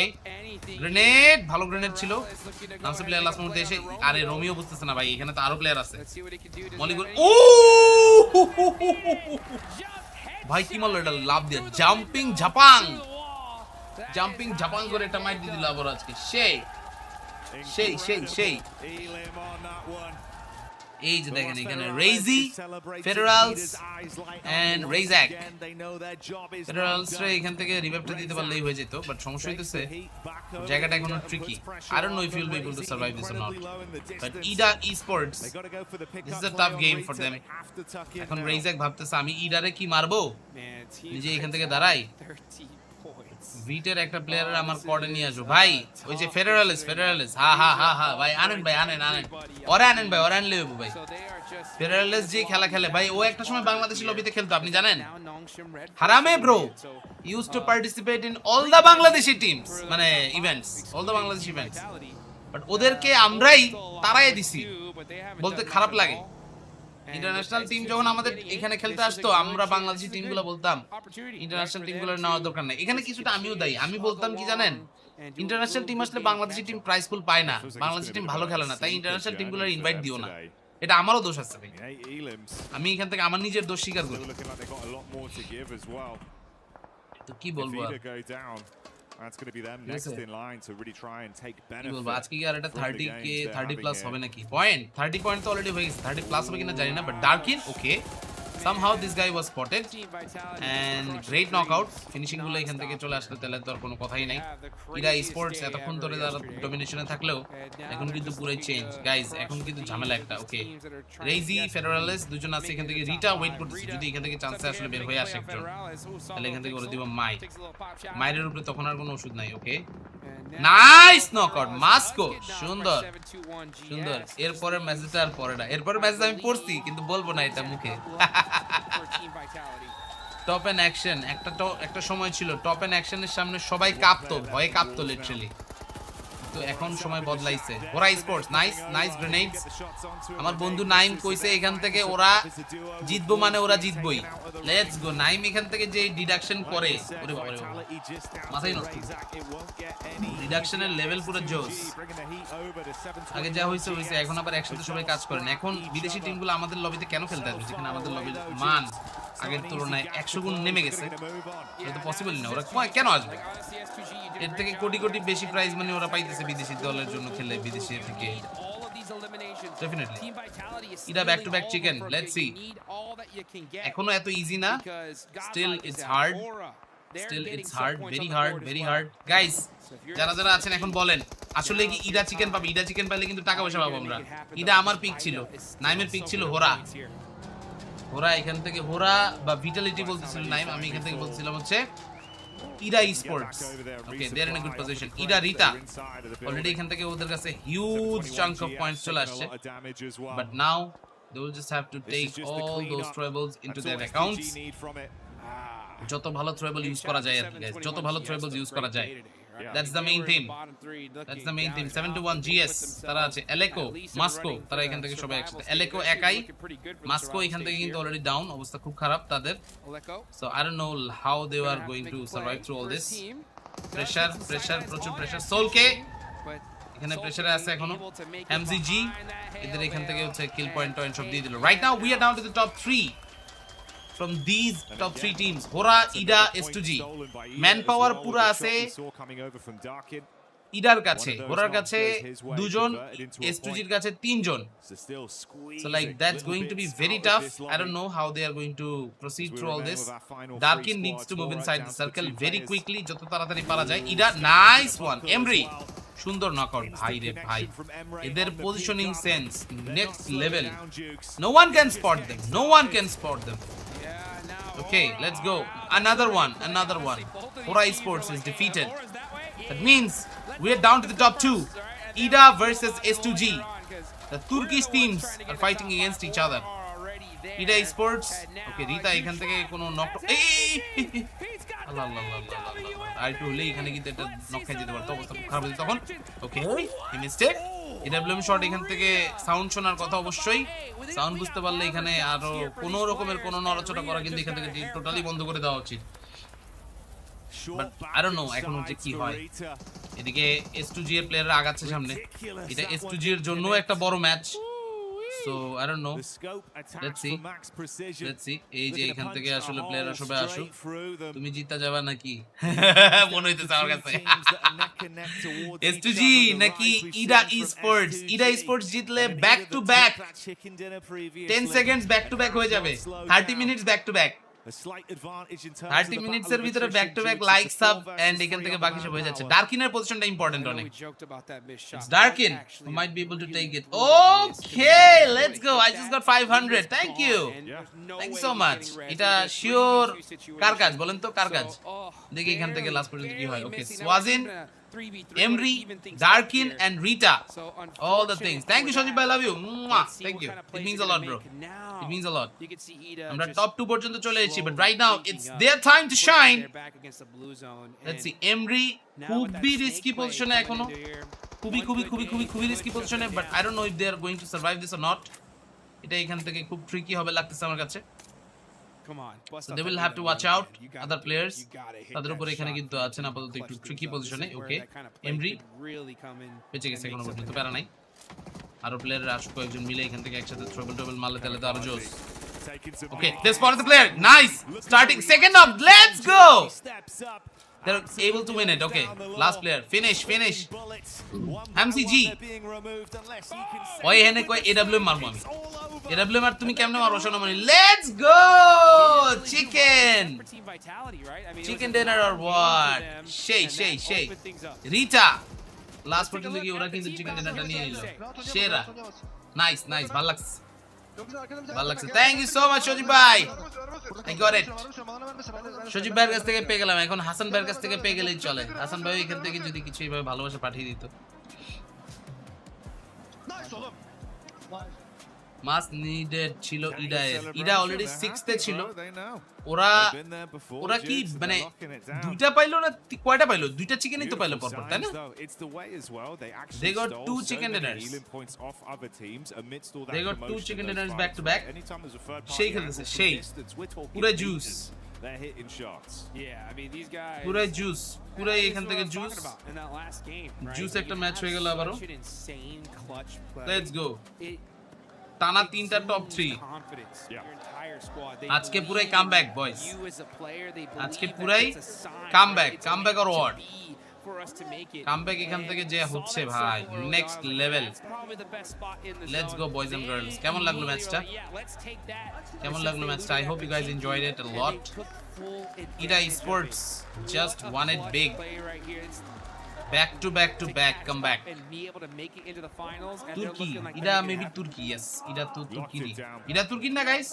গ্রেনেড ভালো গ্রেনেড ছিল নামসে প্লেয়ার লাস্ট মুহূর্তে এসে আরে রোমিও বুঝতেছে না ভাই এখানে তো আরো প্লেয়ার আছে মলিগুল ও ভাই কি মারলো এটা লাভ দিয়ে জাম্পিং ঝাপাং করে এটা মাইট দিয়ে দিল আবার আজকে সেই এই যে দেখেন এখানে রেজি ফেডারালস এন্ড রেজাক ফেডারালস রে এখান থেকে রিভাইভটা দিতে পারলেই হয়ে যেত বাট সমস্যা হইতেছে জায়গাটা এখনো tricky I don't know if you will be able to survive this or not but ইডা esports this is a tough game for them এখন রেজাক ভাবতেছে আমি ইডারে কি মারবো নিজে এখান থেকে দাঁড়াই ভিটের একটা প্লেয়ারের আমার কোডে নিয়ে আসো ভাই ওই যে ফেডারালিস হা ভাই আনেন ওরা আনেন ভাই ওরা আনলে হবে ভাই ফেডারালিস যে খেলা খেলে ভাই ও একটা সময় বাংলাদেশি লবিতে খেলতো আপনি জানেন হারামে bro used to participate in all the Bangladeshi teams মানে events all the Bangladeshi events but ওদেরকে আমরাই তারাই দিছি বলতে খারাপ লাগে ইন্টারন্যাশনাল টিম যখন আমাদের এখানে খেলতে আসতো আমরা বাংলাদেশি টিমগুলো বলতাম ইন্টারন্যাশনাল টিমগুলোর নেওয়ার দরকার নেই এখানে কিছুটা আমিও দায়ী আমি বলতাম কি জানেন ইন্টারন্যাশনাল টিম আসলে বাংলাদেশি টিম প্রাইজ পুল পায় না বাংলাদেশি টিম ভালো খেলে না তাই ইন্টারন্যাশনাল টিমগুলোর ইনভাইট দিও না এটা আমারও দোষ আছে আমি এখান থেকে আমার নিজের দোষ স্বীকার করি তো কি বলবো That's going to be them next in line to really try and take benefit. আজকে কি আর এটা 30k 30 প্লাস হবে নাকি পয়েন্ট 30 পয়েন্ট তো অলরেডি হয়ে গেছে 30 প্লাস হবে কিনা জানি না বাট ডার্কিন okay somehow this guy was spotted and great knockout finishing গুলো এখান থেকে চলে আসলে তাহলে তো আর কোনো কথাই নাই ইরা স্পোর্টস এতক্ষণ ধরে যারা ডমিনেশনে থাকলেও এখন কিন্তু পুরো চেঞ্জ গাইস এখন কিন্তু ঝামেলা একটা ওকে রেজি ফেডারালিস দুজন আছে এখান থেকে রিটা ওয়েট করতেছে যদি এখান থেকে চান্সে আসলে বের হয়ে আসে একজন তাহলে এখান থেকে ওরে দিব মাইরের উপরে তখন আর কোনো ওষুধ নাই ওকে নাইস নকআউট মাস্কো সুন্দর এরপরের ম্যাচটা আর পরেটা এরপরের ম্যাচটা আমি পড়ছি কিন্তু বলবো না এটা মুখে টপ এন্ড অ্যাকশন একটা সময় ছিল টপ এন্ড অ্যাকশনের সামনে সবাই কাঁপতো ভয়ে কাঁপতো লিটারালি তো এখন সময় বদলাইছে ওরা স্পোর্টস নাইস গ্রেনেডস আমার বন্ধু নাইম কইছে এখান থেকে ওরা জিতবো মানে ওরা জিতবই লেটস গো নাইম এখান থেকে যে ডিডাকশন করে ওরে বাবা মাথায় নষ্ট ডিডাকশনের লেভেল পুরো জোস আগে যা হইছে এখন আবার একসাথে সবাই কাজ করেন এখন বিদেশি টিমগুলো আমাদের লবিতে কেন খেলতে আসবে যেখানে আমাদের লবির মান আগের তুলনায় 100 গুণ নেমে গেছে এটা তো পসিবল না ওরা কেন আসবে এর থেকে কোটি কোটি বেশি প্রাইজ মানে ওরা পাইতেছে বিদেশি দলের জন্য খেলে বিদেশি থেকে ডেফিনেটলি এটা back to back chicken let's see এখনো এত ইজি না still it's hard very hard guys যারা যারা আছেন এখন বলেন আসলে কি ইডা চিকেন পাবে ইডা চিকেন পাইলে কিন্তু টাকা পয়সা পাবো আমরা ইডা আমার পিক ছিল নাইমের পিক ছিল হোরা এখান থেকে হোরা বা ভিটালিটি বলতেছিল নাইম আমি এখান থেকে বলছিলাম হচ্ছে ইডা esports okay they are in a good position ইডা রিতা অলরেডি এখান থেকে ওদের কাছে হিউজ চাঙ্ক অফ পয়েন্টস চলে আসছে but now they will just have to take all those troubles into their accounts যত ভালো থ্রোয়েবল ইউজ করা যায় আর কি গাইস যত ভালো থ্রোয়েবলস ইউজ করা যায় that's the main theme 7 to 1 GS তারা আছে এলেকো মাস্কো তারা এখান থেকে সবাই একসাথে এলেকো একাই মাস্কো এখান থেকে কিন্তু অলরেডি ডাউন অবস্থা খুব খারাপ তাদের so I don't know how they are going to survive through all this pressure প্রচুর প্রেসার সোলকে এখানে প্রেসারে আছে এখনো MZG এদের এখান থেকে হচ্ছে কিল পয়েন্ট সব দিয়ে দিল right now we are down to the top 3 from these top 3 teams Hora Ida S2G manpower পুরো আছে ইডার কাছে হোরার কাছে দুজন S2G এর কাছে তিনজন so like that's going to be very tough I don't know how they are going to proceed through all this Darkin needs to move inside the circle very quickly যত তাড়াতাড়ি পারা যায় ইডা নাইস ওয়ান এমরি সুন্দর knockout ভাই রে ভাই এদের positioning sense next level no one can spot them okay let's go another one Hora Esports is defeated that means we are down to the top 2 Ida versus S2G the Turkish teams are fighting against each other Ida Esports okay Rita এখান থেকে কোনো knock আল্লাহ আর একটু হলে এখানে কিন্তু এটা knock খেয়ে যেতে পারতো অবস্থা খুব খারাপ হতো তখন ওকে he missed it AWM shot এখান থেকে সাউন্ড শোনার কথা অবশ্যই, সাউন্ড বুঝতে পারলে এখানে আরো কোনো রকমের কোনো নড়াচড়া করা কিন্তু এখান থেকে টোটালি বন্ধ করে দেওয়া উচিত। বাট আই ডোন্ট নো এখন হচ্ছে কি হয়। এদিকে S2G এর প্লেয়াররা আগাচ্ছে সামনে, এটা S2G এর জন্য একটা বড় match. So I don't no, let's see এই যে এখান থেকে আসলে প্লেয়াররা সবাই আসো, তুমি জিতা যাবা নাকি মনে হইতেছে আমার কাছে S2G নাকি ইডা esports, ইডা esports জিতলে back to back 10 seconds back to back হয়ে যাবে, 30 minutes back to back, 30 minutes এর ভিতরে back to back like sub and এখান থেকে বাকি সব হয়ে যাচ্ছে। ডার্কিনের পজিশনটা ইম্পর্টেন্ট অনেক, it's Darkin who might be able to take it. Okay, let's go. I just got 500. Thank you so much. এটা শিওর কার কাজ বলেন তো, কার কাজ দেখি এখান থেকে লাস্ট পর্যন্ত কি হয়। ওকে, সোয়াজিন, Emry, Darkin and Rita, all the things. Thank you Shajib, I love you. Mwah. Thank you, it means a lot bro, it means a lot. আমরা টপ 2 পর্যন্ত চলে এসেছি, but right now it's their time to shine. Let's see, Emry খুবই risky পজিশনে এখনো, খুবই risky পজিশনে, but I don't know if they are going to survive this or not. এটা এখান থেকে খুব ট্রিকি হবে লাগতেছে আমার কাছে। So they will have to watch out other players, তাদের উপর এখানে কিন্তু আছেন আপাতত একটু ট্রিকি পজিশনে। ওকে, এমরি বেঁচে গেছে এখনো পর্যন্ত, প্যারা নাই। আরো প্লেয়াররা আসুক কয়েকজন মিলে এখান থেকে একসাথে ট্রাবল মারলে তাহলে তো আরো জোস। ওকে, they spotted the player, nice, starting second up, let's go, they're able to win it. Okay, last player, finish MCG ওই হেনে কই AWM মারবো আমি, AWM আর তুমি কেমনে মারবো শোনো মানে, let's go chicken dinner or what, সেই রিটা লাস্ট পর্যন্ত কি ওরা কিন্তু চিকেন ডিনারটা নিয়ে নিল, সেরা, নাইস ভালো লাগছে। থ্যাংক ইউ সো মাচ সজীব ভাই, আই গট ইট। সজীব ভাইয়ের কাছ থেকে পেয়ে গেলাম, এখন হাসান ভাইয়ের কাছ থেকে পেয়ে গেলেই চলে। হাসান ভাই এখান থেকে যদি কিছু এইভাবে ভালোবাসা পাঠিয়ে দিত। মাস নিডেড ছিল ইডা অলরেডি 6th এ ছিল। ওরা কি মানে দুইটা পাইলো না কয়টা পাইলো, দুইটা চিকেনই তো পাইলো পরপর, তাই না? They got 2 chicken dinners, they got 2 chicken dinners back to back. সেই খেলতেছে, সেই পুরো জুস, পুরো জুস, পুরো এখান থেকে জুস একটা ম্যাচ হয়ে গেল আবারও। লেটস গো, টানা 3টা টপ 3 আজকে পুরাই কামব্যাক বয়স, আজকে পুরাই কামব্যাক অর হোয়াট, কামব্যাক এখান থেকে যে হচ্ছে ভাই next level. Let's go boys and girls. কেমন লাগলো ম্যাচটা, I hope you guys enjoyed it a lot. এটা esports just won it big, back to back comeback. Turkey, ida maybe Turkey, yes, ida to Turkey না guys,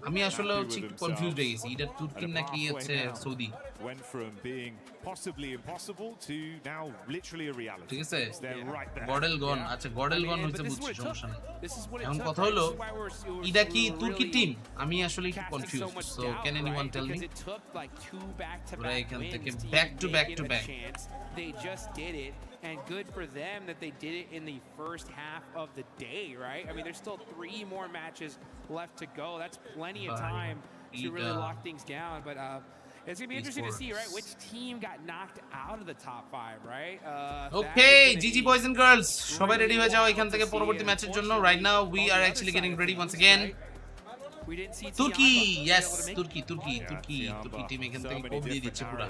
আমি আসলে হচ্ছে একটু confused হয়ে গেছি, ida Turkey নাকি হচ্ছে Saudi. Went from being possibly impossible to now literally a reality. ঠিক আছে, গডেল গন, আচ্ছা গডেল গন হইছে বুঝছি, সমস্যা নাই। এখন কথা হলো ইডা কি তুর্কি টিম, আমি আসলে একটু confused. So can anyone tell me, ওরা এখান থেকে back to back They just did it, and good for them that they did it in the first half of the day, right? I mean, there's still 3 more matches left to go. That's plenty of time to really lock things down, but it's gonna be interesting to see, right, which team got knocked out of the top 5, right? Okay, GG boys and girls, সবাই ready হয়ে যাও এখান থেকে পরবর্তী ম্যাচের জন্য। Right now we are actually getting ready once again. Turkey, yes, Turkey team এখান থেকে কোপ দিয়ে দিচ্ছে পুরো।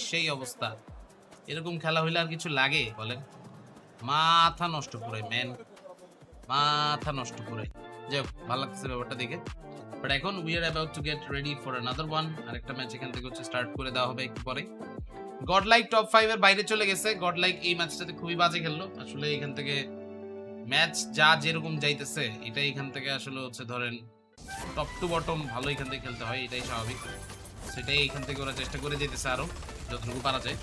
সেই অবস্থা, এরকম খেলা হইলে আর কিছু লাগে বলেন, মাথা নষ্ট পুরাই ম্যান, মাথা নষ্ট পুরাই। যাই হোক, ভালো লাগছে ব্যাপারটা দেখে। বাট এখন we are about to get ready for another one, আরেকটা ম্যাচ এখান থেকে হচ্ছে স্টার্ট করে দেওয়া হবে একটু পরে। গডলাইক টপ 5 এর বাইরে চলে গেছে, গডলাইক এই ম্যাচটাতে খুবই বাজে খেললো আসলে। এখান থেকে ম্যাচ যা যেরকম যাইতেছে, এটা এখান থেকে আসলে হচ্ছে ধরেন টপ টু বটম ভালো এখান থেকে খেলতে হয়, এটাই স্বাভাবিক। সেটাই এখান থেকে ওরা চেষ্টা করে যেতেছে আরো যতটুকু পারা যায়।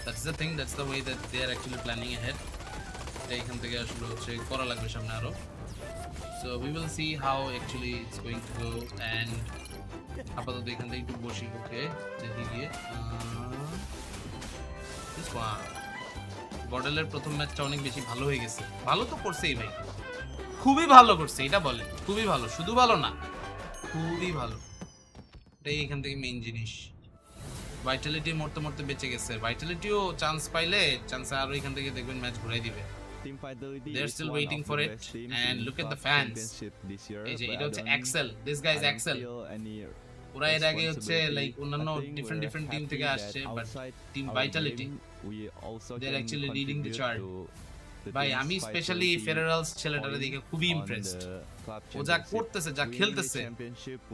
That's the thing, that's the way that they are actually planning ahead. এটা এখান থেকে আসলে হচ্ছে করা লাগবে সামনে আরো। So we will see how actually it's going to go. And আপাতত এখান থেকে একটু বসি, ওকে দেখি গিয়ে বডেলের প্রথম ম্যাচটা অনেক বেশি ভালো হয়ে গেছে। ভালো তো করছেই ভাই, খুবই ভালো করছে, এটা বলে খুবই ভালো, শুধু ভালো না খুবই ভালো। এটাই এখান থেকে মেইন জিনিস। ভাইটালিটি মরতে মরতে বেঁচে গেছে। ভাইটালিটিও চান্স পাইলে চান্সে আরো এখান থেকে দেখবেন ম্যাচ ঘুরাই দিবে। They're still waiting for it and look at the fans. এই যে এটা হচ্ছে Excel, this guy is Excel. ওরা এর আগে হচ্ছে লাইক অন্যান্য ডিফারেন্ট টিম থেকে আসছে, but team Vitality they're actually leading the chart. ভাই আমি স্পেশালি ফেডারালস ছেলেটারে দেখে খুবই ইমপ্রেসড। ও যা করতেছে, যা খেলতেছে,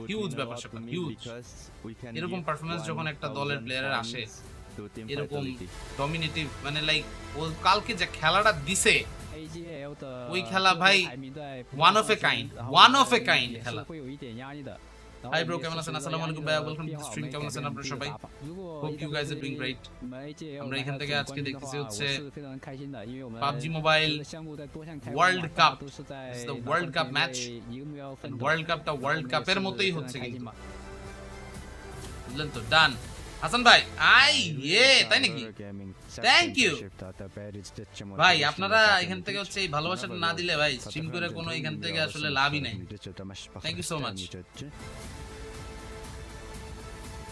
হিউজ ব্যাপার স্যাপার, হিউজ। এরকম পারফরম্যান্স যখন একটা দলের প্লেয়ারের আসে, এরকম ডমিনেটিভ, মানে লাইক ও কালকে যে খেলাটা দিছে, ওই খেলা ভাই ওয়ান অফ এ কাইন্ড খেলা। হাই ব্রো, কেমন আছেন? আসসালামু আলাইকুম ভাই, ওয়েলকাম টু স্ট্রিম। কেমন আছেন আপনারা সবাই? Hope you guys are doing great. আমরা এখান থেকে আজকে দেখতেছি হচ্ছে PUBG mobile world cup, the world cup match. World কাপটা ওয়ার্ল্ড কাপের মতোই হচ্ছে কিন্তু, বুঝলেন তো? ডান হাসান ভাই, তাই নাকি? থ্যাংক ইউ ভাই। আপনারা এখান থেকে হচ্ছে এই ভালোবাসাটা না দিলে ভাই স্ট্রিম করে কোনো এখান থেকে আসলে লাভই নাই। Thank you so much.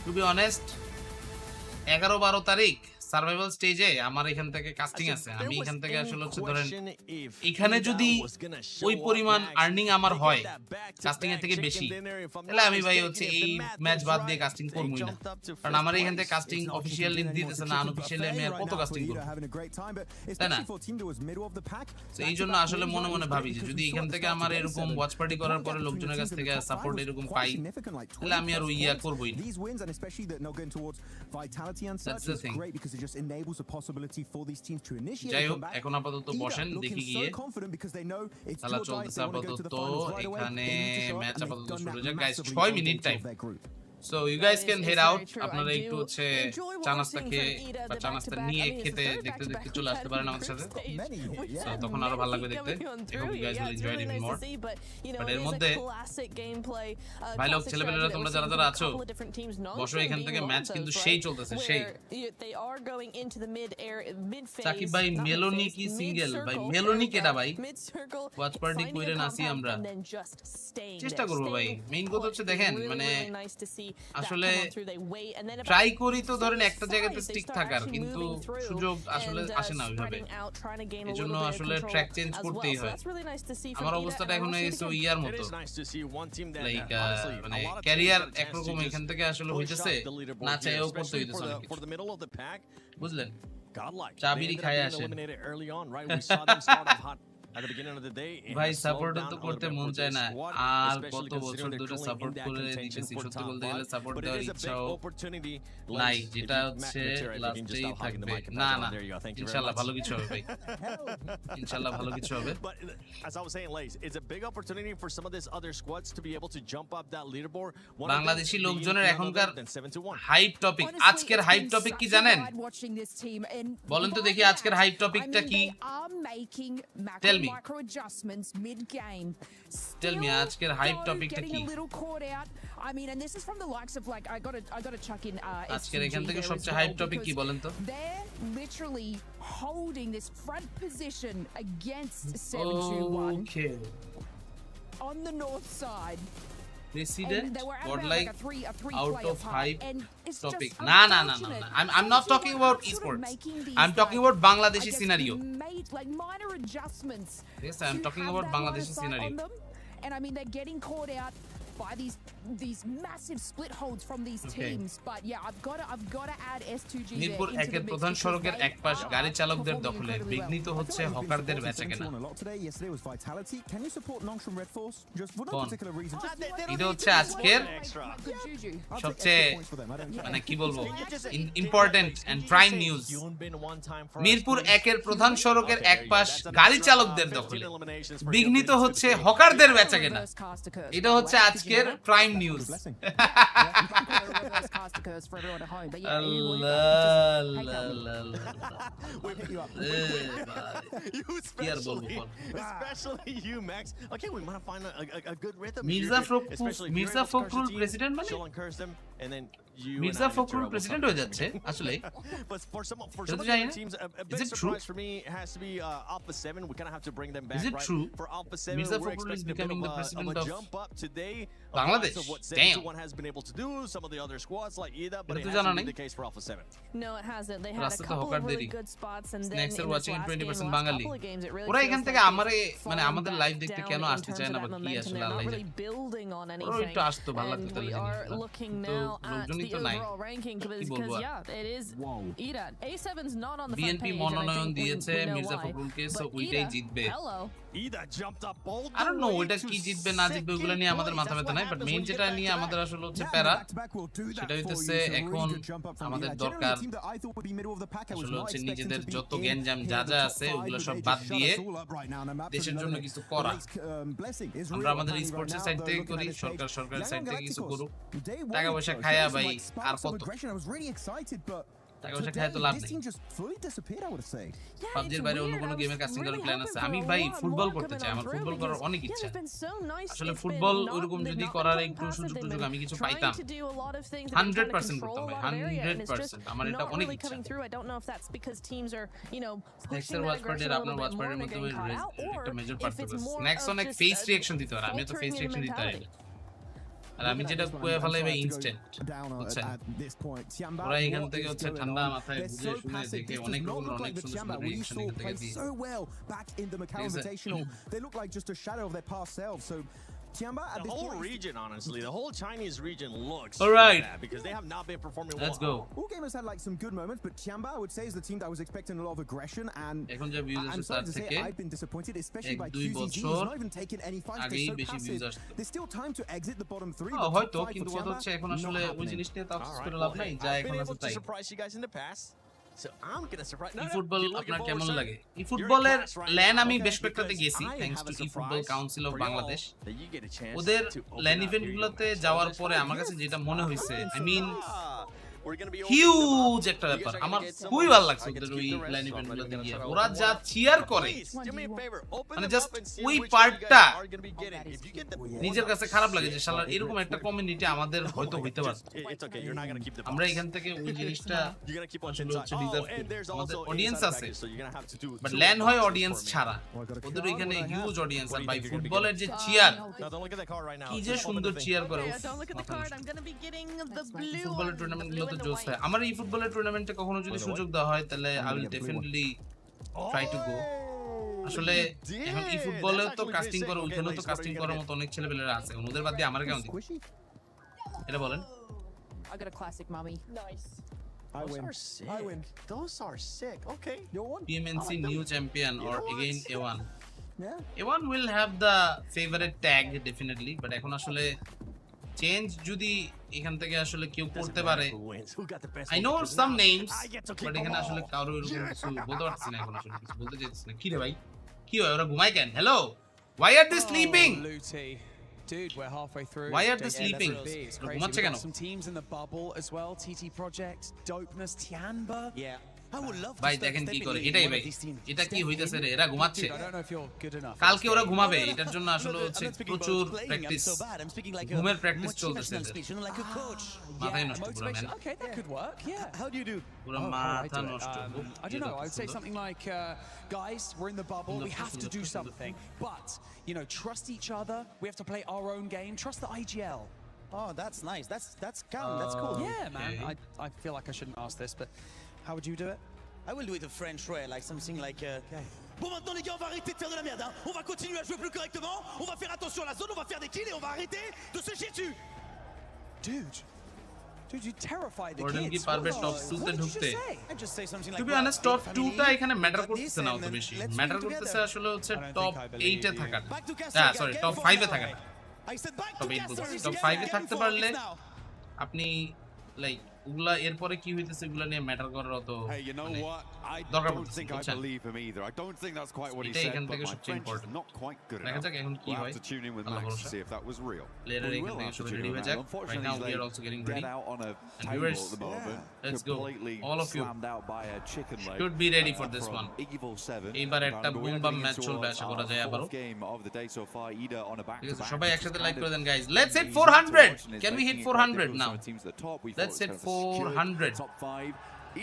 To be honest, 11-12 তারিখ সার্ভাইভাল স্টেজে আমার এখান থেকে কাস্টিং আছে। আমি এখান থেকে আসলে হচ্ছে ধরেন এখানে যদি ওই পরিমাণ আর্নিং আমার হয় কাস্টিং এর থেকে বেশি, তাহলে আমি ভাই হচ্ছে এই ম্যাচ বাদ দিয়ে কাস্টিং করবই না। কারণ আমার এখান থেকে কাস্টিং অফিসিয়াল লিংক দিতেছে না, আনঅফিসিয়ালি আমি আর কত কাস্টিং করব, তাই না? তো এই জন্য আসলে মনে মনে ভাবি যে যদি এখান থেকে আমার এরকম ওয়াচ পার্টি করার পরে লোকজনের কাছ থেকে সাপোর্ট এরকম পাই, তাহলে আমি আর ওই ইয়া করবই না। That's the thing. just enables a possibility for these teams to initiate. যাই হোক, এখন আপাতত বসেন, দেখি গিয়ে খেলা চলতেছে আপাতত। এখানে ম্যাচ আপাতত শুরু হয়ে যায় guys, 6 minute time. So you guys can head out. আপনারা একটু হচ্ছে চা নাস্তা খেয়ে বা চা নাস্তা নিয়ে খেতে দেখতে দেখতে চলে আসতে পারেন আমাদের সাথে। So তখন আরো ভালো লাগবে দেখতে। I hope you guys will enjoy it even more. But এর মধ্যে ভাই লোক ছেলেপেলেরা তোমরা যারা যারা আছো, বসো, এখান থেকে ম্যাচ কিন্তু সেই চলতেছে, সেই। সাকিব ভাই মেলোনি কি সিঙ্গেল? ভাই মেলোনি কেডা ভাই? ওয়াচ পার্টি কইরে নাসি আমরা, চেষ্টা করবো ভাই। মেইন কথা হচ্ছে দেখেন, মানে আসলে ট্রাই করি তো ধরেন একটা জায়গাতে স্টিক থাকার, কিন্তু সুযোগ আসলে আসে না ওইভাবে। এজন্য আসলে ট্র্যাক চেঞ্জ করতেই হয়। আমার অবস্থাটা এখন হয়ে গেছে ইয়ার মতো, লাইক মানে ক্যারিয়ার একরকম এখান থেকে আসলে হইতেছে, না চাইও করতে হইতেছে অনেক কিছু, বুঝলেন? চাবিরি খায় আসেন ভাই। সাপোর্ট তো করতে মন চায় না, আর কত বছর ধরে সাপোর্ট করে দিতেছি। সত্যি বলতে গেলে সাপোর্ট দেওয়ার ইচ্ছাও নাই, যেটা হচ্ছে লাস্টেই থাকবে। না না, ইনশাআল্লাহ ভালো কিছু হবে ভাই, ইনশাআল্লাহ ভালো কিছু হবে। বাংলাদেশি লোকজনের এখনকার হাইপ টপিক, আজকের হাইপ টপিক কি জানেন? বলেন তো দেখি আজকের হাইপ টপিকটা কি? Tell me. Micro adjustments mid game. Tell me, আজকের হাইপ টপিকটা কি? I mean, and this is from the likes of like I got to chuck in আজকের এখান থেকে সবচেয়ে হাইপ টপিক কি বলেন তো? They're literally holding this front position against 721. Okay. On the north side. President got like out of hype topic. Nah. I'm not talking about esports. I'm talking about Bangladeshi scenario. Like minor adjustments. Yes, I'm talking about Bangladeshi scenario. And I mean, they're getting caught out by these massive split holds from these teams. But yeah, I've got to add S2G there. Mirpur একের প্রধান সড়কের এক পাশ গাড়ি চালকদের দখলে, বিঘ্নিত হচ্ছে হকারদের বেচাকেনা। এটা হচ্ছে আজকের সবচেয়ে মানে কি বলবো important and prime news. Mirpur একের প্রধান সড়কের এক পাশ গাড়ি চালকদের দখলে, বিঘ্নিত হচ্ছে হকারদের বেচাকেনা। এটা হচ্ছে আজকের prime news. Mirza Fakhrul president মানে and then you Mirza Fakhrul president হয়ে যাচ্ছে আসলে but for some of এটা তো the জানি other না। teams, a Is big it true? surprise for me has to be Alpha 7. We kind of have to bring them back, Is it right? true? For Alpha 7, Mirza we're Fakhrul is expecting a bit becoming the of president a of jump up today. Bangladesh. Of what Damn. 71 has been able to do, some of the other squads like Ida, but এটা it তো hasn't জানা been নেই। the case for Alpha 7. No, it hasn't. They had a রাস্তাতে couple hawker of really দেরি। good spots, and then Snacks in are this watching last 20% game, the last বাঙালি। couple of games, it really ওরা feels এখান like থেকে they've আমারে মানে fallen আমাদের back live দেখতে down কেন in আসতে terms চায় of না that বা কি momentum. আসলে They're not আল্লাহ really জানে। building on ওরা anything. একটু আসতো ভালো লাগতো And তাহলে we are জিনিসগুলো। looking কিন্তু now at লোকজনই the তো নাই। overall ranking কি because বলবো আর? yeah, it is Ida. A7's not on the front BNP page, and I মনোনয়ন think দিয়েছে we know মির্জা why. ফখরুলকে, সো But ওইটাই Ida, জিতবে। hello. Ida jumped up all I the don't know way ওইটা to কি জিতবে না জিতবে ওগুলো নিয়ে আমাদের মাথা ব্যথা নাই, বাট মেইন যেটা নিয়ে আমাদের আসলে হচ্ছে প্যারা সেটা হইতেছে এখন আমাদের দরকার আসলে হচ্ছে নিজেদের যত গ্যাঞ্জাম যা যা আছে ওগুলো সব বাদ দিয়ে দেশের জন্য কিছু করা। আমরা আমাদের স্পোর্টসের সাইড থেকে করি, সরকারের সাইড থেকে কিছু করুক। টাকা পয়সা খায়া ভাই আর কত টাকা পয়সা খায় তো লাভ নেই। পাবজির বাইরে অন্য কোনো গেমের কাস্টিং করার প্ল্যান আছে? আমি ভাই ফুটবল করতে চাই, আমার ফুটবল করার অনেক ইচ্ছা। আসলে ফুটবল ওইরকম যদি করার একটু সুযোগ আমি কিছু পাইতাম 100% করতাম ভাই, 100%। আমার এটা অনেক ইচ্ছা। স্ন্যাক্সের ওয়াচ পার্টির আপনার ওয়াচ পার্টির মধ্যে একটা মেজর পার্থক্য। স্ন্যাক্স অনেক ফেস রিঅ্যাকশন দিতে পারে, আমি তো ফেস রিঅ্যাকশন দিতে পারি না। আর আমি যেটা কয়ে ফেলাই ভাই ইনস্ট্যান্ট, বুঝছেন? ওরা এখান থেকে হচ্ছে ঠান্ডা মাথায় বুঝে শুনে দেখে অনেক রকম অনেক সুন্দর সুন্দর রিঅ্যাকশন এখান থেকে দিয়ে। The whole region, honestly, the whole Chinese region looks all right bad because they have not been performing well. Let's go. All gamers had like some good moments, but Tiamba I would say is the team that I was expecting a lot of aggression, and এখন যে views I'm আসছে sorry তার to say থেকে I've been disappointed, especially by 1-2 QZZ. He's বছর not even taking any fights. আগেই They're so বেশি views passive. আসতো। There's still time to exit the bottom three. হয়তো, কিন্তু কথা হচ্ছে এখন আসলে ওই জিনিস নিয়ে তো আফসোস করে লাভ নাই, যা এখন আছে তাই। surprise you guys in the past. So I'm gonna surprise. E football আপনার কেমন লাগে? ই ফুটবলের ল্যান আমি বেশ কয়েকটাতে গেছি thanks to E football council of Bangladesh. ওদের ল্যান ইভেন্টগুলোতে যাওয়ার পরে আমার কাছে যেটা মনে হয়েছে, আই মিন হিউজ একটা ব্যাপার, আমার খুবই ভালো লাগছে ওদের ওই ল্যান ইভেন্টগুলোতে গিয়ে। ওরা যা চিয়ার করে মানে জাস্ট ওই পার্টটা নিজের কাছে খারাপ লাগে যে শালার এরকম একটা কমিউনিটি আমাদের হয়তো হইতে পারে। আমরা এখান থেকে ওই জিনিসটা আসলে হচ্ছে ডিজার্ভ করি। আমাদের অডিয়েন্স আছে, বাট ল্যান হয় অডিয়েন্স ছাড়া। ওদের ওইখানে হিউজ অডিয়েন্স, আর ভাই ফুটবলের যে চিয়ার, কি যে সুন্দর চিয়ার করে। ফুটবলের টুর্নামেন্ট গুলো তো জোস হয়। আমার এই ফুটবলের টুর্নামেন্টে কখনো যদি সুযোগ দেওয়া হয় তাহলে I will definitely try to go. আসলে এখন এই ফুটবলে তো কাস্টিং করে, ওইখানেও তো কাস্টিং করার মতো অনেক ছেলেপেলেরা আছে, ওদের বাদ দিয়ে আমার কেমন দিই এটা বলেন? I got a classic, mommy. Nice. I win. Those are sick. Okay. PMNC new champion or again A1. Yeah. A1 will have the favorite tag definitely, but এখন আসলে চেঞ্জ যদি এখান থেকে আসলে কেউ করতে পারে, I know some names, but এখানে আসলে কারো এরকম কিছু বলতে পারছি না, এখন আসলে কিছু বলতে চাইছি না। কি রে ভাই, কি হয় ওরা ঘুমায় কেন? Hello, why are they sleeping? Dude, we're halfway through. Why are they sleeping? It's crazy. We've got some teams in the bubble as well. TT Project, Dopeness, Tianba. Yeah. I would love to ভাই দেখেন কি করে, এটাই ভাই, এটা কি হইতাছে রে? এরা ঘুমাচ্ছে, I don't know if you're good enough. কালকে ওরা ঘুমাবে, এটার জন্য আসলে হচ্ছে প্রচুর প্র্যাকটিস, ঘুমের প্র্যাকটিস চলতেছে, মাথায় নষ্ট পুরো man. Okay, that could work. Yeah. How do you do? পুরো মাথা নষ্ট। I don't know. I would say something like, guys, we're in the bubble. We have to do something, but you know, trust each other. We have to play our own game. Trust the IGL. Oh, that's nice. That's calm. That's cool. Yeah, man. I feel like I shouldn't ask this, but how would you do it? I will do it the French way, like something like. Bon, maintenant les gars, on va arrêter de faire de la merde. Hein. On va continuer à jouer plus correctement. On va faire attention à la zone. On va faire des kills et on va arrêter de se chier dessus. Dude, you terrify the Gordon kids. কি পারবে top 2 তে ঢুকতে? I just say something to like. Be honest, top 2 টা এখানে matter করতেছে না অত বেশি, ম্যাটার করতেছে আসলে হচ্ছে টপ 8 এ থাকা। হ্যাঁ সরি, টপ 5 এ থাকা। I said back top to 8 বলছি, Castle. টপ 5 এ থাকতে পারলে আপনি লাইক ওগুলা এরপরে কি হইতেছে এগুলা নিয়ে ম্যাটার করার অত Hey, you know মানে what? I দরকার don't পড়তেছে think I বুঝছেন? believe him either. I don't think that's quite what he এটাই said, এখান but থেকে my সবচেয়ে French is important। not quite good দেখা enough. যাক এখন কি We'll হয় have to tune in with Allah Max to ভরসা see if that was real. প্লেয়াররা We এখান will থেকে have to সবাই tune রেডি in হয়ে with যাক that. right Unfortunately, now he's we are laid also getting ready dead out on a and table viewers at the moment. let's go Completely all of you slammed out by a chicken leg. should be ready for this from one Evil 7. এইবার একটা But we broom are বাম getting match into চলবে আশা করা যায় our আবারও fourth game of the day so far. Ida on a ঠিক আছে back-to-back, সবাই which is একসাথে kind লাইক করে of then guys let's hit amazing to watch, 400 and can it's we hit making it quite 400 difficult now for teams at the top. We thought let's it hit was kind of a secured 400 top 5.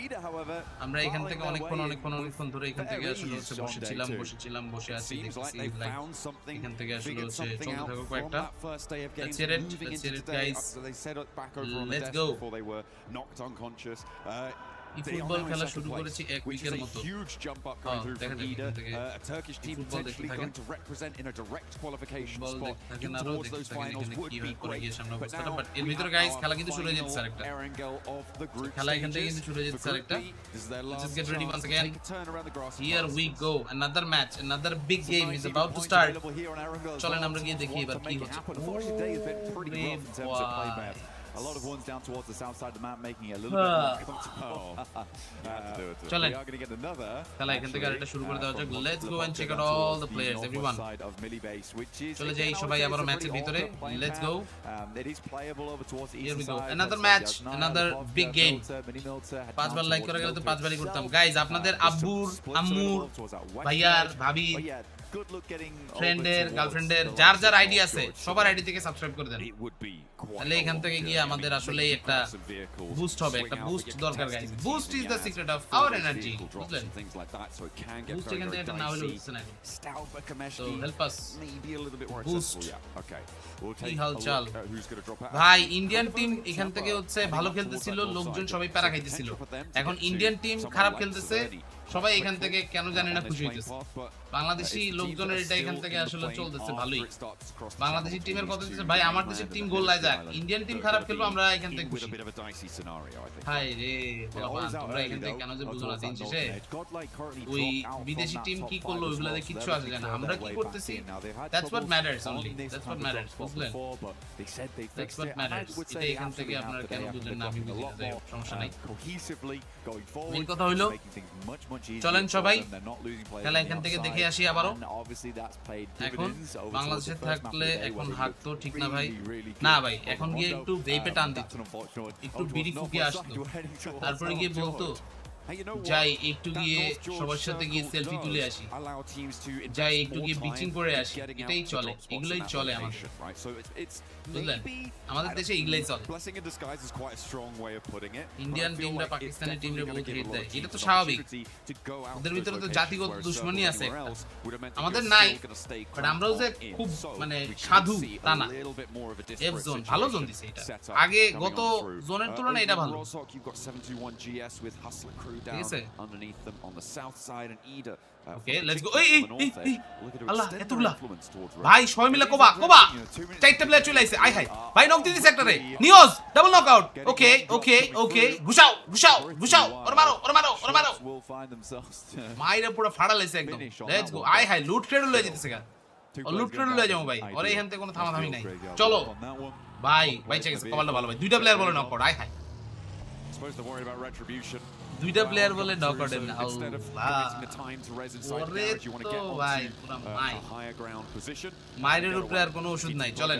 Ida, however, আমরা এখান থেকে battling their অনেকক্ষণ way in ধরে এখান থেকে fair আসলে হচ্ছে ease on বসে day two. বসে আছি Seems like দেখতেছি they লাইক found something, এখান থেকে আসলে figured হচ্ছে something চলতে out থাকুক from কয়েকটা that first day of games, let's hit it moving let's into hit it today guys after they set up back over on the let's desk go before they were knocked unconscious. এই They are football now in খেলা second শুরু place, করেছি এক which is উইকের a মতো huge jump up coming through দেখা from যাক Ida. এখান থেকে A Turkish team ফুটবল দেখতে potentially থাকেন going to represent in a direct qualification football spot দেখতে থাকেন in আরো towards দেখতে those থাকেন finals এখানে would কি be হয় পরে গিয়ে great. সামনে But অবস্থাটা now বাট এর we ভিতরে have গাইস our খেলা কিন্তু শুরু হয়ে যেতে final আরেকটা Erangel of the group খেলা এখান থেকে stages. কিন্তু শুরু হয়ে For যেতে Group আরেকটা B, this is their let's last just get ready chance once to again take a turn around the grass. here we go another match another big game is about to start চলেন আমরা গিয়ে দেখি এবার কি হচ্ছে Unfortunately, today has been pretty rough in terms of play, man. A lot of ones down towards the south side of the map, making it a little bit more comfortable. চলেন We are going to get another. খেলা এখান থেকে আরেকটা শুরু করে দেওয়া যাক let's go and check out all the players everyone চলে যাই সবাই আবার ম্যাচের ভিতরে let's go It is playable over towards the here we eastern go side. another match another big game পাঁচবার লাইক করে গেলে তো পাঁচবারই করতাম গাইজ আপনাদের আব্বুর আম্মুর ভাইয়ার ভাবি ফ্রেন্ডের গার্লফ্রেন্ডের যার যার আইডি আছে সবার আইডি থেকে সাবস্ক্রাইব করে দেন তাহলে এখান থেকে গিয়ে আমাদের আসলে একটা বুস্ট হবে একটা বুস্ট দরকার guys boost is the secret of our energy বুঝলেন বুস্ট এখান থেকে একটা না হলে হচ্ছে না সো হেল্প আস বুস্ট কি হালচাল ভাই ইন্ডিয়ান টিম এখান থেকে হচ্ছে ভালো খেলতেছিল লোকজন সবাই প্যারা খাইতেছিল এখন ইন্ডিয়ান টিম খারাপ খেলতেছে সবাই এখান থেকে কেন জানি না খুশি হইতেছে বাংলাদেশি লোকজনের এটা এখান থেকে আসলে চলতেছে ভালোই বাংলাদেশি টিমের কথা হচ্ছে ভাই আমার দেশের টিম গোল লাই যাক ইন্ডিয়ান টিম খারাপ খেলবো আমরা এখান থেকে খুশি হাই রে বাবা তোমরা এখান থেকে কেন যে বুঝো না দিন শেষে ওই বিদেশি টিম কি করলো ওইগুলাতে কিচ্ছু আসে যায় না আমরা কি করতেছি that's what matters only that's what matters বুঝলেন দ্যাটস হোয়াট ম্যাটারস এটা এখান থেকে আপনারা কেন বুঝলেন না আমি বুঝি না যাই হোক, সমস্যা নাই মেন কথা হইলো চলেন সবাই খেলা এখান থেকে দেখে আসি আবারও এখন বাংলাদেশে থাকলে এখন হাত তো ঠিক না ভাই না ভাই এখন গিয়ে একটু ভেপে টান দিত একটু বিড়ি ফুকিয়ে আসতো তারপরে গিয়ে বলতো যাই একটু গিয়ে সবার সাথে গিয়ে সেলফি তুলে আসি যাই একটু গিয়ে বিচিং করে আসি এটাই চলে এগুলোই চলে আমাদের বুঝলেন আমাদের দেশে এগুলোই চলে ইন্ডিয়ান টিমরা পাকিস্তানি টিমরা বহুত হেট দেয় এটা তো স্বাভাবিক ওদের ভিতরে তো জাতিগত দুশমনী আছে আমাদের নাই বাট আমরাও যে খুব মানে সাধু তা না এফ জোন ভালো জোন দিছে এটা আগে গত জোনের তুলনায় এটা ভালো ঠিক আছে ওকে লেটস গো এই আল্লাহ এতগুলা ভাই সবাই মিলে কোবা চারটা প্লেয়ার চলে আইছে আই হাই ভাই নক দি সেক্টরে নিওজ double knock out okay okay okay ঘুষাও ওর মারো মাইরা পুরো ফাড়া লাইছে একদম লেটস গো আই হাই লুট ক্রেড লয়ে যেতেছে গা লুট ক্রেড লয়ে যাও ভাই ওরে এখান থেকে কোনো থামাথামি নাই চলো ভাই চেক কমালটা ভালো ভাই দুইটা প্লেয়ার বলে নক আউট আই হাই দুইটা প্লেয়ার বলে নক আউট এর ওরে তো ভাই পুরো মাইরের উপরে আর কোনো ওষুধ নাই চলেন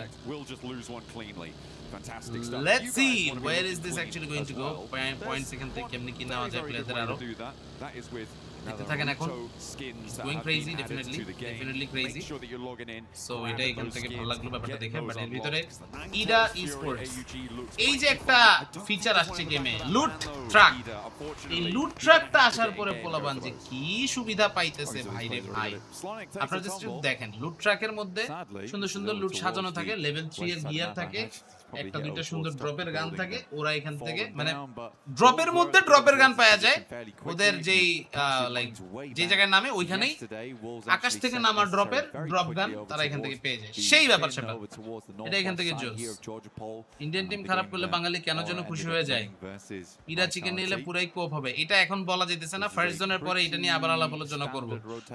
let's see where is this actually going to go points এখান থেকে কেমনে কি নেওয়া যায় প্লেয়ারদের আরো দেখতে থাকেন এখন going crazy definitely crazy so এটা এখান থেকে ভালো লাগলো ব্যাপারটা দেখে বাট এর ভিতরে ইডা esports এই যে একটা ফিচার আসছে গেমে লুট ট্রাক এই লুট ট্রাকটা আসার পরে পোলাবান যে কি সুবিধা পাইতেছে ভাই রে ভাই আপনারা জাস্ট দেখেন লুট ট্রাকের মধ্যে সুন্দর সুন্দর লুট সাজানো থাকে লেভেল 3 এর গিয়ার থাকে একটা দুইটা সুন্দর ড্রপের গান থাকে ওরা এখান থেকে মানে ড্রপের মধ্যে ড্রপের গান পাওয়া যায় ওদের যেই লাইক যে জায়গায় নামে ওইখানেই আকাশ থেকে নামা ড্রপের ড্রপ গান তারা এখান থেকে পেয়ে যায় সেই ব্যাপার সেটা এটা এখান থেকে জোস ইন্ডিয়ান টিম খারাপ করলে বাঙালি কেন যেন খুশি হয়ে যায় ইরা চিকেন নিলে পুরাই কোপ হবে এটা এখন বলা যাইতেছে না ফার্স্ট জোনের পরে এটা নিয়ে আবার আলাপ আলোচনা করব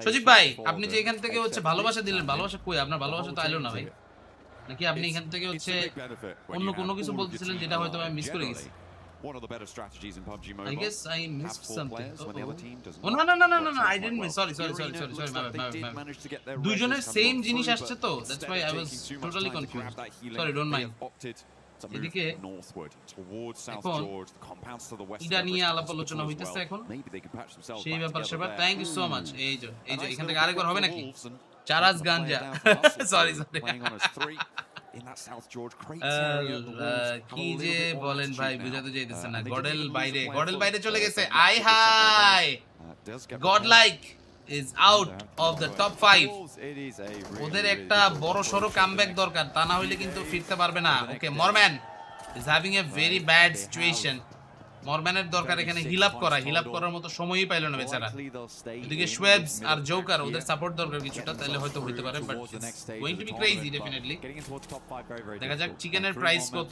সজীব ভাই আপনি যে এখান থেকে হচ্ছে ভালোবাসা দিলেন ভালোবাসা কই আপনার ভালোবাসা তো আইলো না ভাই নাকি আপনি এখান থেকে হচ্ছে অন্য কোনো কিছু বলতেছিলেন যেটা হয়তো আমি মিস করে গেছি one of the better strategies in PUBG Mobile. I guess I Have missed 4 something. players when the other team does Oh not. no, I didn't miss. Sorry. দুজনের সেম জিনিস আসছে তো, that's why I was totally confused. Sorry, don't mind. এদিকে এখন এটা নিয়ে আলাপ আলোচনা হইতেছে এখন সেই ব্যাপার সেবার। Thank you so much. এই যে এখান থেকে আরেকবার হবে নাকি? চারাস গাঞ্জা। সরি কি যে বলেন ভাই, বুঝাতে চাইতেছে না। গডেল বাইরে চলে গেছে। I high god like is out of the top 5. ওদের একটা বড় সরো কামব্যাক দরকার, তা না হইলে কিন্তু ফিরতে পারবে না। ওকে, মরম্যান is having a very bad situation. মরম্যানের দরকার এখানে হিল আপ করার মতো সময়ই পাইল না বেচারা। এদিকে শোয়েবস আর জোকার, ওদের সাপোর্ট দরকার কিছুটা, তাহলে হয়তো হইতে পারে, but going to be crazy definitely. দেখা যাক চিকেনের প্রাইস কত।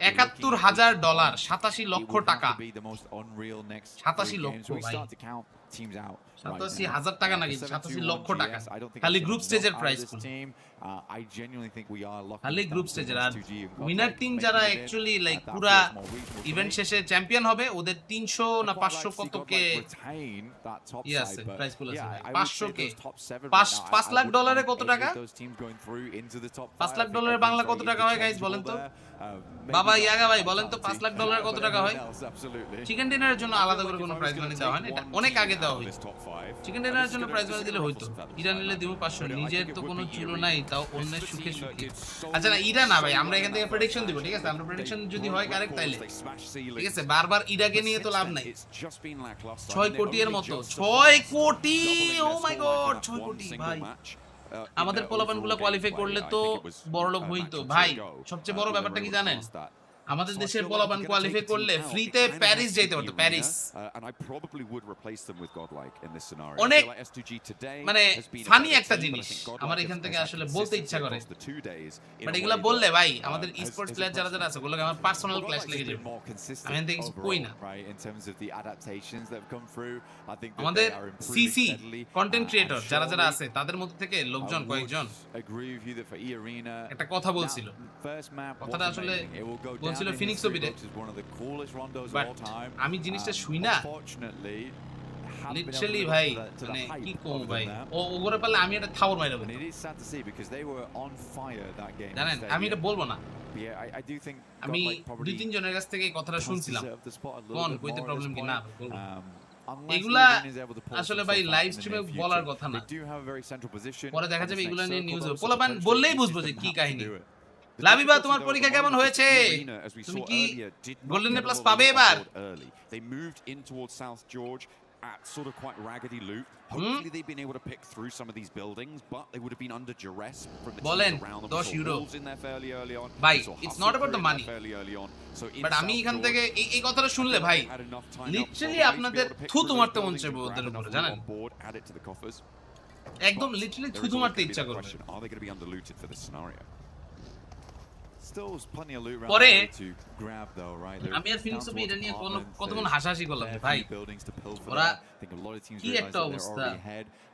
$৭১,০০০, ৮৭ লক্ষ টাকা। ৮৭ লক্ষ ভাই, ৮৭,০০০ টাকা নাকি ৮৭ লক্ষ টাকা খালি গ্রুপ স্টেজের প্রাইস। খালি গ্রুপ স্টেজের। আর উইনার টিম যারা অ্যাকচুয়ালি লাইক পুরা ইভেন্ট শেষে চ্যাম্পিয়ন হবে, ওদের 300 না 500 কত কে আছে প্রাইস পুল আছে। 500 কে $5 লাখ কত টাকা? $5 লাখ বাংলা কত টাকা হয় গাইস বলেন তো? বাবা ইয়াগা ভাই বলেন তো $5 লাখ কত টাকা হয়? চিকেন ডিনারের জন্য আলাদা করে কোনো প্রাইজ মানি দেওয়া হয় না, এটা অনেক আগে দেওয়া হয়েছে। চিকেন ডিনারের জন্য প্রাইজ মানি দিলে হইতো। ইরা নিলে দিব 500, নিজের তো কোনো চুলো নাই, তাও অন্যের সুখে সুখে। আচ্ছা না, ইরা না ভাই, আমরা এখান থেকে প্রেডিকশন দিব, ঠিক আছে? আমরা প্রেডিকশন যদি হয় কারেক্ট তাইলে ঠিক আছে। বারবার ইরাকে নিয়ে তো লাভ নাই। 6 কোটি এর মতো, 6 কোটি, ও মাই গড, 6 কোটি ভাই। আমাদের পোলাপানগুলো কোয়ালিফাই করলে তো বড়লোক হইতো ভাই। সবচেয়ে বড় ব্যাপারটা কি জানেন? আমাদের দেশের পোলাপান কোয়ালিফাই করলে ফ্রিতে প্যারিস যেতে পারতো। প্যারিস অনেক মানে ফানি একটা জিনিস, আমার এখান থেকে আসলে বলতে ইচ্ছা করে, বাট এগুলা বললে ভাই আমাদের স্পোর্টস প্লেয়ার যারা যারা আছে ওগুলোকে আমার পার্সোনাল ক্লাস লেগে যাবে। আমি এখান থেকে কিছু কই না। আমাদের সিসি কন্টেন্ট ক্রিয়েটর যারা যারা আছে তাদের মধ্যে থেকে লোকজন কয়েকজন একটা কথা বলছিল, কথাটা আসলে বলছিল ফিনিক্স ওবিডে, বাট আমি জিনিসটা শুই না লিটারালি ভাই, মানে কি কম ভাই, ও ওগরে পারলে আমি এটা থাবর মাইরা বলি, জানেন? আমি এটা বলবো না, আমি 2-3 জনের কাছ থেকে এই কথাটা শুনছিলাম। কোন কইতে প্রবলেম কি না বলবো, এগুলা আসলে ভাই লাইভ স্ট্রিমে বলার কথা না, পরে দেখা যাবে এগুলা নিয়ে নিউজ হবে, পোলাপান বললেই বুঝবো যে কি কাহিনী। লাবিবা তোমার পরীক্ষা কেমন হয়েছে? তুমি কি গোল্ডেন প্লাস পাবে এবার? At sort of quite raggedy loot. Hopefully they've been able to pick through some of these buildings, but they would have been under duress from the teams around them. €10 in there fairly early on. Bhai, it's not about the money. But আমি এখান থেকে এই কথাটা শুনলে ভাই literally আপনাদের থুতু মারতে মন চাইবে ওদের উপরে, জানেন? একদম লিটারালি থুতু মারতে ইচ্ছা করবে। Are they going to be underlooted for this scenario? পরে আমি আর ফিনিক্স ওবি এটা নিয়ে কতক্ষণ হাসাহাসি করলাম ভাই, ওরা কি একটা অবস্থা।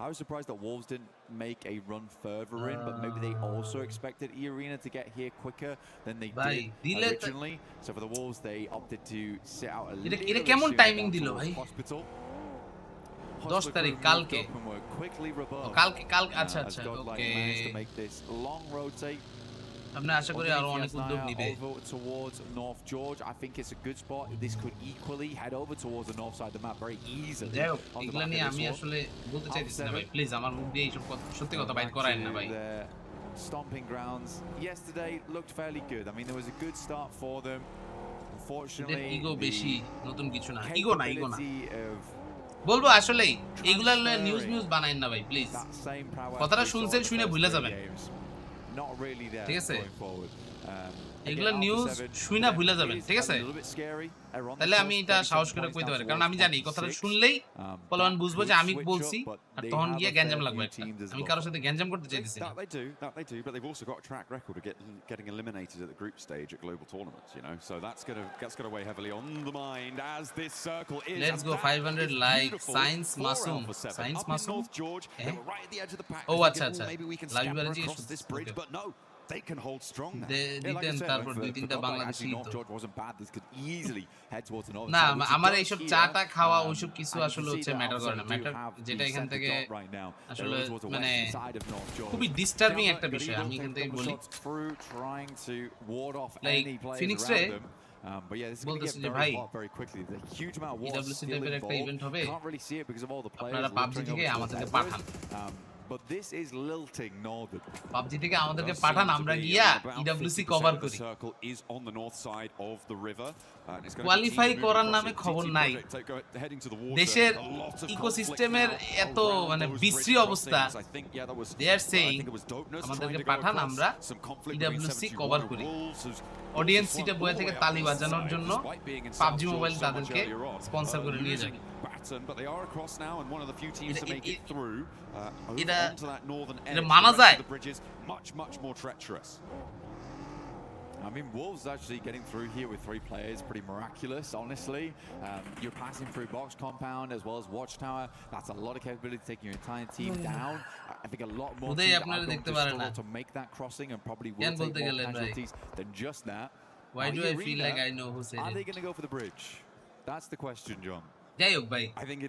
I was surprised that Wolves didn't make a run further in, but maybe they also expected E-Arena to get here quicker than they did originally. So for the Wolves, they opted to sit out a little bit. এটা কেমন timing দিল ভাই? 10 তারিখ কালকে আচ্ছা ওকে, আমরা আশা করি আরো অনেক উদ্যোগ নিবে। Towards North George, I think it's a good spot. This could equally head over towards the north side of the map very easily. এগুলা নিয়ে আমি আসলে বলতে চাইতেছি না ভাই, প্লিজ আমার মুখ দিয়ে এইসব সত্যি কথা বাইট করায়েন না ভাই। Stomping grounds yesterday looked fairly good. I mean there was a good start for them. Unfortunately, ego বেশি, নতুন কিছু না, ইগো না বলবো আসলেই এগুলা নিউজ বানায়েন না ভাই প্লিজ। কথাটা শুনছেন শুনে ভুলে যাবেন, ঠিক আছে? এগুলা নিউজ শুনে ভুলে যাবেন, ঠিক আছে? তাহলে আমি এটা সাহস করে কইতে পারি, কারণ আমি জানি কথাটা শুনলেই পলান বুঝবো যে আমি বলছি, আর তখন গিয়ে গ্যাঞ্জাম লাগবে। আমি কারোর সাথে গ্যাঞ্জাম করতে চাইতেছি না। They do, but they've also got a track record of getting eliminated at the group stage at global tournaments, you know. So that's going to weigh heavily on the mind as this circle is. Let's go 500 like Science Masum. Science Masum. North George, they were right at the edge of the pack. Oh, acha. Maybe we can scamper across this bridge, but no. they can hold strong now. দিতেন তারপর দুই তিনটা Bangladeshi North George wasn't bad. This could easily head towards an না আমার এইসব চাটা খাওয়া ওইসব কিছু আসলে হচ্ছে ম্যাটার করে না ম্যাটার যেটা এখান থেকে আসলে মানে খুবই ডিস্টার্বিং একটা বিষয় আমি এখান থেকে বলি লাইক ফিনিক্স রে but yeah, this is going to get very hot very quickly. There's a huge amount of war still involved. Can't really see it because of all the players. আপনারা PUBG থেকে আমাদেরকে পাঠান but this is lilting northern. PUBG থেকে আমাদেরকে পাঠান আমরা গিয়া EWC cover করি circle is on the north side of the river. Qualify করার নামে খবর নাই দেশের ইকোসিস্টেমের এত মানে বিশ্রী অবস্থা দে আর সেইং আমাদেরকে পাঠান আমরা EWC কভার করি অডিয়েন্স সিটে বসে থেকে তালি বাজানোর জন্য PUBG মোবাইল তাদেরকে স্পন্সর করে নিয়ে যায় but they are across now and one of the few teams to make it through onto that northern edge. The bridge is much more treacherous. I mean, Wolves actually getting through here with 3 players, pretty miraculous, honestly. You're passing through box compound as well as watchtower. That's a lot of capability taking your entire team down. I think a lot more teams are going to struggle to make that crossing and probably will take more casualties than just that. Why do I feel like I know who said it? Are they going to go for the bridge? That's the question, John. I think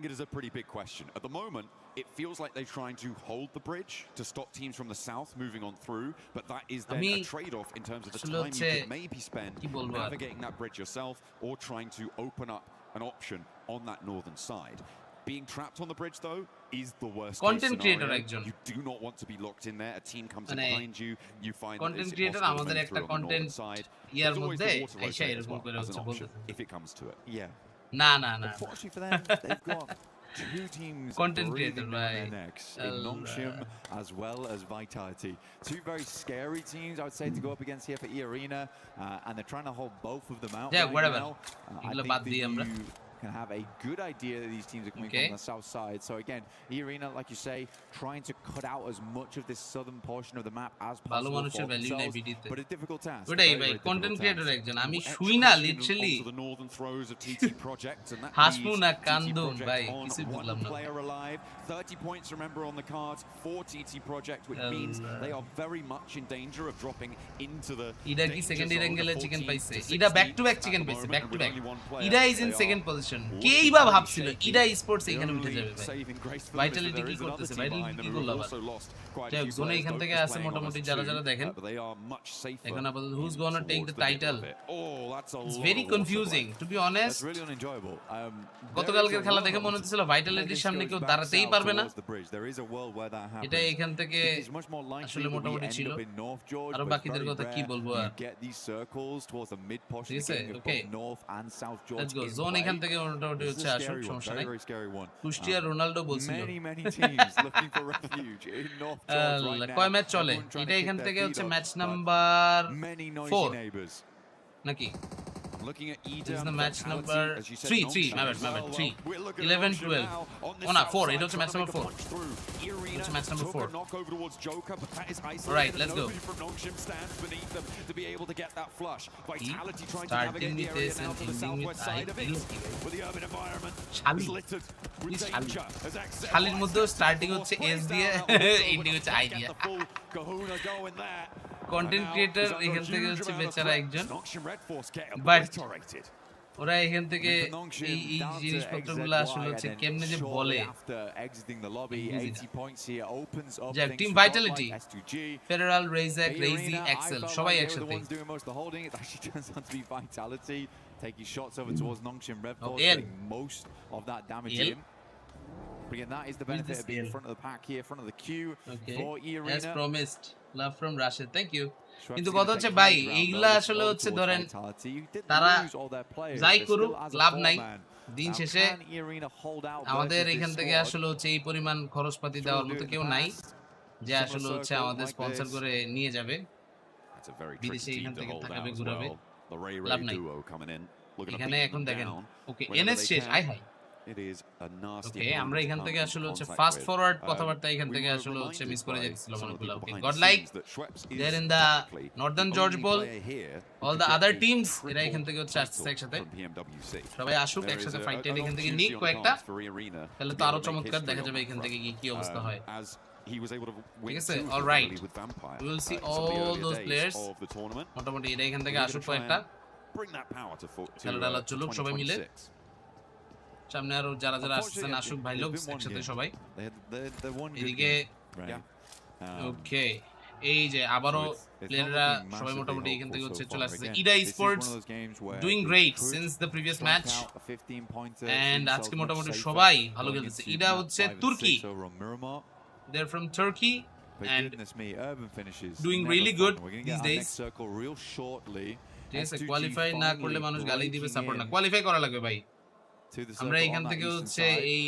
it is a pretty big question. At the moment, it feels like they're trying to hold the bridge to stop teams from the south moving on through, but that is then a trade-off in terms of the time you could maybe spend navigating that bridge yourself or trying to open up an option on that northern side. Being trapped on the bridge, though, is the worst content case creator scenario. You do not want to be locked in there. A team comes in behind you. You find content creator আমাদের একটা content ইয়ার মধ্যে আইসা এরকম করে হচ্ছে বলতে if it comes to it. Yeah. না Unfortunately for them, they've got 2 teams content creator breathing down their necks in Nongshim as well as Vitality. 2 very scary teams, I would say, to go up against here for E-Arena, and they're trying to hold both of them out right now. I think that you can have a good idea that these teams are coming from the south side. So again, E-Arena, like you say, trying to cut out as much of this southern portion of the map as possible for themselves, but a difficult task. ওটাই ভাই content creator একজন আমি শুই না literally the northern throes of TT project and that হাসবো না কান্দুন ভাই কিছু বুঝলাম না player alive 30 points remember on the cards for TT project which means they are very much in danger of dropping into the Ida কি second অ্যাঙ্গেলে chicken পাইছে Ida back to back chicken পাইছে back to back Ida is in second position কেই বা ভাবছিল Ida sports এখানে উঠে যাবে ভাই ভাইটালিটি কি করতেছে ভাইটালিটি কি করলো আবার যাই জোনে এখান থেকে আছে মোটামুটি যারা যারা দেখেন এখন আপাতত who's gonna take the title it's very confusing to be honest গতকালকের খেলা দেখে মনে হচ্ছিল ভাইটালিটির সামনে কেউ দাঁড়াতেই পারবে না এটা এখান থেকে আসলে মোটামুটি ছিল আর বাকিদের কথা কি বলবো আর ঠিক আছে ওকে লেটস গো জোন এখান থেকে মোটামুটি হচ্ছে আসল সমস্যা নাই কুষ্টিয়া রোনাল্ডো বলছিল কয় ম্যাচ চলে এটা এখান থেকে হচ্ছে ম্যাচ নাম্বার 4 নাকি Looking at This is the match number 3. My bad. 3. 11, 12. Oh, no, 4. It was match number 4. It's match number 4. Alright, let's go. Starting with this and ending with I. Shali's মধ্যে starting হচ্ছে S দিয়ে ending হচ্ছে I দিয়ে content creator এখান থেকে হচ্ছে বেচারা একজন বাট ওরা এখান থেকে এই জিনিসপত্রগুলো আসলে হচ্ছে কেমনে যে বলে যে team Vitality federal Rezaq রেজি Excel সবাই একসাথে taking shots over towards Nongshim Red Force, getting most of that damage in. But again, that is the benefit of being in front of the pack here, front of the queue for E-Arena. As promised, love from Rashid. Thank you. কিন্তু কথা হচ্ছে ভাই এইগুলা আসলে হচ্ছে ধরেন তারা যাই করুক লাভ নাই দিন শেষে আমাদের এখান থেকে আসলে হচ্ছে এই পরিমাণ খরচপাতি দেওয়ার মতো কেউ নাই যে আসলে হচ্ছে আমাদের স্পন্সর করে নিয়ে যাবে বিদেশে এখান থেকে থাকবে ঘুরাবে লাভ নাই এখানে এখন দেখেন ওকে এনএস শেষ হাই ওকে আমরা এখান থেকে আসলে হচ্ছে ফাস্ট ফরওয়ার্ড কথাবার্তা এখান থেকে আসলে হচ্ছে মিস করে যাচ্ছিলাম অনেকগুলো okay Godlike there in the northern gorge ball all the other teams এরা এখান থেকে হচ্ছে আসছে একসাথে সবাই আসুক একসাথে ফাইট এখান থেকে নিক কয়েকটা তাহলে তো আরো চমৎকার দেখা যাবে এখান থেকে কি অবস্থা হয় he was able to win ঠিক আছে, two all right. with Vampire. We will see in some of the all earlier those days players. of the tournament. মোটামুটি এটা এখান থেকে We're আসুক gonna try কয়েকটা and bring that power to খেলাটা চলুক সবাই মিলে 2026. সামনে আরো যারা যারা আসছেন আসুক ভাই লোক একসাথে সবাই They're one good এদিকে game. Yeah. ওকে এই যে আবারও প্লেয়াররা সবাই মোটামুটি এখান থেকে হচ্ছে চলে আসছে Ida sports doing great since the previous match and আজকে মোটামুটি সবাই ভালো খেলতেছে ইডা হচ্ছে তুর্কি they are from Turkey and doing really good these days ঠিক আছে কোয়ালিফাই না করলে মানুষ গালি দিবে সাপোর্ট না কোয়ালিফাই করা লাগবে ভাই আমরা এখান থেকে হচ্ছে এই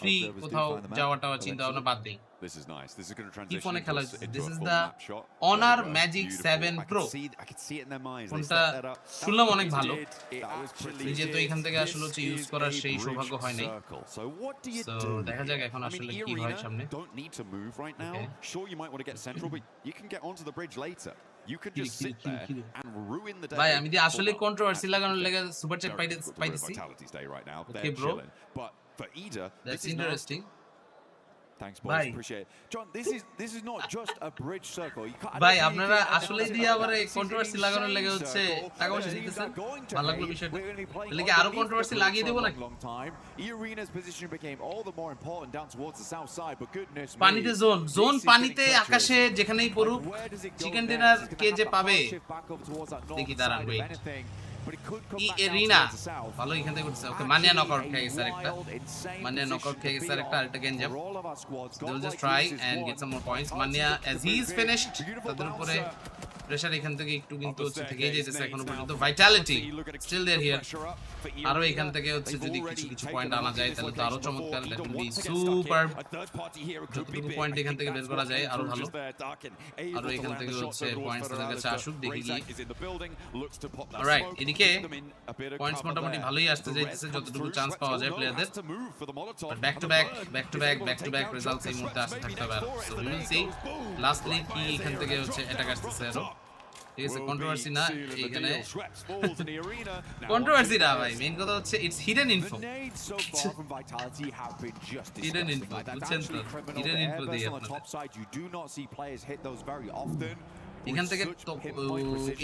ফ্রি কোথাও যাওয়াটা চিন্তা ভাবনা বাদ দেই This is nice. This is going to কি transition ফোনে খেলা into a this is full the map shot. Honor But, Magic beautiful. 7 Pro I could see it in their minds. They ফোনটা set that up. শুনলাম অনেক ভালো It actually নিজে তো এখান থেকে আসলে হচ্ছে ইউজ করার সেই সৌভাগ্য হয় নাই So what do you So, do? দেখা যাক এখন আসলে কি হয় সামনে Don't need to move right now. Sure, you might want to get central, but you can get onto the bridge later. You can just sit there and ruin the day. ভাই আমি যে আসলে কন্ট্রোভার্সি লাগানোর লাগা super chat পাইতেছি Vitality's day right now. Okay, They're bro. chilling. But for Ida, That's this is interesting. Thanks, boys. Bye. Appreciate it. John, this is not just a bridge circle. You can't. ভাই আপনারা আসলে দিয়ে আবার controversy লাগানোর লাগা হচ্ছে টাকা পয়সা দিতেছেন ভালো লাগলো বিষয়টা তাহলে কি আরো কন্ট্রোভার্সি লাগিয়ে দেব নাকি Arena's position became all the more important down towards the south side, but goodness me. পানিতে জোন পানিতে আকাশে যেখানেই পড়ুক চিকেন ডিনার কে যে পাবে দেখি দাঁড়ান ওয়েট ই এরিনা ভালো এখান থেকে করতেছে ওকে মানিয়া নকআউট খেয়ে গেছে আরেকটা মানিয়া নকআউট খেয়ে গেছে আরেকটা গেঞ্জাম they will just try and get some more points মানিয়া as he is finished তাদের উপরে প্রেসার এখান থেকে একটু কিন্তু হচ্ছে থেকেই যেতেছে এখনো পর্যন্ত ভাইটালিটি স্টিল देयर হিয়ার আরো এখান থেকে হচ্ছে যদি কিছু পয়েন্ট আনা যায় তাহলে তো আরো চমৎকার দ্যাট উইল বি সুপার যতটুকু পয়েন্ট এখান থেকে বের করা যায় আরো ভালো আরো এখান থেকে হচ্ছে পয়েন্টস তাদের কাছে আসুক দেখি কি অলরাইট এদিকে পয়েন্টস মোটামুটি ভালোই আসতে যাইতেছে যতটুকু চান্স পাওয়া যায় প্লেয়ারদের ব্যাক টু ব্যাক রেজাল্টস এই মুহূর্তে আসতে থাকতে পারে so we will C lastly কি এখান থেকে হচ্ছে অ্যাটাক আসতেছে আরো ঠিক আছে কন্ট্রোভার্সি না এখানে কন্ট্রোভার্সি না ভাই মেইন কথা হচ্ছে it's hidden info hidden info বুঝছেন তো হিডেন ইনফো দিয়ে আপনাদের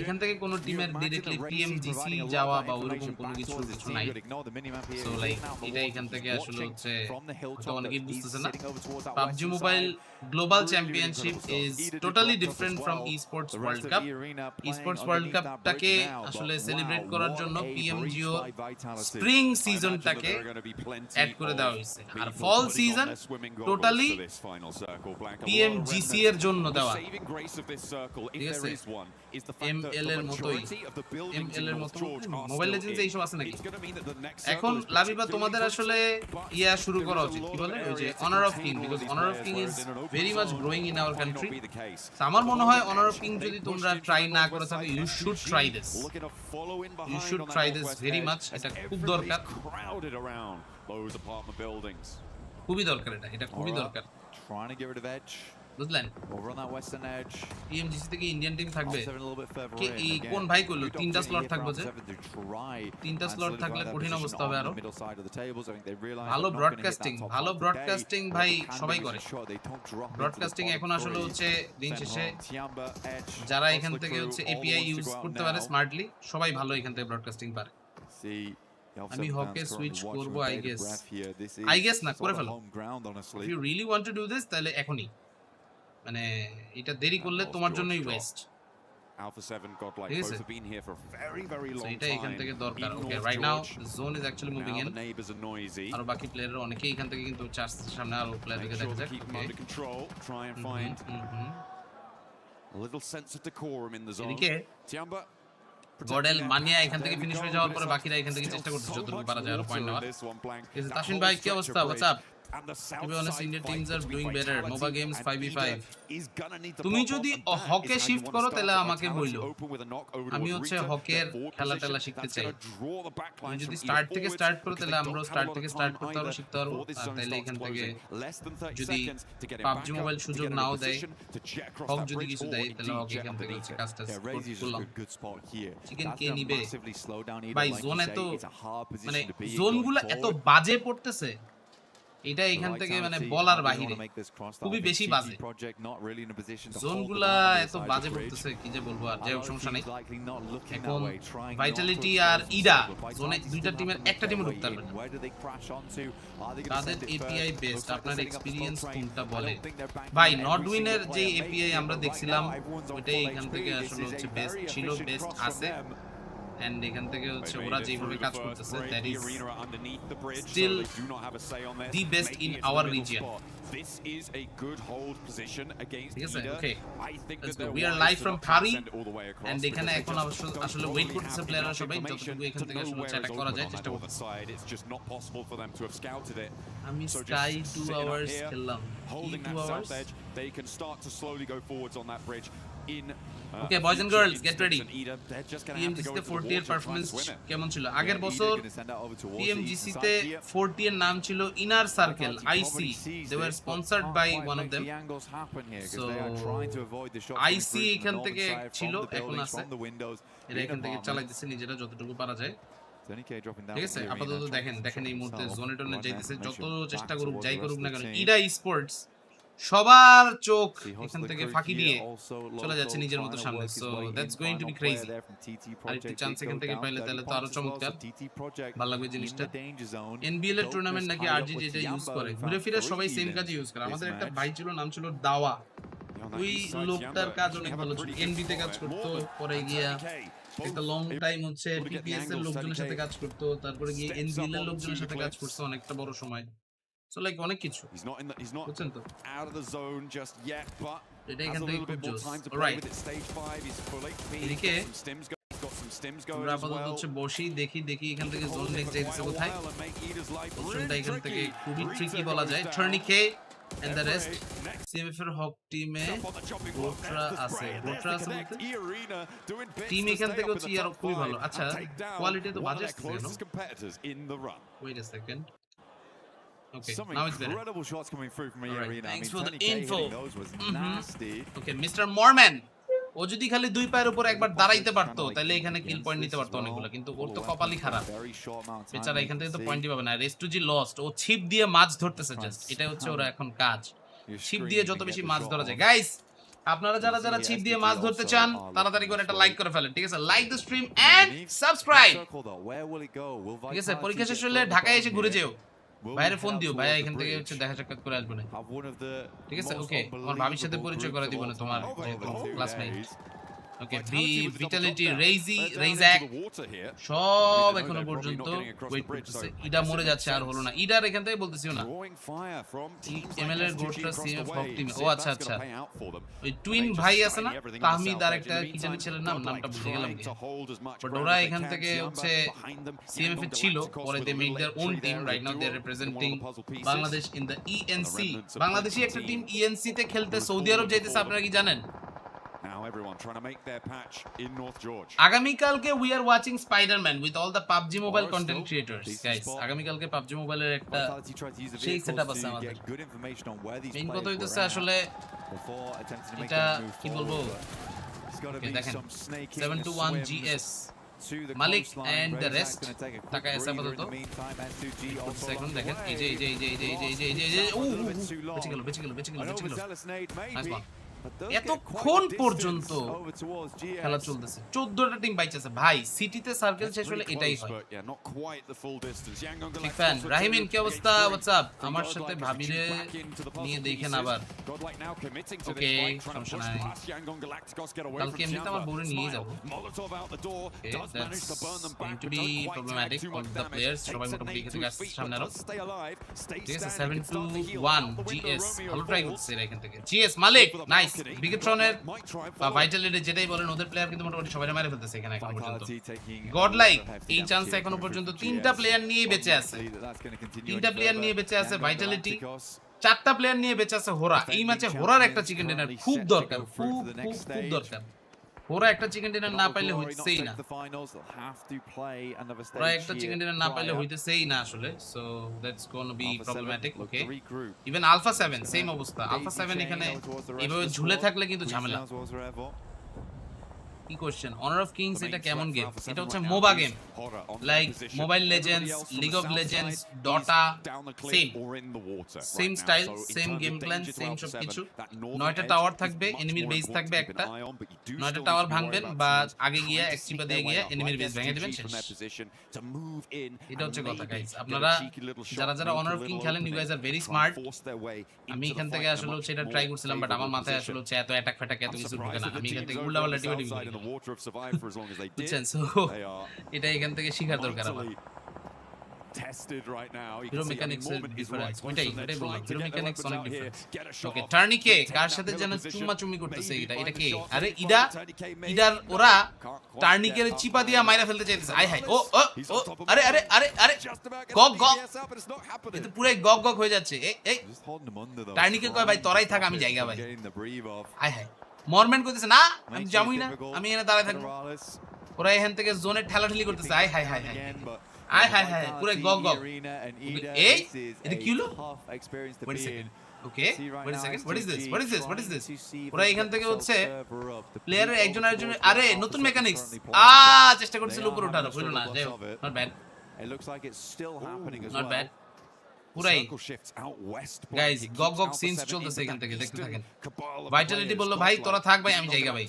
এখান থেকে কোন টিমের ডাইরেক্টলি পিএমজিসি যাওয়া বা ওরকম কোনো কিছু নাই সো লাইক এটা এখান থেকে আসলে হচ্ছে তো অনেকেই বুঝতেছে না PUBG mobile global championship is totally different from esports world cup esports world কাপটাকে আসলে সেলিব্রেট করার জন্য পিএমজিও স্প্রিং সিজনটাকে অ্যাড করে দেওয়া হয়েছে আর ফল সিজন টোটালি পিএমজিসি এর জন্য দেওয়া ঠিক আছে এমএল এর মতোই এমএল এর মতো মোবাইল লেজেন্ডস এইসব আছে নাকি এখন লাভিবা তোমাদের আসলে ইয়া শুরু করা উচিত কি বলে ওই যে honour of king because honour of king is very much growing in our country আমার মনে হয় অনার অফ কিং যদি তোমরা ট্রাই না করে থাকো you should try this very much এটা খুব দরকার খুবই দরকার এটা খুবই দরকার বুঝলেন over on that western edge PMGC থেকে ইন্ডিয়ান টিম থাকবে কি কোন ভাই কইলো তিনটা স্লট থাকবে যে তিনটা স্লট থাকলে কঠিন অবস্থা হবে আরো ভালো ব্রডকাস্টিং ভাই সবাই করে ব্রডকাস্টিং এখন আসলে হচ্ছে দিন শেষে যারা এখান থেকে হচ্ছে এপিআই ইউজ করতে পারে স্মার্টলি সবাই ভালো এখান থেকে ব্রডকাস্টিং পারে আমি হকে সুইচ করব আই গেস না করে ফেলো if you really want to do this তাহলে এখনই মানে এটা দেরি করলে তোমার জন্যই waste Alpha 7 got like both have been here for very long time. So এটা এখান থেকে দরকার okay right now the zone is actually moving in neighbors are noisy আর বাকি প্লেয়াররা অনেকেই এখান থেকে কিন্তু চার্জ সামনে আর প্লেয়ারকে দেখা যাক under control try and find a little sense of decorum in the zone Tiamba গডেল মানিয়া এখান থেকে ফিনিশ হয়ে যাওয়ার পরে বাকিরা এখান থেকে চেষ্টা করছে যতটুকু পারা যায় আর পয়েন্ট নেওয়ার তাসিন ভাই কি অবস্থা what's up To be honest, Indian teams are doing better. MOBA games 5v5. তুমি যদি হকে শিফট করো তাহলে আমাকে বললো আমি হচ্ছে হকের খেলা টেলা শিখতে চাই তুমি যদি স্টার্ট থেকে স্টার্ট করো তাহলে আমরা স্টার্ট থেকে স্টার্ট করতে পারবো শিখতে পারবো আর তাহলে এখান থেকে যদি পাবজি মোবাইল সুযোগ নাও দেয় হক যদি কিছু দেয় তাহলে হক এখান থেকে হচ্ছে কাজটা করলাম চিকেন কে নিবে ভাই জোন এত মানে জোনগুলো এত বাজে পড়তেছে এটা এখান থেকে মানে বলার বাহিরে খুবই বেশি বাজে জোনগুলা এত বাজে পড়তেছে কি যে বলবো আর যাই হোক সমস্যা নেই এখন ভাইটালিটি আর ইডা জোনে দুইটা টিমের একটা টিমে ঢুকতে পারবে না তাদের এপিআই বেস্ট আপনার এক্সপেরিয়েন্স কোনটা বলে ভাই নটউইনের যে এপিআই আমরা দেখছিলাম ওইটাই এখান থেকে আসলে হচ্ছে বেস্ট ছিল বেস্ট আছে and এখান থেকে হচ্ছে ওরা যেভাবে কাজ করতেছে that is still the best in our region. This is a good hold position against Ida. Okay. I think Let's that go. We are live from Paris and এখানে এখন আসলে ওয়েট করতেছে প্লেয়াররা সবাই যতটুকু এখান থেকে আসলে অ্যাটাক করা যায় চেষ্টা করব It's just not possible for them to have scouted it. আমি Sky 2 hours খেললাম holding that south edge, they can start to slowly go forwards on that bridge in Okay, boys and girls, get ready. PMGC তে 40 এর performance কেমন ছিল আগের বছর PMGC তে 40 এর নাম ছিল inner circle IC they were sponsored by one of them so IC এখান থেকে ছিল এখন আছে এরা এখান থেকে চালাইতেছে নিজেরা যতটুকু পারা যায় ঠিক আছে আপাতত দেখেন এই মুহূর্তে জোনে টোনে যাইতেছে যত চেষ্টা করুক যাই করুক না কেন ইডা স্পোর্টস সবার চোখ এখান থেকে ফাঁকি দিয়ে চলে যাচ্ছে নিজের মতো সামনে so that's going to be crazy আর একটু চান্স এখান থেকে পাইলে তাহলে তো আরো চমৎকার ভালো লাগবে জিনিসটা এনবিএল এর টুর্নামেন্ট নাকি আরজি যেটা ইউজ করে ঘুরে ফিরে সবাই সেম কাজ ইউজ করে আমাদের একটা ভাই ছিল নাম ছিল দাওয়া ওই লোকটার কাজ অনেক ভালো ছিল এনবি তে কাজ করতো পরে গিয়া একটা লং টাইম হচ্ছে টিপিএস এর লোকজনের সাথে কাজ করতো তারপরে গিয়ে এনবিএল এর লোকজনের সাথে কাজ করছে অনেকটা বড় সময় So like অনেক কিছু he's not out of the zone just yet but এটা এখান থেকে খুব জোস alright with it stage 5 he's full HP এদিকে got some stims going আমরা as well আপাতত হচ্ছে বসি দেখি এখান থেকে জোন নেক্সট যাইতেছে কোথায় জোনটা এখান থেকে খুবই ট্রিকি বলা যায় টর্নিকে and the rest CMF এর হক টিমে গোট্রা আছে বলতে টিম এখান থেকে হচ্ছে আর খুবই ভালো আচ্ছা কোয়ালিটি তো বাজে আসছে কেন wait a second. Okay, Some now it's better. incredible shots coming through from Arena. Thanks I mean, for the Tony K info. hitting those was nasty. Okay, Mr. Morman. ও যদি খালি দুই পায়ের উপর একবার দাঁড়াইতে পারতো তাহলে এখানে কিল পয়েন্ট নিতে পারতো অনেকগুলো কিন্তু ওর তো কপালই খারাপ বেচারা এখান থেকে তো পয়েন্টই পাবে না রেস্টুজি লস্ট ও ছিপ দিয়ে মাছ ধরতেছে জাস্ট এটা হচ্ছে ওরা এখন কাজ ছিপ দিয়ে যত বেশি মাছ ধরা যায় গাইস আপনারা যারা ছিপ দিয়ে মাছ ধরতে চান তাড়াতাড়ি করে একটা লাইক করে ফেলেন ঠিক আছে like the stream and subscribe ঠিক আছে পরীক্ষা শেষ হলে ঢাকায় এসে ঘুরে যেও বাইরে ফোন দিও ভাই এখান থেকে হচ্ছে দেখা সাক্ষাৎ করে আসবে না ঠিক আছে ওকে আমার ভাবির সাথে পরিচয় করে দিব না তোমার ক্লাসমেট ওকে বি ভিটালিটি রেইজাক সব এখনো পর্যন্ত ওয়েট করতেছে ইডা মরে যাচ্ছে আর হলো না ইডার এখান থেকে বলতেছিও না এমএল এর গোটরা সিএফ হক টিম ও আচ্ছা ওই টুইন ভাই আছে না তাহমিদ আর একটা কি জানি ছেলের নামটা ভুলে গেলাম বাট ওরা এখান থেকে হচ্ছে সিএমএফ এ ছিল পরে they made their own team right now they are representing Bangladesh in the ENC Bangladeshi একটা টিম ইএনসি তে খেলতে সৌদি আরব যাইতেছে আপনারা কি জানেন Now everyone trying to make their patch in North George. আগামী কালকে we are watching Spider-Man with all the PUBG Mobile content creators guys আগামী কালকে PUBG Mobile এর একটা সেই সেটআপ আছে আমাদের মেইন কথা হইতাছে আসলে এটা কি বলবো দেখেন 721 GS Malik and the rest টাকা এসে আপাতত সেকেন্ড দেখেন এই যে বেঁচে গেল নাইস ওয়ান এতক্ষণ পর্যন্ত খেলা চলতেছে 14টা টিম বাইচ আছে ভাই সিটিতে সার্কেল শেষ হলে এটাই হয় ঠিক ফ্যান রাহিমিন কি অবস্থা হোয়াটসঅ্যাপ আমার সাথে ভাবিরে নিয়ে দেখেন আবার ওকে সমস্যা নাই কালকে এমনিতে আমার বোরে নিয়ে যাবো to be problematic for the players সবাই মোটামুটি এখানে আসছে সামনে আরো ঠিক আছে 721 GS ভালো ট্রাই করছে এখান থেকে GS মালিক নাইস বিগেট্রনের বা ভাইটালিটি যেটাই বলেন ওদের প্লেয়ার কিন্তু মোটামুটি সবাই মেরে ফেলতেছে এখানে এখন পর্যন্ত গড লাইক এই চান্সে এখনো পর্যন্ত 3টা প্লেয়ার নিয়ে বেঁচে আছে ভাইটালিটি 4টা প্লেয়ার নিয়ে বেঁচে আছে হোরা এই ম্যাচে হোরার একটা চিকেন ডিনার খুব দরকার খুব দরকার ওরা একটা চিকেন ডিনার না পাইলে হইতেই না ওরা একটা চিকেন ডিনার না পাইলে হইতেই না আসলে so that's gonna be problematic okay even alpha 7 same অবস্থা আলফা 7 এখানে এইভাবে ঝুলে থাকলে কিন্তু ঝামেলা কি কোশ্চেন অনার অফ কিংস এটা কেমন গেম এটা হচ্ছে MOBA game like mobile legends league of legends Dota same style same game plan same সব কিছু 9টা টাওয়ার থাকবে এনিমির বেস থাকবে একটা 9টা টাওয়ার ভাঙবেন বা আগে গিয়ে এক্সট্রিপা দিয়ে গিয়ে এনিমির বেস ভেঙে দিবেন শেষ এটা হচ্ছে কথা গাইস আপনারা যারা অনার অফ কিং খেলেন you guys are very smart আমি এখান থেকে আসলে হচ্ছে এটা ট্রাই করছিলাম বাট আমার মাথায় আসলে হচ্ছে এত অ্যাটাক ফ্যাটাক এত কিছু ঢোকে না আমি এখান থেকে উল্টাপাল্টা টিপি বুঝছেন সো এটা এখান থেকে শেখার দরকার আমার tested right now. Hero mechanics difference. ওইটাই বললাম Hero mechanics অনেক difference. ওকে টার্নিকে কার সাথে যেন চুম্মাচুম্মি করতেছে এটা কে আরে ইদার ওরা টার্নিকের চিপা দিয়া মাইরা ফেলতে চাইতেছে আয় হায় ও আরে আরে আরে আরে গগ এটা পুরো গগ হয়ে যাচ্ছে এই টার্নিকে কয় ভাই তোরাই থাক আমি জায়গা ভাই আয় হায় মরমেন্ট করতেছে না আমি যামই না আমি এখানে দাঁড়ায় থাকবো ওরা এখান থেকে জোনে ঠেলাঠেলি করতেছে আয় হায় হায় হায় আয় হায় হায় পুরো গগ এই এটা কি হলো wait second okay wait second what is this ওরা এখান থেকে হচ্ছে প্লেয়ারের একজন আরেকজনের আরে নতুন মেকানিক্স চেষ্টা করছিল উপরে ওঠার হলো না যাই হোক নট ব্যাড নট ব্যাড পুরাই গাইস গগ সিনস চলতেছে এখান থেকে দেখতে থাকেন ভাইটালিটি বলল ভাই তোরা থাক ভাই আমি জায়গা ভাই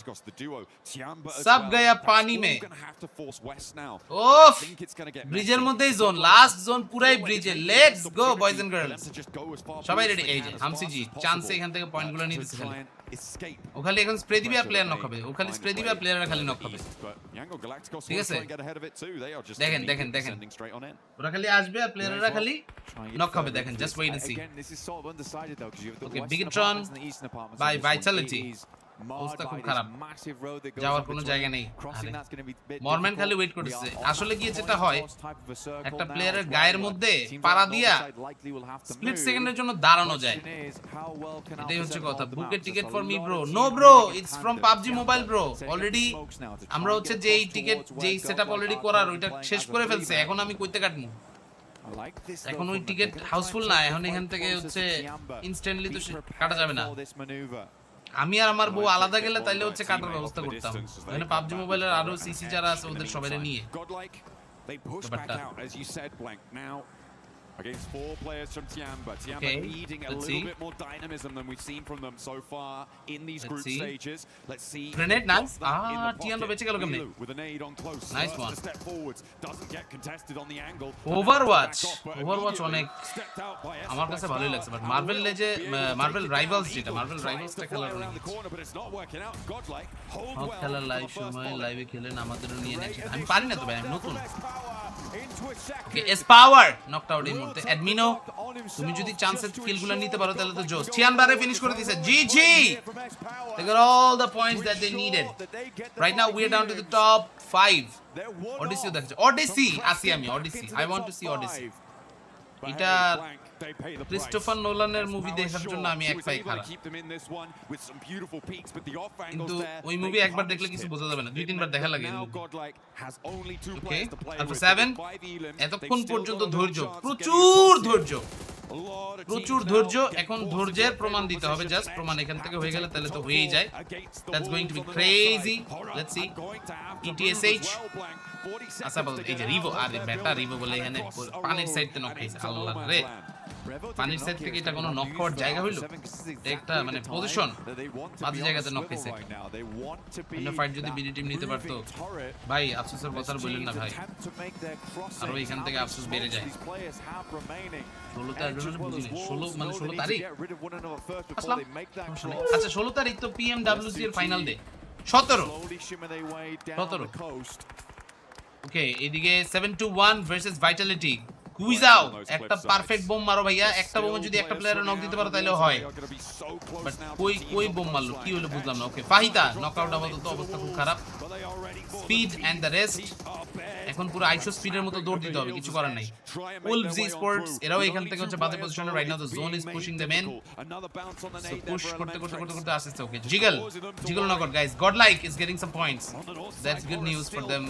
সব গয়া পানি মে ওফ ব্রিজের মধ্যেই জোন লাস্ট জোন পুরাই ব্রিজে let's go boys and girls সবাই রেডি এই যে হামসিজি চান্সে এখান থেকে পয়েন্টগুলো নিতেছে খালি ও খালি এখন স্প্রে দিবে আর প্লেয়ার নক হবে ও খালি স্প্রে দিবে আর প্লেয়াররা খালি নক হবে ঠিক আছে দেখেন ওরা খালি আসবে আর প্লেয়াররা খালি নক হবে দেখেন just wait and see okay Bigetron by Vitality অবস্থা খুব খারাপ যাওয়ার কোনো জায়গা নেই মরম্যান খালি ওয়েট করতেছে আসলে কি যেটা হয় একটা প্লেয়ারের গায়ের মধ্যে পাড়া দিয়া স্প্লিট সেকেন্ডের জন্য দাঁড়ানো যায় এটাই হচ্ছে কথা বুকের ticket for me bro no bro it's from PUBG mobile bro already আমরা হচ্ছে যেই টিকেট যেই সেটআপ অলরেডি করার ওইটা শেষ করে ফেলছে এখন আমি কইতে কাটমু এখন ওই টিকেট হাউসফুল না এখন এখান থেকে হচ্ছে ইনস্ট্যান্টলি তো কাটা যাবে না আমি আর আমার বউ আলাদা গেলে তাইলে হচ্ছে কাটার ব্যবস্থা করতাম মানে PUBG মোবাইলের আরো সিসি যারা আছে ওদের সবাইরে নিয়ে against 4 players from Tiamba. Tiamba needing a little bit more dynamism than we've seen from them so far in these group stages. Let's see. Grenade nice. Tiamba beche gelo kemne. With a nade on close. Nice one. Step forwards. Doesn't get contested on the angle. Overwatch অনেক আমার কাছে ভালোই লাগছে but Marvel লেজে Marvel rivals যেটা Marvel রাইভালসটা খেলার অনেক খেলার লাইভ সময় লাইভে খেলেন আমাদেরও নিয়ে নেন আমি পারি না তো ভাই আমি নতুন ওকে এস পাওয়ার নকড আউট এই মুহূর্তে অ্যাডমিনো তুমি যদি চান্সের কিলগুলো নিতে পারো তাহলে তো জোস চিয়ানবারে ফিনিশ করে দিয়েছে জিজি they got all the points that they needed right now we are down to the top 5 odyssey দেখছো odyssey আসি আমি odyssey I want to see odyssey এটা ক্রিস্টোফার নোলানের মুভি দেখার জন্য আমি এক পাই খারাপ কিন্তু ওই মুভি একবার দেখলে কিছু বোঝা যাবে না 2-3 বার দেখা লাগে ওকে আলফা 7 এতক্ষণ পর্যন্ত ধৈর্য প্রচুর ধৈর্য এখন ধৈর্যের প্রমাণ দিতে হবে জাস্ট প্রমাণ এখান থেকে হয়ে গেলে তাহলে তো হয়েই যায় that's going to be crazy let's see ETSH আচ্ছা বল এই যে রিভো আরে বেটা রিভো বলে এখানে পানির সাইড তে নক খাইছে আল্লাহ রে পানির সাইড থেকে এটা কোনো নক খাওয়ার জায়গা হইলো একটা মানে পজিশন বাজে জায়গাতে নক খাইছে অন্য ফাইট যদি বিডি টিম নিতে পারতো ভাই আফসোসের কথা বললেন না ভাই আর এখান থেকে আফসোস বেড়ে যায় 16 তারিখ 16 মানে 16 তারিখ আচ্ছা 16 তারিখ তো PMWC এর ফাইনাল ডে 17 ওকে এদিকে 7-1 ভার্সেস ভাইটালিটি কুইজাও একটা পারফেক্ট বোম মারো ভাইয়া একটা বোমে যদি একটা প্লেয়ারের নক দিতে পারো তাহলে হয় বাট কই বোম মারলো কি হলো বুঝলাম না ওকে ফাহিতা নকআউট আপাতত অবস্থা খুব খারাপ স্পিড এন্ড দ্য রেস্ট এখন পুরো আইসো স্পিডের মতো দৌড় দিতে হবে, কিছু করার নাই। Wolves Esports এরাও এখান থেকে হচ্ছে বাজে পজিশনে, right now the zone is pushing them in, so push করতে করতে করতে করতে আসছে। ওকে জিগল knockout guys, Godlike is getting some points, that's good news for them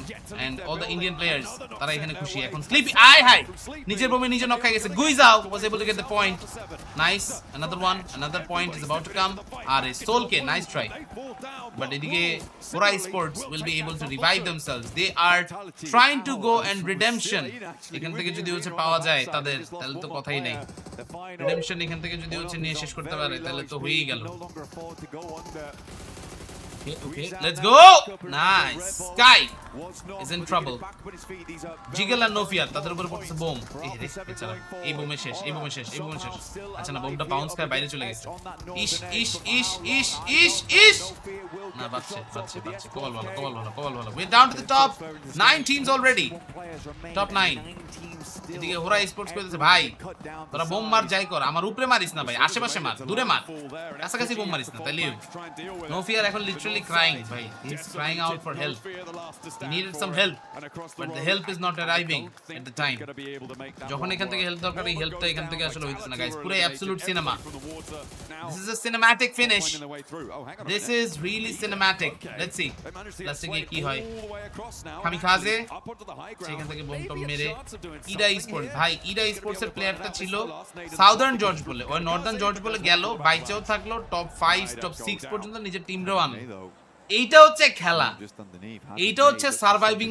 and all the Indian players, তারা এখানে খুশি। এখন স্লিপি আই হাই নিজের বোমে নিজে নক খাই গেছে, গুইজাও was able to get the point, nice, another point is about to come, আরে সোলকে নাইস ট্রাই, বাট এদিকে Pura Esports will be able to revive themselves, they are trying to go and redemption এখান থেকে যদি হচ্ছে পাওয়া যায় তাদের, তাহলে তো কথাই নাই। রিডেমশন এখান থেকে যদি হচ্ছে নিয়ে শেষ করতে পারে তাহলে তো হয়েই গেল। Okay, let's go. Nice. Sky is in trouble. Jiggle and Nofia তাদের উপর পড়ছে বোম। এই বোমে শেষ। আচ্ছা না, বোমটা বাউন্স করে বাইরে চলে গেছে। ইশ না, বাচ্চা কল ভালো। We're down to the top 9 teams already. Top 9. এদিকে হোরা স্পোর্টস কইতেছে ভাই তোরা বোম মার যাই কর, আমার উপরে মারিস না ভাই, আশেপাশে মার, দূরে মার, কাছাকাছি বোম মারিস না, তাইলে নোফিয়ার এখন লিটারালি ক্রাইং ভাই, he is crying out for help, he needed some help but the help is not arriving at the time. যখন এখান থেকে হেল্প দরকার এই হেল্পটা এখান থেকে আসলে হইতেছে না গাইস, পুরো absolute cinema, this is a cinematic finish, this is really cinematic. Let's see লাস্টে গিয়ে কি হয়। কামিকাজে সেখান থেকে বোম টম মেরে ইডা স্পোর্টস, ভাই ইডা স্পোর্টস এর প্লেয়ারটা ছিল সাউদার্ন জর্জ বলে, ওই নর্দার্ন জর্জ বলে গেল, বাইচেও থাকলো, টপ 5 টপ 6 পর্যন্ত নিজের টিমরাও আনলো। এইটা হচ্ছে খেলা, এইটা হচ্ছে সার্ভাইভিং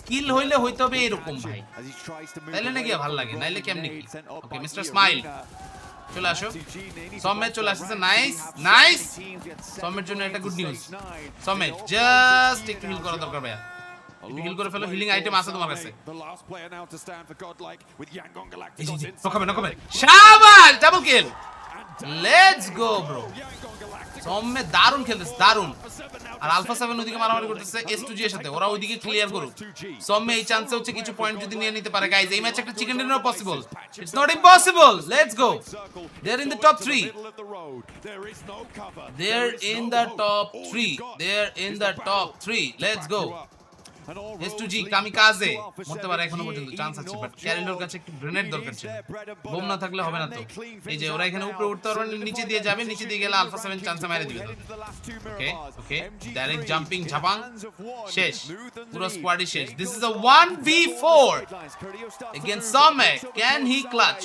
স্কিল হইলে হইতে হবে এরকম ভাই, তাইলে নাকি ভালো লাগে, নাইলে কেমনি কি। ওকে মিস্টার স্মাইল চলে আসো, সমেত চলে আসছে, নাইস। সমের জন্য একটা গুড নিউজ, সমেত জাস্ট একটু হিল করা দরকার ভাইয়া, হিল করে ফেলো, হিলিং আইটেম আছে তোমার কাছে। নকবে শাবাশ, double kill, let's go bro. Soumya দারুণ খেলতেছে, দারুণ। আর আলফা 7 ওদিকে মারামারি করতেছে S2G এর সাথে, ওরা ওইদিকে ক্লিয়ার করুক। সৌম্য এই চান্সে হচ্ছে কিছু পয়েন্ট যদি নিয়ে নিতে পারে গাইজ, এই ম্যাচ একটা chicken dinner possible, it's not impossible. Let's go, they are in the top 3, they are in the top 3, let's go. S2G kamikaze মরতে পারে, এখনো পর্যন্ত চান্স আছে, বাট ক্যারিলোর কাছে একটু গ্রেনেড দরকার ছিল, বোম না থাকলে হবে না তো। এই যে ওরা এখানে উপরে উঠতে পারবে, নিচে দিয়ে যাবে, নিচে দিয়ে গেলে আলফা 7 চান্স মেরে দিবে। ওকে ডাইরেক্ট জাম্পিং ঝাপাং, শেষ, পুরো স্কোয়াডই শেষ। This is a 1v4 against সমেক, ক্যান হি ক্লাচ?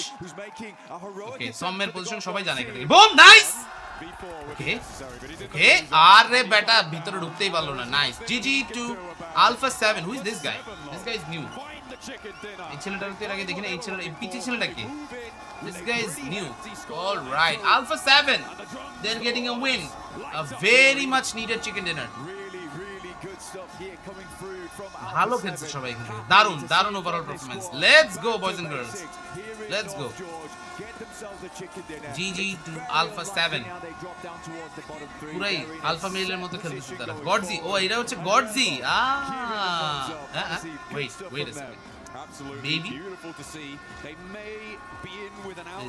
ওকে সমের পজিশন সবাই জানে, বোম, নাইস। ওকে আরে বেটা ভিতরে ঢুকতেই পারলো না, nice. GG to alpha 7। Who is this guy? This guy is new. এই ছেলেটার তো এর আগে দেখিনি, এই ছেলেটা, এই পিচি ছেলেটা কি? This guy is new. All right, Alpha 7. They're getting a win, a very much needed chicken dinner. ভালো খেলছে সবাই এখানে, দারুণ overall performance. Let's go boys and girls, let's go. GG to alpha 7। পুরাই আলফা মেলের মতো খেলতেছে তারা। গডজি, ও এরা হচ্ছে গডজি। Wait a second. Baby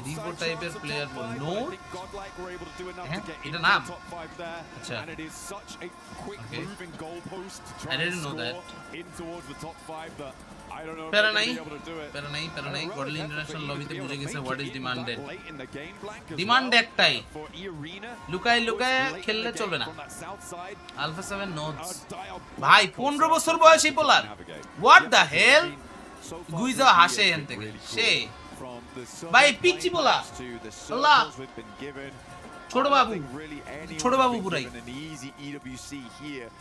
report টাইপের প্লেয়ার বল, নো এটা নাম, আচ্ছা I didn't know that. প্যারা নাই গডলি ইন্টারন্যাশনাল লবিতে বুঝে গেছে হোয়াট ইজ ডিমান্ডেড। ডিমান্ড একটাই, লুকায় খেললে চলবে না। আলফা 7 নোটস ভাই, 15 বছর বয়সী পোলার, হোয়াট দ্য হেল। গুইজা হাসে এখান থেকে, সে ভাই পিচ্চি পোলা, আল্লাহ ছোট বাবু পুরাই।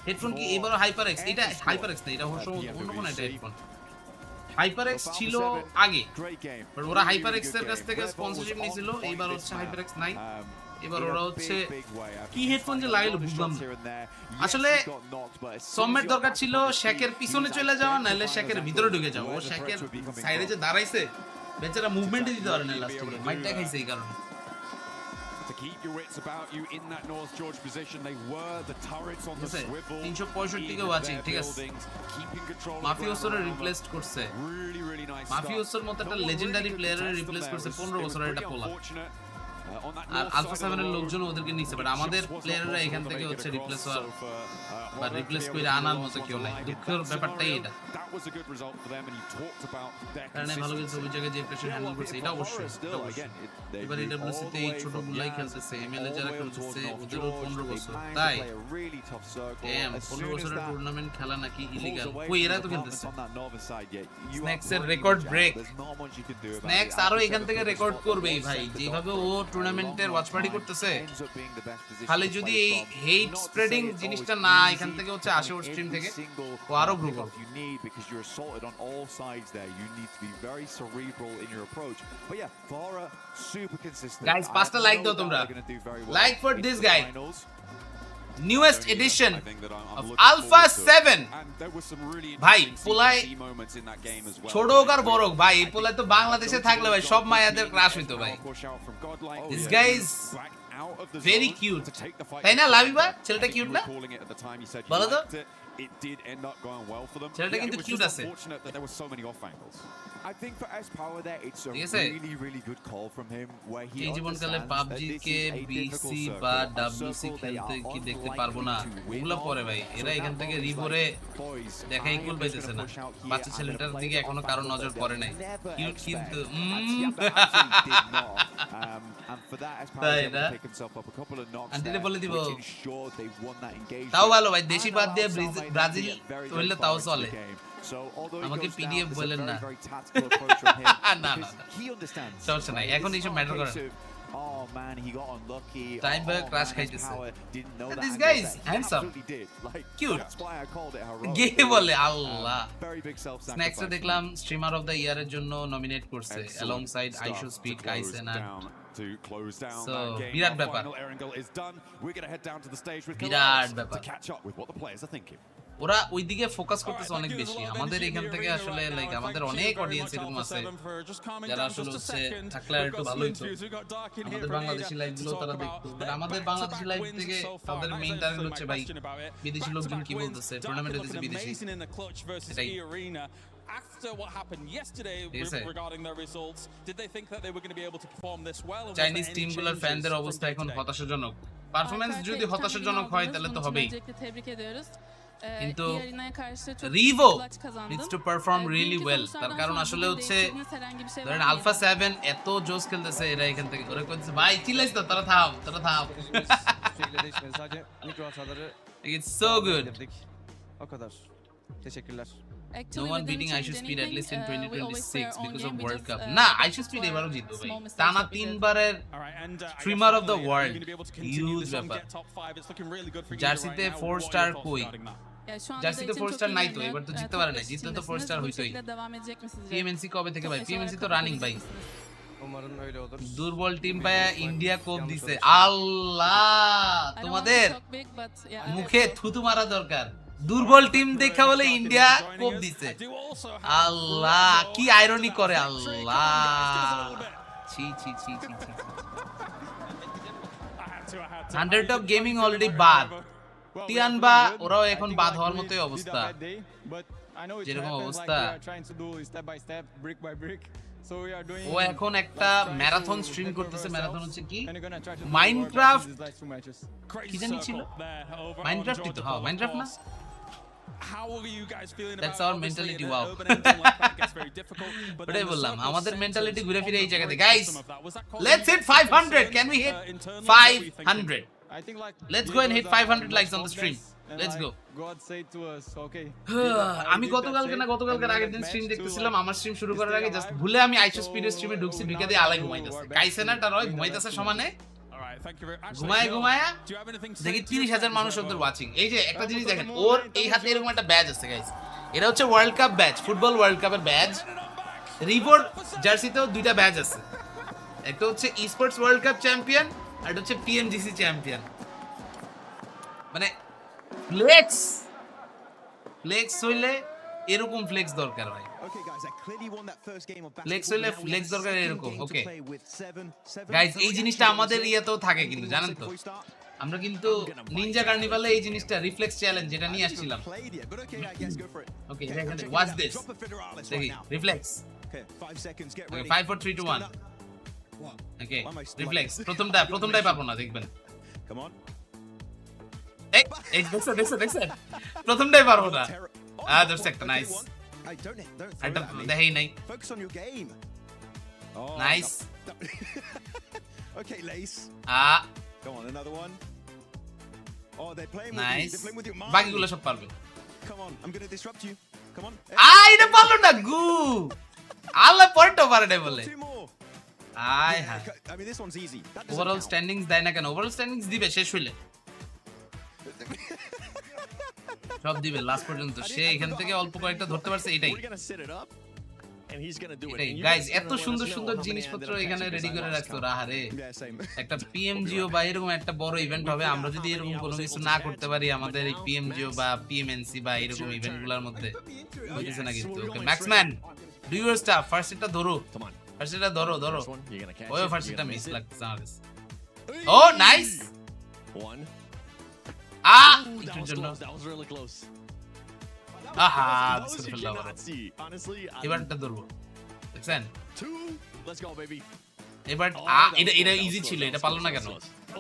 হেডফোন কি এবার হাইপারএক্স? এটা হাইপারএক্স না, এটা অন্য কোন একটা হেডফোন। হাইপারএক্স ছিল আগে, বাট ওরা হাইপারএক্স এর কাছ থেকে স্পন্সরশিপ নিয়েছিল, এইবার হচ্ছে হাইপারএক্স নাই, এবার ওরা হচ্ছে কি হেডফোন যে লাগাইলো বুঝলাম না। আসলে সমের দরকার ছিল শেকের পিছনে চলে যাওয়া, নাহলে শেকের ভিতরে ঢুকে যাওয়া। ও শেকের সাইডে যে দাঁড়াইছে, বেচারা মুভমেন্টই দিতে পারে না, লাস্টে মাইটটা খাইছে এই কারণে। Keep your wits about you in that North George position. They were the turrets on the swivel. 365 K watching, ঠিক আছে। মাফিওসোরে রিপ্লেস করছে, মাফিওসোর মতো একটা লেজেন্ডারি প্লেয়ারের রিপ্লেস করছে 15 বছরের একটা পোলা। আর আলফা 7 এর লোকজন ওদেরকে নিছে বাট আমাদের প্লেয়াররা এখান থেকে হচ্ছে রিপ্লেস হওয়ার বা রিপ্লেস করে আনার মতো কেউ নাই দুঃখের ব্যাপারটাই এটা কারণ ভালো কিছু ওই জায়গায় যে প্রেশার হ্যান্ডেল করছে এটা অবশ্যই এবার EWC তে এই ছোট গুলাই খেলতেছে এমএলএ যারা খেলতেছে ওদেরও 15 বছর তাই 15 বছরের টুর্নামেন্ট খেলা নাকি ইলিগাল কই এরা তো খেলতেছে স্ন্যাক্স এর রেকর্ড ব্রেক স্ন্যাক্স আরো এখান থেকে রেকর্ড করবেই ভাই যেভাবে ও টুর্নামেন্টের ওয়াচ পার্টি করতেছে খালি যদি এই হেট স্প্রেডিং জিনিসটা না এখান থেকে হচ্ছে আসে ওর স্ট্রিম থেকে ও আরো গ্রো করবে গাইস পাঁচটা লাইক দাও তোমরা like for this guy newest edition of Alpha 7 ভাই পোলাই ছোট হোক আর বড় হোক ভাই এই পোলাই তো বাংলাদেশে থাকলে ভাই সব মায়াদের ক্রাশ হইতো ভাই this guy is very cute তাই না লাভিবা ছেলেটা কিউট না বলো তো It did end up going well for them. ছেলেটা কিন্তু কিউট আছে Unfortunate that there were so many off angles. I think for S Power there, it's a really good call from him where he জীবনকালে PUBG K BC বা WC খেলতে কি দেখতে পারবো না ওগুলা পরে ভাই এরা এখান থেকে রিভোরে দেখাই কুল পাইতেছে না বাচ্চা ছেলেটার দিকে এখনো কারো নজর পড়ে নাই কিউট কিন্তু and for that S Power to pick himself up a couple of knocks আন্টিলে বলে দিব ensured they won that engagement. তাও ভালো ভাই দেশি বাদ দিয়ে ব্রাজিল হইলে তাও চলে আমাকে পিডিএফ বলেন না না না সমস্যা নাই এখন এইসব ম্যাটার করে Oh man, he got unlucky. TimeBurner crash খাইতেছে didn't know that. This guy is handsome. Cute. That's why I called it heroic. গে বলে আল্লাহ Very big self-sacrifice. স্ন্যাক্স দেখলাম স্ট্রিমার অফ দ্য ইয়ার এর জন্য নমিনেট করছে alongside IShowSpeed Kai Cenat আর to close down so that game. বিরাট ব্যাপার Final Erangel is done. We're going to head down to the stage with বিরাট ব্যাপার to catch up with what the players are thinking. ওরা ওইদিকে focus করতেছে অনেক বেশি আমাদের এখান থেকে আসলে লাইক আমাদের অনেক অডিয়েন্স এরকম আছে যারা আসলে হচ্ছে থাকলে একটু ভালো হতো আমাদের বাংলাদেশি লাইভ গুলো তারা দেখতো বাট আমাদের বাংলাদেশি লাইভ থেকে তাদের মেইন টার্গেট হচ্ছে ভাই বিদেশি লোকজন কি বলতেছে টুর্নামেন্টে দিছে বিদেশি এটাই After what happened yesterday regarding their results, did they think that they were going to be able to perform this well? Chinese টিমগুলোর ফ্যানদের অবস্থা এখন হতাশাজনক পারফরম্যান্স যদি হতাশাজনক হয় তাহলে তো হবেই কিন্তু Revo needs to perform really well তার কারণ আসলে হচ্ছে ধরেন আলফা 7 eto জোস খেলতেছে এরা এখান থেকে ওরা কইছে ভাই চিল্লাইছ তো তারা থাম It's so good. O kadar. Teşekkürler. No one beating Aishu Speed at least in 2026 because of World Cup. না Aishu Speed এবারও জিতবে ভাই টানা তিনবারের streamer of the world huge ব্যাপার জার্সিতে 4 স্টার কই জার্সিতে 4 স্টার নাই তো এবার তো জিততে পারে না জিতলে তো 4 স্টার হইতোই পিএমএনসি কবে থেকে ভাই পিএমএনসি তো রানিং ভাই Umarım öyle olur. দুর্বল টিম পায়া ইন্ডিয়া কোপ দিছে আল্লাহ তোমাদের মুখে থুতু মারা দরকার দুর্বল টিম দেখা বলে ইন্ডিয়া কোপ দিছে আল্লাহ কি আইরনি করে আল্লাহ ছি 100 টপ গেমিং অলরেডি বাদ টিয়ানবা ওরাও এখন বাদ হওয়ার মতোই অবস্থা যেরকম অবস্থা ও এখন একটা ম্যারাথন স্ট্রিম করতেছে ম্যারাথন হচ্ছে কি মাইনক্রাফট কি জানি ছিল মাইনক্রাফটই তো হ্যাঁ মাইনক্রাফট না How are you guys feeling That's about our mentality, wow. But I বললাম আমাদের মেন্টালিটি ঘুরে ফিরে এই জায়গাতে guys let's hit 500 can we hit 500 let's go and hit 500 likes on the stream let's go God said to us, okay. আমি গতকালকে আগের দিন স্ট্রিম দেখতেছিলাম আমার স্ট্রিম শুরু করার আগে জাস্ট ভুলে আমি আইশো স্পিডের স্ট্রিমে ঢুকছি ঢুকে দিয়ে আলাই ঘুমাইতেছে কাইসেনাটা রয় ঘুমাইতেছে সমানে ঘুমায়া দেখি 30,000 মানুষ ওদের ওয়াচিং এই যে একটা জিনিস দেখেন ওর এই হাতে এরকম একটা ব্যাজ আছে গাইস এটা হচ্ছে world cup badge football world কাপের ব্যাজ রিপোর্ট জার্সিতেও দুইটা ব্যাজ আছে একটা হচ্ছে ইস্পোর্টস ওয়ার্ল্ড কাপ চ্যাম্পিয়ন আর একটা হচ্ছে পিএমজিসি চ্যাম্পিয়ন মানে ফ্লেক্স হইলে এরকম ফ্লেক্স দরকার হয় ফ্লেক্স হইলে ফ্লেক্স দরকার এরকম ওকে গাইস এই জিনিসটা আমাদের ইয়েতেও থাকে কিন্তু জানেন তো আমরা কিন্তু নিনজা কার্নিভালে এই জিনিসটা রিফ্লেক্স চ্যালেঞ্জ যেটা নিয়ে আসছিলাম ওকে এখানে ওয়াচ দিস দেখি রিফ্লেক্স 5 4 3 2 1 ওকে রিফ্লেক্স প্রথমটাই পারবো না দেখবেন Come on. এই দেখছেন প্রথমটাই পারবো না ধরছে একটা নাইস Hey, don't একটা throw that at me. দেখাই নাই Focus on your game. Oh, nice Okay, Lace. Come on, another one. Oh, they're playing with you. Nice They're playing with your mind. বাকিগুলো সব পারবে Come on, I'm going to disrupt you. Come on. এটা পারলো না গু আল্লাহ পয়েন্টও পারে না বলে Two more. আয় হ্যাঁ I mean, this one's easy. That doesn't overall count. স্ট্যান্ডিংস দেয় না কেন ওভারঅল স্ট্যান্ডিংস দিবে শেষ হইলে সব দিবে লাস্ট পর্যন্ত সে এখান থেকে অল্প কয়েকটা ধরতে পারছে এটাই We're gonna set it up, and he's gonna do it. এটাই And you গাইস guys এত wanna সুন্দর know সুন্দর how many জিনিসপত্র ended up এখানে catching রেডি because I করে lost রাখতো count. রাহারে Yeah, same. একটা পিএমজিও বা এরকম একটা বড় ইভেন্ট হবে আমরা যদি এরকম কোনো কিছু না করতে পারি আমাদের এই পিএমজিও বা পিএমএনসি বা এরকম ইভেন্টগুলোর মধ্যে হইতেছে না কিন্তু okay Maxman do your stuff first এটা ধরো ফার্স্ট এটা ধরো First one, you're gonna catch ওই it, ফার্স্ট you're এটা gonna মিস miss it. লাগতেছে আমার কাছে ও nice One. That That was close. That was really close. আহা Those you বিসমিল্লাহ cannot see. Honestly, এবারটা ধরবো দেখছেন two. Let's go, baby. এবার এটা ইজি ছিল এটা পারলো না কেন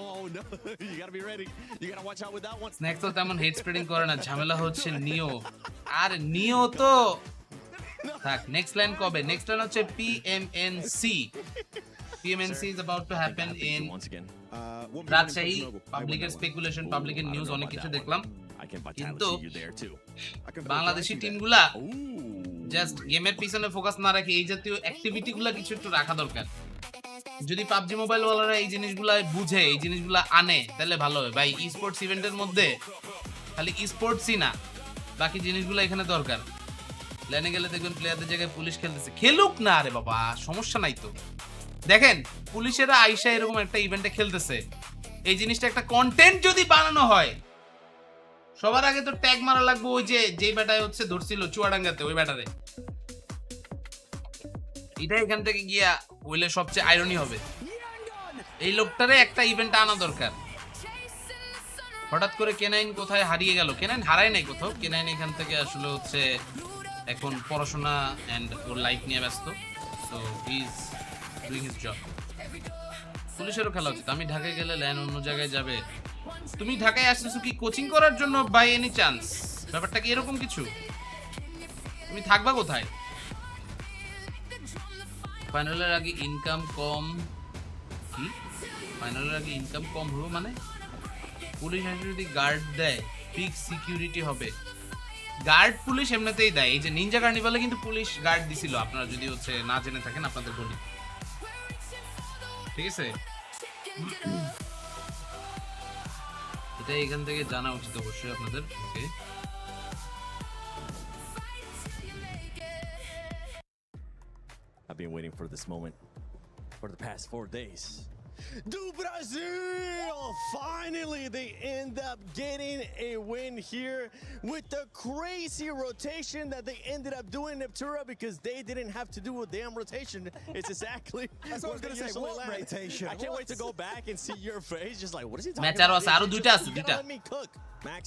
Oh no, you gotta be ready. You gotta watch out with that one. Snacks তো তেমন হেড স্প্রেডিং করে না ঝামেলা হচ্ছে নিও আর নিও তো থাক নেক্সট লাইন কবে নেক্সট লাইন হচ্ছে PMNC PMNC is about to happen in Rajshahi পাবলিকের স্পেকুলেশন পাবলিকের নিউজ অনেক কিছু দেখলাম কিন্তু বাংলাদেশি টিমগুলা জাস্ট গেমের পিছনে ফোকাস না রাখে এই জাতীয় অ্যাক্টিভিটিগুলো কিছু একটু রাখা দরকার যদি পাবজি মোবাইল ওয়ালারা এই জিনিসগুলা বুঝে এই জিনিসগুলা আনে তাহলে ভালো হবে ভাই ই স্পোর্টস ইভেন্টের মধ্যে খালি ই স্পোর্টসই না বাকি জিনিসগুলো এখানে দরকার লেনে গেলে দেখবেন প্লেয়ারদের জায়গায় পুলিশ খেলতেছে খেলুক না আরে বাবা সমস্যা নাই তো দেখেন পুলিশেরা আইসা এরকম একটা ইভেন্টে খেলতেছে এই জিনিসটা একটা কন্টেন্ট যদি বানানো হয় সবার আগে তো ট্যাগ মারা লাগবে ওই যে ব্যাটায় হচ্ছে ধরছিল চুয়াডাঙ্গাতে ওই ব্যাটারে এটা এখান থেকে গিয়া হইলে সবচেয়ে আইরনি হবে এই লোকটারে একটা ইভেন্ট আনা দরকার হঠাৎ করে কেনাইন কোথায় হারিয়ে গেল কেনাইন হারায় নাই কোথাও কেনাইন এখান থেকে আসলে হচ্ছে এখন পড়াশোনা এন্ড ওর লাইফ নিয়ে ব্যস্ত so he is doing his job পুলিশেরও খেলা উচিত আমি ঢাকায় গেলে লাইন অন্য জায়গায় যাবে তুমি ঢাকায় আসতেছো কি কোচিং করার জন্য বাই এনি চান্স ব্যাপারটা কি এরকম কিছু তুমি থাকবা কোথায় ফাইনালের আগে ইনকাম কম কি ফাইনালের আগে ইনকাম কম হলো মানে পুলিশ এসে যদি গার্ড দেয় ফিক্স সিকিউরিটি হবে গার্ড পুলিশ এমনিতেই দেয় এই যে নিনজা কার্নিভালে কিন্তু পুলিশ গার্ড দিছিল আপনারা যদি হচ্ছে না জেনে থাকেন আপনাদের বলি ঠিক আছে এটা এখান থেকে জানা উচিত অবশ্যই আপনাদের ওকে I've been waiting for this moment for the past 4 days. Do Brazil! Finally, they end up getting a win here with the crazy rotation that they ended up doing Neptura because they didn't have to do a damn rotation. It's exactly That's what I was going to say. What rotation? I can't wait to go back and see your face. Just like, what is he talking Match about? আরো দুইটা আছে You gotta let me cook, Max.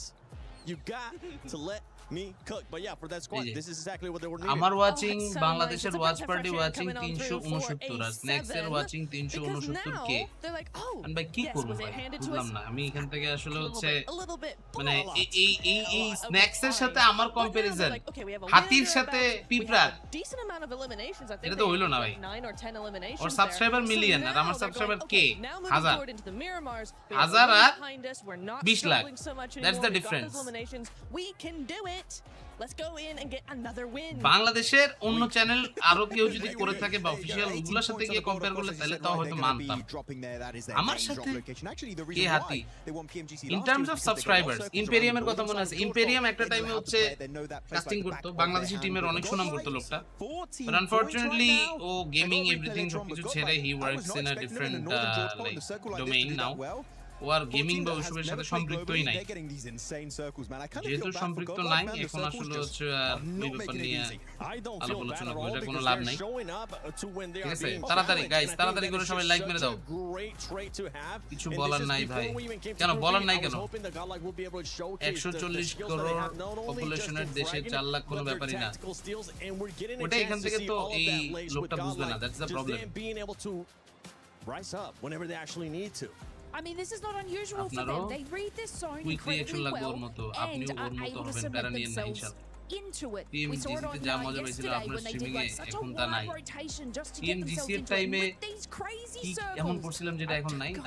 You got to let me cook. But yeah, for that squad, this is exactly what they were needing. আমার watching বাংলাদেশের watch party watching 369 আর snacks এর watching 369 কে আমি ভাই কি করব ভাই বুঝলাম না আমি এখান থেকে আসলে হচ্ছে মানে এই স্ন্যাক্স এর সাথে আমার কম্পারিজন হাতির সাথে পিঁপড়ার এটা তো হইলো না ভাই ওর সাবস্ক্রাইবার মিলিয়ন আর আমার সাবস্ক্রাইবার কে হাজার হাজার আর 20 লাখ দ্যাটস দ্য ডিফারেন্স বাংলাদেশের অন্য চ্যানেল আরো কেউ যদি করে থাকে বা অফিশিয়াল ওগুলোর সাথে গিয়ে কম্পেয়ার করলে তাহলে তাও হয়তো মানতাম আমার সাথে কে হাতি ইন টার্মস অফ সাবস্ক্রাইবার্স ইম্পেরিয়ামের কথা মনে আছে ইম্পেরিয়াম একটা টাইমে হচ্ছে কাস্টিং করতো বাংলাদেশি টিমের অনেক সুনাম করতো লোকটা বাট আনফরচুনেটলি ও গেমিং এভরিথিং সবকিছু ছেড়ে he works in a different domain now ও আর গেমিং বা ওসবের সাথে সম্পৃক্তই নাই যেহেতু সম্পৃক্ত নাই এখন আসলে হচ্ছে ওই ব্যাপার নিয়ে আলোচনা করে এটা কোনো লাভ নাই ঠিক আছে তাড়াতাড়ি গাইস তাড়াতাড়ি করে সবাই লাইক মেরে দাও কিছু বলার নাই ভাই কেন বলার নাই কেন 140 করোড় পপুলেশনের দেশে 4 লাখ কোনো ব্যাপারই না ওটা এখান থেকে তো এই লোকটা বুঝবে না that's the problem rise up whenever they actually need to. I mean, this is not unusual for them. They read this zone incredibly well and are able to cement themselves into it. We saw it on yesterday when they did like such a wide rotation just to get themselves into it with these crazy circles.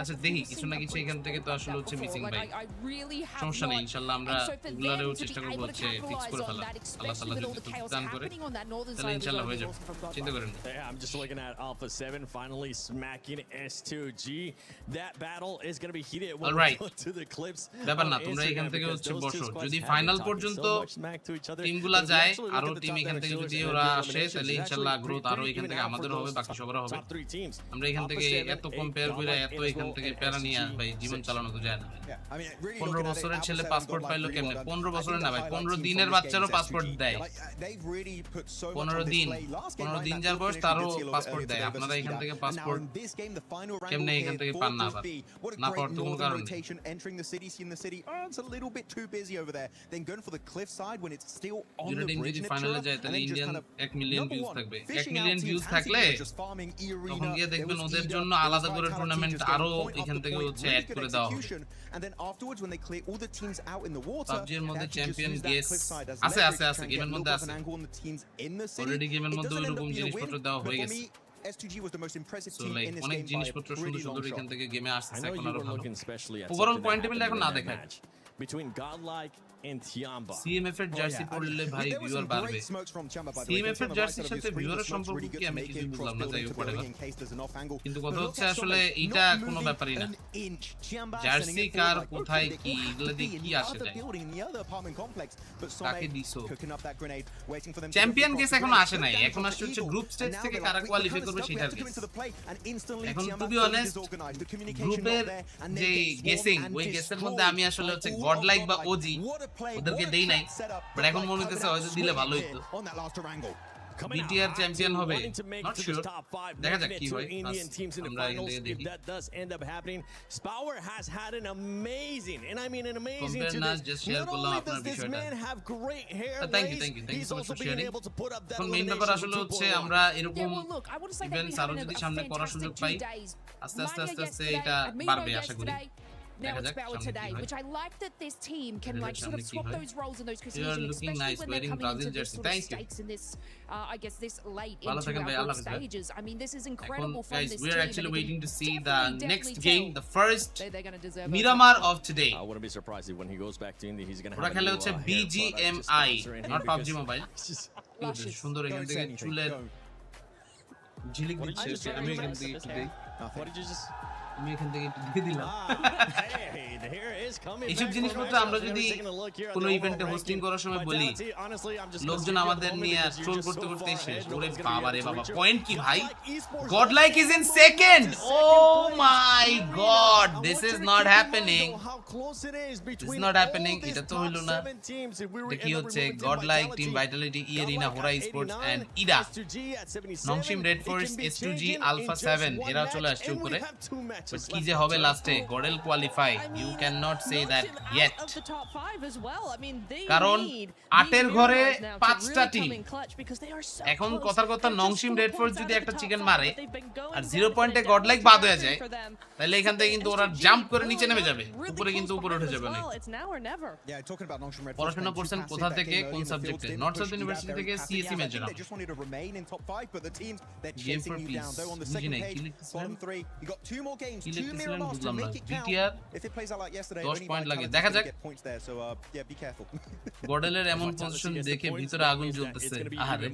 আচ্ছা দেখি কিছু না কিছু এখান থেকে তো আসলে হচ্ছে মিসিং ভাই I really have সমস্যা নেই not. ইনশাআল্লাহ আমরা And so for এগুলারেও them to চেষ্টা be করব able to হচ্ছে ফিক্স capitalize করে on ফেলা that, আল্লাহ তাআলা especially with all যদি the chaos দান করে happening on that northern তাহলে side, ইনশাআল্লাহ হয়ে যাবে awesome. চিন্তা করেন না Yeah, I'm just looking at Alpha 7 finally smacking S2G. That battle is going to be heated when we go to the clips. ব্যাপার না তোমরা এখান থেকে হচ্ছে বসো যদি ফাইনাল পর্যন্ত টিমগুলা যায় আর টিম এখান থেকে যদি ওরা আসে তাহলে ইনশাআল্লাহ গ্রোথ আরো এখান থেকে আমাদের হবে বাকি সবার হবে আমরা এখান থেকে এত কম্পেয়ার করে এত এখান থেকে প্যারা নিয়ে ভাই জীবন চালানো তো যায় না 15 বছরের ছেলে পাসপোর্ট পাইলো কেমনে 15 বছরের না ভাই 15 দিনের বাচ্চারও পাসপোর্ট দেয় 15 দিন যার বয়স তারও পাসপোর্ট দেয় আপনারা এখান থেকে পাসপোর্ট কেমনে এখান থেকে পান না আবার না পাওয়ার তো কোনো কারণ নেই entering the city, seeing the city. Oh, it's a little bit too busy over there. Then going for the cliff side when it's still on the bridge. যদি ফাইনালে যায় তাহলে ইন্ডিয়ান 1 মিলিয়ন ভিউজ থাকবে 1 মিলিয়ন ভিউজ থাকলে তখন গিয়ে দেখবেন ওদের জন্য আলাদা করে টুর্নামেন্ট আরো এখান থেকে হচ্ছে অ্যাড করে দেওয়া হবে and then afterwards when they clear all the teams out in the water PUBG এর মধ্যে চ্যাম্পিয়ন গেস আছে গেমের মধ্যে আছে অলরেডি গেমের মধ্যে ওইরকম জিনিসপত্র দেওয়া হয়ে গেছে S2G was the most impressive so team like in this অনেক game জিনিসপত্র by a really সুন্দর long এখান shot. থেকে গেমে আসছে এখন আরো ভালো especially ওভারঅল পয়েন্ট টেবিল এখন না দেখায় between Godlike and Tiamba. CMF এর জার্সি পরলে ভাই ভিউয়ার বাড়বে CMF এর জার্সির সাথে ভিউয়ারের সম্পর্ক কি আমি কিছু বুঝলাম না যাই হোক কিন্তু কথা হচ্ছে আসলে এটা কোনো ব্যাপারই না জার্সি কার কোথায় কি এগুলা দিয়ে কি আসে যায় কাকে দিছো চ্যাম্পিয়ন গেস এখন আসে নাই এখন আসছে হচ্ছে গ্রুপ স্টেজ থেকে কারা কোয়ালিফাই করবে সেটার গেস এখন টু বি অনেস্ট গ্রুপের যে গেসিং ওই গেসের মধ্যে আমি আসলে হচ্ছে গডলাইক বা ওজি ওদেরকে দেই নাই বাট এখন মনে হইতেছে হয়তো দিলে ভালো হইতো বিটিআর চ্যাম্পিয়ন হবে নট শিওর দেখা যাক কি হয় আমরা এখান থেকে দেখি that does end up happening. Spower has had an amazing, and I mean an amazing to Compare just share করলাম আপনার this man have great hair thank you so much for sharing এখন মেইন ব্যাপার আসলে হচ্ছে আমরা এরকম events আরো যদি সামনে করার সুযোগ পাই আস্তে আস্তে এটা বাড়বে আশা করি Now it's Bauer today, which I like that this team can like sort of swap those roles in those You're positions, looking especially nice when they're wearing coming Brazil into this jersey. sort of Thank you. stakes in this, I guess this late into our group stages. I mean, this is incredible from guys, this we team. are actually waiting to see the definitely next tell game, the first they're going to deserve Miramar of today. I wouldn't be surprised if when he goes back to India, he's going to ওরা have খেলে a হচ্ছে new BGMI, not PUBG Mobile. Luscious. সুন্দর এখান থেকে চুলের ঝিলিক দিচ্ছে আমি এখান থেকে একটু দেই What did you just? আমি এখান থেকে একটু দিয়ে দিলাম Hey, here is coming. এইসব জিনিসপত্র আমরা যদি কোনো ইভেন্টে হোস্টিং করার সময় বলি লোকজন আমাদের নিয়ে ট্রোল করতে করতে শেষ ওরে বাবা রে বাবা পয়েন্ট কি ভাই Godlike is in second oh my god this is not happening this not happening এটা তো হইলো না দেখি হচ্ছে গডলাইক টিম ভাইটালিটি ইয়েরিনা হোরা স্পোর্টস এন্ড ইডা Nongshim Red Force S2G Alpha 7 এরা চলে আসছে উপরে বাট কি যে হবে লাস্টে GodL qualify you can not say that yet কারণ 8 এর ঘরে 5টা টিম এখন কথার কথা নংশিম রেড ফোর্স যদি একটা চিকেন মারে আর 0 পয়েন্টে গডলাইক বাদ হয়ে যায় তাহলে এখান থেকে কিন্তু ওরা জাম্প করে নিচে নেমে যাবে উপরে কিন্তু উপরে উঠে যাবে না পড়াশোনা করছেন কোথা থেকে কোন সাবজেক্টে নর্থ সাউথ ইউনিভার্সিটি থেকে CSC major game for piece বুঝি নাই কি লিখছিলেন বুঝলাম না বিটিআর 10 পয়েন্ট লাগে দেখা যাক গডেলের এমন পজিশন দেখে ভিতরে আগুন জ্বলতেছে আরে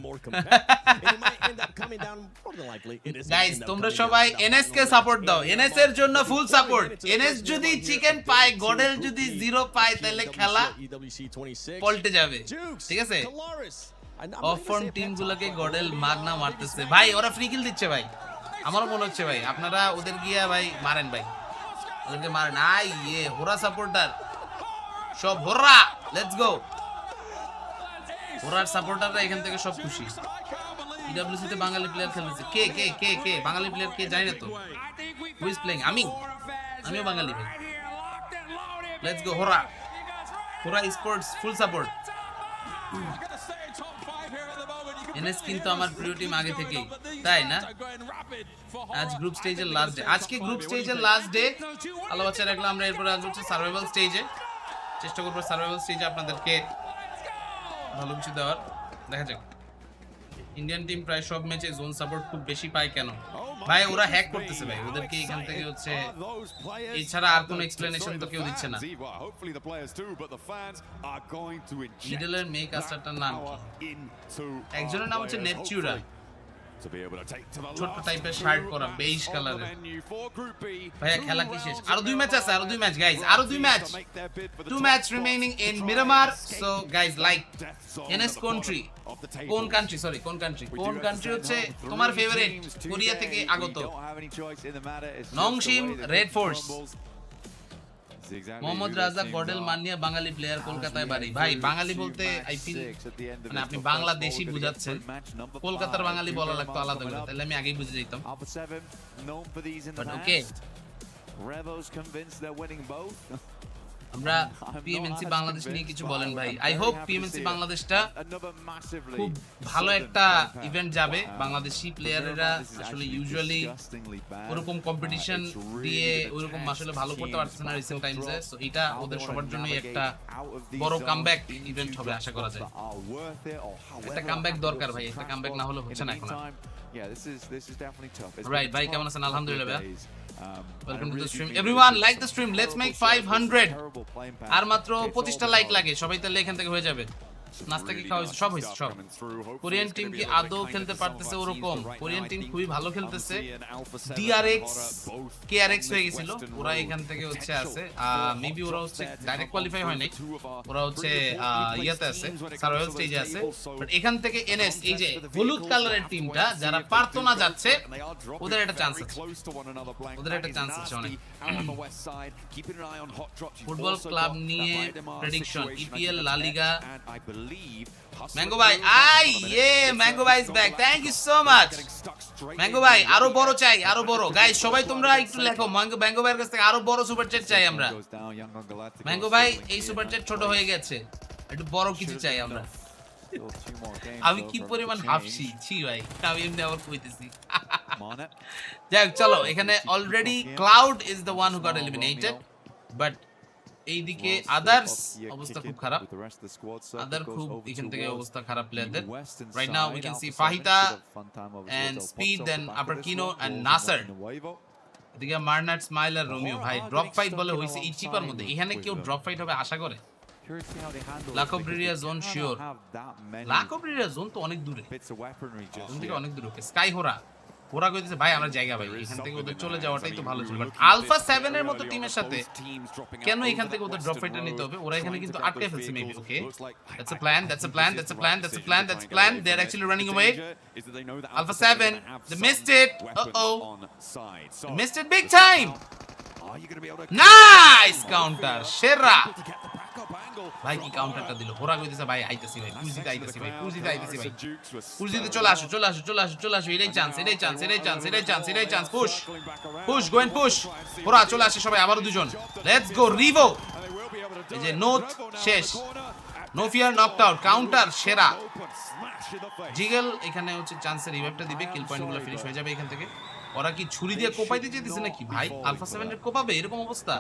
গাইস তোমরা সবাই এনএস কে সাপোর্ট দাও এনএস এর জন্য ফুল সাপোর্ট এনএস যদি চিকেন পায় গডেল যদি 0 পায় তাহলে খেলা পল্টে যাবে ঠিক আছে অফ ফর্ম টিম গুলোকে গডেল মাগনা মারতেছে ভাই ওরা ফ্রি কিল দিচ্ছে ভাই আমারও মনে হচ্ছে ভাই আপনারা ওদের গিয়া ভাই মারেন ভাই ওদেরকে মারেন আই ইয়ে হোরা সাপোর্টার সব হোরা লেটস গো হোরার সাপোর্টাররা এখান থেকে সব খুশি PWC তে বাঙালি প্লেয়ার খেলছে কে বাঙালি প্লেয়ার কে জানি না তো হু ইজ প্লেইং আমিও বাঙালি ভাই let's go Horaa Esports full support NS কিন্তু আমার প্রিয় টিম আগে থেকেই, তাই না? আজ গ্রুপ স্টেজের লাস্ট ডে, আজকে গ্রুপ স্টেজের লাস্ট ডে। আলো বাচ্চা রাখলাম আমরা, এরপর আসবো হচ্ছে সার্ভাইভাল স্টেজে। চেষ্টা করবো সার্ভাইভাল স্টেজে আপনাদেরকে ভালো কিছু দেওয়ার। দেখা যাক ইন্ডিয়ান টিম প্রায় সব ম্যাচে জোন সাপোর্ট খুব বেশি পায় কেন? ভাই ওরা হ্যাক করতেছে ভাই, ওদেরকে এখান থেকে হচ্ছে এছাড়া আর কোনো এক্সপ্লেনেশন তো কেউ দিচ্ছে না। মিডলের মেয়ে কাস্টারটার নাম কি? একজনের নাম হচ্ছে নেপচুরা, ছোট টাইপের শার্ট পরা বেইজ কালারের। ভাইয়া খেলা কি শেষ? আরো 2 ম্যাচ আছে, আরো 2 ম্যাচ গাইস, আরো 2 match, 2 match remaining in Miramar. So guys like NS country, কোন কান্ট্রি, সরি কোন কান্ট্রি, কোন কান্ট্রি হচ্ছে তোমার ফেভারিট? কোরিয়া থেকে আগত নংশিম রেড ফোর্স। মোহাম্মদ রাজাক গডেল মানিয়া বাঙালি প্লেয়ার, কলকাতায় বাড়ি। ভাই বাঙালি বলতে আই ফিল মানে আপনি বাংলাদেশি বুঝাচ্ছেন, কলকাতার বাঙালি বলা লাগতো আলাদা করে, তাহলে আমি আগেই বুঝে যেতাম। বাট ওকে, আমরা পিএমএনসি বাংলাদেশ নিয়ে কিছু বলেন ভাই। আই হোপ পিএমএনসি বাংলাদেশটা খুব ভালো একটা ইভেন্ট যাবে। বাংলাদেশি প্লেয়াররা আসলে ইউজুয়ালি ওরকম কম্পিটিশন দিয়ে ওরকম আসলে ভালো করতে পারছে না রিসেন্ট টাইমসে। সো এটা ওদের সবার জন্যই একটা বড় কামব্যাক ইভেন্ট হবে আশা করা যায়। একটা কামব্যাক দরকার ভাই, একটা কামব্যাক না হলে হচ্ছে না এখন। রাইট ভাই, কেমন আছেন? আলহামদুলিল্লাহ ভাই। Welcome to the stream. Everyone like the stream. Let's make 500. আর মাত্র 25টা লাইক লাগে, সবাই তাহলে এখান থেকে হয়ে যাবে। নাস্তা কি খাওয়া সব হয়েছে সব। কোরিয়ান টিম কি আদৌ খেলতে পারতেছে ওরকম? কোরিয়ান টিম খুবই ভালো খেলতেছে। ডিআরএক্স কেআরএক্স হয়ে গেছিল, ওরা এখান থেকে হচ্ছে আছে মেবি ওরা হচ্ছে ডাইরেক্ট কোয়ালিফাই হয় নাই, ওরা হচ্ছে ইয়াতে আছে, সার্ভাইভাল স্টেজে আছে। বাট এখান থেকে এনএস এই যে হলুদ কালারের টিমটা যারা পারতো না যাচ্ছে, ওদের একটা চান্স আছে, ওদের একটা চান্স আছে অনেক। ফুটবল ক্লাব নিয়ে prediction, EPL, La Liga. Mango ভাই আই ম্যাঙ্গো ভাই is back, thank you so much mango ভাই। আরো বড় চাই, আরো বড় গাইস, সবাই তোমরা একটু লেখো ম্যাঙ্গো ভাইয়ের কাছ থেকে আরো বড় সুপার চ্যাট চাই আমরা। ম্যাঙ্গো ভাই এই সুপার চ্যাট ছোট হয়ে গেছে, একটু বড় কিছু চাই আমরা। আমি কি পরিমাণ হাফছি ছি ভাই, আমি এমনি আবার কইতেছি। যাই হোক চলো, এখানে already cloud is the one who goat eliminated, but এইদিকে আদার্স অবস্থা খুব খারাপ, আদার খুব এখান থেকে অবস্থা খারাপ প্লেয়ারদের। Right now we can see Fahita and Speed, then আপারকিনো এন্ড নাসার। এদিকে মার্নাট, স্মাইল আর রোমিও। ভাই ড্রপ ফাইট বলে হইছে এই চিপার মধ্যে, এখানে কেউ ড্রপ ফাইট হবে আশা করে? লাক অফ ব্রিরিয়া জোন শিওর, লাক অফ ব্রিরিয়া জোন তো অনেক দূরে, জোন থেকে অনেক দূরে। স্কাই হোরা ওরা কইতেছে ভাই আমরা জায়গা ভাই, এখান থেকে ওদের চলে যাওয়াটাই তো ভালো ছিল। বাট আলফা 7 এর মতো টিমের সাথে কেন এখান থেকে ওদের ড্রপ ফাইটটা নিতে হবে? ওরা এখানে কিন্তু আটকে ফেলছে maybe. Okay, that's a plan, that's a plan, that's a plan, that's a plan, that's a plan. They are actually running away. Alpha 7 they missed it. They missed it big time. Nice counter, সেরা ভাই। কি কাউন্টারটা দিল, ওরা কইতেছে ভাই আইতাছি ভাই, কুজিতে আইতাছি ভাই, কুজিতে আইতাছি ভাই, কুজিতে চলে আসো, চলে আসো, চলে আসো, চলে আসো। এটাই চান্স, এটাই চান্স, এটাই চান্স, এটাই চান্স, এটাই chance. Push push go and push, ওরা চলে আসে সবাই, আবারো দুজন। Let's go Revo. এই যে নোট শেষ, no fear knocked out, counter সেরা। জিগল এখানে হচ্ছে চান্সের রিভাইভটা দিবে, কিল পয়েন্টগুলো ফিনিশ হয়ে যাবে এখান থেকে। ওরা কি ছুরি দিয়ে কোপাইতে যেতেছে নাকি ভাই? আলফা 7 এর কোপাবে এরকম অবস্থা?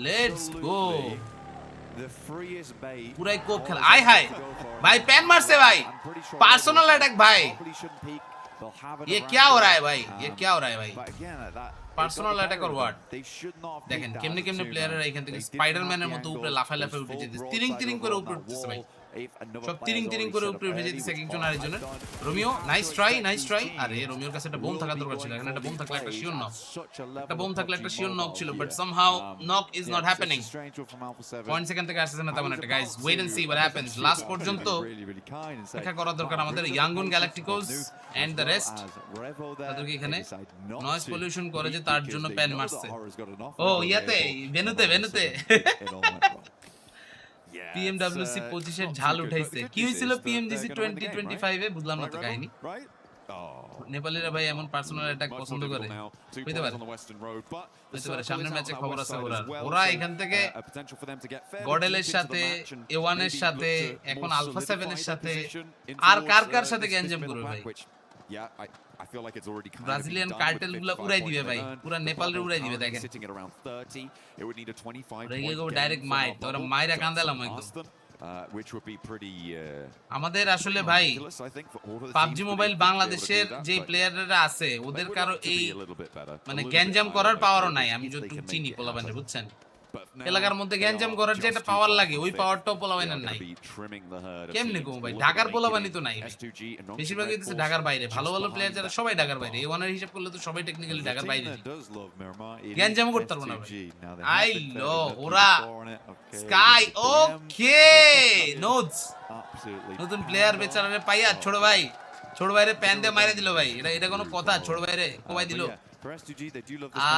লেটস গো, পুরাই কোপ খেলা। আয় হায় ভাই, প্যান মারছে ভাই, পার্সোনাল অ্যাটাক ভাই। ये क्या हो रहा है भाई, ये क्या हो रहा है भाई? Personal attack or what? দেখেন কেমনে কেমনে প্লেয়াররা এখান থেকে স্পাইডারম্যানের মতো উপরে লাফায় লাফায় উঠে যেতেছে, তিরিং তিরিং করে উপরে উঠতেছে ভাই, সব তিরিং তিরিং করে উপরে উঠে যেতেছে একজন আরেকজনের। Romeo nice try, nice try. আরে রোমিওর কাছে একটা বোম থাকা দরকার ছিল, এখানে একটা বোম থাকলে একটা শিওর নক, একটা বোম থাকলে একটা শিওর নক ছিল, but somehow knock is not happening. Points এখান থেকে আসছে না তেমন একটা। Guys wait and see what happens. Last পর্যন্ত দেখা করা দরকার আমাদের। Yangon Galacticos and the rest, তাদেরকে এখানে নয়েজ পলিউশন করে যে তার জন্য প্যান মারছে। ও ইয়াতে ভেনুতে, ভেনুতে PMWC 25 এর ঝাল উঠাইছে। কি হইছিল PMGC 2025 এ? বুঝলাম না তো কাহিনী। নেপালিরা ভাই এমন পার্সোনাল অ্যাটাক পছন্দ করে হইতে পারে সামনের ম্যাচে খবর আছে ওরা এখান থেকে গডেলের সাথে A1 এর সাথে এখন আলফা 7 এর সাথে আর কার সাথে গ্যাঞ্জাম করবে ভাই ব্রাজিলিয়ান কার্টেল গুলো উড়াই দিবে ভাই পুরো নেপালের উড়াই দিবে দেখেন ডাইরেক্ট মাইর তোরা মাইরা কান্দালাম একদম আমাদের আসলে ভাই পাবজি মোবাইল বাংলাদেশের যে প্লেয়াররা আছে ওদের কারো এই মানে গ্যাঞ্জাম করার পাওয়ারও নাই আমি যতটুকু চিনি পোলাবানে বুঝছেন এলাকার মধ্যে গ্যাঞ্জাম করার যে একটা পাওয়ার লাগে ওই পাওয়ারটাও পোলাবানের নাই কেমনে কম ভাই ঢাকার পোলাবানি তো নাই বেশিরভাগ হইতেছে ঢাকার বাইরে ভালো ভালো প্লেয়ার যারা সবাই ঢাকার বাইরে A1 এর হিসাব করলে তো সবাই টেকনিক্যালি ঢাকার বাইরে গ্যাঞ্জাম করতে পারবো না ভাই আই লো ওরা স্কাই ওকে নোটস নতুন প্লেয়ার বেচারারে পাইয়া ছোট ভাইরে প্যান দিয়ে মাইরে দিল ভাই এটা কোনো কথা ছোট ভাইরে কোবাই দিল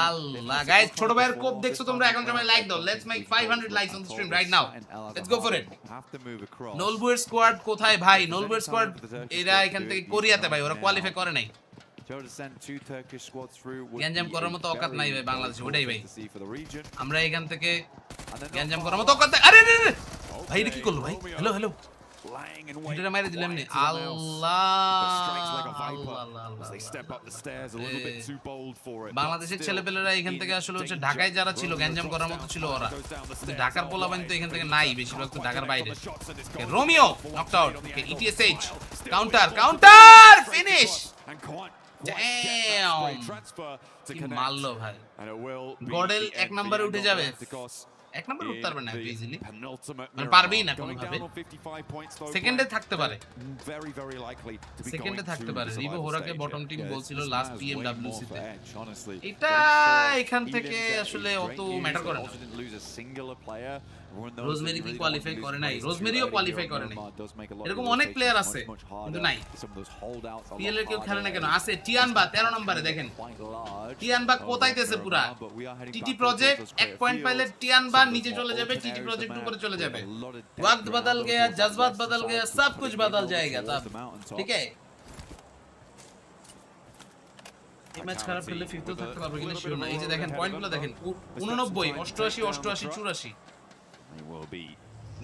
আল্লাহ গাইস ছোট ভাইয়ের কোপ দেখছো তোমরা এখন সময় লাইক দাও let's make 500 likes on stream right now let's go for it নোলবুয়ের স্কোয়াড কোথায় ভাই নোলবুয়ের স্কোয়াড এরা এখান থেকে কোরিয়াতে ভাই ওরা কোয়ালিফাই করে নাই গ্যাঞ্জাম করার মতো অকাত নাই ভাই বাংলাদেশে ওটাই ভাই আমরা এখান থেকে গ্যাঞ্জাম করার মতো অকাত আরে ভাই এটা কি করলো ভাই হ্যালো এটা মাইরে দিলাম নি বাংলাদেশের ছেলেপেলেরা এখান থেকে আসলে হচ্ছে ঢাকায় যারা ছিল গ্যাঞ্জাম করার মতো ছিল ওরা ঢাকার পোলাবান তো এখান থেকে নাই বেশিরভাগ তো ঢাকার বাইরে Romeo knocked out ETSH counter finish কি মারলো ভাই গডেল এক নম্বরে উঠে যাবে এক নম্বর উঠতে পারবে না ইজিলি মানে পারবেই না কোনো ভাবে সেকেন্ডে থাকতে পারে রিভো হোরাকে বটম টিম বলছিল লাস্ট PMWC তে এটা এখান থেকে আসলে অত ম্যাটার করে না রোজমেরি কি কোয়ালিফাই করে নাই রোজমেরিও কোয়ালিফাই করে নাই এরকম অনেক প্লেয়ার আছে কিন্তু নাই পিএল এর কেউ খেলে না কেন আছে টিয়ানবা 13 নম্বরে দেখেন টিয়ানবা কোথায়তেছে পুরা টিটি প্রজেক্ট 1 পয়েন্ট পাইলে টিয়ানবা नीचे चले जाए टीटी प्रोजेक्ट ऊपर चले जाए वक्त बदल गया जज्बात बदल गया सब कुछ बदल जाएगा तब ठीक है এই ম্যাচ খারাপ খেললে ফিফথ থাকতে পারবে কিনা শিওর না এই যে দেখেন পয়েন্টগুলো দেখেন 89 88 88 84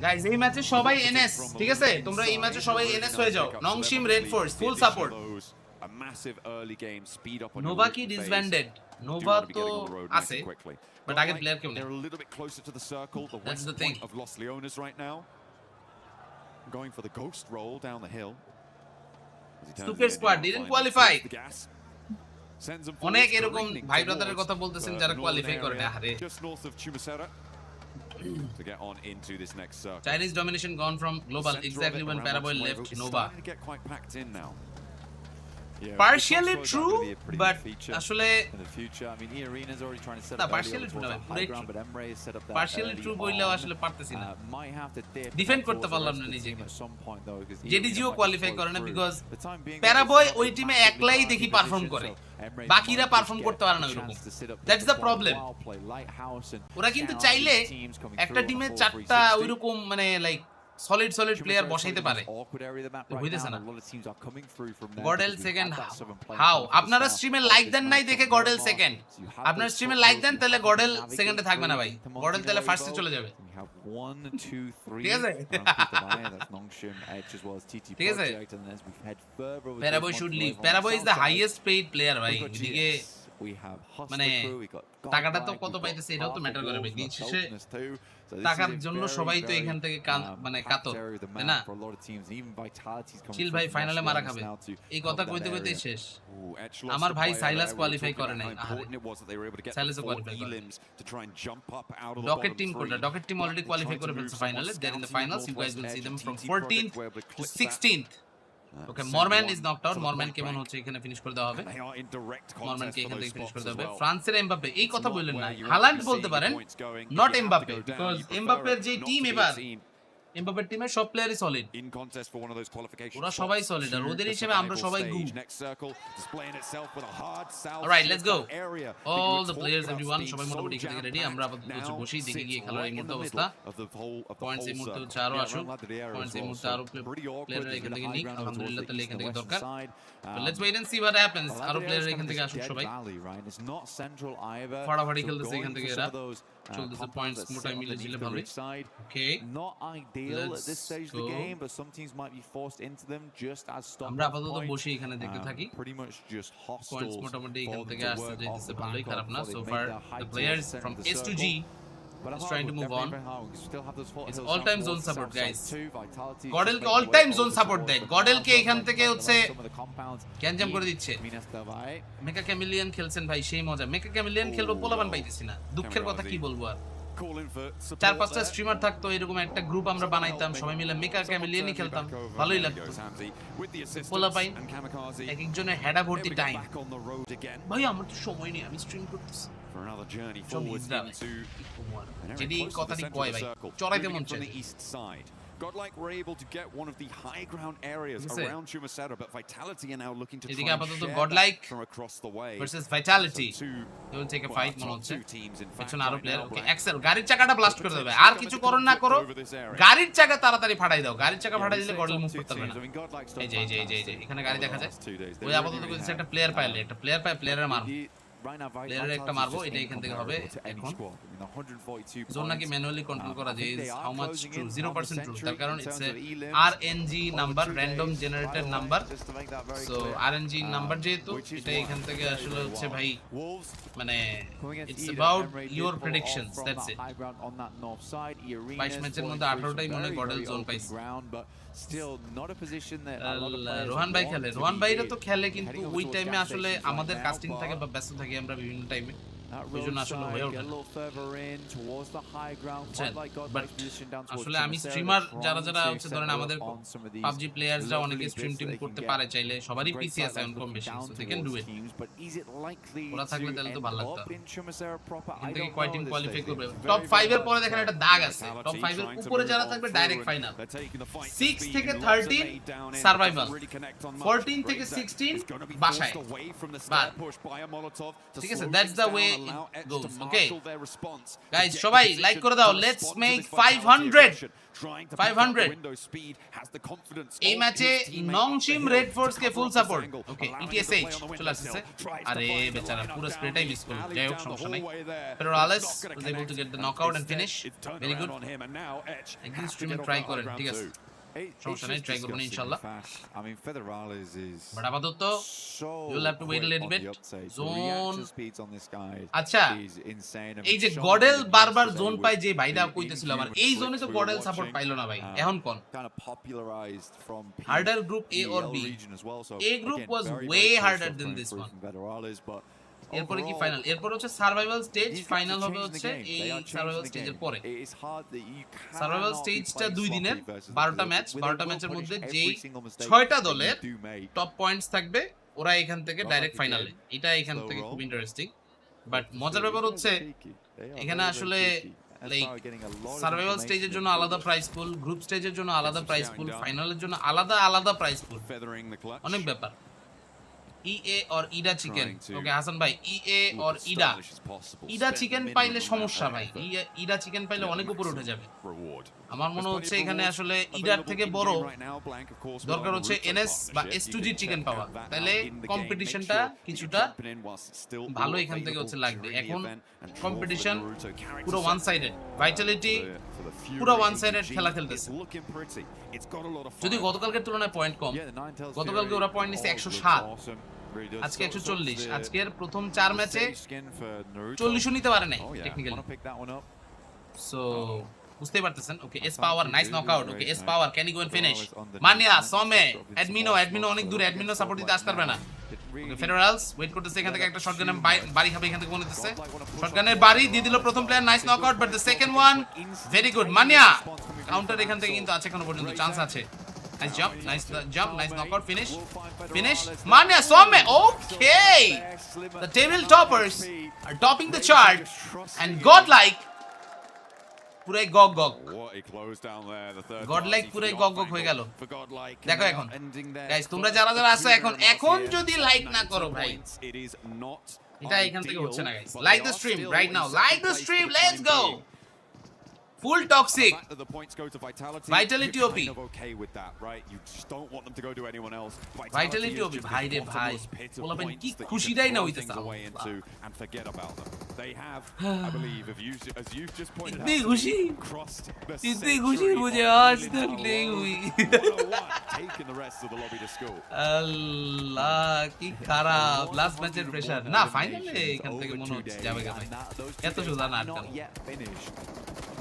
গাইস এই ম্যাচে সবাই এনএস ঠিক আছে তোমরা এই ম্যাচে সবাই এনএস হয়ে যাও Nongshim Red Force full support Nova কি ডিসব্যান্ডেড নোভা তো আছে But I get player they're a little bit closer to the circle. The west point of Los Leones right now. Going for the ghost roll down the hill. Super squad didn't qualify. অনেক এরকম ভাই ব্রাদারের কথা বলতেছেন যারা qualify করে না আরে just north of Chumasera to get on into this next circle. Chinese domination gone from global exactly when Paraboy left Nova. Get quite packed in now. Partially true, but আসলে in the future, I mean, Arena's already trying to set up partially true বললেও আসলে পারতেছি না defend করতে পারলাম না নিজেকে জেডিজিও qualify করে না বিকজ প্যারাবয় ওই টিমে একলাই দেখি পারফর্ম করে বাকিরা পারফর্ম করতে পারে না এরকম দ্যাটস দ্য প্রবলেম ওরা কিন্তু চাইলে একটা টিমে চারটা ওইরকম মানে লাইক সলিড প্লেয়ার বসাইতে পারে হইতেছে না গডেল সেকেন্ড হাউ আপনারা স্ট্রিমে লাইক দেন নাই দেখে গডেল সেকেন্ড আপনারা স্ট্রিমে লাইক দেন তাহলে গডেল সেকেন্ডে থাকবে না ভাই গডেল তাহলে ফার্স্টে চলে যাবে ঠিক আছে ঠিক আছে Paraboy should leave Paraboy is the highest paid player ভাই এদিকে মানে টাকাটা তো কত পাইতেছে এটাও তো ম্যাটার করে ভাই দিন শেষে টাকার জন্য সবাই তো এখান থেকে মানে কাতর তাই না চিল ভাই ফাইনালে মারা খাবে এই কথা কইতে কইতে শেষ আমার ভাই সাইলাস কোয়ালিফাই করে নাই সাইলাসও কোয়ালিফাই করে ডকেট টিম কোটা ডকেট টিম অলরেডি কোয়ালিফাই করে ফেলছে ফাইনালে they are in the finals you guys will see them from 14th to 16th okay মরম্যান ইজ নকড আউট মরম্যান কেমন হচ্ছে এখানে ফিনিশ করে দেওয়া হবে মরম্যান কে এখান থেকে ফিনিশ করে দেওয়া হবে ফ্রান্সের এমবাপ্পে এই কথা বললেন না হাল্যান্ড বলতে পারেন নট এমবাপ্পে বিকজ এমবাপ্পের যে টিম এবার এমবাপ্পের টিমে সব প্লেয়ারই solid in contest for one of those qualification ওরা সবাই spots সলিড আর to ওদের the হিসেবে আমরা survival সবাই গু stage. Next circle displaying itself with a hard south. Alright let's go area all the players everyone সবাই মোটামুটি এখান থেকে রেডি আমরা আপাতত হচ্ছে বসেই দেখে গিয়ে খেলার এই মুহূর্তে অবস্থা পয়েন্টস এই মুহূর্তে হচ্ছে আরো আসুক পয়েন্টস এই মুহূর্তে আরো প্লেয়াররা এখান থেকে নিক আলহামদুলিল্লাহ তাহলে এখান থেকে দরকার let's wait and see what happens আরো প্লেয়াররা এখান থেকে আসুক সবাই ফাড়াফাড়ি খেলতেছে এখান থেকে এরা চলতেছে পয়েন্টস মোটাই মিলে ঝিলে ভালোই ওকে Not ideal at this stage of the game, but some teams might be forced into them just as stop আমরা আপাতত বসে এখানে দেখতে থাকি pretty much just points hostile মোটামুটি এখান থেকে আসছে যেতেছে ভালোই খারাপ না so far the players from S two G is trying to move on. It's all time zone support guys. Godel K all time zone support দেয় গডেল কে এখান থেকে হচ্ছে ক্যানজাম করে দিচ্ছে মেকা ক্যামিলিয়ন খেলছেন ভাই সেই মজা মেকা ক্যামিলিয়ন খেলবো পোলাবান পাইতেছি না দুঃখের কথা কি বলবো আর চার পাঁচটা স্ট্রিমার থাকতো এরকম একটা গ্রুপ আমরা বানাইতাম সবাই মিলে মেকা ক্যামিলিয়নই খেলতাম ভালোই লাগতো পোলা পাই এক একজনের হেডা ভর্তি টাইম ভাই আমার তো সময় নেই আমি স্ট্রিম করতেছি for another journey forward into যেদি কথাটি কয় ভাই চড়াইতে মন চায় Godlike were able to get one of the high ground areas around Chumasera, but Vitality are now looking to try and share Godlike from across the way versus Vitality. They will take a fight মনে হচ্ছে পেছনে আরো player ওকে Excel গাড়ির চাকাটা blast করে দেবে আর কিছু করো না করো গাড়ির চাকা তাড়াতাড়ি ফাটাই দাও গাড়ির চাকা ফাটাই দিলে গডল মুভ করতে পারবে না এই যে এখানে গাড়ি দেখা যায় ওই আপাতত কইছে একটা প্লেয়ার পাইলে একটা প্লেয়ার পায় প্লেয়ারের মারো প্লেয়ারের একটা মারবো এটা এখান থেকে হবে এখন জোন নাকি ম্যানুয়ালি কন্ট্রোল করা যায় হাউ মাচ ট্রু 0% ট্রু তার কারণ it's a RNG number random generated number so RNG number যেহেতু এটা এখান থেকে আসলে হচ্ছে ভাই মানে it's about your predictions that's it 22 ম্যাচের মধ্যে 18টাই মনে গডেল জোন পাইছে still not a position that Rohan ভাই খেলে রোহান ভাইরা তো খেলে কিন্তু ওই টাইমে আসলে আমাদের কাস্টিং থাকে বা ব্যস্ত থাকি আমরা বিভিন্ন টাইমে ওইজন্য আসলে হয়ে ওঠে আসলে আমি স্ট্রিমার যারা যারা হচ্ছে ধরেন আমাদের পাবজি প্লেয়ার্সরা অনেকে স্ট্রিম টিম করতে পারে চাইলে সবারই পিসি আছে এখন কম বেশি so they can do it ওরা থাকলে তাহলে তো ভালো লাগতো এখান থেকে কয় টিম কোয়ালিফাই করবে টপ 5 এর পরে দেখেন একটা দাগ আছে টপ 5 এর উপরে যারা থাকবে ডাইরেক্ট ফাইনাল 6 থেকে 13 সার্ভাইভাল 14 থেকে 16 বাসায় ঠিক আছে that's the way it goes okay guys সবাই লাইক করে দাও লেটস মেক 500 এই ম্যাচে নংশিম রেড ফোর্স কে ফুল সাপোর্ট ওকে ইটিএসএইচ চলে আসছে আরে বেচারা পুরো স্প্রেটাই মিস করলো যাই হোক সমস্যা নাই পেরোরালেস was able to get the knockout and finish very good একদিন স্ট্রিমে ট্রাই করেন ঠিক আছে সমস্যা নেই ট্রাই করবেন ইনশাআল্লাহ I mean Federales is but আপাতত you will have to wait a little bit zone speeds on this guy আচ্ছা এই যে গডেল বারবার জোন পায় যে ভাইদা কইতেছিল আবার এই জোনে তো গডেল সাপোর্ট পাইলো না ভাই এখন কোন kind of popularized from harder group A or B A group was way harder than this one এরপরে কি ফাইনাল এরপর হচ্ছে সার্ভাইভাল স্টেজ ফাইনাল হবে হচ্ছে এই সার্ভাইভাল স্টেজের পরে সার্ভাইভাল স্টেজটা 2 দিনের 12টা ম্যাচ 12টা ম্যাচের মধ্যে যেই 6টা দলের টপ পয়েন্টস থাকবে ওরা এখান থেকে ডাইরেক্ট ফাইনালে এটা এখান থেকে খুব ইন্টারেস্টিং বাট মজার ব্যাপার হচ্ছে এখানে আসলে লাইক সার্ভাইভাল স্টেজের জন্য আলাদা প্রাইস পুল গ্রুপ স্টেজের জন্য আলাদা প্রাইস পুল ফাইনালের জন্য আলাদা প্রাইস পুল অনেক ব্যাপার EA or ইডা চিকেন ওকে হাসান ভাই EA or ইডা চিকেন পাইলে সমস্যা ভাই ইডা চিকেন পাইলে অনেক উপরে উঠে যাবে আমার মনে হচ্ছে এখানে আসলে ইডার থেকে বড় দরকার হচ্ছে NS বা S2G চিকেন পাওয়া তাহলে কম্পিটিশনটা কিছুটা ভালো এখান থেকে হচ্ছে লাগবে এখন কম্পিটিশন পুরো ওয়ান সাইডেড ভাইটালিটি পুরো ওয়ান সাইডেড খেলা খেলতেছে যদি গতকালকের তুলনায় পয়েন্ট কম গতকালকে ওরা পয়েন্ট নিছে 107 আজকে 140 আজকের প্রথম 4 ম্যাচে 40 নিতে পারে নাই টেকনিক্যালি সো বুঝতে পারতেছেন ওকে এস পাওয়ার নাইস নকআউট ওকে এস power can you go and finish মানিয়া সমে অ্যাডমিনো অনেক দূরে অ্যাডমিনো সাপোর্ট দিতে আসতে পারবে না ওকে ফেডারালস ওয়েট করতেছে এখান থেকে একটা শটগানে বাড়ি খাবে এখান থেকে মনে হচ্ছে শটগানের বাড়ি দিয়ে দিল প্রথম player nice knockout but the second one very good মানিয়া কাউন্টার এখান থেকে কিন্তু আছে এখনো পর্যন্ত চান্স আছে Nice jump, nice knockout, finish. Mania Some, okay! The table toppers are topping the chart, and Godlike পুরাই গগ গগ What a close down there. The third গডলাইক party পুরাই for the গগ গগ off হয়ে angle গেল for Godlike. দেখো Now এখন ending there. Guys তোমরা যারা যারা আছো এখন যদি লাইক না করো ভাই It is not এটা এখান থেকে হচ্ছে না guys but like they the are stream still right in now second like the place stream for the let's time go being. Full toxic The fact that the points go to Vitality, Vitality you're OP. kind of okay with that, right? You just don't want them to go to anyone else. Vitality is OP, just ভাই this রে ভাই bottomless pit of বলবেন points কি that you খুশিটাই can না throw হইতেছে things away into and forget about them. They have, I believe, as you've just pointed इतनी out, खुशी crossed the इतनी century खुशी of मुझे आज तक England नहीं alone. हुई 101, taking the rest of the lobby to school. আল্লাহ কি খারাপ লাস্ট ম্যাচের প্রেসার না ফাইনালে এখান থেকে মনে হচ্ছে যাবে গা ভাই এত সোজা না আটকানো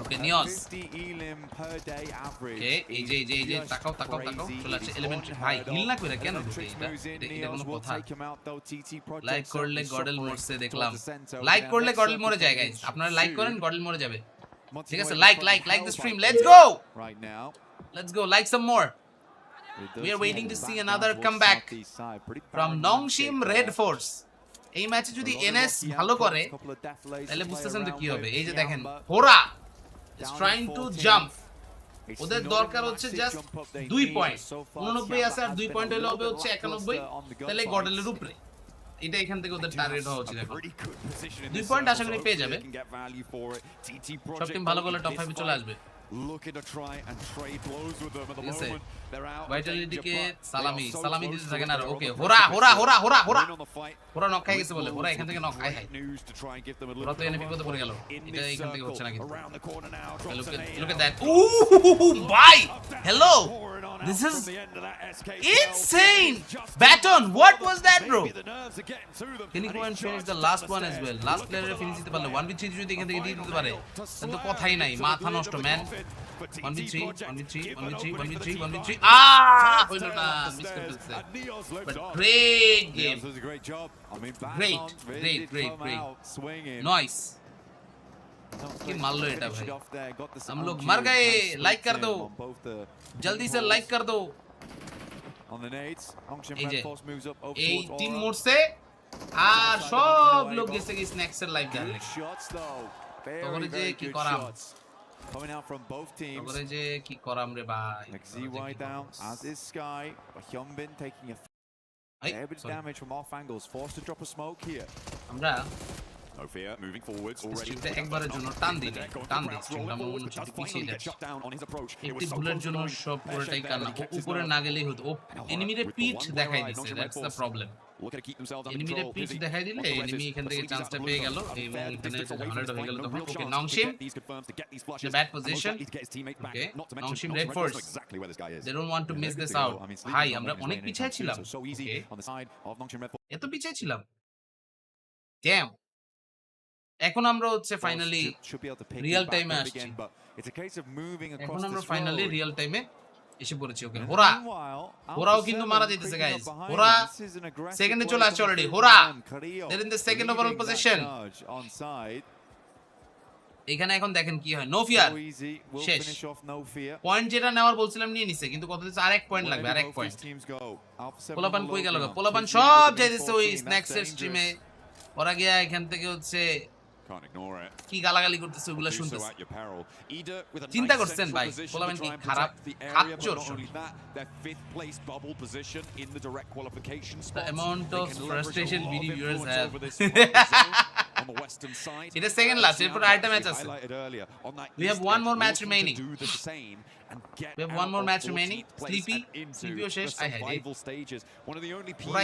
ওকে নিয়স ওকে এই যে তাকাও চলে আসছে এলিমেন্ট ভাই হিল না করে কেন ঢুকে এটা কোনো কথা লাইক করলে গডেল মরছে দেখলাম লাইক করলে গডেল মরে যায় গাইস আপনারা লাইক করেন গডেল মরে যাবে ঠিক আছে like the stream let's go like some more We are waiting to see another comeback from Nongshim Red Force. এই ম্যাচে যদি এনএস ভালো করে তাহলে বুঝতেছেন তো কি হবে এই যে দেখেন হোরা is trying to jump ওদের দরকার হচ্ছে জাস্ট 2 পয়েন্ট 89 আছে আর 2 পয়েন্ট হলে হবে হচ্ছে 91 তাহলে গডেলের উপরে এটা এখান থেকে ওদের টার্গেট হওয়া উচিত এখন 2 পয়েন্ট আশা করি পেয়ে যাবে সব টিম ভালো করলে টপ 5 এ চলে আসবে Looking to try and trade blows with them at the moment. They're out. Vitality কে সালামি দিতে থাকেন আর ওকে হোরা নক খাই গেছে বলে হোরা এখান থেকে নক খাই হোরা তো এনে বিপদে পড়ে গেল এটা এখান থেকে হচ্ছে না কিন্তু look at that ooh bye hello this is insane Baton what was that bro can you go and finish the last one as well last player finish দিতে পারলে 1v3 যদি এখান থেকে দিয়ে দিতে পারে কিন্তু কথাই নাই মাথা নষ্ট ম্যান 1v3 হইলো না মিস করে ফেলছে but great game great nice কি মারলো এটা ভাই हम लोग मर गए लाइक कर दो जल्दी से लाइक कर दो এই টিম মরছে আর সব লোক গেছে কি স্ন্যাক্সের লাইভ দেখলে তোরে যে কি করাম coming out from both teams. তোরে যে কি করাম রে ভাই XZY down as is Sky, but Hyunbin taking a fair bit of damage from off angles, forced to drop a smoke here. আমরা No fear, moving forwards already. একবারের জন্য টান দিই স্ট্রিমটা মনে হচ্ছে পিছিয়ে যাচ্ছে একটি ভুলের জন্য সব পুরোটাই কান্না উপরে না গেলেই হতো ও এনিমিরে পিচ দেখাই দিছে দ্যাটস দ্য প্রবলেম এনিমিরে পিচ দেখাই দিলে এনিমি এখান থেকে চান্সটা পেয়ে গেল এবং এখানে 100 হয়ে গেল তখন okay Nongshim in a bad position okay Nongshim Red Force they don't want to miss this out ভাই আমরা অনেক পিছায় ছিলাম এত পিছায় ছিলাম damn এখন আমরা হচ্ছে ফাইনালি রিয়েল টাইমে আসছি এখন আমরা ফাইনালি রিয়েল টাইমে এসে পড়েছি ওকে হোরাও কিন্তু মারা যাইতেছে গাইস হোরা সেকেন্ডে চলে আসছে already হোরা they're in the second overall position এখানে এখন দেখেন কি হয় নো ফিয়ার শেষ পয়েন্ট যেটা নেওয়ার বলছিলাম নিয়ে নিছে কিন্তু কত দিচ্ছে আরেক পয়েন্ট লাগবে আরেক পয়েন্ট পোলাপান কই গেল পোলাপান সব যাইতেছে ওই স্ন্যাক্সের স্ট্রিমে ওরা গিয়া এখান থেকে হচ্ছে Can't ignore it. কি গালাগালি করতেছে ওগুলা শুনতেছে চিন্তা করছেন ভাই বলবেন কি খারাপ খাচ্চর their fifth place bubble position in the direct qualification spot. The amount of frustration video viewers have on the western side. It is second last এরপর আরেকটা ম্যাচ আছে we have one more match remaining we have one more match remaining sleepy শেষ I had it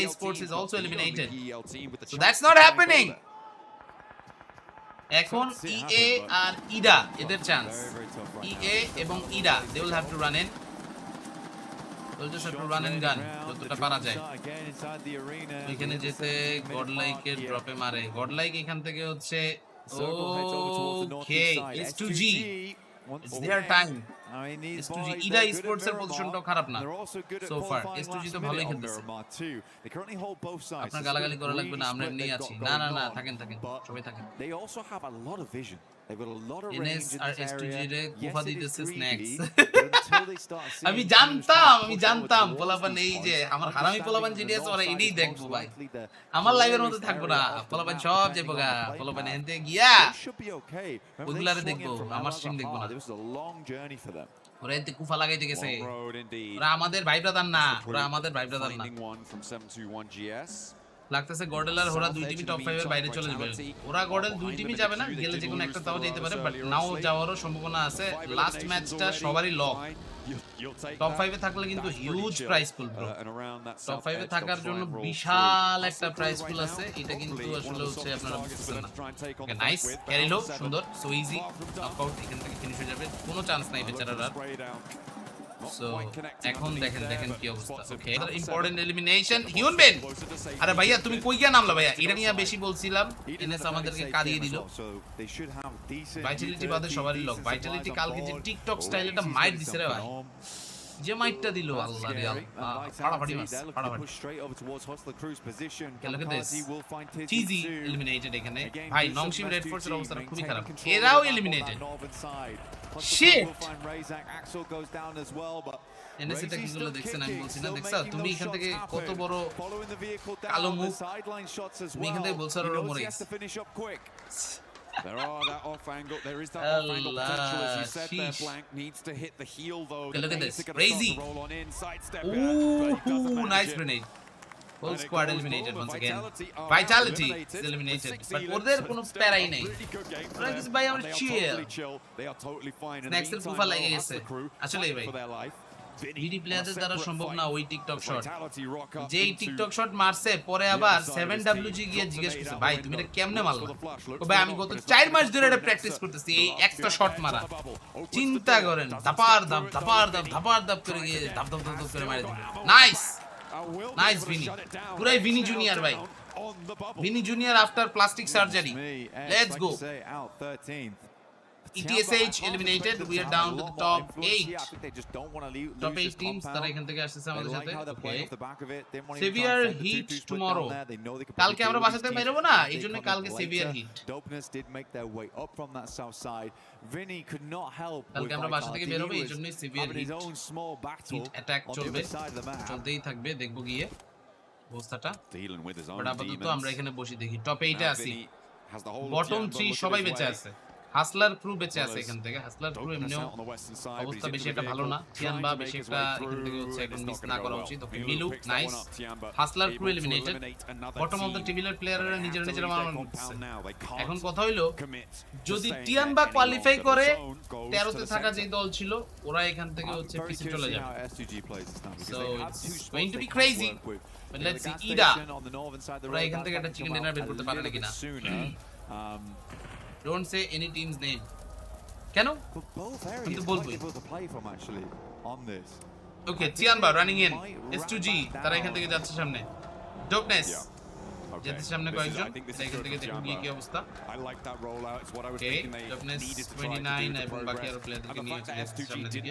Esports is also eliminated so that's not happening এখন EA আর Ida এদের chance EA এবং Ida they will have to run in they'll just have to run and gun যতটা পারা যায় এখানে যেতে গডলাইকের ড্রপে মারে গডলাইক এখান থেকে হচ্ছে okay it's 2G it's their time S2G Ida sports এর পজিশনটাও খারাপ না সো ফার S2G তো ভালোই খেলতেছে আপনার গালাগালি করা লাগবে না আমরা এমনিই আছি না না না থাকেন সবাই থাকেন এনএস আর S2G রে কুফা দিতেছে স্ন্যাক্স আমি জানতাম পোলাপান এই যে আমার হারামি পোলাপান যেটি আছে ওরা এটাই দেখবো ভাই আমার লাইভের মধ্যে থাকবো না পোলাপান সব যাবো গা পোলাপান এনতে গিয়া ওগুলারে দেখবো আমার স্ট্রিম দেখবো না ওরা এতে কুফা লাগাইতে গেছে ওরা আমাদের ভাই ব্রাদার না লাগতেছে গর্ডেল আর ওরা দুই টিমই টপ 5 এর বাইরে চলে যাবে ওরা গর্ডেল দুই টিমই যাবে না গেলে যে কোনো একটা তাও যেতে পারে বাট নাও যাওয়ারও সম্ভাবনা আছে লাস্ট ম্যাচটা সবারই লক টপ 5 এ থাকলে কিন্তু হিউজ প্রাইস পুল ব্রো টপ 5 এ থাকার জন্য বিশাল একটা প্রাইস পুল আছে এটা কিন্তু আসলে হচ্ছে আপনারা বুঝছেন না ওকে নাইস ক্যারি লো সুন্দর সো ইজি নকআউট এখান থেকে ফিনিশ হয়ে যাবে কোনো চান্স নাই বেচারার সো এখন দেখেন কি অবস্থা ওকে ইম্পর্টেন্ট এলিমিনেশন হিউন বেন আরে ভাইয়া তুমি কই গিয়া নামলা ভাইয়া এটা নিয়ে বেশি বলছিলাম এনএস আমাদেরকে কাঁদিয়ে দিল ভাইটালিটি বাদে সবারই লক ভাইটালিটি কালকে যে টিকটক স্টাইল এটা মাইট দিছে রে ভাই যে মাইটটা দিল আল্লাহ রে আল্লাহ ফাড়াফাড়ি মাস ফাড়াফাড়ি লোক এট দিস চিজি এলিমিনেটেড এখানে ভাই নংশিম রেড ফোর্স এর অবস্থা খুবই খারাপ এরাও এলিমিনেটেড শিট এনএস এটা কিগুলো দেখছেন আমি বলছি না দেখছা তুমি এখান থেকে কত বড় কালো মুখ তুমি এখান থেকে বলছো আর মরে গেছে There are that off angle. There is that off angle potential, as you said there. Blank needs to hit the heel though. Look at this, crazy. Ooh, nice grenade. Whole squad eliminated once again. Vitality is eliminated, but ওদের কোনো প্যারাই নেই ওরা কিছু ভাই আমরা chill. Snacks এর ফুফা লাগে গেছে আসলে ভাই ভিডি প্লেয়ারদের দ্বারা সম্ভব না ওই টিকটক শট যেই টিকটক শট মারছে পরে আবার 7WG গিয়ে জিজ্ঞেস করছে ভাই তুমি এটা কেমনে মারলা ও ভাই আমি গত 4 মাস ধরে এটা প্র্যাকটিস করতেছি এই একটা শট মারা চিন্তা করেন ধাপার দাপ করে গিয়ে ধাপ করে মারে দিল নাইস ভিনি পুরাই ভিনি জুনিয়র ভাই Vini Junior after plastic surgery let's go ETSH eliminated. We are down to the top 8. Top 8 teams that I can take আসছে আমাদের সাথে okay severe heat tomorrow কালকে আমরা বাসাতে বেরোবো না এইজন্য কালকে severe heat Dopeness did make their way up from that south side. Vinny could not help কালকে আমরা বাসা থেকে বেরোবো এইজন্য severe heat attack চলতেই থাকবে দেখবো গিয়ে অবস্থাটা বাট আপাতত আমরা এখানে বসে দেখি টপ 8 এ আছি বটম 3 সবাই বেঁচে আছে হাসলার ক্রু বেঁচে আছে এখান থেকে হাসলার ক্রু এমনিও অবস্থা বেশি একটা ভালো না টিয়ানবা বেশি একটা এখান থেকে হচ্ছে এখন মিস না করা উচিত ওকে মিলু nice Hustler Crew eliminated bottom of the টেবিলের প্লেয়াররা নিজেরা মারামারি করতেছে এখন কথা হইলো যদি টিয়ানবা কোয়ালিফাই করে 13 তে থাকা যে দল ছিল ওরা এখান থেকে হচ্ছে পিছে চলে যাবে so it's going to be crazy but let's see Ida ওরা এখান থেকে একটা চিকেন ডিনার বের করতে পারে নাকি না Don't say any team's name. কেন? কিন্তু বলবই। Okay, Tianba running in. S2G তারা এখান থেকে যাচ্ছে সামনে। Dopeness যাচ্ছে সামনে কয়েকজন। এখান থেকে দেখুন কি অবস্থা। Okay, Dopeness 29 এবং বাকি আরো প্লেয়ারদেরকে নিয়ে যাচ্ছে সামনে দিকে।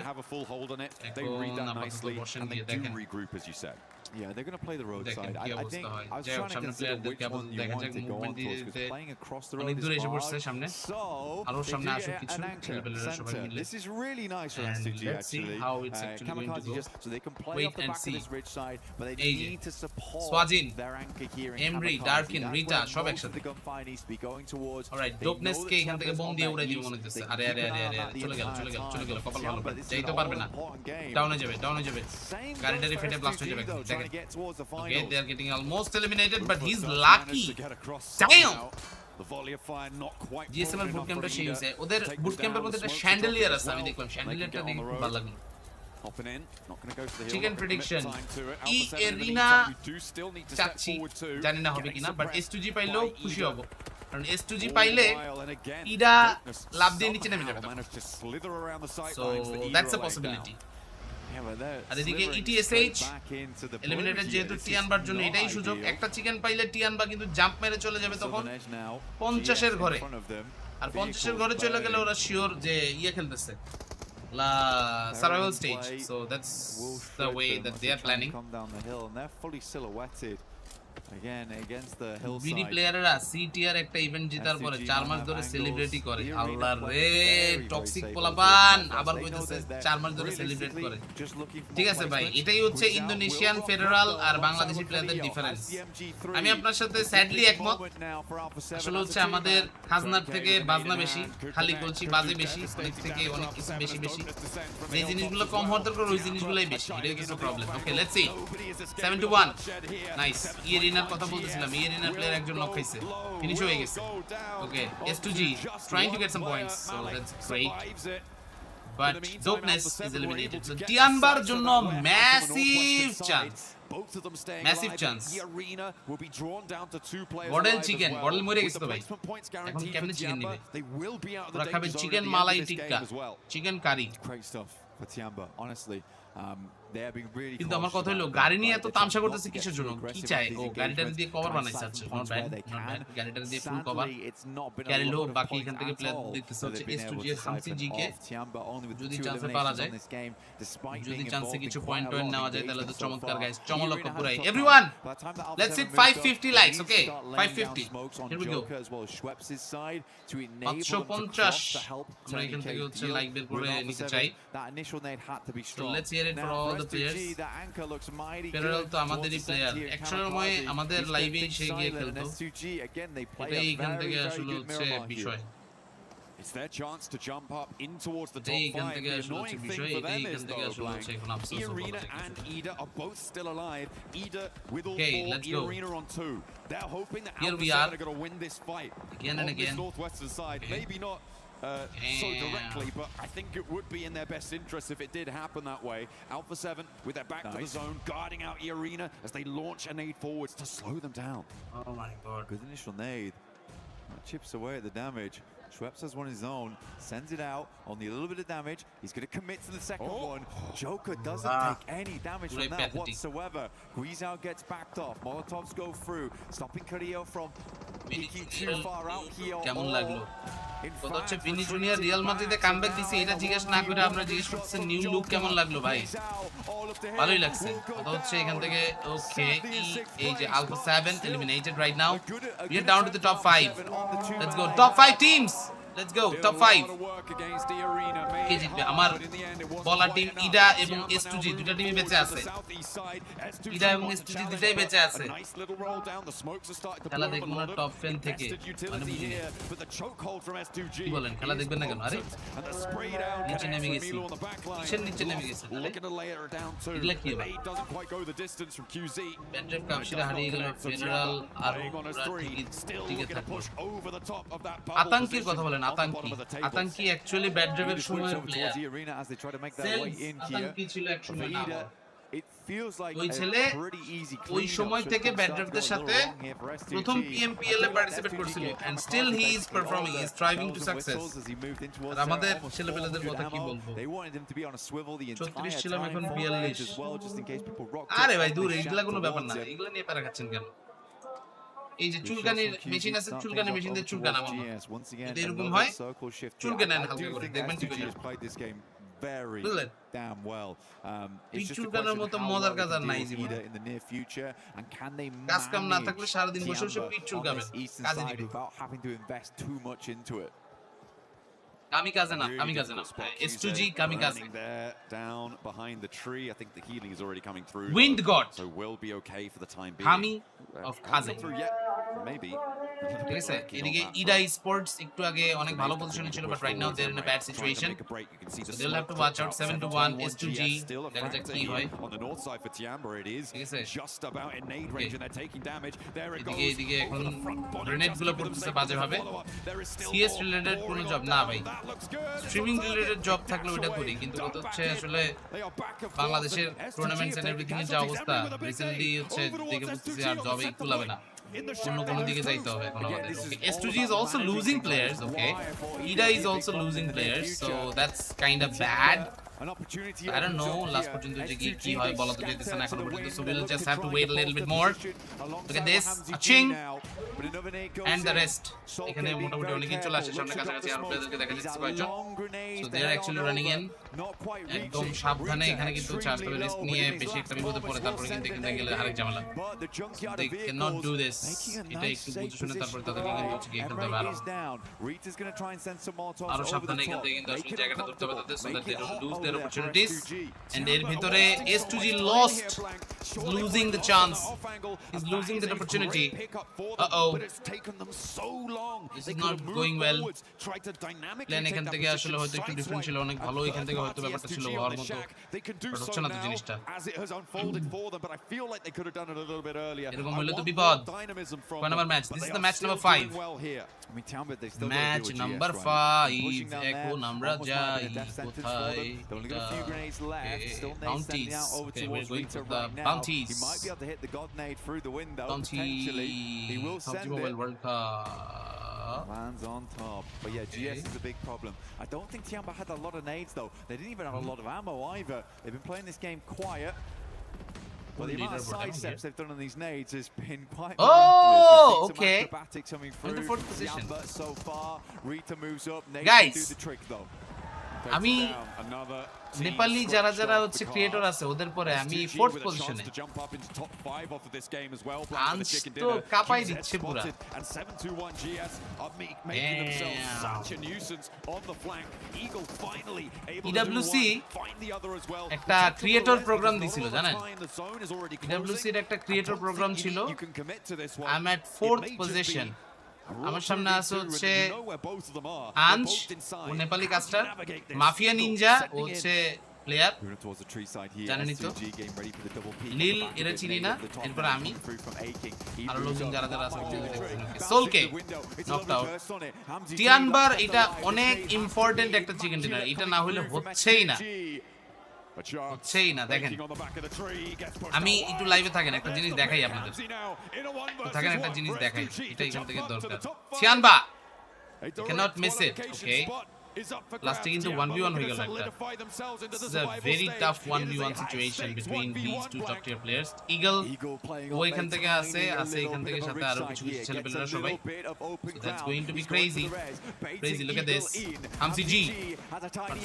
এখন আপাতত বসেন গিয়ে দেখেন। Yeah, they're going to play the road side. I think I was trying to consider which one you wanted to go on towards because playing across the road is hard. So, this is really nice for STG actually. How it's actually going to go. So they can play off the back of this ridge side, but they need to support their anchor here. Emry, Darkin, Rita, সব একসাথে। The gunfight needs to be going towards. Alright, Dopeness কে এখান থেকে bomb দিয়ে উড়াই দিব মনে হচ্ছে। আরে চলে গেল কপাল ভালো যাইতে পারবে না। ডাউনে যাবে গাড়িটারি ফেটে ব্লাস্ট হয়ে যাবে। Okay, they are getting almost eliminated, but he's lucky. Damn! GSM এর বুট ক্যাম্পটা সেই হইছে ওদের বুট ক্যাম্পের মধ্যে একটা শ্যান্ডেলিয়ার আছে আমি দেখলাম শ্যান্ডেলিয়ারটা দেখে খুব ভালো লাগলো চিকেন প্রেডিকশন ই এরিনা চাচ্ছি জানি না হবে কিনা বাট S2G পাইলেও খুশি হব কারণ S2G পাইলে ইডা লাভ দিয়ে নিচে নেমে যাবে সো দ্যাটস আ পসিবিলিটি আর এদিকে ETSH এলিমিনেটেড যেহেতু টিয়ানবার জন্য এটাই সুযোগ একটা চিকেন পাইলে টিয়ানবা কিন্তু জাম্প মেরে চলে যাবে তখন 50 এর ঘরে আর 50 এর ঘরে চলে গেলে ওরা শিওর যে ইয়ে খেলতেছে survival stage. So that's the way that they are planning. Come down the hill and they're fully silhouetted. Again against the hillside. BD প্লেয়াররা সি টিয়ার একটা ইভেন্ট জেতার পরে 4 মাস ধরে সেলিব্রেটই করে আল্লাহ রে টক্সিক পোলাপান আবার কইতেছে 4 মাস ধরে সেলিব্রেট করে ঠিক আছে ভাই এটাই হচ্ছে ইন্দোনেশিয়ান ফেডারাল আর বাংলাদেশি প্লেয়ারদের ডিফারেন্স আমি আপনার সাথে স্যাডলি একমত আসলে হচ্ছে আমাদের খাজনার থেকে বাজনা বেশি খালি বলছি বাজে বেশি অনেক থেকে অনেক কিছু বেশি বেশি যে জিনিসগুলো কম হওয়ার দরকার ওই জিনিসগুলোই বেশি এটাই কিছু problem okay let's see 7-1 nice ইয়েরিনার কথা বলতেছিলাম ইয়েরিনার প্লেয়ার একজন নক খাইছে ফিনিশ হয়ে গেছে okay S2G trying to get some points so that's great but Dopeness is eliminated so Tianbar জন্য massive chance massive chance বডেল চিকেন বডেল মরে গেছে তো ভাই এখন কেমনে চিকেন নিবে ওরা খাবে chicken malai tikka chicken curry Great stuff for Tianbar honestly they have been really কিন্তু আমার কথা হলো গাড়ি নিয়ে এত তামসা করতেছে কিসের জন্য কি চাই ও গাড়িটা দিয়ে কভার বানাইছে আচ্ছা নট ব্যাড গাড়িটা দিয়ে ফুল কভার ক্যারিলো বাকি এখান থেকে প্লেয়ার দেখতেছে হচ্ছে S2G এর হামসি কে যদি চান্সে পারা যায় যদি চান্সে কিছু পয়েন্ট নেওয়া যায় তাহলে তো চমৎকার গাইস চমলক পুরাই everyone let's hit 550 likes okay 550 here we go 550 আমরা এখান থেকে হচ্ছে লাইক বের করে নিতে চাই so let's hear it for all the players federal তো আমাদেরই প্লেয়ার এক সময় আমাদের লাইভে এসে গিয়ে খেলতো এটাই এখান থেকে আসলে হচ্ছে বিষয় It's their chance to jump up in towards the top এটাই এখান 5. থেকে The আসলে annoying হচ্ছে thing বিষয় for এটাই them এখান is থেকে though, আসলে হচ্ছে এখন আফসোস Irina and Ida are both still alive. Ida with all Okay, 4, let's go. Irina on 2. They're hoping that Here Alpha we 7 are. are going to win this fight. Again and on again. this northwestern side. Okay. Maybe not so directly, but I think it would be in their best interest if it did happen that way. Alpha 7 with their back to the zone, guarding out Irina as they launch a nade forwards to slow them down. Oh my god. Good initial nade. Chips away at the damage. Schweppes has one of his own, sends it out, only a little bit of damage. He's going to commit to the second one. Joker doesn't take any damage from that whatsoever. Guizhao gets backed off. Molotovs go through, stopping Carrillo from peeking too far out here. কেমন লাগলো কত হচ্ছে ফিনি junior Real মাদ্রিদে comeback দিছে এটা জিজ্ঞেস না করে আপনারা জিজ্ঞেস করতেছেন নিউ লুক কেমন লাগলো ভাই ভালোই লাগছে কত হচ্ছে এখান থেকে ওকে এই যে alpha 7 eliminated right now we are down to the top 5 let's go top 5 teams let's go top 5 কে জিতবে আমার বলা টিম ইডা এবং S2G দুটো টিমই বেঁচে আছে ইডা এবং S2G দুটোই বেঁচে আছে খেলা দেখবো না টপ 10 থেকে মানে বুঝিনি কি বলেন খেলা দেখবেন না কেন আরে নিচে নেমে গেছি কিসের নিচে নেমে গেছে এগুলা কি ভাই ব্যান্ড্রেভ কাপশিরা হারিয়ে গেল ফেডারাল আর টিকে থাকলো আতঙ্কের কথা বলেন আতঙ্কি অ্যাকচুয়ালি ব্যান্ড্রেভের সময়ের প্লেয়ার আতঙ্কি ছিল এক সময় না ওই ছেলে ওই সময় থেকে ব্যান্ড্রেভদের সাথে প্রথম PMPL এ পার্টিসিপেট করছিল and still he is performing he is striving to success আমাদের ছেলেপেলেদের কথা কি বলবো 36 ছিলাম এখন 42 আরে ভাই দূর এগুলা কোনো ব্যাপার না এগুলা নিয়ে প্যারা খাচ্ছেন কেন এই যে চুলকানির মেশিন আছে চুলকানির মেশিন দিয়ে চুলকান আমার যদি এরকম হয় চুলকান হালকা করে দেখবেন ঠিক হয়ে যাবে very damn well. It's just a question of how well they can do Ida in the near future, and can they কাজ কাম না থাকলে সারা দিন বসে বসে পিট on চুলকাবে this eastern কাজে side দিবে without having to invest too much into it? আমি কাজে না S2G kamikaze there down behind the tree. I think the healing is already coming through. Wind God. So we'll be okay for the time being. Kami of Kaze. Maybe. ঠিক আছে এদিকে Ida sports একটু আগে অনেক ভালো পজিশনে ছিল but right now they are in a bad situation so they will have to watch out 7-1 S2G দেখা যাক কি হয় On the north side for Tiambar it is just about in nade range and they're taking damage. There it goes. এদিকে এখন grenade গুলো পড়তেছে বাজে ভাবে CS রিলেটেড কোনো জব না ভাই স্ট্রিমিং রিলেটেড জব থাকলে ওটা করি কিন্তু কত হচ্ছে আসলে বাংলাদেশের টুর্নামেন্টস এন্ড এভরিথিং এর যা অবস্থা রিসেন্টলি হচ্ছে দেখে বুঝতেছি আর জবে কুলাবে না অন্য কোনো দিকে যাইতে হবে এখন আমাদের S2G is also losing players okay Ida is also losing players so that's kind of bad I don't know last পর্যন্ত যে কি হয় বলা তো যেতেছে না এখনো পর্যন্ত, so we'll just have to wait a little bit more. Look at this, aching and the rest. এখানে মোটামুটি অনেকেই চলে আসে সামনে কাছাকাছি, আর প্লেয়ারদেরকে দেখা যাচ্ছে কয়েকজন, so they are actually running in. একদম সাবধানে এখানে কিন্তু চার্জ করে রিস্ক নিয়ে বেশি একটা বিপদে পড়ে তারপরে কিন্তু এখানে গেলে আরেক ঝামেলা। They cannot do this. এটা একটু বুঝে শুনে তারপরে তাদেরকে কিন্তু হচ্ছে গিয়ে খেলতে হবে আরো সাবধানে এখান থেকে কিন্তু আসলে জায়গাটা ধরতে হবে তাদের, so that they don't lose their opportunities. And এর ভিতরে S2G lost, losing the chance, he's losing that opportunity. Uh-oh, this is not going well. Plan এখান থেকে আসলে হয়তো একটু ডিফারেন্ট ছিল, অনেক ভালো এখান থেকে হয়তো ব্যাপারটা ছিল হওয়ার মতো, বাট হচ্ছে না তো জিনিসটা। এরকম হলে তো বিপদ। কয় number match? This is the match number 5. Match number 5, এখন আমরা যাই কোথায়? Bounties. Okay, we're going for the bounties. He might be able to hit the God nade through the window. Potentially, he will PUBG send Mobile it. World Cup. Lands on top. But yeah, GS is a big problem. I don't think Tiamba had a lot of nades though. They didn't even have a lot of ammo either. They've been playing this game quiet. But the amount of sidesteps they've done on these nades has been quite miraculous. Okay. Acrobatics coming through. In the 4th position. Tiamba so far. Rita moves up. Guys, do the trick though. আমি নেপালি যারা যারা হচ্ছে creator আছে ওদের পরে আমি 4th পজিশনে, আনস তো কাপাই দিচ্ছে পুরা। PWC একটা ক্রিয়েটর প্রোগ্রাম দিছিল জানেন, PWC এর একটা ক্রিয়েটর প্রোগ্রাম ছিল। I am at 4th position. আমার সামনে আছে হচ্ছে আনস ও নেপালি কাস্টার, মাফিয়া নিনজা ও হচ্ছে প্লেয়ার জানেনই তো, লিল এরা চিনি না, এরপর আমি আর লোকজন যারা যারা আছে সোলকে নকড আউট। টিয়ানবার এটা অনেক ইম্পর্টেন্ট একটা চিকেন ডিনার, এটা না হলে হচ্ছেই না, হচ্ছেই না। দেখেন আমি একটু লাইভে থাকেন, একটা জিনিস দেখাই আপনাদের, থাকেন একটা জিনিস দেখাই, এটা এখান থেকে দরকার। টিয়ানবা cannot miss it. Okay, লাস্টে কিন্তু 1v1 হয়ে গেল একটা। This is a very tough 1v1 situation between these two top tier players. Eagle ও এখান থেকে আছে এখান থেকে সাথে আরো কিছু কিছু ছেলেপেলেরা সবাই, so that's going to be crazy. Look at this, Hamsi G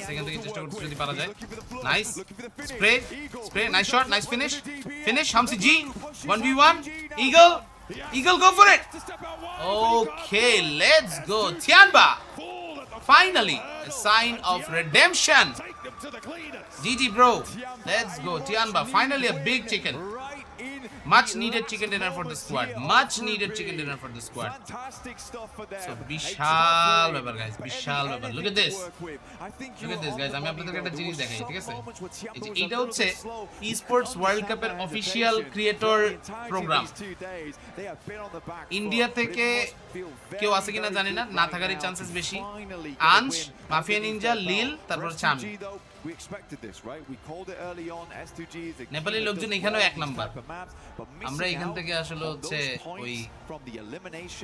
সেখান থেকে চেষ্টা করতে যদি পারা যায়। Nice spray, nice shot, nice finish Hamsi G 1v1 Eagle go for it. Okay, let's go. Tianba, finally a sign of redemption. GG bro, let's go. Tianba, finally a big chicken. Much needed chicken dinner for the squad. Much needed chicken dinner for the squad. So bishal ব্যাপার guys, bishal ব্যাপার. Look at this guys, আমি আপনাদেরকে একটা জিনিস দেখাই, ঠিক আছে? এই যে এটা হচ্ছে Esports World Cup এর অফিশিয়াল ক্রিয়েটর প্রোগ্রাম। ইন্ডিয়া থেকে কেউ আছে কিনা জানি না, না থাকারই চান্সেস বেশি। আনস, মাফিয়া নিনজা, লিল, তারপর চামি। নেপালি লোকজন এখানেও 1 নাম্বার। আমরা এখান থেকে আসলে হচ্ছে ওই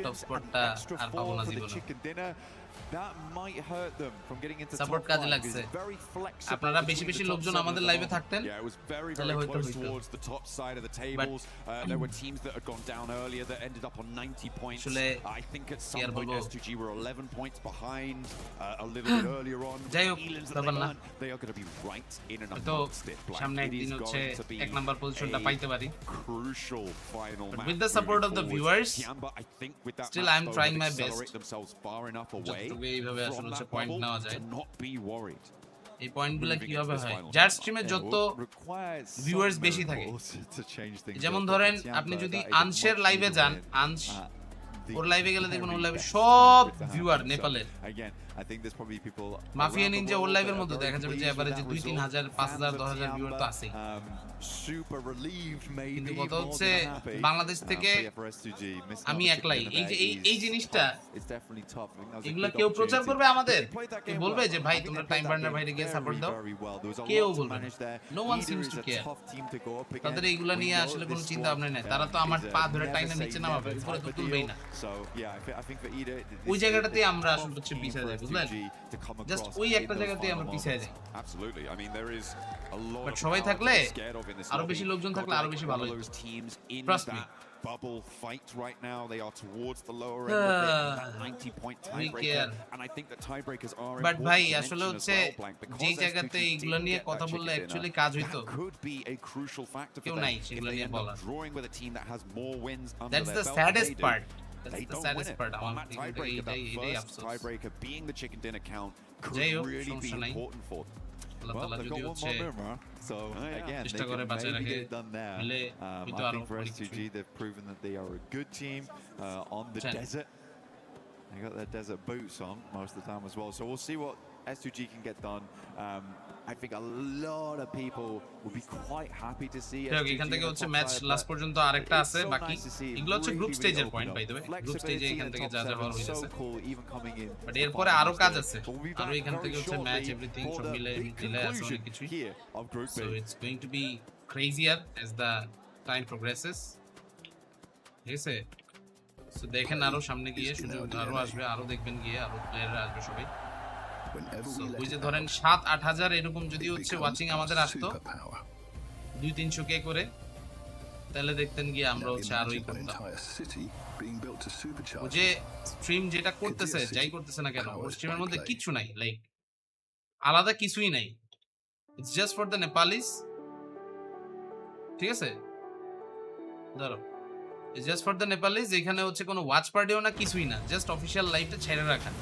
টপ স্পটটা আর পাবো না জীবনে। সাপোর্ট কাজে লাগছে, আপনারা বেশি বেশি লোকজন আমাদের লাইভে থাকতেন তাহলে হয়তো হইতো। আসলে কি আর বলবো, যাই হোক ব্যাপার না, তো সামনে একদিন হচ্ছে 1 নাম্বার পজিশনটা পাইতে পারি। With the support of the viewers, still I am trying my best. এইভাবে আসলে হচ্ছে পয়েন্ট নেওয়া যায়। এই পয়েন্টগুলো কিভাবে হয়, যার স্ট্রিমে যত ভিউয়ার্স বেশি থাকে, যেমন ধরেন আপনি যদি আনশের লাইভে যান, আনশ ওর লাইভে গেলে দেখুন ওর লাইভে সব ভিউয়ার নেপালের। মাফিয়া নিনজা ওর লাইভের মধ্যে দেখা যাবে যে এভারেজে 2-3 হাজার 5,000 10,000 ভিউয়ার তো আছেই, কিন্তু কত হচ্ছে বাংলাদেশ থেকে আমি একলাই। এই জিনিসটা এগুলা কেউ প্রচার করবে আমাদের, কেউ বলবে যে ভাই তোমরা টাইম বার্নার ভাইরে গিয়ে সাপোর্ট দাও, কেউ বলবে না। No one seems to care. তাদের এইগুলা নিয়ে আসলে কোনো চিন্তা ভাবনা নেই, তারা তো আমার পা ধরে টাইনা নিচে নামাবে, উপরে তো তুলবেই না। So yeah, I think for Ida, ওই জায়গাটাতে আমরা আসলে হচ্ছে পিছিয়ে যাই, বুঝলেন? জাস্ট ওই একটা জায়গাতে আমরা পিছিয়ে যাই। Absolutely. I mean, there is a lot but of সবাই power থাকলে to be scared of in this আরো lobby. বেশি লোকজন থাকলে আরো বেশি ভালো All হতো। those teams in Trust me. that bubble fight right now, they are towards the lower end of it, that 90-point tiebreaker, and I think that tiebreakers are but important ভাই to আসলে mention as হচ্ছে well, Blank, because যেই জায়গাতে S2G এগুলো didn't নিয়ে get কথা that বললে chicken actually dinner. কাজ হইতো। That could be a crucial factor for কেউ them নাই if সেগুলো they নিয়ে end up বলার। drawing with a team that has more wins under That's their the belt than saddest they do. part. That's They the don't saddest win it. part. On that tiebreaker, that এটাই first আফসোস। tiebreaker being the chicken dinner count could যাই হোক, really be সমস্যা নাই। important for them. Allah Well, তাআলা they've যদি got one হচ্ছে more mirror, so again, they চেষ্টা করে can বাঁচায় maybe রাখে, get it done there. মিলে I হয়তো আরো think for অনেক S2G, কিছুই। they've proven that they are a good team on the Ten. desert. They got their desert boots on most of the time as well, so we'll see what S2G can get done. I think a lot of people will be quite happy to see যাই হোক, S2G এখান থেকে in the হচ্ছে top match side, last but পর্যন্ত আরেকটা it's আছে so বাকি। nice to see it এগুলো হচ্ছে গ্রুপ really, স্টেজের really point open by up. The way. Group স্টেজে Flexibility এখান in the থেকে top যা যা seven হওয়ার is so হইতেছে। cool, even coming in but the এরপরে final আরো কাজ stage. আছে। But we'll be আরো back এখান থেকে very হচ্ছে ম্যাচ shortly এভরিথিং for সব the মিলে big মিলে আছে অনেক conclusion কিছুই। here of Group B. So it's going to be crazier as the time progresses. ঠিক আছে? So দেখেন আরো সামনে গিয়ে সুযোগ আরো আসবে, আরো দেখবেন গিয়ে আরো প্লেয়াররা আসবে সবাই। So ওই যে ধরেন 7-8 হাজার এরকম যদি হচ্ছে ওয়াচিং আমাদের আসতো 200-300 কে করে, তাহলে দেখতেন গিয়ে আমরা হচ্ছে আরোই করতাম। ও যে স্ট্রিম যেটা করতেছে, যাই করতেছে না কেন, ওর স্ট্রিমের মধ্যে কিচ্ছু নাই, লাইক আলাদা কিছুই নাই। It's just for the Nepalis. ঠিক আছে, ধরো it's just for the Nepalis. এখানে হচ্ছে কোনো ওয়াচ পার্টিও না, কিছুই না, জাস্ট অফিসিয়াল লাইভটা ছাইরা রাখা।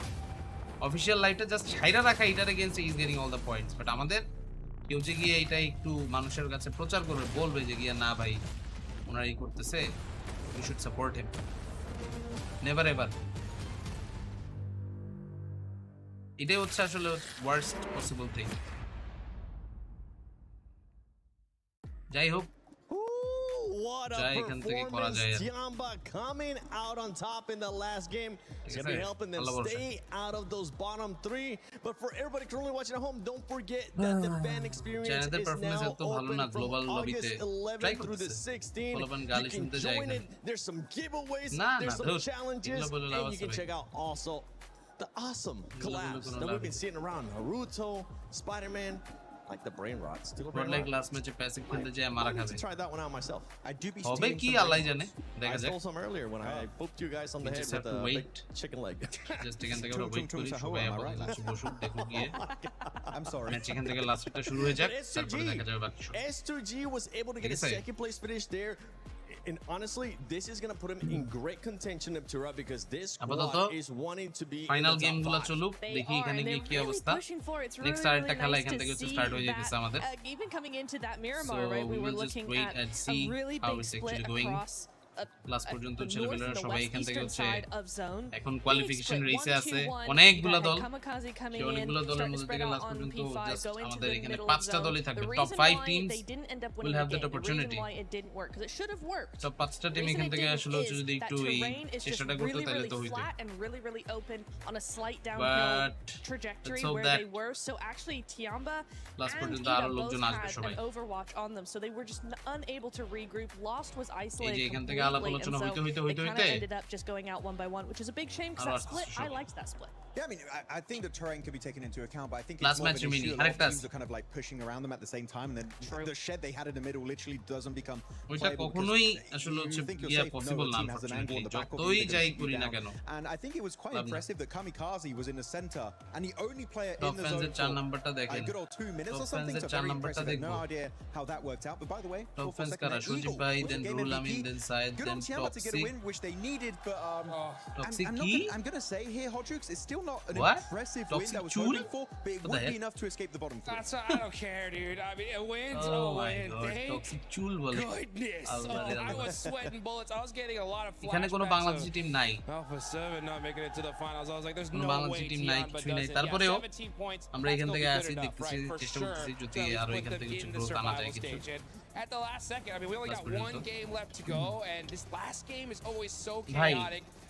অফিসিয়াল লাইভটা জাস্ট ছাইরা রাখা, এটার against is getting all the points. But আমাদের কেউ যে গিয়ে এটা একটু মানুষের কাছে প্রচার করবে, বলবে যে গিয়ে না ভাই ওনারা এই করতেছে, we should support him. Never ever. এটাই হচ্ছে আসলে ওয়ার্স্ট পসিবল থিং। যাই হোক, What a performance. Tiamba coming out on top in the last game. It's going to be helping them stay out of those bottom three. But for everybody currently watching at home, don't forget that the fan experience is now open from August 11 through the 16th. You can join it. There's some giveaways. There's some challenges. And you can check out also the awesome collabs that we've been seeing around Naruto, Spider-Man, like the brain rots. like last match passive খেলতে যায় মারা খাবে। Try that one out myself. I do be হবে কি আল্লাহ জানে, দেখা যাক। I stole some earlier when I booped you guys on the head with a big chicken leg. Just এখান থেকে ওয়েট করি সবাই আপাতত বসুক, দেখো গিয়ে। I'm sorry. ম্যাচ এখান থেকে লাস্টটা শুরু হয়ে যাক, তারপরে দেখা যাবে বাকি সব। S2G was able to get a second place finish there. And honestly, this is going to put him in great contention up to Tura because this squad is wanting to be final গেমগুলো চলুক, দেখি এখানে গিয়ে কি অবস্থা। Next আরেকটা খেলা এখান থেকে স্টার্ট হয়ে যেতেছে আমাদের। Even coming into that Miramar, right, we were looking at a really big split across last পর্যন্ত ছেলেমেয়েরা সবাই এখান থেকে হচ্ছে এখন কোয়ালিফিকেশন রেসে আছে অনেকগুলো দল। সেই অনেকগুলো দলের মধ্যে থেকে লাস্ট পর্যন্ত জাস্ট আমাদের এখানে 5টা দলই থাকবে। Top 5 teams will have that opportunity. Top 5টা টিম এখান থেকে আসলে হচ্ছে যদি একটু এই চেষ্টাটা করতে তাহলে তো হইতো। But let's hope that last পর্যন্ত আরো লোকজন আসবে সবাই। এই যে এখান থেকে আলাপ আলোচনা হইতে ended up just going out one by one, which is a big shame because that split, I liked that split. Yeah, I mean, I think the terrain can be taken into account, but I think it's more of an issue. A lot of teams are kind of like pushing around them at the same time, and then the shed they had in the middle literally doesn't become playable because you think you're safe, no, the team has an angle on the back of you, they're gonna shoot you down. And I think it was quite impressive that Kamikaze was in the center and the only player in the zone for a good old 2 minutes or something, so very impressive. I have no idea how that worked out, but by the way, top fans kara Shojib bhai, then Rulamin, then Syed, then to get a win, which they needed, but I'm gonna say here, Hodrix, it's still not an impressive win that was hoping for, but it would be enough to escape the bottom three. I don't care, dude. I mean, a win's a win. Toxic Chul bole. Goodness. I was sweating bullets. I was getting a lot of flashbacks. এখানে কোনো Bangladeshi team নাই। Alpha 7 not making it to the finals. I was like, there's no Bangladeshi way team নাই, Tiamba কিছুই নাই। does it. তারপরেও 17 points. আমরা এখান থেকে আসি, enough, দেখতেছি, right? For চেষ্টা sure. করতেছি যদি To আরো put এখান them থেকে in the গ্রোথ আনা যায় survival কিছু। stage. And at the last second, I mean, we only got one game left to go, and this last game is always so ভাই chaotic.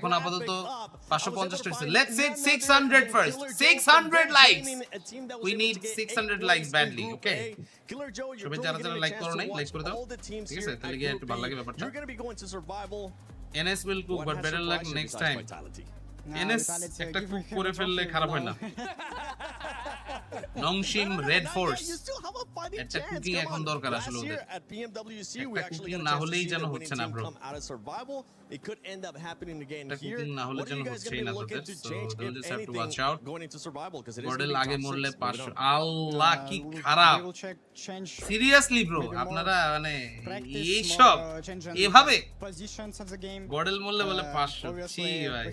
এখন আপাতত 550 হইছে let's hit 600 first 600 likes we need 600 likes badly okay সবাই যারা যারা like করো নাই like করে দাও ঠিক আছে তাহলে গিয়ে একটু ভালো লাগে ব্যাপারটা NS will cook but better luck next time NS একটা কুক করে ফেললে খারাপ হয় না Nongshim Red Force You still have a fighting একটা chance. কুকিং Come এখন on. দরকার Last আসলে year ওদের at PMWC, we একটা actually কুকিং got না a chance to হলেই see যেন the হচ্ছে winning না team bro come out of survival. It could end up happening again একটা here. কুকিং না হলে What are যেন you guys হচ্ছেই going না to be looking তোদের to so change, they will if just have to anything, watch out going into survival? Because it is গডেল gonna be আগে top মরলে 6 moving 500 on. আল্লাহ কি খারাপ seriously bro আপনারা মানে এইসব এভাবে গডেল মরলে বলে 500 ছি ভাই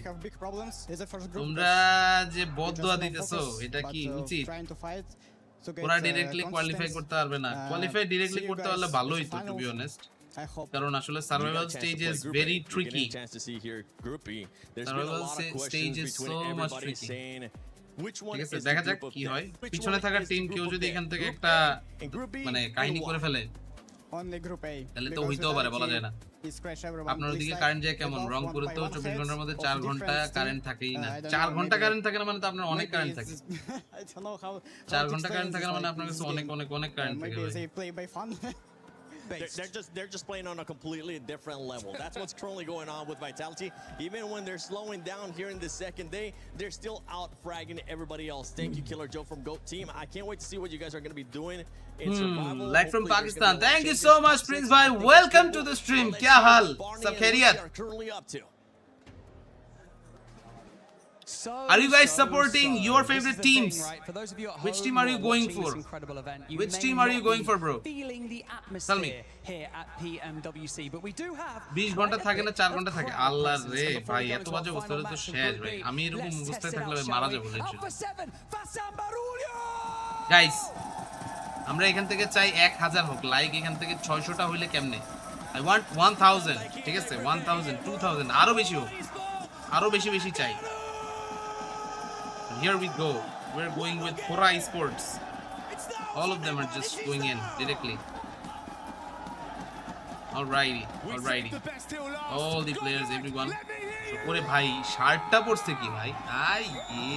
তোমরা যে বদদোয়া দিতেছো এটা কি উচিত ওরা ডাইরেক্টলি কোয়ালিফাই করতে পারবে না কোয়ালিফাই ডাইরেক্টলি করতে পারলে ভালোই তো টু বি অনেস্ট কারণ আসলে survival stage is very tricky survival stage is so much tricky ঠিক আছে দেখা যাক কি হয় পিছনে থাকা টিম কেউ যদি এখান থেকে একটা মানে কাহিনী করে ফেলে তাহলে তো হইতেও পারে বলা যায় না আপনার ওদিকে কারেন্ট যায় কেমন রংপুরে তো 24 ঘন্টার মধ্যে 4 ঘন্টা কারেন্ট থাকেই না 4 ঘন্টা কারেন্ট থাকে না মানে তো আপনার অনেক কারেন্ট থাকে 4 ঘন্টা কারেন্ট থাকে না মানে আপনার কাছে অনেক অনেক অনেক কারেন্ট থাকে They're just playing on a completely different level. That's what's currently going on with Vitality. Even when they're slowing down here in the second day, they're still out fragging everybody else. Thank you, Killer Joe from GOAT Team. I can't wait to see what you guys are going to be doing in survival. Live from Pakistan. Thank you so much, Prince Bhai. Welcome to the stream. Kya hal? Sab khairiyat? Currently up to. Are you guys supporting your favorite teams? Which team are you going for? Which team are you going for, bro? Tell me. Here at PMWC, but we do have 20 ঘন্টা থাকে না 4 ঘন্টা থাকে আল্লাহ রে ভাই এত বাজে অবস্থা হলে তো শেষ ভাই আমি এরকম অবস্থায় থাকলে ভাই মারা যাব লিটারালি গাইস আমরা এখান থেকে চাই 1000 হোক লাইক এখান থেকে 600টা হইলে কেমনে আই ওয়ান্ট 1000 ঠিক আছে 1000 2000 আরো বেশি হোক আরো বেশি বেশি চাই Here we go. We're going with Pura Esports. All of them are just going in directly. Alrighty. All the players, everyone. Ore bhai, shirt-ta porche ki bhai? Ay ye.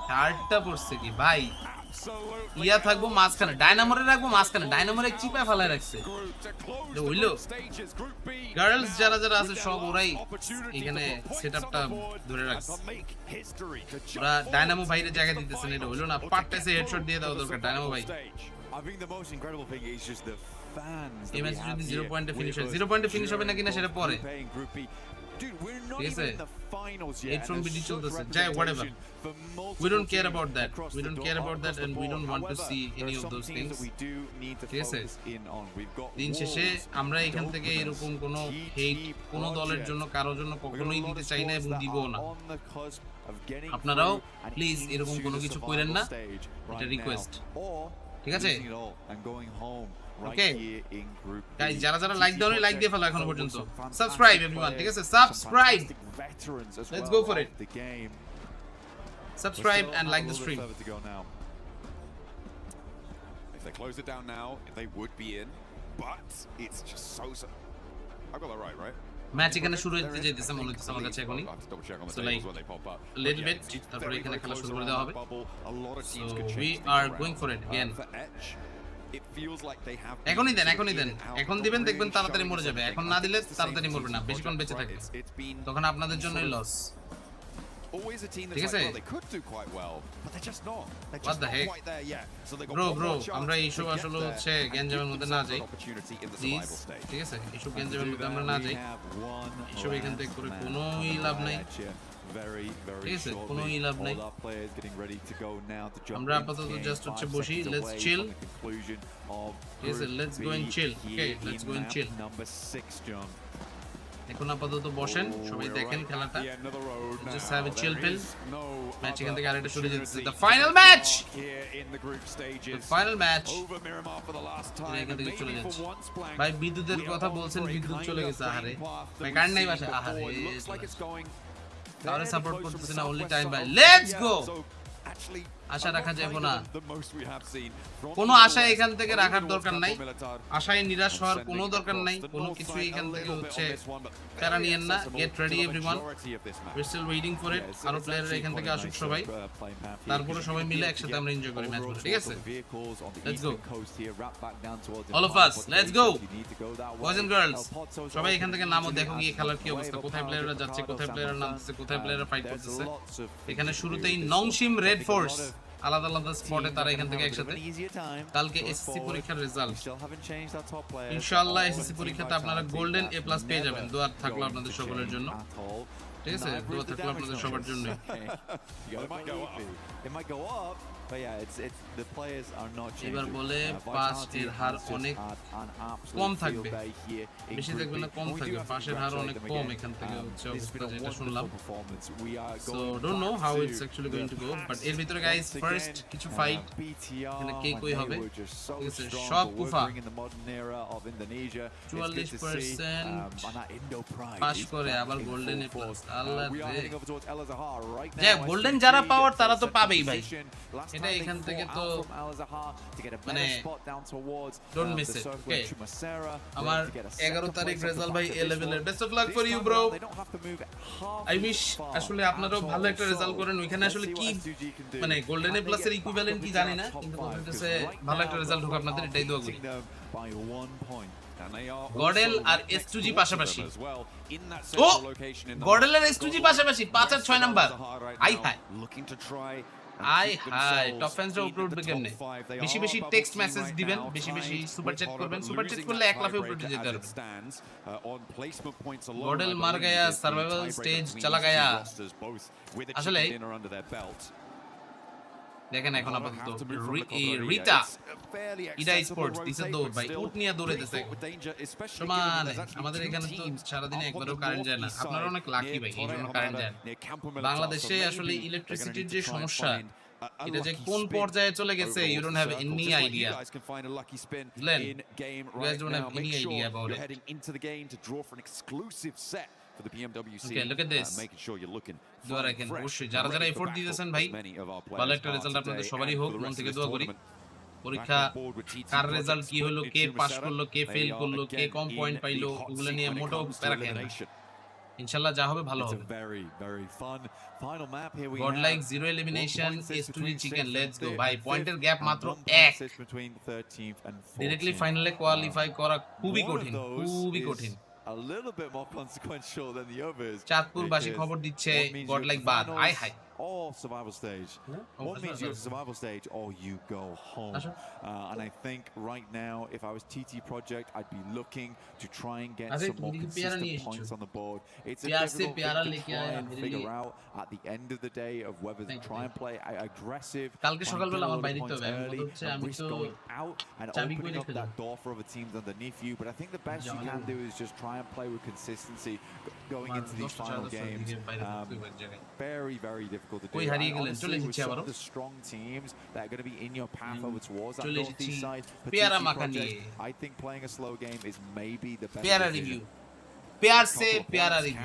Shirt-ta porche ki bhai? ইয়া থাকবো মাঝখানে ডাইনামোরে রাখবো মাঝখানে ডাইনামোরে চিপা ফেলায় রাখছে হইলো girls যারা যারা আছে সব ওরাই এখানে সেটআপটা ধরে রাখছে ওরা ডাইনামো ভাইরে জায়গা দিতেছেন এটা হইলো না পাটটাসে হেডশট দিয়ে দাও দরকার ডাইনামো ভাই এই ম্যাচ যদি 0 পয়েন্টে ফিনিশ হয় 0 পয়েন্টে ফিনিশ হবে নাকি না সেটা পরে Dude, we're not even in the finals yet. It from BD Jai, whatever. We don't care about that. We don't care about that, and we don't want to see any of those things. ঠিক আছে দিন শেষে আমরা এখান থেকে এরকম কোনো হেট কোনো দলের জন্য কারোর জন্য কখনোই দিতে চাই না এবং দিব না আপনারাও প্লিজ এরকম কোনো কিছু করেন না এটা রিকোয়েস্ট ঠিক আছে ওকে গাইস যারা যারা লাইক দাওনি লাইক দিয়ে ফেলো এখনো পর্যন্ত সাবস্ক্রাইব एवरीवन ঠিক আছে subscribe let's go for it subscribe and like the stream if they close it down now they would be in but it's just so I got that right match এখানে শুরু হতে যাইতেছে মনে হচ্ছে আমার কাছে এখনই সো লাইক লিটল বিট তারপরে এখানে খেলা শুরু করে দেওয়া হবে so we are going for it again এখনই দেন এখন দিবেন দেখবেন তাড়াতাড়ি মরে যাবে এখন না দিলে তাড়াতাড়ি মরবে না বেশিক্ষণ বেঁচে থাকবে তখন আপনাদের জন্যই loss always a team that's like, well, they could do quite well, but they're just not. They're just not quite there yet. So they got bro, আমরা এইসব আসলে হচ্ছে গ্যাঞ্জামের মধ্যে না যাই প্লিজ ঠিক আছে এইসব গ্যাঞ্জামের মধ্যে আমরা না যাই এইসব এখান থেকে করে কোনোই লাভ নাই ঠিক আছে কোনোই লাভ নাই আমরা আপাতত জাস্ট হচ্ছে বসি লেটস চিল ঠিক আছে let's go and chill okay let's go and chill এখন আপাতত বসেন সবাই দেখেন খেলাটা just have a chill pill match এখান থেকে আরেকটা শুরু হচ্ছে দ্য ফাইনাল ম্যাচ এখান থেকে চলে যাচ্ছে ভাই বিদ্যুতের কথা বলছেন বিদ্যুৎ চলে গেছে আহারে ভাই কারেন্ট নাই বাসা আহারে তাহলে সাপোর্ট করতেছে না অনলি টাইম ভাই লেটস গো আশা রাখা যাবে না কোনো আশা এখান থেকে রাখার দরকার নাই আশায় নিরাশ হওয়ার কোনো দরকার নাই কোনো কিছু এখান থেকে হচ্ছে প্যারা নিয়েন না get ready everyone we are still waiting for it আরো প্লেয়াররা এখান থেকে আসুক সবাই তারপরে সবাই মিলে একসাথে আমরা এনজয় করি ম্যাচগুলো ঠিক আছে let's go all of us let's go boys and girls সবাই এখান থেকে নামও দেখো গিয়ে খেলার কি অবস্থা কোথায় প্লেয়াররা যাচ্ছে কোথায় প্লেয়াররা নামছে কোথায় প্লেয়াররা ফাইট করতেছে এখানে শুরুতেই নংশিম রেড ফোর্স আলাদা আলাদা স্পটে তারা এখান থেকে একসাথে কালকে এসএসসি পরীক্ষার রেজাল্ট ইনশাআল্লাহ এসএসসি পরীক্ষাতে আপনারা গোল্ডেন এ প্লাস পেয়ে যাবেন দোয়া থাকলো আপনাদের সকলের জন্য ঠিক আছে দোয়া থাকলো আপনাদের সবার জন্য এবার বলে পাসের হার অনেক কম থাকবে বেশি থাকবে না কম থাকবে পাসের হার অনেক কম এখান থেকে হচ্ছে অবস্থা যেটা শুনলাম so don't know how it's actually going to go but এর ভিতরে গাইস ফার্স্ট কিছু ফাইট এখানে কে কই হবে ঠিক আছে সব কুফা 44% পাস করে আবার গোল্ডেন এ প্লাস আল্লাহ রে যে গোল্ডেন যারা পাওয়ার তারা তো পাবেই ভাই এটা এখান থেকে তো মানে ডোন্ট মিস ইট ওকে আমার 11 তারিখ রেজাল্ট ভাই এ লেভেলের best of luck for you bro I wish আসলে আপনারাও ভালো একটা রেজাল্ট করেন ওইখানে আসলে কি মানে গোল্ডেন এ প্লাস এর ইকুইভ্যালেন্ট কি জানি না কিন্তু বলতেছে ভালো একটা রেজাল্ট হোক আপনাদের এটাই দোয়া করি গডেল আর S2G পাশাপাশি ও গডেল আর S2G পাশাপাশি 5 আর 6 নাম্বার আই হাই আই হাই টপ ফ্যান্সরা উপরে উঠবে কেমনে বেশি বেশি টেক্সট মেসেজ দিবেন বেশি বেশি সুপার চ্যাট করবেন সুপার চ্যাট করলে 1 লাফে উপরে উঠে যেতে পারবেন গডেল মার গয়া সার্ভাইভাল স্টেজ চলা গয়া আসলে দেখেন এখন আপাতত রিতা ইডা স্পোর্টস দিছে দৌড় ভাই উট নিয়ে দৌড়াইতেছে সমান আমাদের এখানে তো সারা দিনে একবারও কারেন্ট যায় না আপনারা অনেক লাকি ভাই এই জন্য কারেন্ট যায় বাংলাদেশে আসলে ইলেকট্রিসিটির যে সমস্যা এটা যে কোন পর্যায়ে চলে গেছে you don't have any idea you guys don't have any idea about it for the PMWC. Okay, look at this. Making sure you're looking. দোয়া রাখেন অবশ্যই যারা যারা এফোর্ট দিতেছেন ভাই ভালো একটা রেজাল্ট আপনাদের সবারই হোক মন থেকে দোয়া করি পরীক্ষা কার রেজাল্ট কি হলো কে পাস করলো কে ফেল করলো কে কম পয়েন্ট পাইলো ওগুলো নিয়ে মোটো প্যারা খেলেন না ইনশাআল্লাহ যা হবে ভালো হবে god like zero elimination S2G chicken let's go ভাই পয়েন্টের গ্যাপ মাত্র 1 ডাইরেক্টলি ফাইনালে কোয়ালিফাই করা খুবই কঠিন খুবই কঠিন a little bit more consequential than the others. Chandpur বাসী খবর দিচ্ছে গড লাইক বাদ আই হাই or survival stage. What means you go to survival stage or you go home. And I think right now, if I was TT Project, I'd be looking to try and get some more consistent points on the board. It's a difficult thing to try and figure out at the end of the day of whether to try and play aggressive, কালকে সকালবেলা আমার বাইরে যেতে হবে and risk going out and opening up that door for other teams underneath you. But I think the best you can do is just try and play with consistency going into these final games. Very, very difficult to do. Honestly, with some of the strong teams that are going to be in your path over towards that northeast side, Project, I think playing a slow game is maybe the best decision.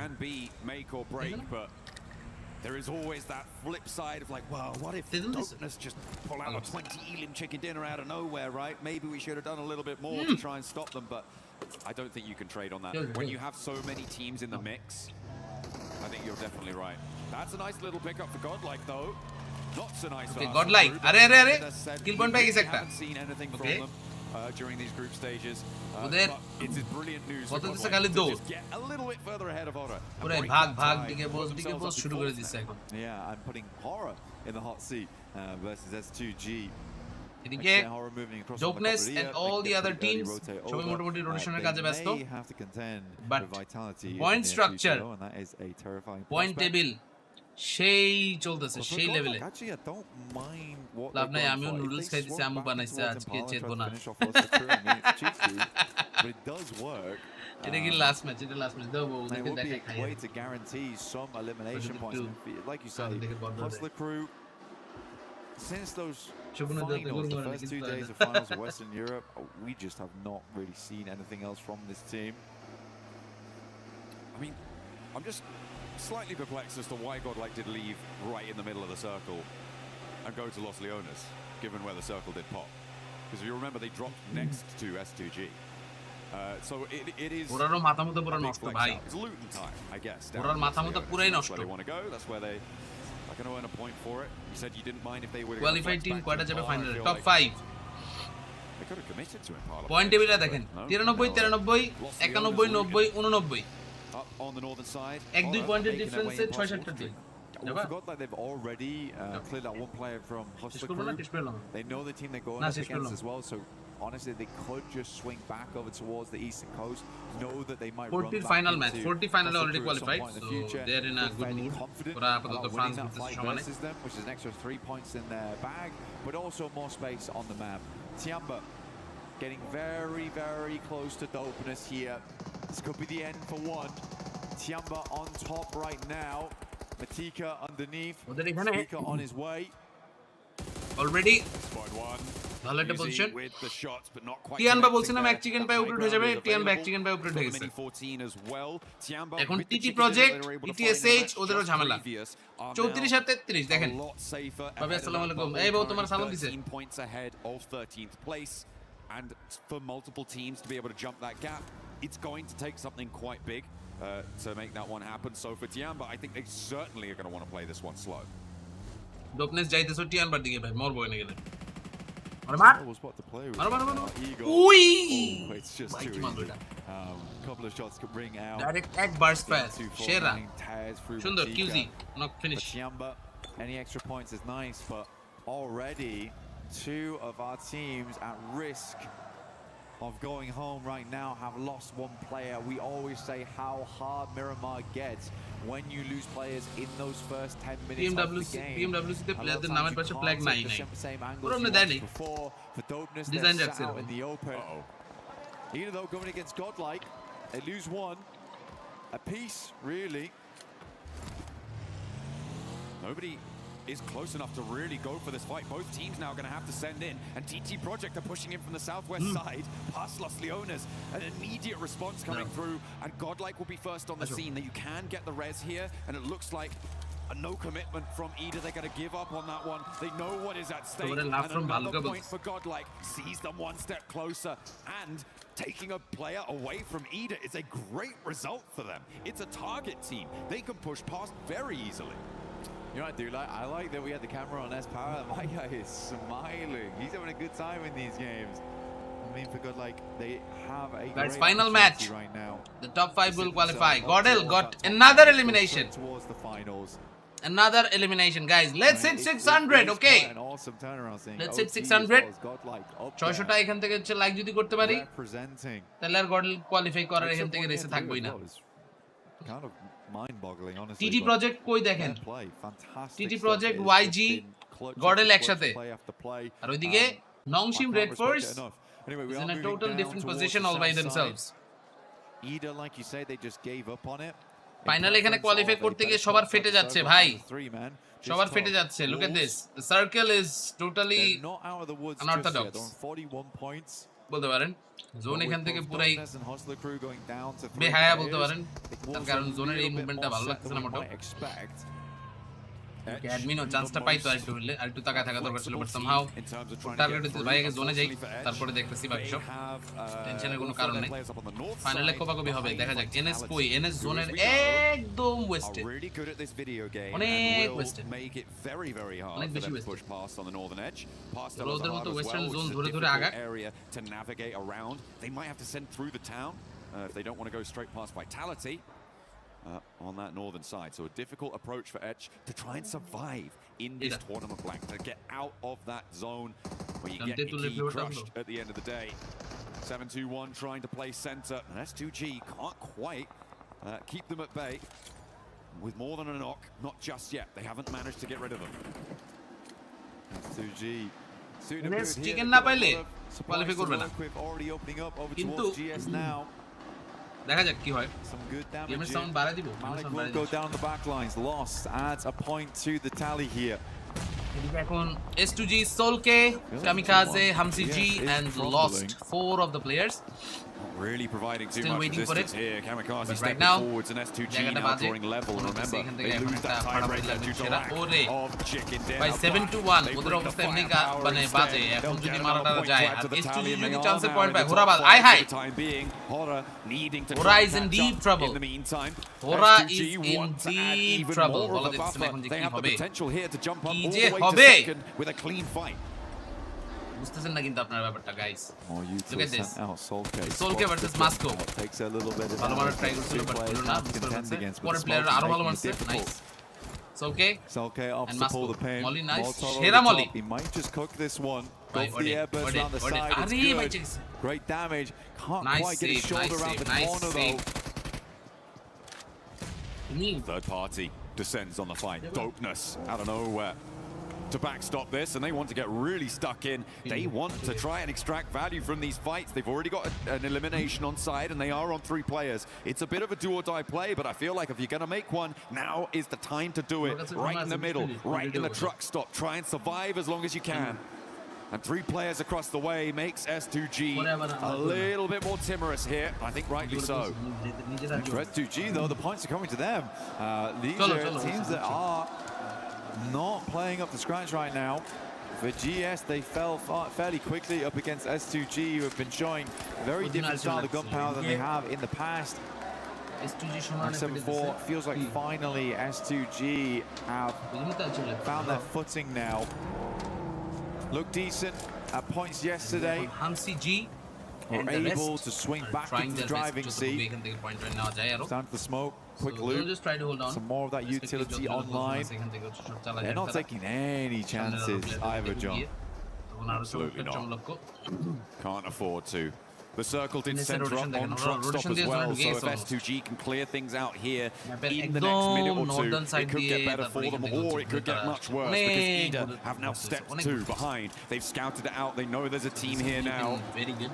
Can be make or break, but there is always that flip side of like, well, what if Dopeness just pull out a 20 Elim chicken dinner out of nowhere, right? Maybe we should have done a little bit more to try and stop them, but I don't think you can trade on that. When you have so many teams in the mix, I think you're definitely right. That's a nice little pickup for Godlike, though. Not so nice for Godlike. Are. Kill point by I haven't seen anything from them during these group stages. But it's brilliant news for Godlike to just get a little bit further ahead of Horror. Yeah, I'm putting Horror in the hot seat versus S2G. এদিকে Dopeness and all the other teams সবাই মোটামুটি রোটেশনের কাজে ব্যস্ত but point structure point table সেই চলতেছে সেই লেভেলে লাভ নাই আমিও নুডলস খাইতেছি আম্মু বানাইছে আজকে চেতবো না এটা কি লাস্ট ম্যাচ এটা লাস্ট ম্যাচ দেবো ওদেরকে দেখা খাই way to guarantee some elimination points like you said Hustler Crew since those finals, the first 2 days of finals of Western Europe, we just have not really seen anything else from this team. I mean, I'm just slightly perplexed as to why Godlike did leave right in the middle of the circle. and go to Los Leones, given where the circle did pop. Because if you remember, they dropped next to S2G. So it is. ওরারও মাথা মুতা পুরো নষ্ট ভাই। It's looting time, I guess. ওরার মাথা মুতা পুরাই নষ্ট। That's where they want to go. That's where they are going to earn a point for it. You said you didn't mind if they were. Qualified team কয়টা যাবে ফাইনালে? Top 5। They could have committed to Impala. Point টেবিলটা দেখেন 93 93 91 90 89 Up on the northern side. 1-2 পয়েন্টের ডিফারেন্সে 6-7টা team. We forgot that they've already cleared out one player from Hostler Crew. They know the team they're going up against as well, so honestly they could just swing back over towards the eastern coast, know that they might 40 final match, 40 final already qualified, so they're in a good mood. ওরা আপাতত France জিতছে সমানে, which is an extra 3 points in their bag, but also more space on the map. Tiamba getting very, very close to dopeness here. This could be the end for one. Tiamba on top right now. Matika underneath. Matika on his way. Already. Spot one. ভালো একটা position. With the shots, but not quite. টিয়ানবা বলছে না Mac chicken পায় উপরে হয়ে যাবে, টিয়ান back chicken পায় উপরে উঠে গেছে। এখন টিটি প্রজেক্ট, ইটিএসএইচ ওদেরও ঝামেলা। 34 আর 33 দেখেন। ভাবে আসসালামু আলাইকুম। এই বউ তোমার সালাম দিছে। Points ahead of 13th place, and for multiple teams to be able to jump that gap, it's going to take something quite big to make that one happen. So for Tiamba, I think they certainly are going to want to play this one slow. Dopeness যাইতেছো টিয়ানবার দিকে ভাই, মরবো এনে গেলে। আরে মার। মার। We. It's just too easy. Couple of shots could bring out. Direct egg burst pass. সেরা। সুন্দর কিউজি, knock finish. Tiamba, any extra points is nice, but already two of our teams at risk of going home right now have lost one player. We always say how hard Miramar gets when you lose players in those first 10 minutes of the game. PMWC তে প্লেয়ারদের নামের পাশে flag নাই। পুরো আমরা দেয়নি। For dopeness, Design they're jackson. out in the open. Even though going against Godlike, they lose one. A piece, really. Nobody is close enough to really go for this fight. Both teams now are going to have to send in, and TT Project are pushing in from the southwest side past Los Leones. An immediate response coming through, and Godlike will be first on the scene. That you can get the res here, and it looks like a no commitment from Ida. They're going to give up on that one. They know what is at stake, and another point for Godlike sees them one step closer, and taking a player away from Ida is a great result for them. It's a target team. They can push past very easily. You know what I do like? I like that we had the camera on S-Power. My guy is smiling. He's having a good time in these games. I mean, for God, like, they have a Guys, great final match right now. The top 5 will qualify. Godel got another elimination. Towards the finals. Another elimination, guys. Let's hit 600, okay? An awesome turnaround thing. Let's hit 600. 600টা এখান থেকে হচ্ছে like যদি করতে পারি তাহলে আর গডেল qualify করার এখান থেকে রেসে থাকবোই না। Kind of mind-boggling, honestly. TT Project কই দেখেন? TT Project YG গডেল একসাথে। আর ওইদিকে Nongshim Red Force is in a total different position all by themselves. Ida, like you say, they just gave up on it. ফাইনালে এখানে qualify করতে গিয়ে সবার ফেটে যাচ্ছে ভাই, সবার ফেটে যাচ্ছে। Look at this, the circle is totally unorthodox বলতে পারেন। জোন এখান থেকে পুরাই বেহায়া বলতে পারেন, তার কারণ জোনের এই মুভমেন্টটা ভালো লাগছে না মোটেও। অ্যাডমিনও চান্সটা পাইতো আরেকটু হলে, আরেকটু তাকায় থাকা দরকার ছিল, বাট সামহাউ টার্গেট হচ্ছে ভাই আগে জোনে যাই তারপরে দেখতেছি বাকি সব। টেনশনের কোনো কারণ নেই, ফাইনালে কোপাকোপি হবে, দেখা যাক। এনএস কই? এনএস জোনের একদম ওয়েস্টে, অনেক ওয়েস্টে, অনেক বেশি ওয়েস্টে। ওদের মতো ওয়েস্টার্ন জোন ধরে ধরে আগা। To navigate around, they might have to send through the town if they don't want to go straight past Vitality on that northern side. So a difficult approach for Etch to try and survive in this tournament blank, to get out of that zone where you get crushed at the end of the day. 7-2-1 trying to play center, and S2G can't quite keep them at bay with more than a knock. Not just yet, they haven't managed to get rid of them. S2G chicken না পাইলে qualify করবে না, কিন্তু দেখা যাক কি হয়। গেমের সাউন্ড বাড়াই দিব। Go down the back lines. Lost adds a point to the tally here. এদিকে এখন S2G, Solke, Kamikaze, Hamsi G and lost 4 of the players. Really providing too Still much waiting for resistance it. here. Kamikaze right stepping now, forwards and S2G জায়গাটা now বাজে। drawing level. And remember, এখান থেকে they এখন lose একটা that ফাটাফাটি tiebreaker লাগবে due to সেরা। lack ওরে of chicken dinner. ভাই 7-1 They ওদের bring অবস্থা the এমনি firepower মানে instead. বাজে এখন They'll যদি get মারাটা another point যায় to add আর to the S2G tally, and they যদি are চান্সে now পয়েন্ট in পায় the হোরা top বাদ five আয় high for the time being. Hora needing to Hora try is and in catch deep up. trouble. In the meantime, Hora S2G is in want to add deep even trouble. more of বলা a দেখছেন buffer. এখন যে They কি have the হবে। potential here to jump up কি all যে the way to হবে। second with a clean fight. বুঝতেছেন না কিন্তু আপনারা ব্যাপারটা guys More Look at util this. sent out. Solke Solke versus Moscow. Takes a little bit of ভালো মারার damage. ট্রাই করছিল Two বাট players হলো না now to contend against, but পরের the প্লেয়ার smoke is আরো ভালো making it মারছে difficult. Nice Solke Solke opts and to Moscow pull the pin. Molly nice Molotov over সেরা the Molly top. He might just cook this one. Go Right, for the air burst around the side. It's আরে ভাই good. Check Great damage. Can't Nice quite get his save, shoulder nice around save, the nice corner save. though. Third party descends on the fight. Dopeness out of nowhere to backstop this, and they want to get really stuck in. They want to try and extract value from these fights. They've already got an elimination on side, and they are on 3 players. It's a bit of a do or die play, but I feel like if you're going to make one, now is the time to do it. Right in the middle, right in the truck stop. Try and survive as long as you can. And 3 players across the way makes S2G a little bit more timorous here. I think rightly so. For S2G though, the points are coming to them. These are teams that are not playing up to scratch right now. For GS, they fell fairly quickly up against S2G, who have been showing very different style of gunpowder than they have in the past. 7-4 feels like finally S2G have found their footing now. Looked decent at points yesterday. Hansi G Were able to swing back into the driving seat. Down to the smoke. Quick loop. Just try to hold on. Some more of that utility online. They're not taking any chances either, John. Absolutely not. Can't afford to. The circle did center up on truck stop as well, so if S2G can clear things out here in the next minute or 2, it could get better for them, or it could get much worse, because Ida have now stepped 2 behind. They've scouted it out, they know there's a team here now. Very good.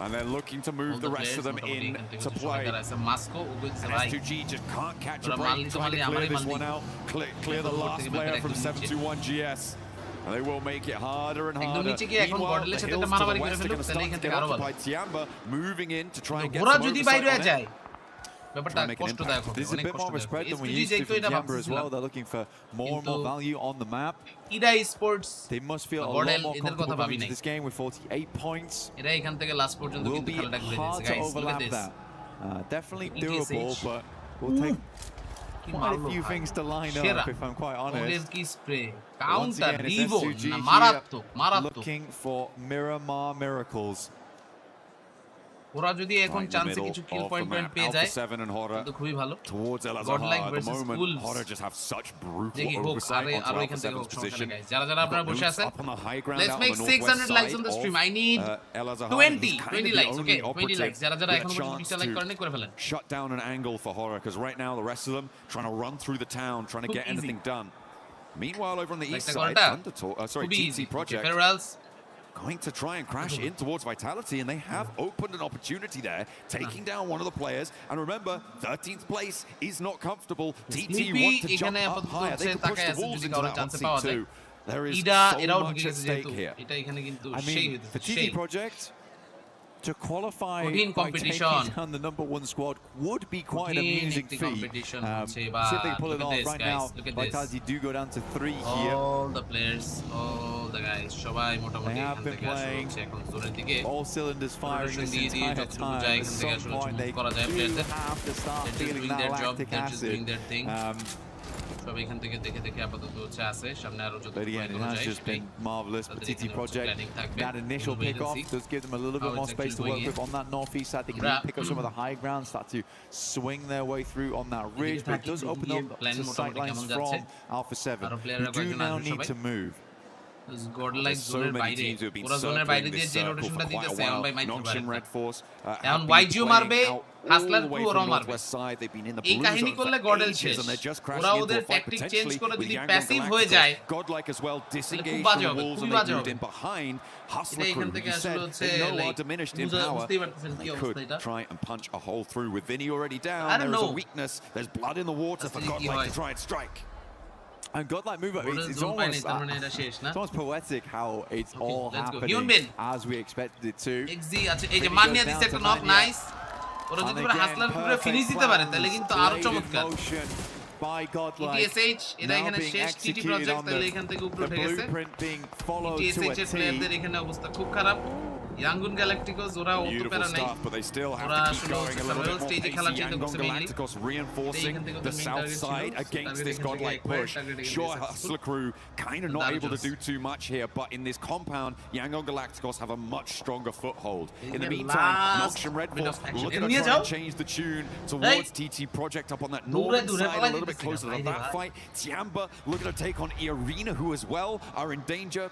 And they're looking to move the rest of them in to play. And S2G just can't catch a break, trying to clear this one out, clear the last player from 721 GS. And they will make it harder and harder. Meanwhile, the hills to the west are going to start to get occupied. Tiamba moving in to try and get some oversight on it. This is a bit more of a spread than we used to from Tiamba as well. They're looking for more and more value on the map. Esports. They must feel a lot more comfortable coming into this game with 48 points. Will be hard to overlap that. Definitely doable, but will take quite a few things to line up, if I'm quite honest. Once again, it's S2G looking for Miramar miracles. ওরা যদি এখন চান্সে কিছু কিল point পেয়ে যায় তো খুবই ভালো গডলাইক ভার্সেস ফুলস দেখি হোক আরো এখান থেকে হোক সমস্যা নেই যারা যারা আপনারা বসে আছেন let's make 600 likes on the stream I need 20 likes okay 20 likes যারা যারা এখন পর্যন্ত 20 লাইক করেন করে ফেলেন shut down an angle for Horror, because right now the rest of them trying to run through the town, trying to get anything done. Meanwhile, over on the east side, TT Project going to try and crash in towards Vitality, and they have opened an opportunity there, taking down one of the players. And remember, 13th place is not comfortable. TT want to jump up higher. They can push the Wolves into that 1C2. There is so much at stake here. I mean, for TT Project, to qualify by taking down the #1 squad would be quite an amusing feat. See if they pull it off right now. Vitality do go down to 3 here. All the players, all the guys, they have been playing all cylinders firing this entire time. At some point they do have to start feeling that lactic acid. সব এখান থেকে দেখে দেখে আপাতত হচ্ছে আছে সামনে আরো যত But again, it has just been marvelous. But TT Project, that initial pick-off does give them a little bit more space to work with on that northeast side. They can pick up some of the high ground, start to swing their way through on that ridge. But it does open up to sight lines from Alpha 7. We do now need to move. There's so many teams who have been circling this circle for quite a while. Non-Shim Red Force have been playing out all the way from the northwest side. They've been in the blue zone for ages, and they're just crashing into a fight potentially with Yangon Galacticos. Godlike as well, disengaged from the Wolves, and they moved in behind. Hustler Crew, you said, they know are diminished in power. They could try and punch a hole through with Vinny already down. There is a weakness. There's blood in the water for Godlike to try and strike. And godlike move up, it's almost poetic how it's all happening as we expected it to. XZ আছে এই যে মানিয়া দিছে একটা knock nice ওরা যদি পুরো হাসলার পুরো ফিনিশ দিতে পারে তাহলে কিন্তু আরো চমৎকার by godlike TSH এরা এখানে শেষ টিটি প্রজেক্ট তাহলে এখান থেকে উপরে উঠে গেছে TSH এর প্লেয়ারদের এখানে অবস্থা খুব খারাপ Yangon Galacticos ওরা অত প্যারা নাই ওরা আসলে সার্ভাইভাল স্টেজে খেলার চিন্তা করছে mainly reinforcing the south side against this godlike push. Sure, Hustler Crew kind of not able to do too much here, but in this compound, Yangon Galacticos have a much stronger foothold. In the meantime, Nox and Red Force looking to try and change the tune towards TT Project up on that northern side, a little bit closer to that fight. Tiamba looking to take on Arena, who as well are in danger.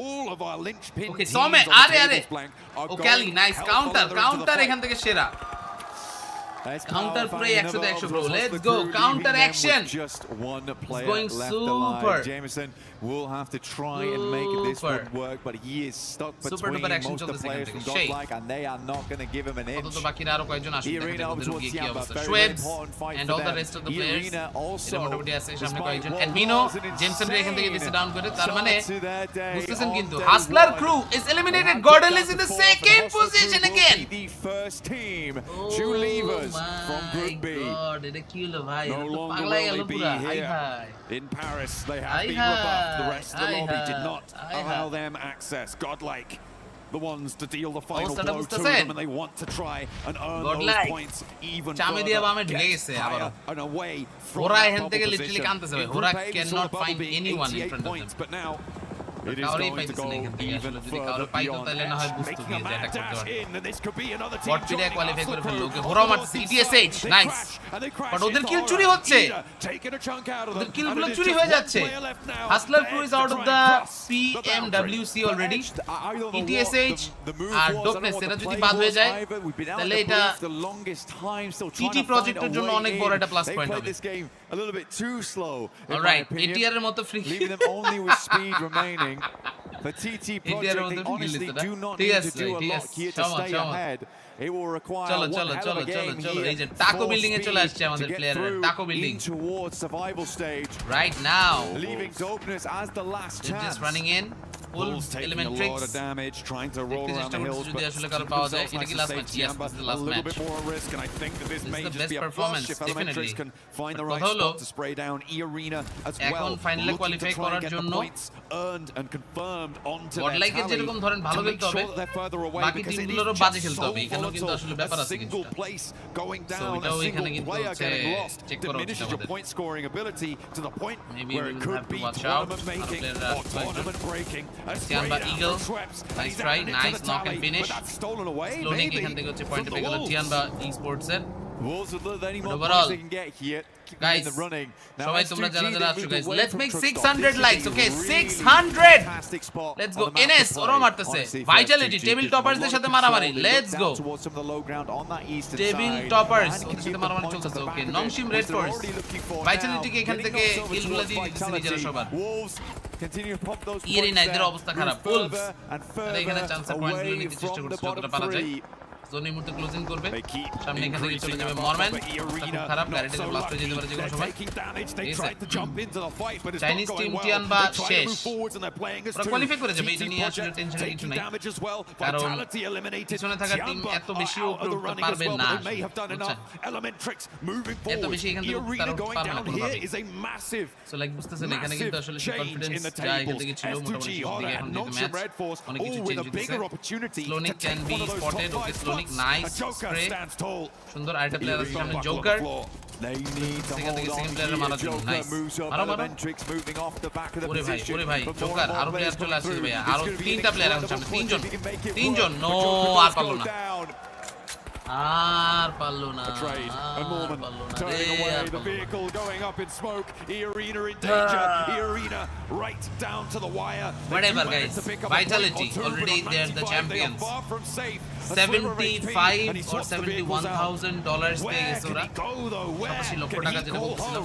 All of our linchpin teams on the tables blank are going nice counter এখান থেকে সেরা counter play 100 to 100 bro let's go counter action just one player going left super alive. Jameson will have to try and make this one work, but he is stuck between most of the players from godlike and they are not going to give him an inch. তো বাকিরা আরো কয়েকজন আসবে Arena over towards Tiamba, very important fight and all the rest of the players Arena also মোটামুটি আছে সামনে কয়েকজন অ্যাডমিনো Jameson রে এখান থেকে দিছে ডাউন করে তার মানে বুঝতেছেন কিন্তু হাসলার crew is eliminated Gordon is in the second position again the first team to leave us from Group B. God, এটা কি হলো ভাই No longer will they be here in Paris. They have been rebuffed. The rest of the lobby did not allow them access. Godlike, the ones to deal the final blow to them, and they want to try and earn those points even further. Higher and away from that bubble position. In Group A, we saw the bubble being 88 points, but now it is going to go even further beyond that. Making a mad dash in, and this could be another team joining Hustler Crew. TSH nice but ওদের কিল চুরি হচ্ছে ওদের কিলগুলো চুরি হয়ে যাচ্ছে Hustler Crew is out of the PMWC already TSH R Dopeness এরা যদি বাদ হয়ে যায় তাহলে এটা TT প্রজেক্টের জন্য অনেক বড় একটা প্লাস পয়েন্ট হবে a little bit too slow. Alright, ATR এর মতো free leaving them only with speed remaining. For TT Project, they honestly do not need to do a lot here to stay ahead. It will require one hell of a game here. এই যে taco building এ চলে আসছে আমাদের প্লেয়াররা taco building towards survival stage right now leaving Dopeness as the last chance. Just running in full element tricks. A lot of damage, trying to roll around the hills, but a little bit more risk, and I think that this may just be a performance. If Elementrix can find the right spot to spray down Arena as well, looking to try and get the points earned and confirmed onto their tally to make sure that they're further away, because it is just so volatile. A single place going down, a single player getting lost diminishes your point scoring ability to the point where it could be tournament making or tournament breaking. Tiamba Eagle, nice try, nice knock and finish. Slowly এখান থেকে হচ্ছে point পেয়ে গেল Tiamba Esports এর Wolves with any more overall points they can get here. Guys, the running. সবাই তোমরা যারা যারা আছো guys, let's make 600 likes, okay? 600. Let's go. NS ওরা মারতেছে Vitality টেবিল টপারস দের সাথে মারামারি, let's go. টেবিল টপারস ওদের সাথে মারামারি চলতেছে, ওকে? নংশিম রেড ফোর্স Vitality কে এখান থেকে কিলগুলো দিয়ে দিচ্ছে নিজেরা সবার। Continue to pop those Irina এদের অবস্থা খারাপ, Wolves তারা এখানে চান্সের পয়েন্টগুলো নিতে চেষ্টা করছে যতটা পারা যায়। জোনের মধ্যে ক্লোজিং করবে, সামনে এখান থেকে চলে যাবে মরম্যান, খুব খারাপ গাড়িটা ব্লাস্ট হয়ে যেতে পারে যে কোনো সময়। চাইনিজ টিম টিয়ানবা শেষ, ওরা কোয়ালিফাই করে যাবে, এটা নিয়ে আসলে টেনশনের কিছু নাই, কারণ পিছনে থাকা টিম এত বেশি উপরে উঠতে পারবে না, এত বেশি এখান থেকে তারা উঠতে পারবে না কোনোভাবেই। সো লাইক বুঝতেছেন এখানে কিন্তু আসলে সে কনফিডেন্স যা এখান থেকে ছিল মোটামুটি সব দিকে এখন যেহেতু ম্যাচ অনেক কিছু চেঞ্জ হচ্ছে। Slonik can be spotted, okay Slonik nice spray, সুন্দর আরেকটা প্লেয়ার আছে সামনে জোকার, সেখান থেকে সেকেন্ড প্লেয়ার মারার জন্য নাইস, মারো মারো, ওরে ভাই জোকার, আরো প্লেয়ার চলে আসছে ভাইয়া, আরো তিনটা প্লেয়ার এখন সামনে, তিনজন, নো আর পারলো না, আর পারলো না, turning away the vehicle going up in smoke. Arena in danger. Arena right down to the wire. Whatever guys, Vitality already they are the champions. 75 or $71,000 পেয়ে গেছে ওরা, 85 লক্ষ টাকা যেটা বলছিলাম,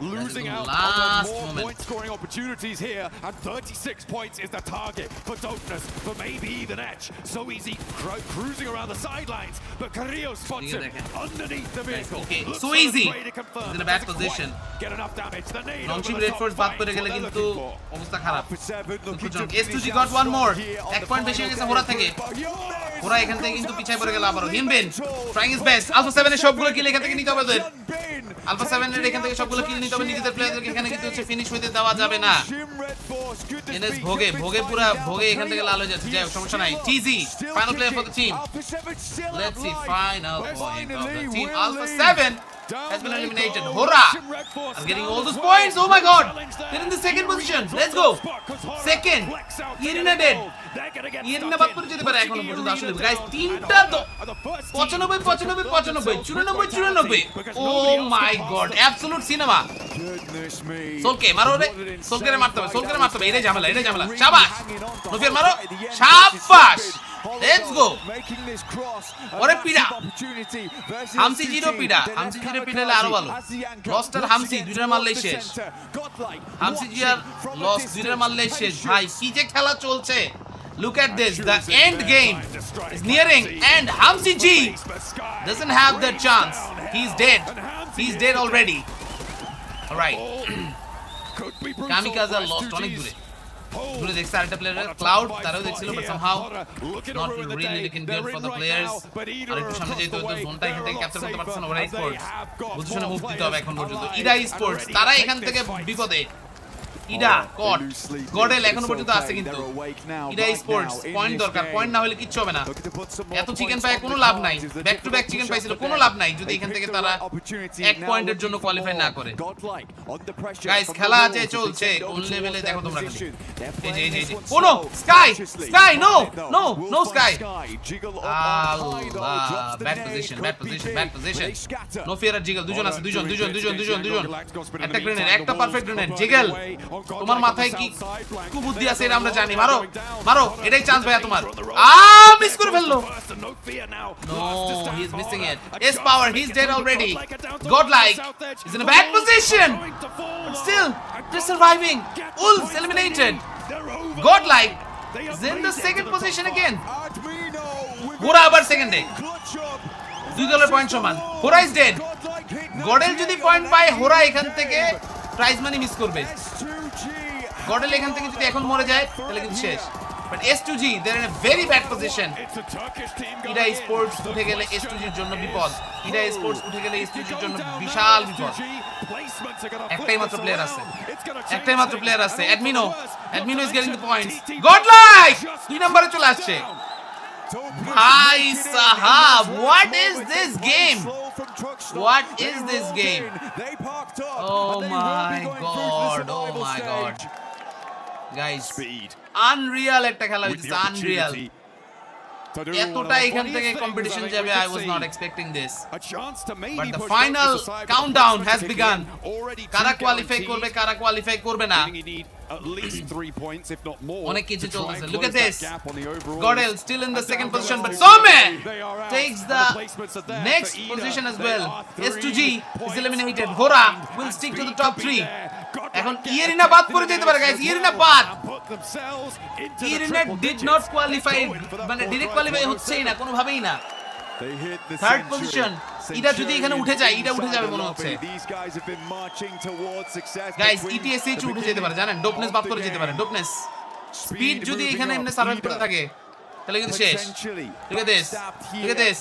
losing out last on more moment. point scoring opportunities here, and 36 points is the target for Dopeness, for maybe even Etch. So easy cruising around the sidelines, but Carrillo spots him underneath the vehicle. So easy. He's in a bad position. Get enough damage. The nade Launching over the red top force বাদ করে finds গেলে what they're কিন্তু looking for. অবস্থা খারাপ looking to S2G finish got out one more strong here on এক the point বেশি final গেছে হোরা game. থেকে But হোরা এখান থেকে কিন্তু পিছায় পড়ে গেল আবারও হিমবেন ট্রাইং হিজ বেস্ট আলফা 7 এর সবগুলো কিল এখান থেকে নিতে হবে ওদের আলফা 7 এর এখান থেকে সবগুলো কিল নিতে হবে নিজেদের প্লেয়ারদেরকে এখানে কিন্তু হচ্ছে ফিনিশ হইতে দেওয়া যাবে না এনএস ভোগে পুরা ভোগে এখান থেকে লাল হয়ে যাচ্ছে যাই হোক সমস্যা নাই TG final player for the team let's see final point of the team alpha 7 has been eliminated. Hora is getting all those points. Oh my god. They're in the second position. Let's go. Second. Irina dead. Irina বাদ করে যেতে পারে এখনো পর্যন্ত আসলে guys তিনটা তো 95 Oh my god. Absolute cinema. সোলকে মারো রে সোলকে মারতে হবে এটাই ঝামেলা শাবাশ নফিয়ার মারো শাবাশ লেটস গো ওরে পিডা হামসি জিরো পিডা হলে আরো ভালো লস্ট আর হামসি দুইটা মারলেই শেষ হামসি জিয়ার লস্ট দুইটা মারলেই শেষ ভাই কি যে খেলা চলছে Look at this, the end game is nearing and Hamsi G doesn't have that chance. He's dead already. Alright. Kamikaze lost অনেক দূরে দেখছে আরেকটা প্লেয়ার ক্লাউড তারাও দেখছিল but somehow not really looking good for the players আর একটু সামনে যেতে হতো জোনটা এখান থেকে ক্যাপচার করতে পারছে না ওরা স্পোর্টস পজিশনে মুভ দিতে হবে এখন পর্যন্ত ইডা স্পোর্টস তারা এখান থেকে বিপদে ইডা গডেল এখনো পর্যন্ত আছে কিন্তু ইডা স্পোর্টস পয়েন্ট দরকার পয়েন্ট না হলে কিচ্ছু হবে না এত চিকেন পায় কোনো লাভ নাই ব্যাক টু ব্যাক চিকেন পাইছিল কোনো লাভ নাই যদি এখান থেকে তারা এক পয়েন্টের জন্য কোয়ালিফাই না করে গাইস খেলা আছে চলছে কোন লেভেলে দেখো তোমরা খালি এই যে কোন sky no sky bad position no fear আর জিগল দুজন আছে দুজন একটা গ্রেনেড একটা পারফেক্ট গ্রেনেড জিগল তোমার মাথায় কি কুবুদ্ধি আছে এটা আমরা জানি মারো এটাই চান্স ভাইয়া তোমার মিস করে ফেললো no he is missing it S power he is dead already godlike is in a bad position but still they're surviving wolves eliminated godlike is in the second position again Hora আবার সেকেন্ডে দুই দলের point সমান Hora is dead গডেল যদি point পায় Hora এখান থেকে prize money miss করবে গডেল এখান থেকে যদি এখন মরে যায় তাহলে কিন্তু শেষ but S2G they're in a very bad position Ida sports উঠে গেলে S2G এর জন্য বিপদ ইডা স্পোর্টস উঠে গেলে S2G এর জন্য বিশাল বিপদ একটাই মাত্র প্লেয়ার আছে অ্যাডমিনো is getting the points godlike 2 নম্বরে চলে আসছে ভাই সাহাব what is this game oh my god guys unreal একটা খেলা হইছে unreal এতটা এখান থেকে কম্পিটিশন যাবে I was not expecting this but the final countdown has begun কারা কোয়ালিফাই করবে না at least 3 points if not more অনেক কিছু চলছে look at this Godel still in the second position but Some takes the next position as well S2G is eliminated Hora will stick to the top 3 এখন Irina বাদ পড়ে যেতে পারে guys Irina বাদ Irina did not qualify মানে direct qualify হচ্ছেই না কোনো ভাবেই না থার্ড পজিশন ইডা যদি এখানে উঠে যায় ইডা উঠে যাবে মনে হচ্ছে গাইস ETSH উঠে যেতে পারে জানেন ডোপনেস বাদ করে যেতে পারে ডোপনেস স্পিড যদি এখানে এমনি সার্ভাইভ করতে থাকে তাহলে কিন্তু শেষ look at this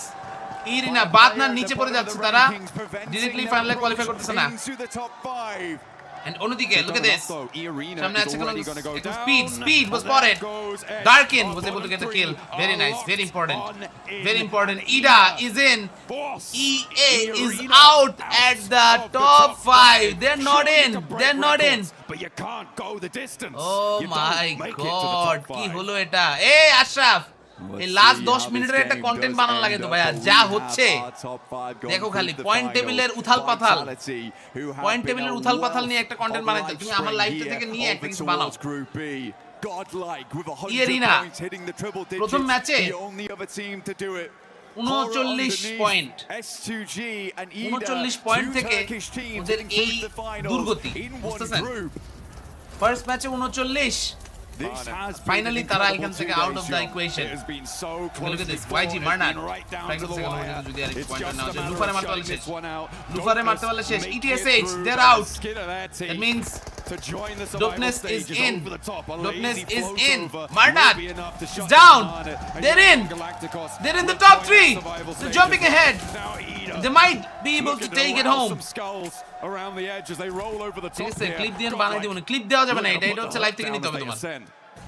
ইরিনা বাদ না নিচে পড়ে যাচ্ছে তারা ডাইরেক্টলি ফাইনালে কোয়ালিফাই করতেছে না and অন্যদিকে look at this সামনে আছে কোন speed was spotted Darkin was able to get the kill very nice very important Ida is in EA is out at the top 5 they're not in but you can't go the distance oh my god কি হলো এটা এই আশরাফ এই last 10 মিনিটের একটা content বানানো লাগে তো ভাইয়া যা হচ্ছে দেখো খালি পয়েন্ট টেবিলের উথাল-পাথাল নিয়ে একটা কন্টেন্ট বানাইতে তুমি আমার লাইভটা থেকে নিয়ে একটা কিছু বানাও ইরিনা প্রথম ম্যাচে 39 পয়েন্ট 39 পয়েন্ট থেকে ওদের এই দুর্গতি বুঝতেছেন ফার্স্ট ম্যাচে 39 finally tara ekan theke out of the equation look at this YG Marnat trying to say jodi ar point na hoye lufare marte wale shesh ETSH they're out that means Dopeness is in Marnat is down they're in the top 3 they're jumping ahead they might be able to take it home around the edge as they roll over the top clip diyan banai dibone clip deoa jabe na eta hocche live theke nite hobe tomar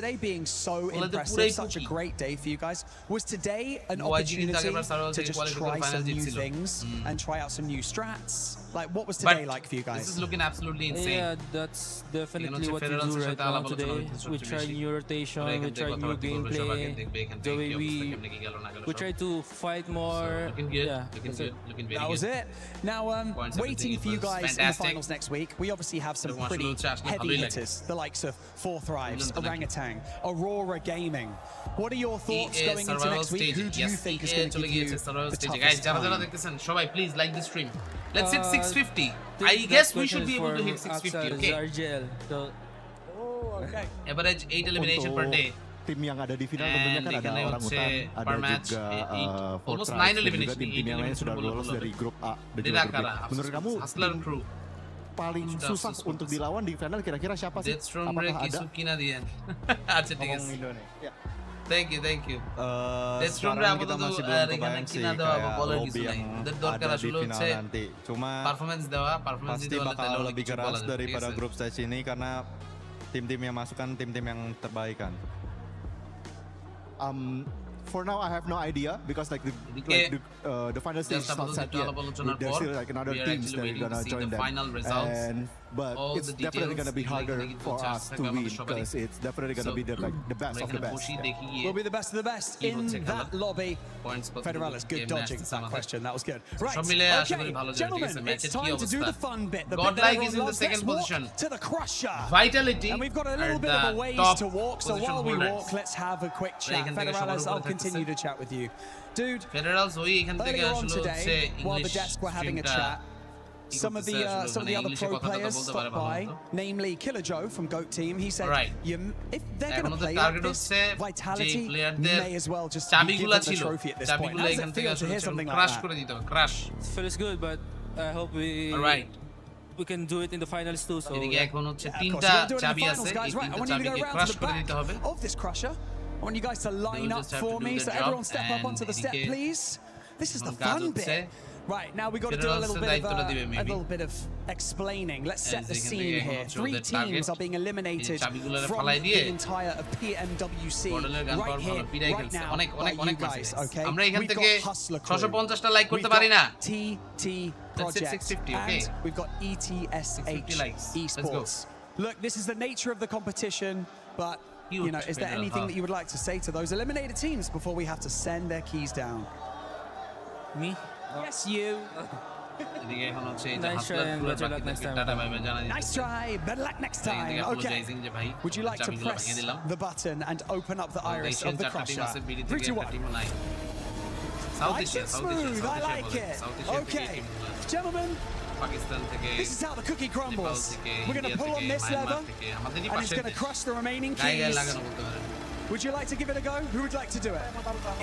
today being so impressive, such a great day for you guys? Was today an opportunity to just try some new things and try out some new strats? Like, what was today like for you guys? This is looking absolutely insane. Yeah, that's definitely what we do right now today. We try new rotation, we try new gameplay, the way we try to fight more. Looking good, looking good, looking very good. That was it. Now, waiting for you guys in the finals next week, we obviously have some pretty heavy hitters, the likes of Forthright, Lives, Orangutan, Aurora Gaming. What are your thoughts going into next week? Who do you think is going to give you the toughest time? Shobai, please like the stream. Let's hit 650. I guess we should be able to hit 650. Okay. Oh, okay. Average 8 elimination per day. Tim yang ada di final tentunya kan ada Orangutan, ada juga almost 9 Fortress, elimination. juga tim-tim yang lain sudah lolos dari grup A dan juga grup B. Menurut kamu tim paling susah untuk dilawan di final kira-kira siapa sih? Apakah ada? Thank you. Sekarang kita masih belum kebayang sih kayak lobby yang ada di final nanti. Cuma pasti bakal lebih keras daripada grup stage ini karena tim-tim yang masuk kan tim-tim yang terbaik kan. For now, I have no idea because like the final stage is not set yet. There's still like another teams that are gonna join them, but it's definitely gonna be harder for us to win because it's definitely gonna be the best of the best. We'll be the best of the best in that lobby. Federalis, good dodging that question. That was good. Right, okay, gentlemen, it's time to do the fun bit. The Godlike is in the second position. To the Crusher. Vitality. And we've got a little bit of a ways to walk, so while we walk, let's have a quick chat. Federalis, I'll continue to chat with you. Dude, earlier on today, while the desk were having a chat, some of the other pro players stopped by, namely Killer Joe from GOAT Team. He said, if they're going to play like this, Vitality may as well just be given the trophy at this point. How does it feel to hear something like that? It feels good, but I hope we can do it in the finals too. So, Of course, we're doing the finals, guys. Right, I want you to go around to the back of this Crusher. I want you guys to line up for me, so everyone step up onto the step, please. This is the fun bit. Right, now we've got to do a little bit of explaining. Let's set the scene here. 3 teams are being eliminated from the entire of PMWC right here, right now, by you guys, okay? We've got Hustler Crew, we've got TT Project, and we've got ETSH Esports. Look, this is the nature of the competition, but you know, is there anything that you would like to say to those eliminated teams before we have to send their keys down? Me? Yes, you. Nice try and better luck next time. Nice try, better luck next time. Okay. Would you like to press the button and open up the iris of the Crusher? 3, 2, 1. Nice and smooth, I like it. Okay, gentlemen, this is how the cookie crumbles. We're going to pull on this lever, and it's going to crush the remaining keys. Would you like to give it a go? Who would like to do it?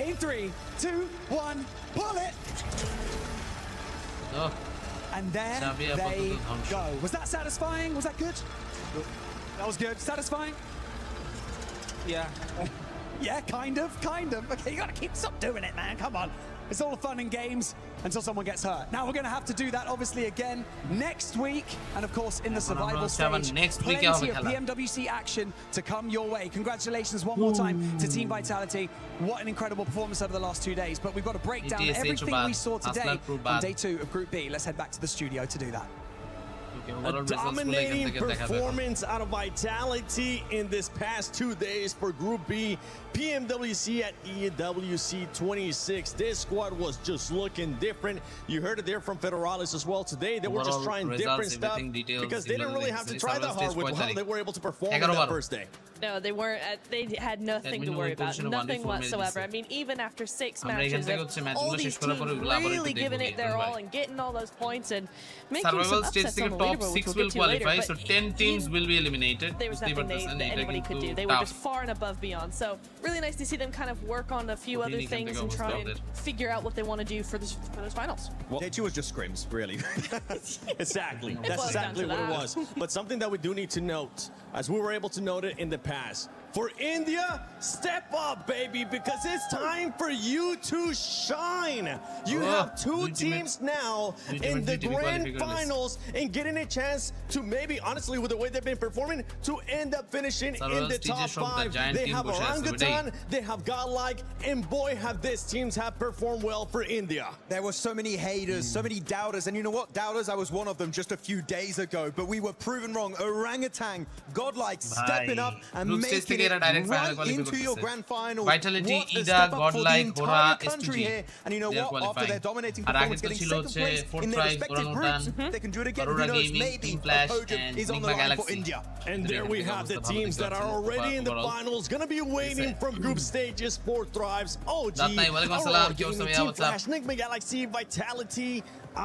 In 3, 2, 1, pull it! And there they go. Was that satisfying? Was that good? That was good. Satisfying? Yeah. Yeah, kind of. Okay, you gotta stop doing it, man. Come on. It's all fun and games until someone gets hurt. Now we're going to have to do that, obviously, again next week. And of course, in the survival stage, plenty of PMWC action to come your way. Congratulations one more time to Team Vitality. What an incredible performance over the last 2 days. But we've got to break down everything we saw today on day 2 of Group B. Let's head back to the studio to do that. A dominating performance out of Vitality in this past 2 days for Group B. PMWC at EWC 26. This squad was just looking different. You heard it there from Federalis as well today. They were just trying different stuff because they didn't really have to try that hard with how they were able to perform in that first day. No, they weren't. They had nothing to worry about. Nothing whatsoever. I mean, even after 6 matches, all these teams really giving it their all and getting all those points and making some upsets on the leaderboard, which we'll get to later. So 10 teams will be eliminated. There was nothing that anybody could do. They were just far and above beyond. So really nice to see them kind of work on a few other things and try and figure out what they want to do for those finals. Well, day 2 was just scrims, really. Exactly. That's exactly what it was. But something that we do need to note, as we were able to note it in the past, for India, step up, baby, because it's time for you to shine. You have 2 teams now in the grand finals and getting a chance to maybe, honestly, with the way they've been performing, to end up finishing in the top 5. They have Orangutan, they have Godlike, and boy, have these teams have performed well for India. There were so many haters, so many doubters, and you know what? Doubters, I was one of them just a few days ago, but we were proven wrong. Orangutan, Godlike, stepping up and making it এরা direct final qualify into your করতেছে grand final. Vitality What a Ida step up for the গডলাইক হোরা entire country STG here. And you know they are what? After qualifying. their dominating আর আগে performance, তো getting ছিল second হচ্ছে place in fourth their prize respective ওরানুটান groups, they can do it again. Who Aurora knows? Gaming, Maybe Team a Flash podium and is on the Enigma line for Galaxy. India. And there we have the teams that are already in the finals, gonna be waiting from group stages for Thrives, OG, Aurora Gaming, Team Flash, Enigma Galaxy, Vitality,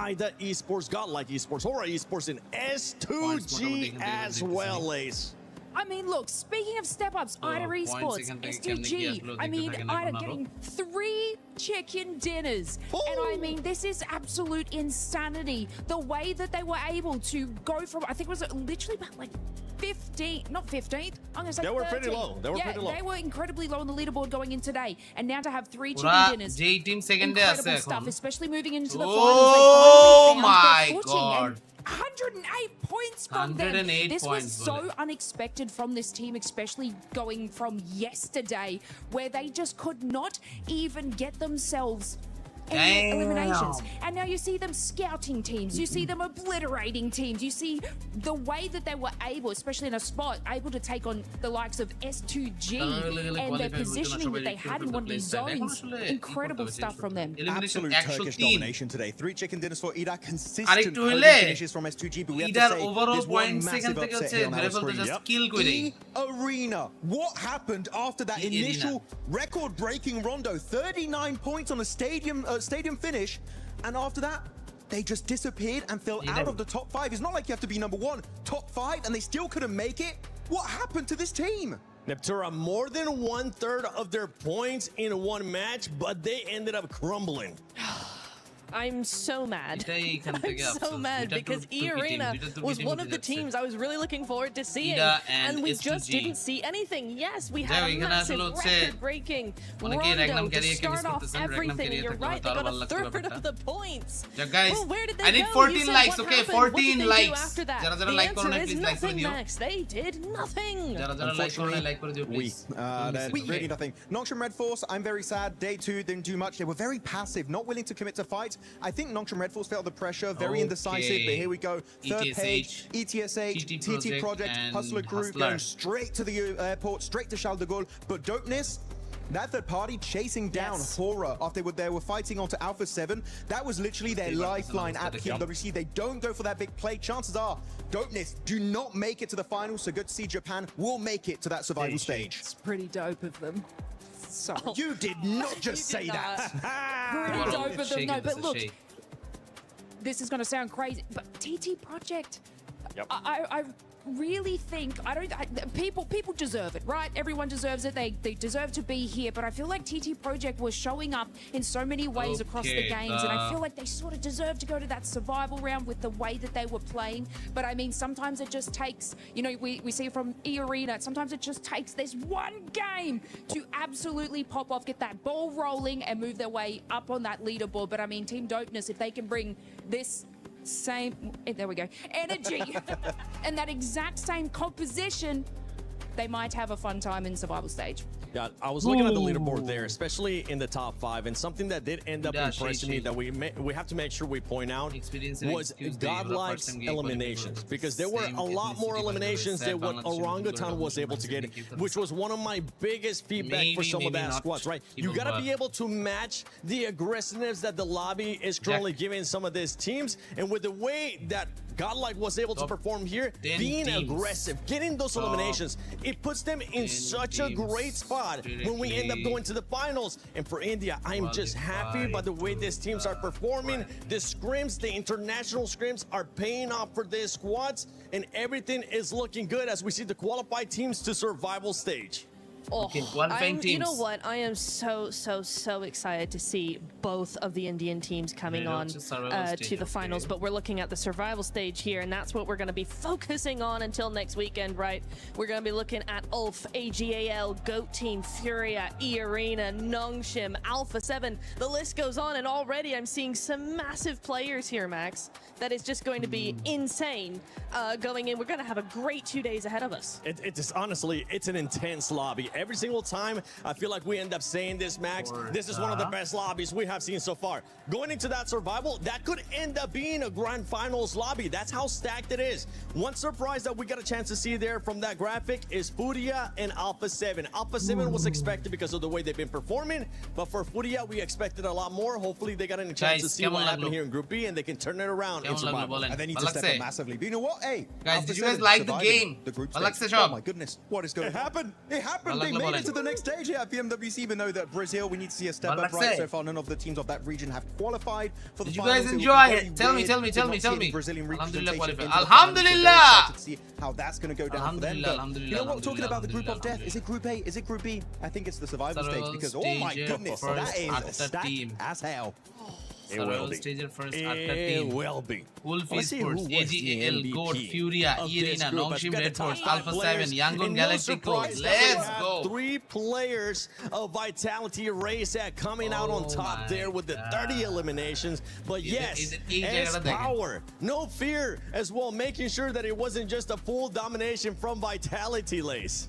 IDA Esports, Godlike Esports, Aura Esports, and S2G as well, Ace. I mean, look, speaking of step-ups, IDA Esports, S2G, I mean, IDA getting 3 chicken dinners. And I mean, this is absolute insanity. The way that they were able to go from, I think it was literally about like 15th, not 15th, I'm going to say They were 13th. pretty low. They were pretty low. They were incredibly low on the leaderboard going in today. And now to have 3 chicken dinners. J team second incredible stuff, especially moving into the finals. Oh they my finally found their god. footing, and 108 points from them. 108 this points, was so unexpected from this team, especially going from yesterday, where they just could not even get themselves any eliminations. And now you see them scouting teams, you see them obliterating teams, you see the way that they were able, especially in a spot, able to take on the likes of S2G and their positioning that they had in one of these zones. Incredible stuff from them. Absolute Turkish domination today. 3 chicken dinners for Ida. Consistent আরেকটু podium হলে finishes from S2G, but we have ইডার to say overall there's one points এখান massive থেকে upset হচ্ছে here on ধরে our ফেলতে screen. Just কিল করেই Arena. What happened after that initial record-breaking rondo? 39 points on a stadium finish, and after that, they just disappeared and fell out of the top 5. It's not like you have to be number 1, top 5, and they still couldn't make it. What happened to this team? Neptura, more than 1/3 of their points in one match, but they ended up crumbling. I'm so mad. I'm so mad because E-Arena was one of the teams I was really looking forward to seeing, and we just didn't see anything. Yes, we had a massive record-breaking rondo to start off everything, and you're right, they got a third of the points. Guys, well, where did they I need go? 14 likes, what okay? happened? 14 what did they likes. do after that? Jara The like answer is please like nothing, Max. They did nothing. Jara like please. Really nothing. Nongshim Red Force, I'm very sad. Day 2 didn't do much. They were very passive, not willing to commit to fights. I think Nongshim Red Force felt the pressure, very indecisive, but here we go. Third page, ETSH, TT Project, Hustler Crew going straight to the airport, straight to Charles de Gaulle. But Dopeness, that third party chasing down Horror after they were fighting onto Alpha 7. That was literally their lifeline at PMWC. They don't go for that big play. Chances are Dopeness do not make it to the finals, so good to see Japan will make it to that survival stage. It's pretty dope of them. Sorry. You did not just say that. Pretty dope of them. No, but look, this is going to sound crazy, but TT Project, I really think people deserve it, right? Everyone deserves it. They deserve to be here, but I feel like TT Project was showing up in so many ways across the games, and I feel like they sort of deserve to go to that survival round with the way that they were playing. But I mean, sometimes it just takes, you know, we see from E-Arena, sometimes it just takes this one game to absolutely pop off, get that ball rolling, and move their way up on that leaderboard. But I mean, Team Dopeness, if they can bring this there we go, energy and that exact same composition, they might have a fun time in survival stage. Yeah, I was looking at the leaderboard there, especially in the top 5, and something that did end up impressing me that we have to make sure we point out was Godlike's eliminations, because there were a lot more eliminations than what Orangutan was able to get, which was one of my biggest feedback for some of that squads, right? You gotta be able to match the aggressiveness that the lobby is currently giving some of these teams, and with the way that Godlike was able to perform here, being aggressive, getting those eliminations, it puts them in such a great spot when we end up going to the finals. And for India, I'm just happy by the way these teams are performing. The scrims, the international scrims, are paying off for these squads, and everything is looking good as we see the qualified teams to survival stage. You know what? I am so excited to see both of the Indian teams coming on to the finals, but we're looking at the survival stage here, and that's what we're going to be focusing on until next weekend, right? We're going to be looking at ULF, AGAL, GOAT Team, Furia, E-Arena, Nongshim, Alpha 7. The list goes on, and already I'm seeing some massive players here, Max. That is just going to be insane going in. We're going to have a great 2 days ahead of us. It is honestly, it's an intense lobby. Every single time, I feel like we end up saying this, Max. This is one of the best lobbies we have seen so far. Going into that survival, that could end up being a grand finals lobby. That's how stacked it is. One surprise that we got a chance to see there from that graphic is Furia and Alpha 7. Alpha 7 was expected because of the way they've been performing, but for Furia, we expected a lot more. Hopefully, they got a chance to see what happened here in Group B, and they can turn it around in survival. And they need to step up massively. But you know what? Hey, guys, did you guys like the game? The group stage. Oh my goodness, what is going on? It happened. They made it to the next stage here at PMWC, even though that Brazil, we need to see a step up right so far. None of the teams of that region have qualified for the finals. Did you guys enjoy it? Tell me. Brazilian Alhamdulillah. Alhamdulillah. To see how that's going to go down for them. But you know what? Talking about the group of death, is it Group A? Is it Group B? I think it's the survival stage because oh my goodness, that is stacked as hell. It will be. It will be. Wolf Esports, AGAL, Goat, Furia, Irina, Nongshim, Red Force, Alpha 7, Yangon, Galactico. Let's go. 3 players of Vitality Race coming out on top there with the 30 eliminations. But yes, S power, no fear as well, making sure that it wasn't just a full domination from Vitality Lace.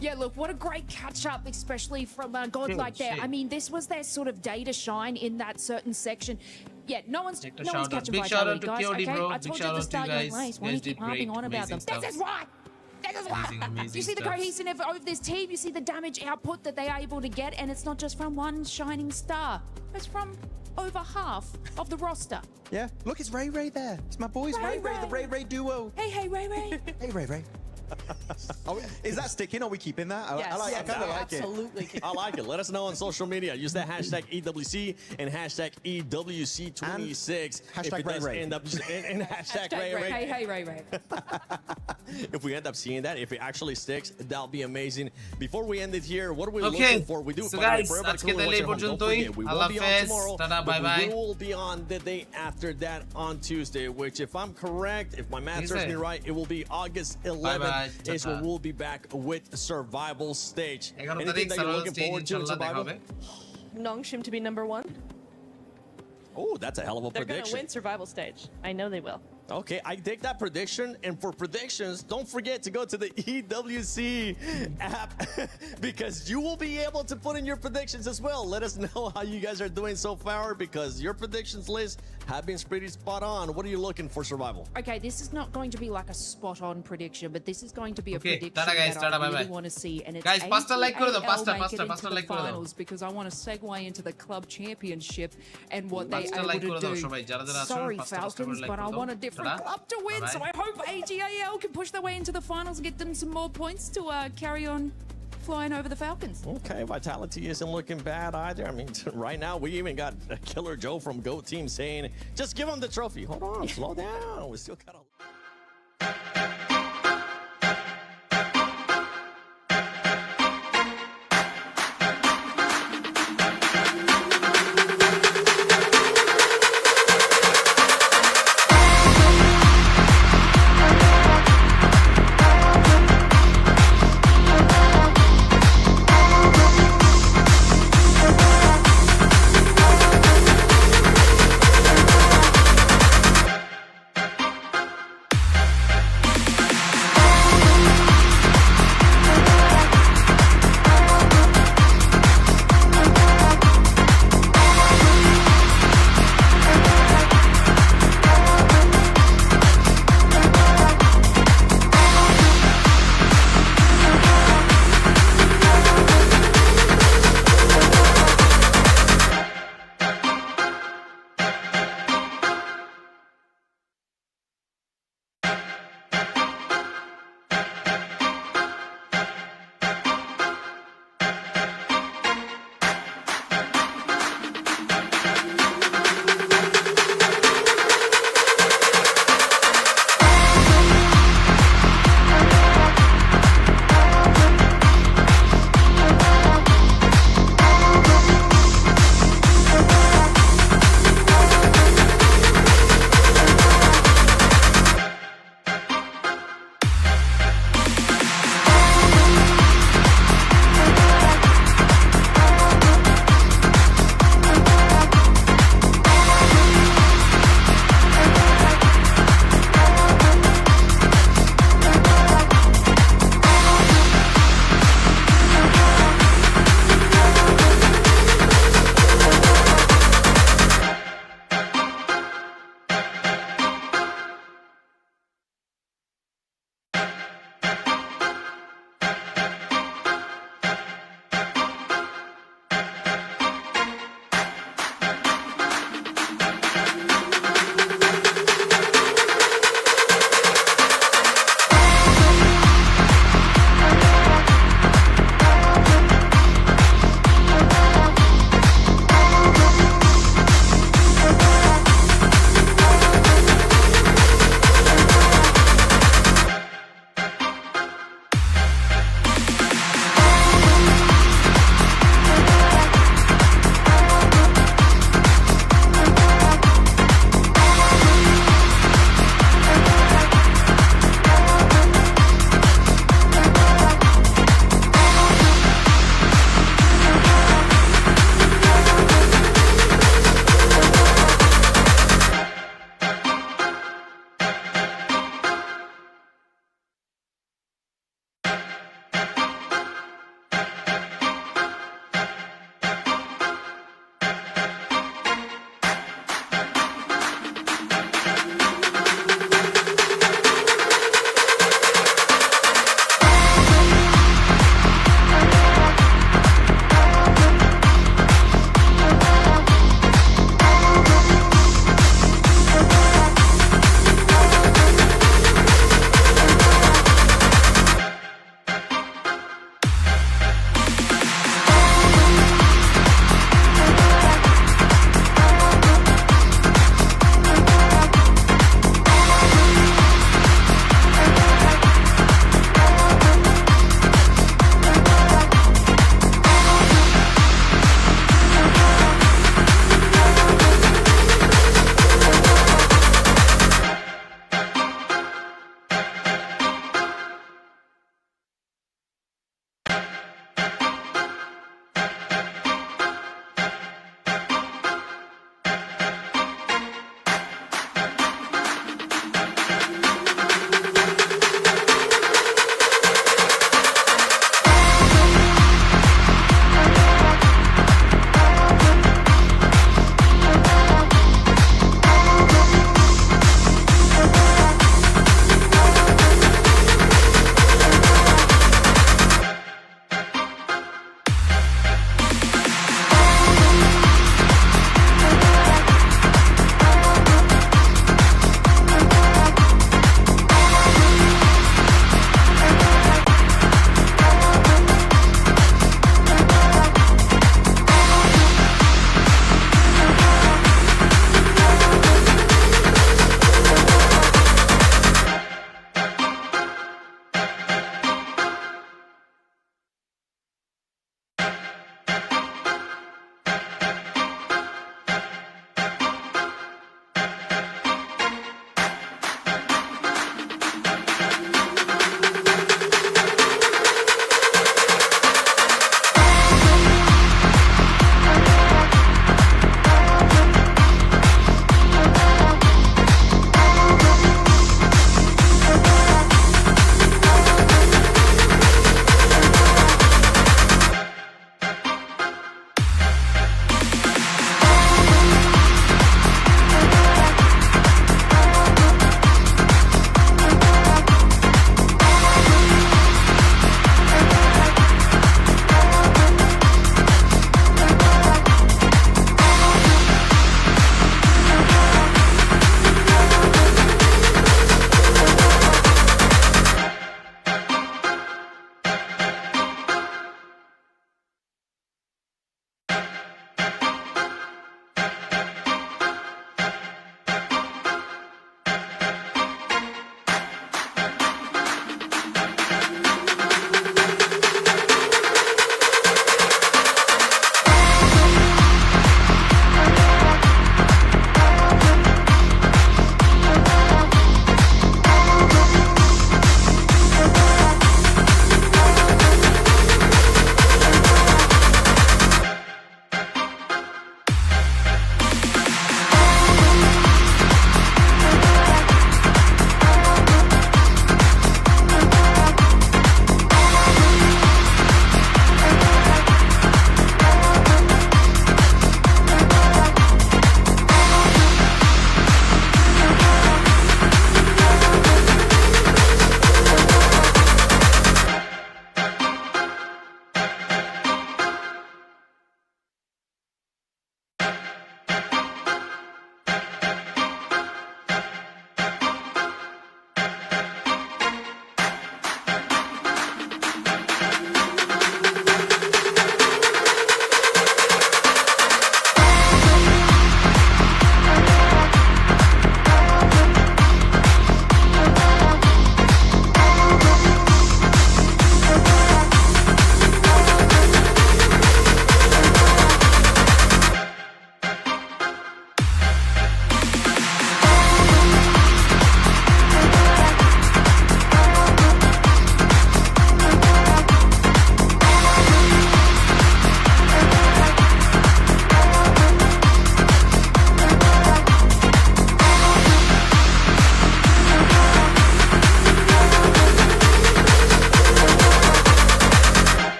Yeah, look, what a great catch-up, especially from God like that. I mean, this was their sort of day to shine in that certain section. Yeah, no one's catching Vitality, guys, okay? I told you to start your place. Why do you keep harping on about them? This is right! This is right! You see the cohesiveness of this team, you see the damage output that they are able to get, and it's not just from one shining star. It's from over half of the roster. Yeah, look, it's Ray Ray there. It's my boys, Ray Ray, the Ray Ray duo. Hey, Ray Ray. Hey, Ray Ray. Is that sticking? Are we keeping that? Yes, I kind of like absolutely. I like it. Let us know on social media. Use that hashtag EWC and hashtag EWC26. Hashtag Ray Ray. And hashtag Ray Ray. Hey, Ray Ray. If we end up seeing that, if it actually sticks, that'll be amazing. Before we end it here, what are we looking for? We do so guys, আজকে তাহলে এই পর্যন্তই আল্লাহ হাফেজ tata bye bye we will be on the day after that on Tuesday, which if I'm correct, if my math serves me right, it will be August 11th. Is when we'll be back with survival stage. Anything that you're looking forward to in survival? Nongshim to be #1. Oh, that's a hell of a prediction. They're going to win survival stage. I know they will. Okay, I take that prediction, and for predictions, don't forget to go to the EWC app because you will be able to put in your predictions as well. Let us know how you guys are doing so far because your predictions list have been pretty spot on. What are you looking for survival? Okay, this is not going to be like a spot on prediction, but this is going to be a prediction guys, that I really want to see. And it's guys, faster like করে দাও, faster like finals because I want to segue into the club championship and what they are able to do. Sorry, Falcons, but I want a different club to win, so I hope AGAL can push their way into the finals and get them some more points to carry on flying over the Falcons. Okay, Vitality isn't looking bad either. I mean, right now we even got Killer Joe from GOAT Team saying, just give him the trophy. Hold on, slow down. We still got a